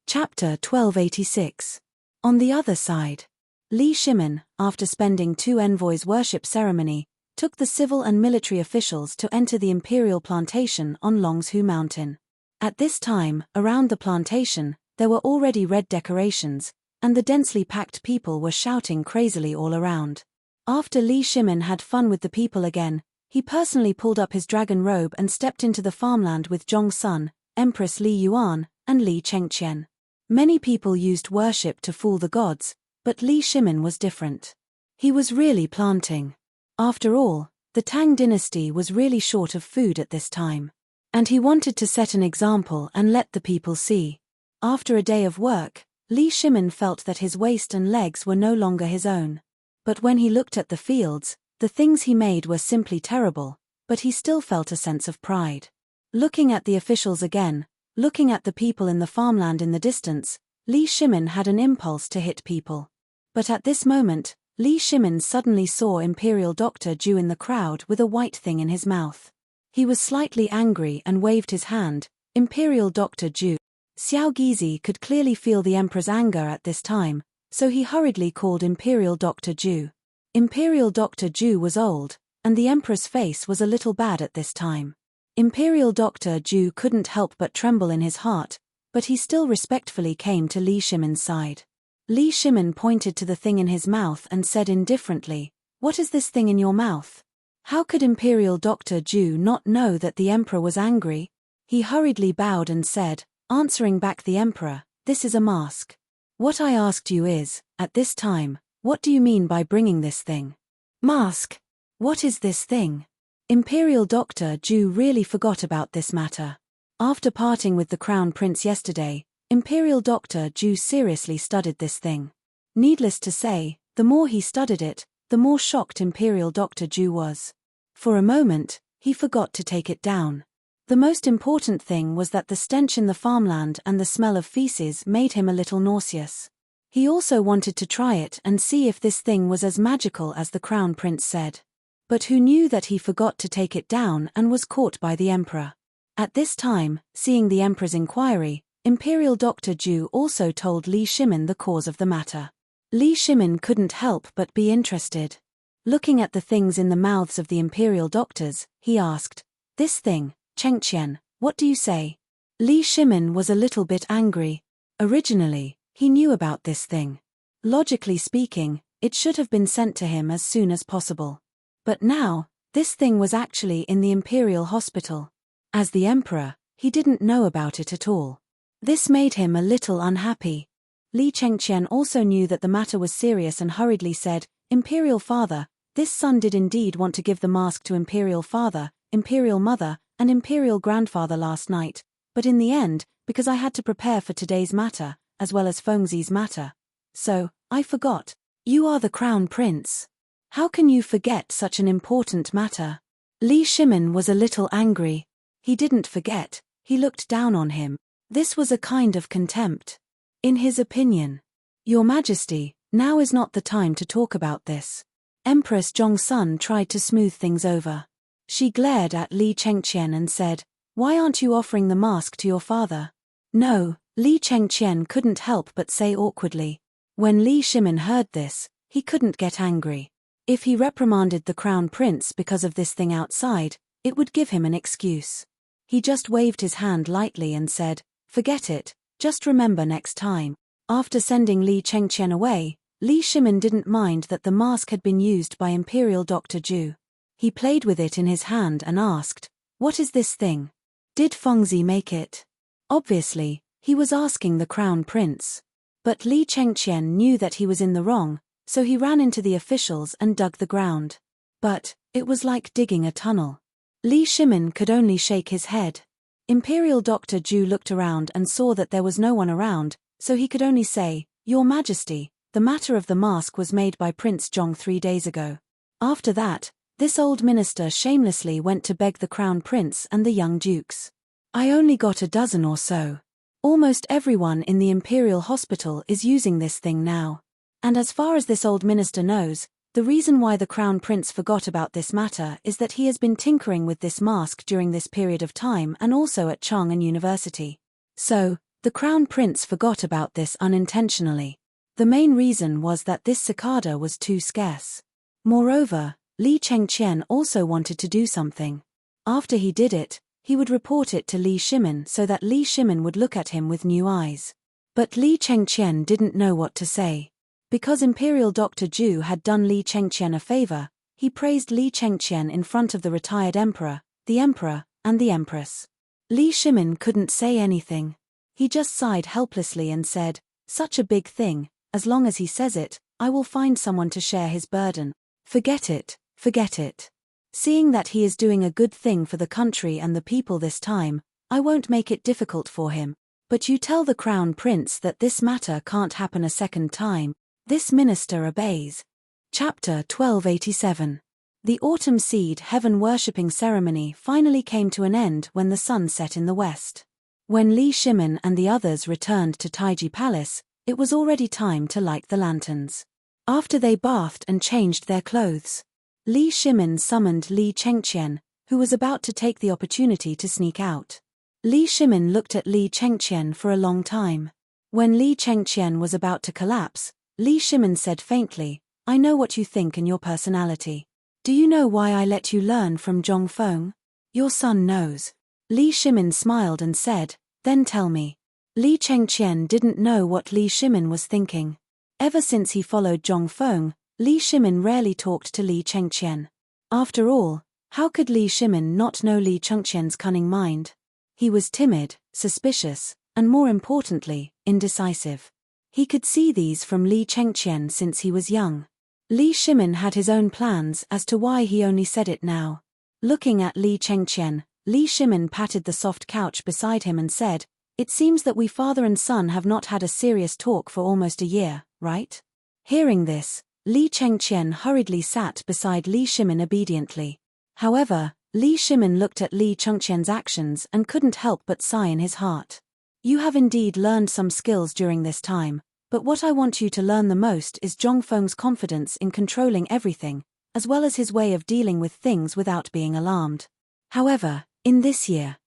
Speaker 1: Chapter 1286. On the other side, Li Shimin, after spending 2 envoys' worship ceremony, took the civil and military officials to enter the imperial plantation on Longshu Mountain. At this time, around the plantation, there were already red decorations, and the densely packed people were shouting crazily all around. After Li Shimin had fun with the people again, he personally pulled up his dragon robe and stepped into the farmland with Zhong Sun, Empress Li Yuan, and Li Chengqian. Many people used worship to fool the gods, but Li Shimin was different. He was really planting. After all, the Tang dynasty was really short of food at this time. And he wanted to set an example and let the people see. After a day of work, Li Shimin felt that his waist and legs were no longer his own. But when he looked at the fields, the things he made were simply terrible, but he still felt a sense of pride. Looking at the officials again, looking at the people in the farmland in the distance, Li Shimin had an impulse to hit people. But at this moment, Li Shimin suddenly saw Imperial Dr. Zhu in the crowd with a white thing in his mouth. He was slightly angry and waved his hand. Imperial Dr. Zhu. Xiao Gizi could clearly feel the emperor's anger at this time, so he hurriedly called Imperial Dr. Zhu. Imperial Dr. Zhu was old, and the emperor's face was a little bad at this time. Imperial Dr. Zhu couldn't help but tremble in his heart, but he still respectfully came to Li Shimin's side. Li Shimin pointed to the thing in his mouth and said indifferently, "What is this thing in your mouth?" How could Imperial Dr. Zhu not know that the emperor was angry? He hurriedly bowed and said, answering back the emperor, "This is a mask. What I asked you is, at this time, what do you mean by bringing this thing?" "Mask? What is this thing?" Imperial Dr. Zhu really forgot about this matter. After parting with the crown prince yesterday, Imperial Dr. Zhu seriously studied this thing. Needless to say, the more he studied it, the more shocked Imperial Dr. Zhu was. For a moment, he forgot to take it down. The most important thing was that the stench in the farmland and the smell of feces made him a little nauseous. He also wanted to try it and see if this thing was as magical as the crown prince said. But who knew that he forgot to take it down and was caught by the emperor? At this time, seeing the emperor's inquiry, Imperial Dr. Zhu also told Li Shimin the cause of the matter. Li Shimin couldn't help but be interested. Looking at the things in the mouths of the imperial doctors, he asked, "This thing, Chengqian, what do you say?" Li Shimin was a little bit angry. Originally, he knew about this thing. Logically speaking, it should have been sent to him as soon as possible. But now, this thing was actually in the imperial hospital. As the emperor, he didn't know about it at all. This made him a little unhappy. Li Chengqian also knew that the matter was serious and hurriedly said, "Imperial father, this son did indeed want to give the mask to Imperial father, Imperial mother, and Imperial grandfather last night, but in the end, because I had to prepare for today's matter, as well as Fengzi's matter. So, I forgot. You are the crown prince. How can you forget such an important matter?" Li Shimin was a little angry. He didn't forget, he looked down on him. This was a kind of contempt. In his opinion, "Your Majesty, now is not the time to talk about this." Empress Zhongsun tried to smooth things over. She glared at Li Chengqian and said, "Why aren't you offering the mask to your father?" "No," Li Chengqian couldn't help but say awkwardly. When Li Shimin heard this, he couldn't get angry. If he reprimanded the crown prince because of this thing outside, it would give him an excuse. He just waved his hand lightly and said, "Forget it, just remember next time." After sending Li Chengqian away, Li Shimin didn't mind that the mask had been used by Imperial Dr. Zhu. He played with it in his hand and asked, "What is this thing? Did Fengzi make it?" Obviously, he was asking the crown prince. But Li Chengqian knew that he was in the wrong, so he ran into the officials and dug the ground. But it was like digging a tunnel. Li Shimin could only shake his head. Imperial Dr. Zhu looked around and saw that there was no one around, so he could only say, "Your Majesty, the matter of the mask was made by Prince Zhong 3 days ago." After that, this old minister shamelessly went to beg the crown prince and the young dukes. "I only got a dozen or so. Almost everyone in the imperial hospital is using this thing now. And as far as this old minister knows, the reason why the crown prince forgot about this matter is that he has been tinkering with this mask during this period of time and also at Chang'an University. So, the crown prince forgot about this unintentionally. The main reason was that this cicada was too scarce. Moreover, Li Chengqian also wanted to do something. After he did it, he would report it to Li Shimin so that Li Shimin would look at him with new eyes. But Li Chengqian didn't know what to say. Because Imperial Dr. Zhu had done Li Chengqian a favor, he praised Li Chengqian in front of the retired emperor, and the empress. Li Shimin couldn't say anything. He just sighed helplessly and said, "Such a big thing, as long as he says it, I will find someone to share his burden. Forget it, forget it. Seeing that he is doing a good thing for the country and the people this time, I won't make it difficult for him. But you tell the Crown Prince that this matter can't happen a second time." This minister obeys. Chapter 1287. The autumn seed heaven worshipping ceremony finally came to an end when the sun set in the west. When Li Shimin and the others returned to Taiji Palace, it was already time to light the lanterns. After they bathed and changed their clothes, Li Shimin summoned Li Chengqian, who was about to take the opportunity to sneak out. Li Shimin looked at Li Chengqian for a long time. When Li Chengqian was about to collapse, Li Shimin said faintly, "I know what you think and your personality. Do you know why I let you learn from Zhongfeng? Your son knows." Li Shimin smiled and said, "Then tell me." Li Chengqian didn't know what Li Shimin was thinking. Ever since he followed Zhongfeng, Li Shimin rarely talked to Li Chengqian. After all, how could Li Shimin not know Li Chengqian's cunning mind? He was timid, suspicious, and more importantly, indecisive. He could see these from Li Chengqian since he was young. Li Shimin had his own plans as to why he only said it now. Looking at Li Chengqian, Li Shimin patted the soft couch beside him and said, "It seems that we father and son have not had a serious talk for almost a year, right?" Hearing this, Li Chengqian hurriedly sat beside Li Shimin obediently. However, Li Shimin looked at Li Chengqian's actions and couldn't help but sigh in his heart. "You have indeed learned some skills during this time, but what I want you to learn the most is Zhongfeng's confidence in controlling everything, as well as his way of dealing with things without being alarmed. However, in this year,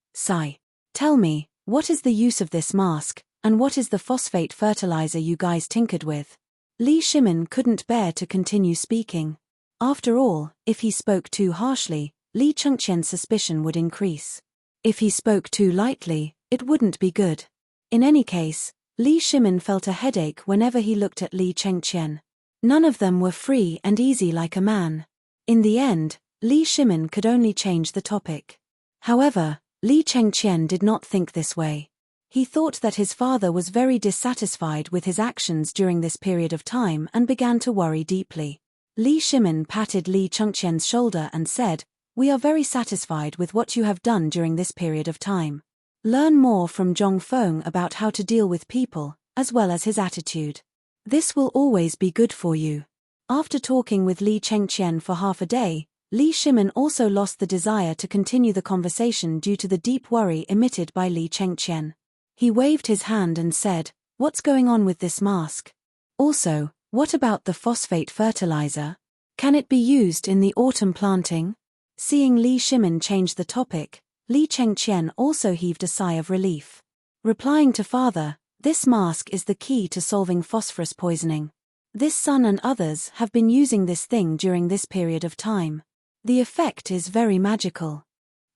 Speaker 1: tell me, what is the use of this mask, and what is the phosphate fertilizer you guys tinkered with?" Li Shimin couldn't bear to continue speaking. After all, if he spoke too harshly, Li Chengqian's suspicion would increase. If he spoke too lightly, it wouldn't be good. In any case, Li Shimin felt a headache whenever he looked at Li Chengqian. None of them were free and easy like a man. In the end, Li Shimin could only change the topic. However, Li Chengqian did not think this way. He thought that his father was very dissatisfied with his actions during this period of time and began to worry deeply. Li Shimin patted Li Chengqian's shoulder and said, "We are very satisfied with what you have done during this period of time. Learn more from Zhongfeng about how to deal with people, as well as his attitude. This will always be good for you." After talking with Li Chengqian for half a day, Li Shimin also lost the desire to continue the conversation due to the deep worry emitted by Li Chengqian. He waved his hand and said, "What's going on with this mask? Also, what about the phosphate fertilizer? Can it be used in the autumn planting?" Seeing Li Shimin change the topic, Li Chengqian also heaved a sigh of relief. Replying to father, "This mask is the key to solving phosphorus poisoning. This son and others have been using this thing during this period of time. The effect is very magical.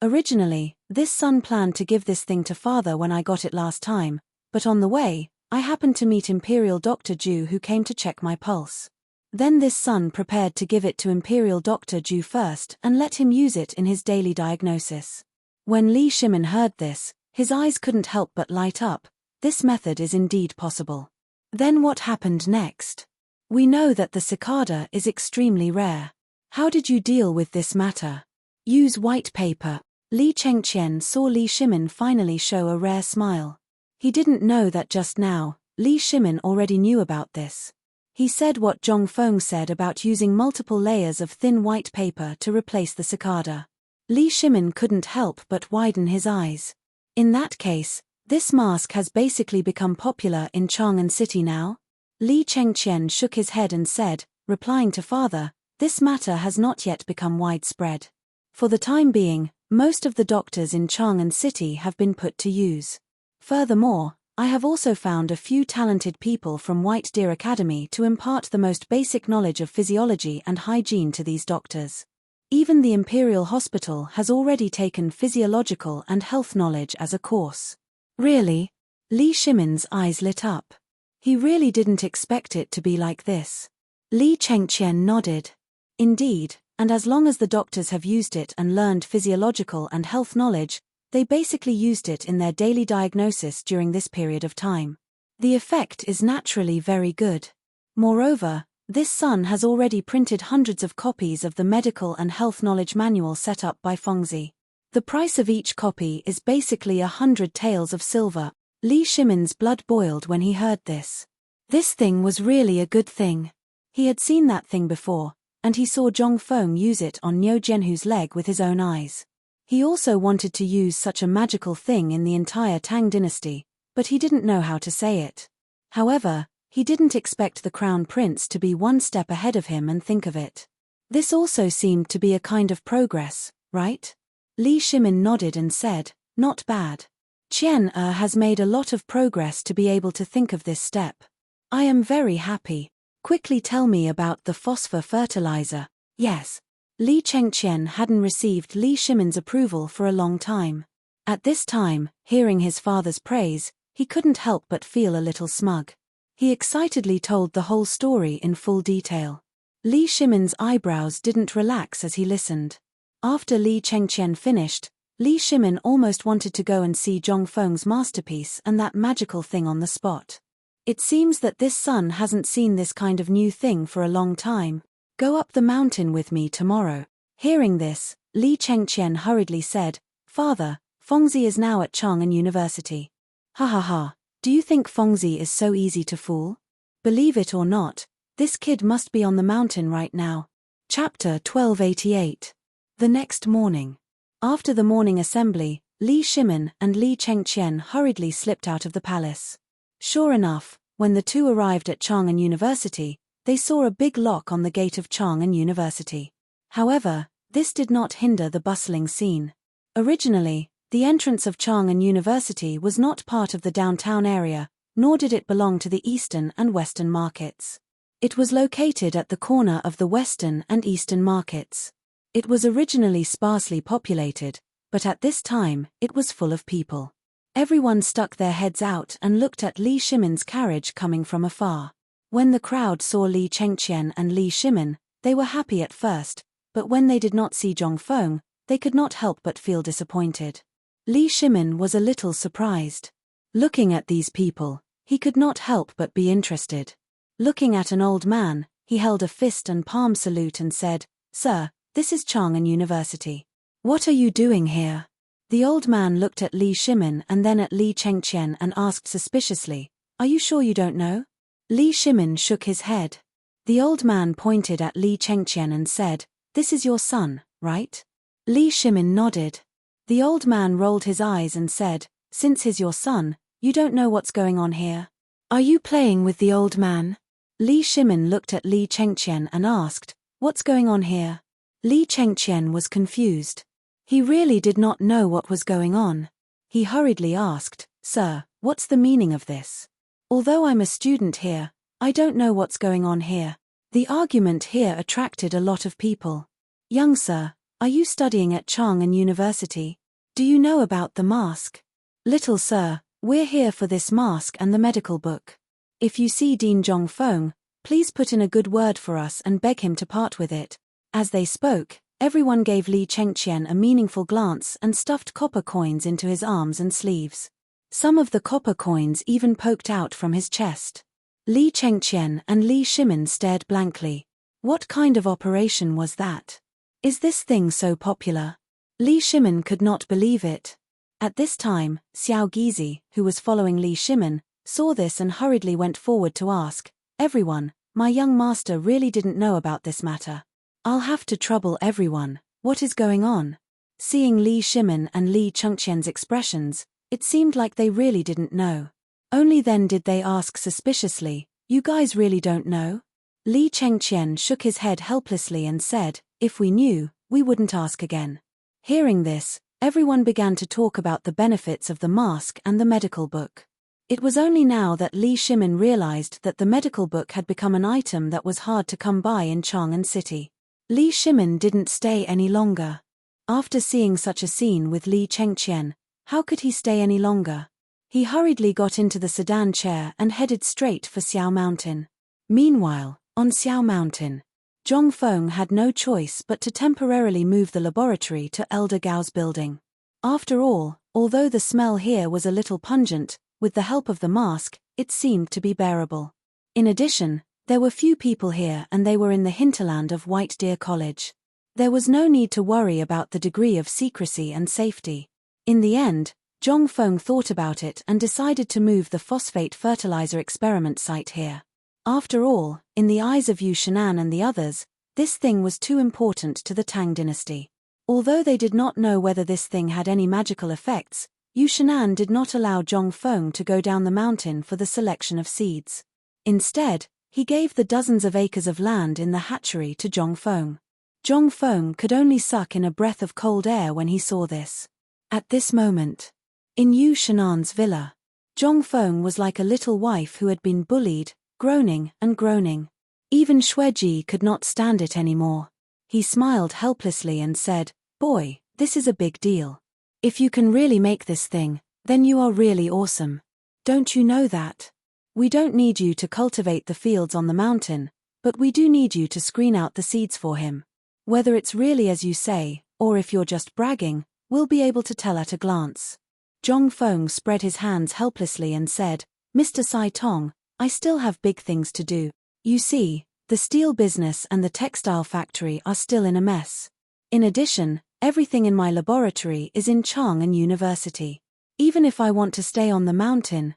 Speaker 1: Originally, this son planned to give this thing to father when I got it last time, but on the way, I happened to meet Imperial Dr. Ju who came to check my pulse. Then this son prepared to give it to Imperial Dr. Ju first and let him use it in his daily diagnosis." When Li Shimin heard this, his eyes couldn't help but light up. This method is indeed possible. Then what happened next? We know that the cicada is extremely rare. How did you deal with this matter? Use white paper. Li Chengqian saw Li Shimin finally show a rare smile. He didn't know that just now, Li Shimin already knew about this. He said what Zhongfeng said about using multiple layers of thin white paper to replace the cicada. Li Shimin couldn't help but widen his eyes. In that case, this mask has basically become popular in Chang'an City now? Li Chengqian shook his head and said, replying to father, "This matter has not yet become widespread. For the time being, most of the doctors in Chang'an City have been put to use. Furthermore, I have also found a few talented people from White Deer Academy to impart the most basic knowledge of physiology and hygiene to these doctors. Even the Imperial Hospital has already taken physiological and health knowledge as a course." Really? Li Shimin's eyes lit up. He really didn't expect it to be like this. Li Chengqian nodded. Indeed, and as long as the doctors have used it and learned physiological and health knowledge, They basically used it in their daily diagnosis during this period of time. The effect is naturally very good. Moreover, this son has already printed hundreds of copies of the medical and health knowledge manual set up by Fengzi. The price of each copy is basically 100 taels of silver. Li Shimin's blood boiled when he heard this. This thing was really a good thing. He had seen that thing before, and he saw Zhong Feng use it on Niu Zhenhu's leg with his own eyes. He also wanted to use such a magical thing in the entire Tang dynasty, but he didn't know how to say it. However, he didn't expect the crown prince to be one step ahead of him and think of it. This also seemed to be a kind of progress, right? Li Shimin nodded and said, "Not bad. Qian has made a lot of progress to be able to think of this step. I am very happy. Quickly tell me about the phosphor fertilizer." Yes. Li Chengqian hadn't received Li Shimin's approval for a long time. At this time, hearing his father's praise, he couldn't help but feel a little smug. He excitedly told the whole story in full detail. Li Shimin's eyebrows didn't relax as he listened. After Li Chengqian finished, Li Shimin almost wanted to go and see Zhong Feng's masterpiece and that magical thing on the spot. It seems that this son hasn't seen this kind of new thing for a long time. Go up the mountain with me tomorrow. Hearing this, Li Chengqian hurriedly said, "Father, Fengzi is now at Chang'an University." Ha ha ha, do you think Fengzi is so easy to fool? Believe it or not, this kid must be on the mountain right now. Chapter 1288. The next morning. After the morning assembly, Li Shimin and Li Chengqian hurriedly slipped out of the palace. Sure enough, when the two arrived at Chang'an University, they saw a big lock on the gate of Chang'an University. However, this did not hinder the bustling scene. Originally, the entrance of Chang'an University was not part of the downtown area, nor did it belong to the eastern and western markets. It was located at the corner of the western and eastern markets. It was originally sparsely populated, but at this time, it was full of people. Everyone stuck their heads out and looked at Li Shimin's carriage coming from afar. When the crowd saw Li Chengqian and Li Shimin, they were happy at first, but when they did not see Zhong Feng, they could not help but feel disappointed. Li Shimin was a little surprised. Looking at these people, he could not help but be interested. Looking at an old man, he held a fist and palm salute and said, "Sir, this is Chang'an University. What are you doing here?" The old man looked at Li Shimin and then at Li Chengqian and asked suspiciously, "Are you sure you don't know?" Li Shimin shook his head. The old man pointed at Li Chengqian and said, "This is your son, right?" Li Shimin nodded. The old man rolled his eyes and said, "Since he's your son, you don't know what's going on here. Are you playing with the old man?" Li Shimin looked at Li Chengqian and asked, "What's going on here?" Li Chengqian was confused. He really did not know what was going on. He hurriedly asked, "Sir, what's the meaning of this? Although I'm a student here, I don't know what's going on here." The argument here attracted a lot of people. "Young sir, are you studying at Chang'an University? Do you know about the mask?" "Little sir, we're here for this mask and the medical book. If you see Dean Zhong Feng, please put in a good word for us and beg him to part with it." As they spoke, everyone gave Li Chengqian a meaningful glance and stuffed copper coins into his arms and sleeves. Some of the copper coins even poked out from his chest. Li Chengqian and Li Shimin stared blankly. What kind of operation was that? Is this thing so popular? Li Shimin could not believe it. At this time, Xiao Gizi, who was following Li Shimin, saw this and hurriedly went forward to ask, "Everyone, my young master really didn't know about this matter. I'll have to trouble everyone. What is going on?" Seeing Li Shimin and Li Chengqian's expressions, it seemed like they really didn't know. Only then did they ask suspiciously, "You guys really don't know?" Li Chengqian shook his head helplessly and said, "If we knew, we wouldn't ask again." Hearing this, everyone began to talk about the benefits of the mask and the medical book. It was only now that Li Shimin realized that the medical book had become an item that was hard to come by in Chang'an City. Li Shimin didn't stay any longer. After seeing such a scene with Li Chengqian, how could he stay any longer? He hurriedly got into the sedan chair and headed straight for Xiao Mountain. Meanwhile, on Xiao Mountain, Zhong Feng had no choice but to temporarily move the laboratory to Elder Gao's building. After all, although the smell here was a little pungent, with the help of the mask, it seemed to be bearable. In addition, there were few people here and they were in the hinterland of White Deer College. There was no need to worry about the degree of secrecy and safety. In the end, Zhong Feng thought about it and decided to move the phosphate fertilizer experiment site here. After all, in the eyes of Yu Shinan and the others, this thing was too important to the Tang dynasty. Although they did not know whether this thing had any magical effects, Yu Shinan did not allow Zhong Feng to go down the mountain for the selection of seeds. Instead, he gave the dozens of acres of land in the hatchery to Zhong Feng. Zhong Feng could only suck in a breath of cold air when he saw this. At this moment, in Yu Shinan's villa, Zhong Feng was like a little wife who had been bullied, groaning and groaning. Even Xueji could not stand it anymore. He smiled helplessly and said, "Boy, this is a big deal. If you can really make this thing, then you are really awesome. Don't you know that? We don't need you to cultivate the fields on the mountain, but we do need you to screen out the seeds for him. Whether it's really as you say, or if you're just bragging, we'll be able to tell at a glance." Zhong Feng spread his hands helplessly and said, "Mr. Sai Tong, I still have big things to do. You see, the steel business and the textile factory are still in a mess. In addition, everything in my laboratory is in Chang'an University. Even if I want to stay on the mountain,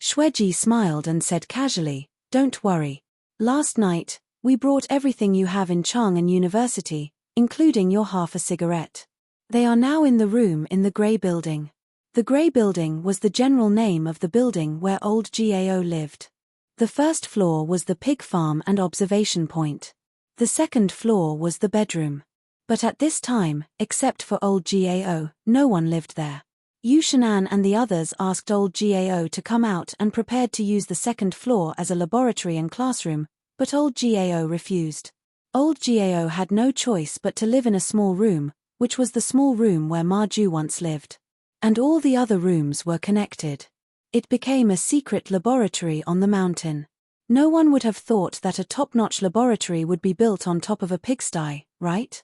Speaker 1: Xueji smiled and said casually, "Don't worry. Last night, we brought everything you have in Chang'an University, including your half a cigarette. They are now in the room in the Grey Building." The Grey Building was the general name of the building where old Gao lived. The first floor was the pig farm and observation point. The second floor was the bedroom. But at this time, except for old Gao, no one lived there. Yu Shinan and the others asked old Gao to come out and prepared to use the second floor as a laboratory and classroom, but old Gao refused. Old Gao had no choice but to live in a small room, which was the small room where Ma Ju once lived. And all the other rooms were connected. It became a secret laboratory on the mountain. No one would have thought that a top-notch laboratory would be built on top of a pigsty, right?